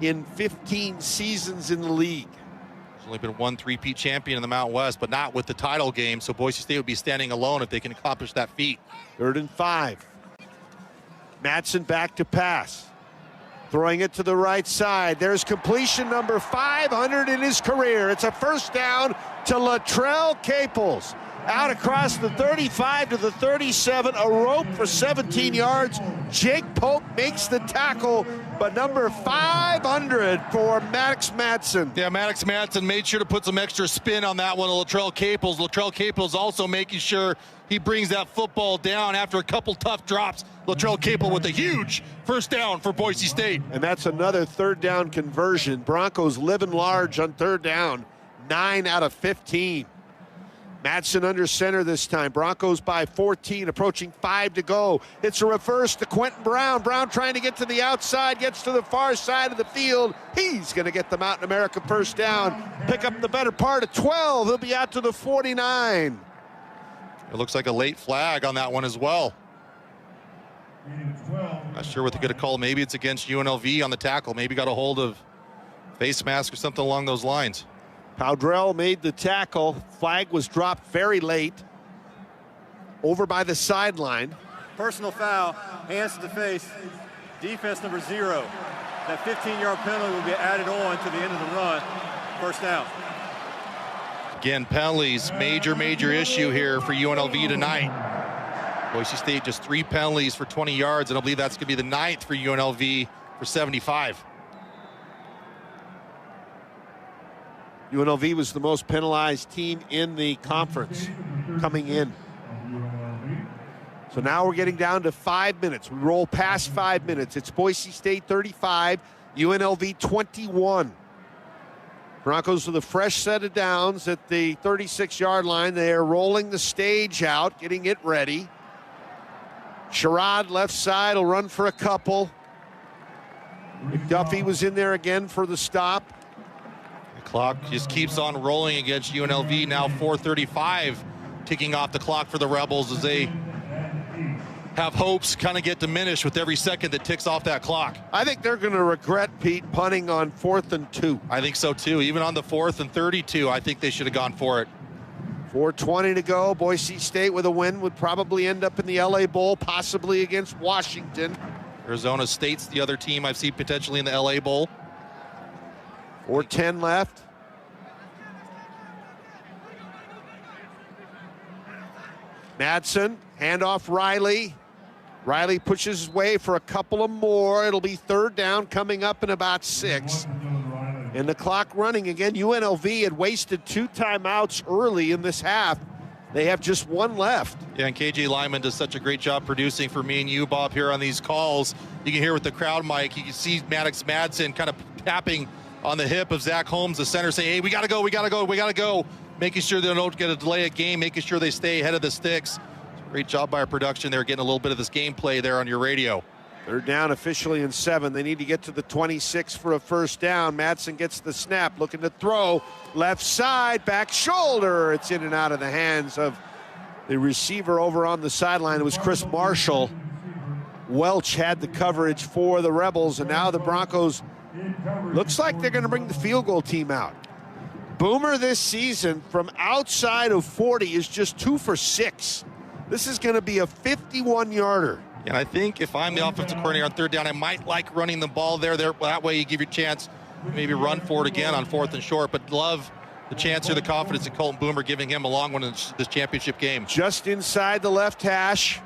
in 15 seasons in the league. There's only been one three-peat champion in the Mountain West, but not with the title game, so Boise State would be standing alone if they can accomplish that feat. 3rd and 5. Madsen back to pass. Throwing it to the right side. There's completion number 500 in his career. It's a first down to Latrell Caples. Out across the 35 to the 37, a rope for 17 yards. Jake Pope makes the tackle, but number 500 for Maddox Madsen. Yeah, Maddox Madsen made sure to put some extra spin on that one to Latrell Caples. Latrell Caples also making sure he brings that football down after a couple tough drops. Latrell Caples with a huge first down for Boise State. And that's another 3rd down conversion. Broncos living large on 3rd down, 9 out of 15. Madsen under center this time. Broncos by 14, approaching 5 to go. It's a reverse to Quentin Brown. Brown trying to get to the outside, gets to the far side of the field. He's going to get the Mountain America first down. Pick up the better part of 12. He'll be out to the 49. It looks like a late flag on that one as well. Not sure what they could have called. Maybe it's against UNLV on the tackle. Maybe got a hold of face mask or something along those lines. Powdrell made the tackle. Flag was dropped very late. Over by the sideline. Personal foul, hands to the face, defense number 0. That 15-yard penalty will be added on to the end of the run. First down. Again, penalties, major issue here for UNLV tonight. Boise State just 3 penalties for 20 yards, and I believe that's going to be the 9th for UNLV for 75. UNLV was the most penalized team in the conference coming in. So now we're getting down to 5 minutes. We roll past 5 minutes. It's Boise State 35, UNLV 21. Broncos with a fresh set of downs at the 36-yard line. They are rolling the stage out, getting it ready. Sherrod left side will run for a couple. McDuffie was in there again for the stop. The clock just keeps on rolling against UNLV. Now 4:35 ticking off the clock for the Rebels as they have hopes kind of get diminished with every second that ticks off that clock. I think they're going to regret, Pete, punting on 4th and 2. I think so too. Even on the 4th and 32, I think they should have gone for it. 4:20 to go. Boise State with a win would probably end up in the LA Bowl, possibly against Washington. Arizona State's the other team I've seen potentially in the LA Bowl. 4:10 left. Madsen, handoff Riley. Riley pushes his way for a couple of more. It'll be third down coming up in about 6. And the clock running again. UNLV had wasted 2 timeouts early in this half. They have just 1 left. Yeah, and KJ Lyman does such a great job producing for me and you, Bob, here on these calls. You can hear with the crowd mic, you can see Maddox Madsen kind of tapping on the hip of Zach Holmes, the center, saying, hey, we got to go, we got to go, we got to go. Making sure they don't get a delay of game, making sure they stay ahead of the sticks. Great job by our production there, getting a little bit of this gameplay there on your radio. They're down officially in 7. They need to get to the 26 for a first down. Madsen gets the snap, looking to throw. Left side, back shoulder. It's in and out of the hands of the receiver over on the sideline. It was Chris Marshall. Welch had the coverage for the Rebels, and now the Broncos looks like they're going to bring the field goal team out. Boomer this season from outside of 40 is just 2 for 6. This is going to be a 51-yarder. And I think if I'm the offensive coordinator on third down, I might like running the ball there. That way you give your chance, maybe run for it again on 4th and short. But love the chance here, the confidence in Colton Boomer, giving him a long one in this championship game. Just inside the left hash,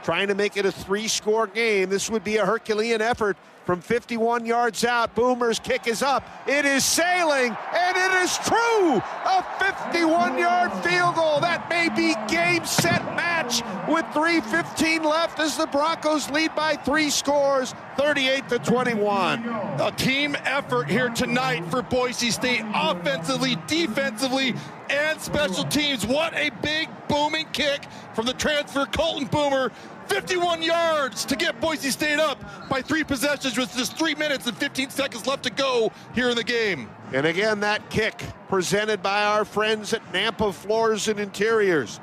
trying to make it a 3-score game. This would be a Herculean effort from 51 yards out. Boomer's kick is up. It is sailing, and it is true. A 51-yard field goal. That may be game, set, match with 3:15 left as the Broncos lead by 3 scores, 38-21. A team effort here tonight for Boise State, offensively, defensively, and special teams. What a big booming kick from the transfer Colton Boomer. 51 yards to get Boise State up by 3 possessions with just 3 minutes and 15 seconds left to go here in the game. And again, that kick presented by our friends at Nampa Floors and Interiors.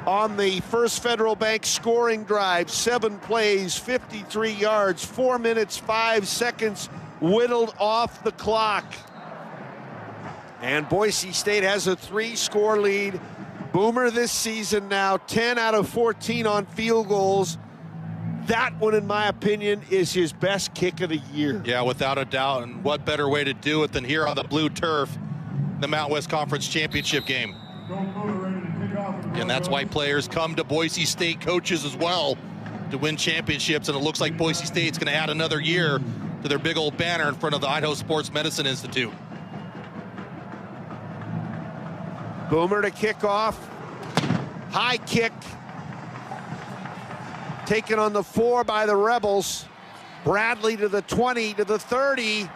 On the First Federal Bank scoring drive, 7 plays, 53 yards, 4 minutes, 5 seconds whittled off the clock. And Boise State has a 3-score lead. Boomer this season now 10 out of 14 on field goals. That one, in my opinion, is his best kick of the year. Yeah, without a doubt. And what better way to do it than here on the blue turf, the Mountain West Conference Championship game. And that's why players come to Boise State, coaches as well, to win championships. And it looks like Boise State's going to add another year to their big old banner in front of the Idaho Sports Medicine Institute. Boomer to kick off. High kick. Taken on the 4 by the Rebels. Bradley to the 20, to the 30.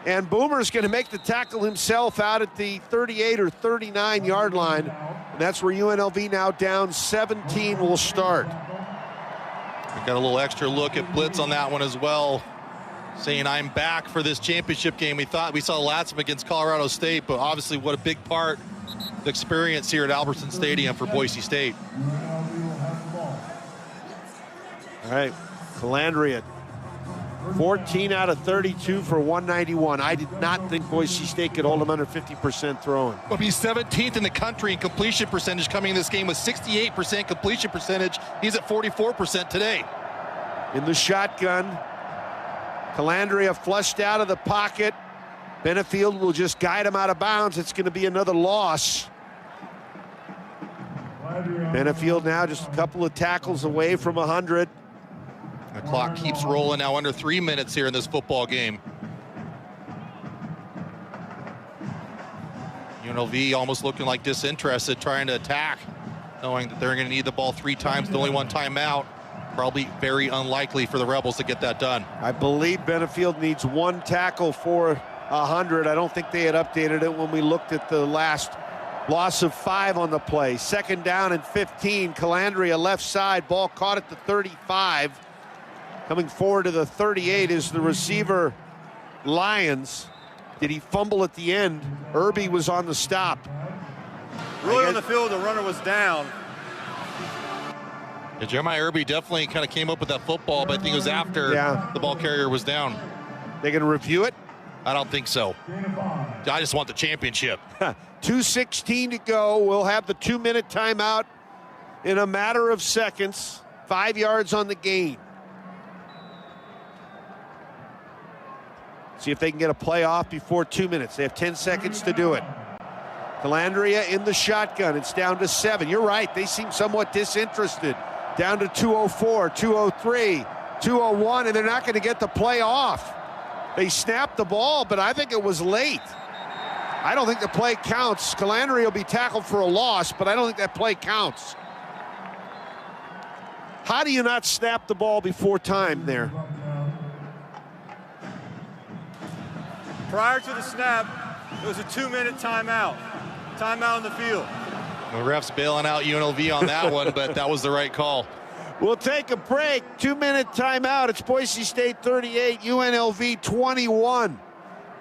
And Boomer's going to make the tackle himself out at the 38 or 39-yard line. And that's where UNLV now down 17 will start. We got a little extra look at blitz on that one as well, saying I'm back for this championship game. We thought we saw Latsum against Colorado State, but obviously what a big part the experience here at Albertson Stadium for Boise State. All right, Calandria, 14 out of 32 for 191. I did not think Boise State could hold them under 50% throwing. Well, he's 17th in the country in completion percentage coming in this game with 68% completion percentage. He's at 44% today. In the shotgun, Calandria flushed out of the pocket. Benefield will just guide him out of bounds. It's going to be another loss. Benefield now just a couple of tackles away from 100. The clock keeps rolling now, under 3 minutes here in this football game. UNLV almost looking like disinterested, trying to attack, knowing that they're going to need the ball 3 times, the only 1 timeout. Probably very unlikely for the Rebels to get that done. I believe Benefield needs 1 tackle for 100. I don't think they had updated it when we looked at the last loss of 5 on the play. 2nd down and 15. Calandria left side, ball caught at the 35. Coming forward to the 38 is the receiver, Lyons. Did he fumble at the end? Irby was on the stop. Really on the field, the runner was down. Yeah, Jeremiah Irby definitely kind of came up with that football, but I think it was after the ball carrier was down. They going to review it? I don't think so. I just want the championship. 2:16 to go. We'll have the 2-minute timeout in a matter of seconds. 5 yards on the gain. See if they can get a play off before 2 minutes. They have 10 seconds to do it. Calandria in the shotgun. It's down to 7. You're right. They seem somewhat disinterested. Down to 2:04, 2:03, 2:01, and they're not going to get the play off. They snapped the ball, but I think it was late. I don't think the play counts. Calandria will be tackled for a loss, but I don't think that play counts. How do you not snap the ball before time there? Prior to the snap, it was a 2-minute timeout. Timeout in the field. The ref's bailing out UNLV on that one, but that was the right call. We'll take a break. 2-minute timeout. It's Boise State 38, UNLV 21.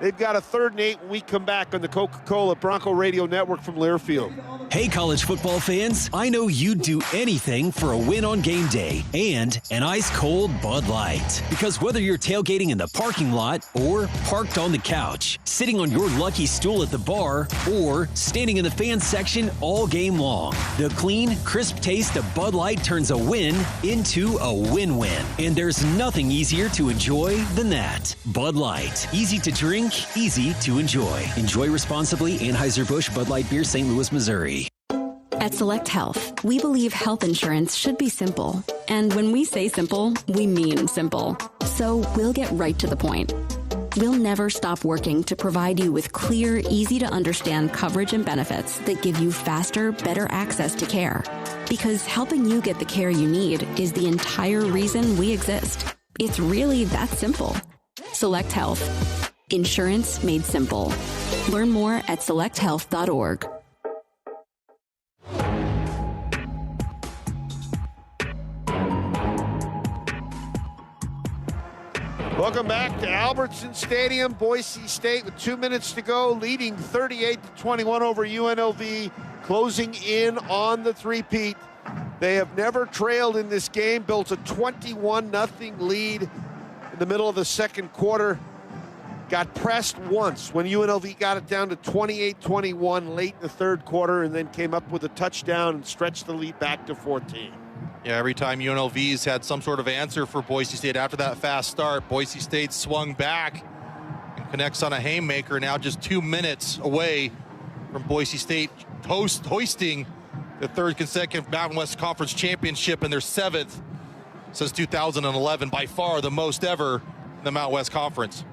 They've got a 3rd and 8 when we come back on the Coca-Cola Bronco Radio Network from Learfield. Hey, college football fans, I know you'd do anything for a win on game day and an ice-cold Bud Light. Because whether you're tailgating in the parking lot or parked on the couch, sitting on your lucky stool at the bar, or standing in the fan section all game long, the clean, crisp taste of Bud Light turns a win into a win-win. And there's nothing easier to enjoy than that. Bud Light. Easy to drink, easy to enjoy. Enjoy responsibly. Anheuser-Busch Bud Light Beer, St. Louis, Missouri. At Select Health, we believe health insurance should be simple. And when we say simple, we mean simple. So we'll get right to the point. We'll never stop working to provide you with clear, easy-to-understand coverage and benefits that give you faster, better access to care. Because helping you get the care you need is the entire reason we exist. It's really that simple. Select Health. Insurance made simple. Learn more at selecthealth.org. Welcome back to Albertson Stadium. Boise State with 2 minutes to go, leading 38-21 over UNLV, closing in on the three-peat. They have never trailed in this game, built a 21-0 lead in the middle of the second quarter. Got pressed once when UNLV got it down to 28-21 late in the third quarter, and then came up with a touchdown and stretched the lead back to 14. Yeah, every time UNLV's had some sort of answer for Boise State after that fast start, Boise State swung back and connects on a haymaker, now just 2 minutes away from Boise State hoisting the 3rd consecutive Mountain West Conference championship and their 7th since 2011, by far the most ever in the Mountain West Conference.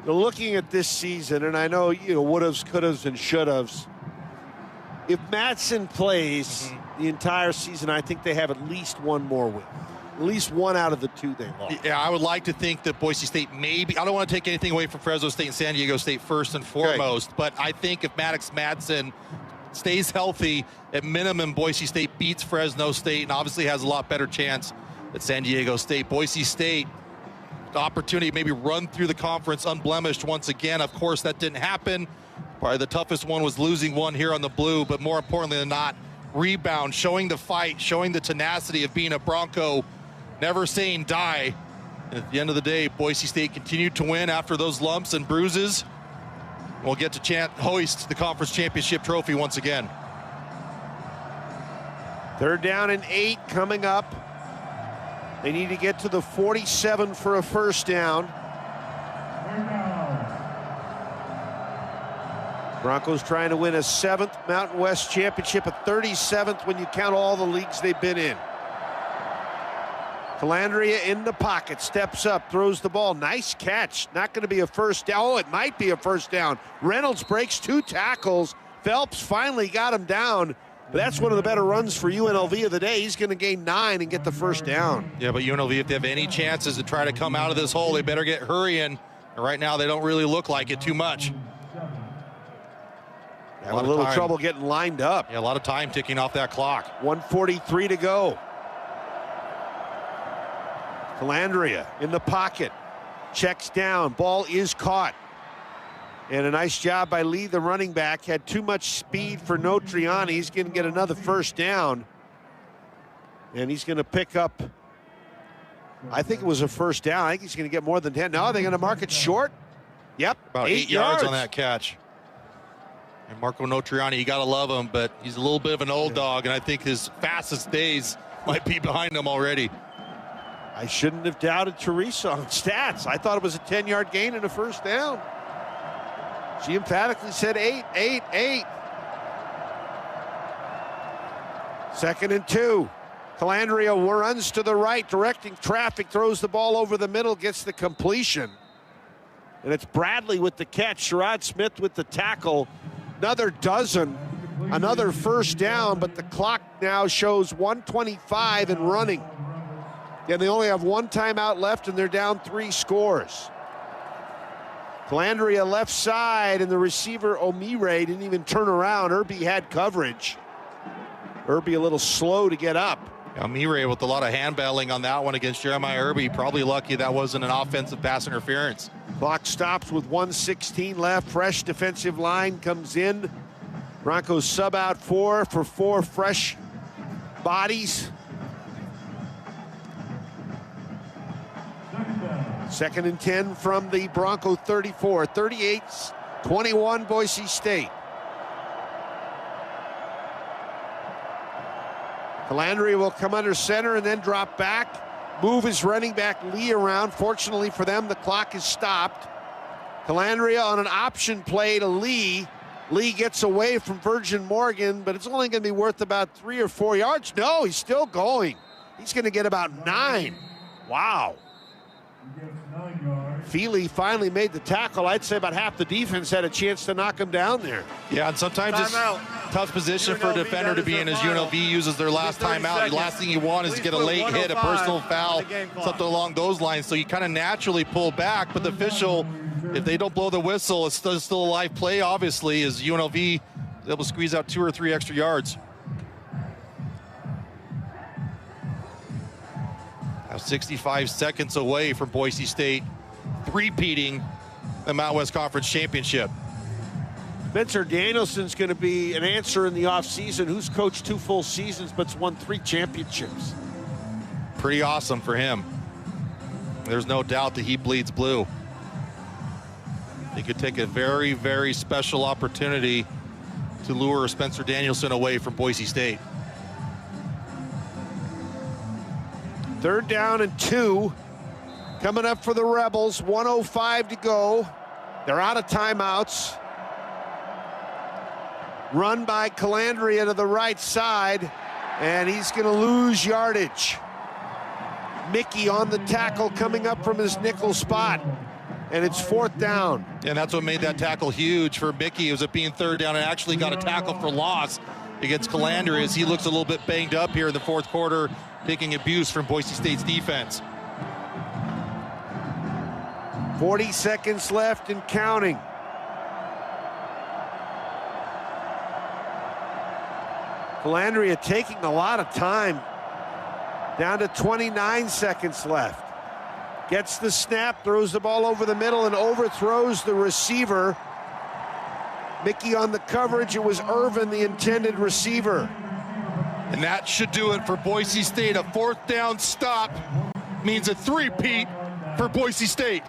Looking at this season, and I know, would-haves, could-haves, and should-haves, if Madsen plays the entire season, I think they have at least one more win. At least one out of the 2 they lost. Yeah, I would like to think that Boise State maybe, I don't want to take anything away from Fresno State and San Diego State first and foremost, but I think if Maddox Madsen stays healthy, at minimum Boise State beats Fresno State and obviously has a lot better chance at San Diego State. Boise State, the opportunity to maybe run through the conference unblemished once again. Of course, that didn't happen. Probably the toughest one was losing one here on the blue, but more importantly than not, rebound, showing the fight, showing the tenacity of being a Bronco, never saying die. And at the end of the day, Boise State continued to win after those lumps and bruises. We'll get to hoist the conference championship trophy once again. 3rd down and 8 coming up. They need to get to the 47 for a first down. Broncos trying to win a 7th Mountain West championship, a 37th when you count all the leagues they've been in. Calandria in the pocket, steps up, throws the ball. Nice catch. Not going to be a first down. Oh, it might be a first down. Reynolds breaks 2 tackles. Phelps finally got him down. But that's one of the better runs for UNLV of the day. He's going to gain 9 and get the first down. Yeah, but UNLV, if they have any chances to try to come out of this hole, they better get hurrying. And right now, they don't really look like it too much. A little trouble getting lined up. Yeah, a lot of time ticking off that clock. 1:43 to go. Calandria in the pocket. Checks down. Ball is caught. And a nice job by Lee, the running back. Had too much speed for Notriani. He's going to get another first down. And he's going to pick up, I think it was a first down. I think he's going to get more than 10. No, they're going to mark it short. Yep, about 8 yards on that catch. And Marco Notriani, you got to love him, but he's a little bit of an old dog, and I think his fastest days might be behind him already. I shouldn't have doubted Teresa on stats. I thought it was a 10-yard gain and a first down. She emphatically said 8, 8, 8. 2nd and 2. Calandria runs to the right, directing traffic, throws the ball over the middle, gets the completion. And it's Bradley with the catch, Sherrod Smith with the tackle. Another dozen, another first down, but the clock now shows 1:25 and running. And they only have one timeout left, and they're down 3 scores. Calandria left side, and the receiver Omire didn't even turn around. Irby had coverage. Irby a little slow to get up. Omire with a lot of hand battling on that one against Jeremiah Irby. Probably lucky that wasn't an offensive pass interference. Clock stops with 1:16 left. Fresh defensive line comes in. Broncos sub out 4 for 4 fresh bodies. Second and 10 from the Bronco 34. 38-21 Boise State. Calandria will come under center and then drop back. Move his running back Lee around. Fortunately for them, the clock is stopped. Calandria on an option play to Lee. Lee gets away from Virgin Morgan, but it's only going to be worth about 3 or 4 yards. No, he's still going. He's going to get about 9. Wow. Feely finally made the tackle. I'd say about half the defense had a chance to knock him down there. Yeah, and sometimes it's a tough position for a defender to be in as UNLV uses their last timeout. The last thing you want is to get a late hit, a personal foul, something along those lines. So you kind of naturally pull back, but the official, if they don't blow the whistle, it's still a live play, obviously, as UNLV is able to squeeze out 2 or 3 extra yards. Now 65 seconds away from Boise State repeating the Mountain West Conference Championship. Spencer Danielson's going to be an answer in the offseason. Who's coached 2 full seasons but's won 3 championships. Pretty awesome for him. There's no doubt that he bleeds blue. He could take a very, very special opportunity to lure Spencer Danielson away from Boise State. 3rd down and 2. Coming up for the Rebels, 1:05 to go. They're out of timeouts. Run by Calandria to the right side, and he's going to lose yardage. Mickey on the tackle coming up from his nickel spot, and it's 4th down. And that's what made that tackle huge for Mickey. It was it being 3rd down and actually got a tackle for loss against Calandria as he looks a little bit banged up here in the 4th quarter, taking abuse from Boise State's defense. 40 seconds left and counting. Calandria taking a lot of time. Down to 29 seconds left. Gets the snap, throws the ball over the middle and overthrows the receiver. Mickey on the coverage. It was Irvin, the intended receiver. And that should do it for Boise State. A 4th down stop means a 3-peat for Boise State.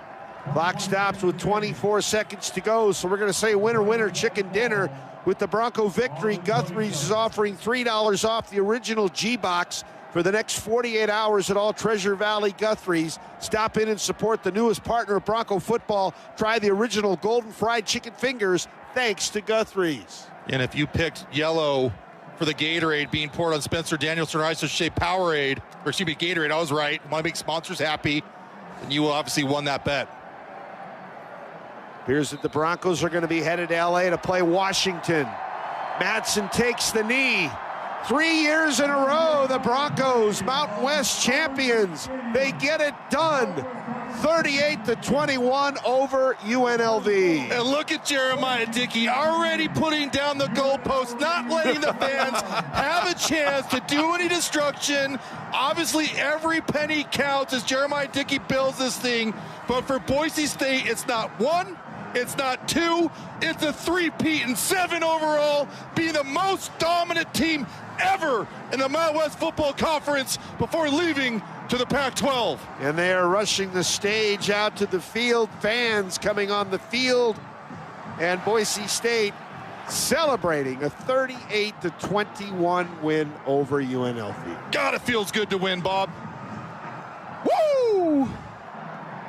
Clock stops with 24 seconds to go, so we're going to say winner, winner, chicken dinner. With the Bronco victory, Guthrie's is offering $3 off the original G-Box for the next 48 hours at all Treasure Valley Guthrie's. Stop in and support the newest partner of Bronco football. Try the original golden fried chicken fingers, thanks to Guthrie's. And if you picked yellow for the Gatorade being poured on Spencer Danielson, or I should say Powerade, or excuse me, Gatorade, I was right. Want to make sponsors happy, and you obviously won that bet. Appears that the Broncos are going to be headed to LA to play Washington. Madsen takes the knee. 3 years in a row, the Broncos, Mountain West champions. They get it done. 38-21 over UNLV. And look at Jeremiah Dickey already putting down the goalpost, not letting the fans have a chance to do any destruction. Obviously, every penny counts as Jeremiah Dickey builds this thing. But for Boise State, it's not 1, it's not 2, it's a 3-peat and 7 overall, being the most dominant team ever in the Mountain West Football Conference before leaving to the Pac-12. And they are rushing the stage out to the field. Fans coming on the field. And Boise State celebrating a 38-21 win over UNLV. God, it feels good to win, Bob.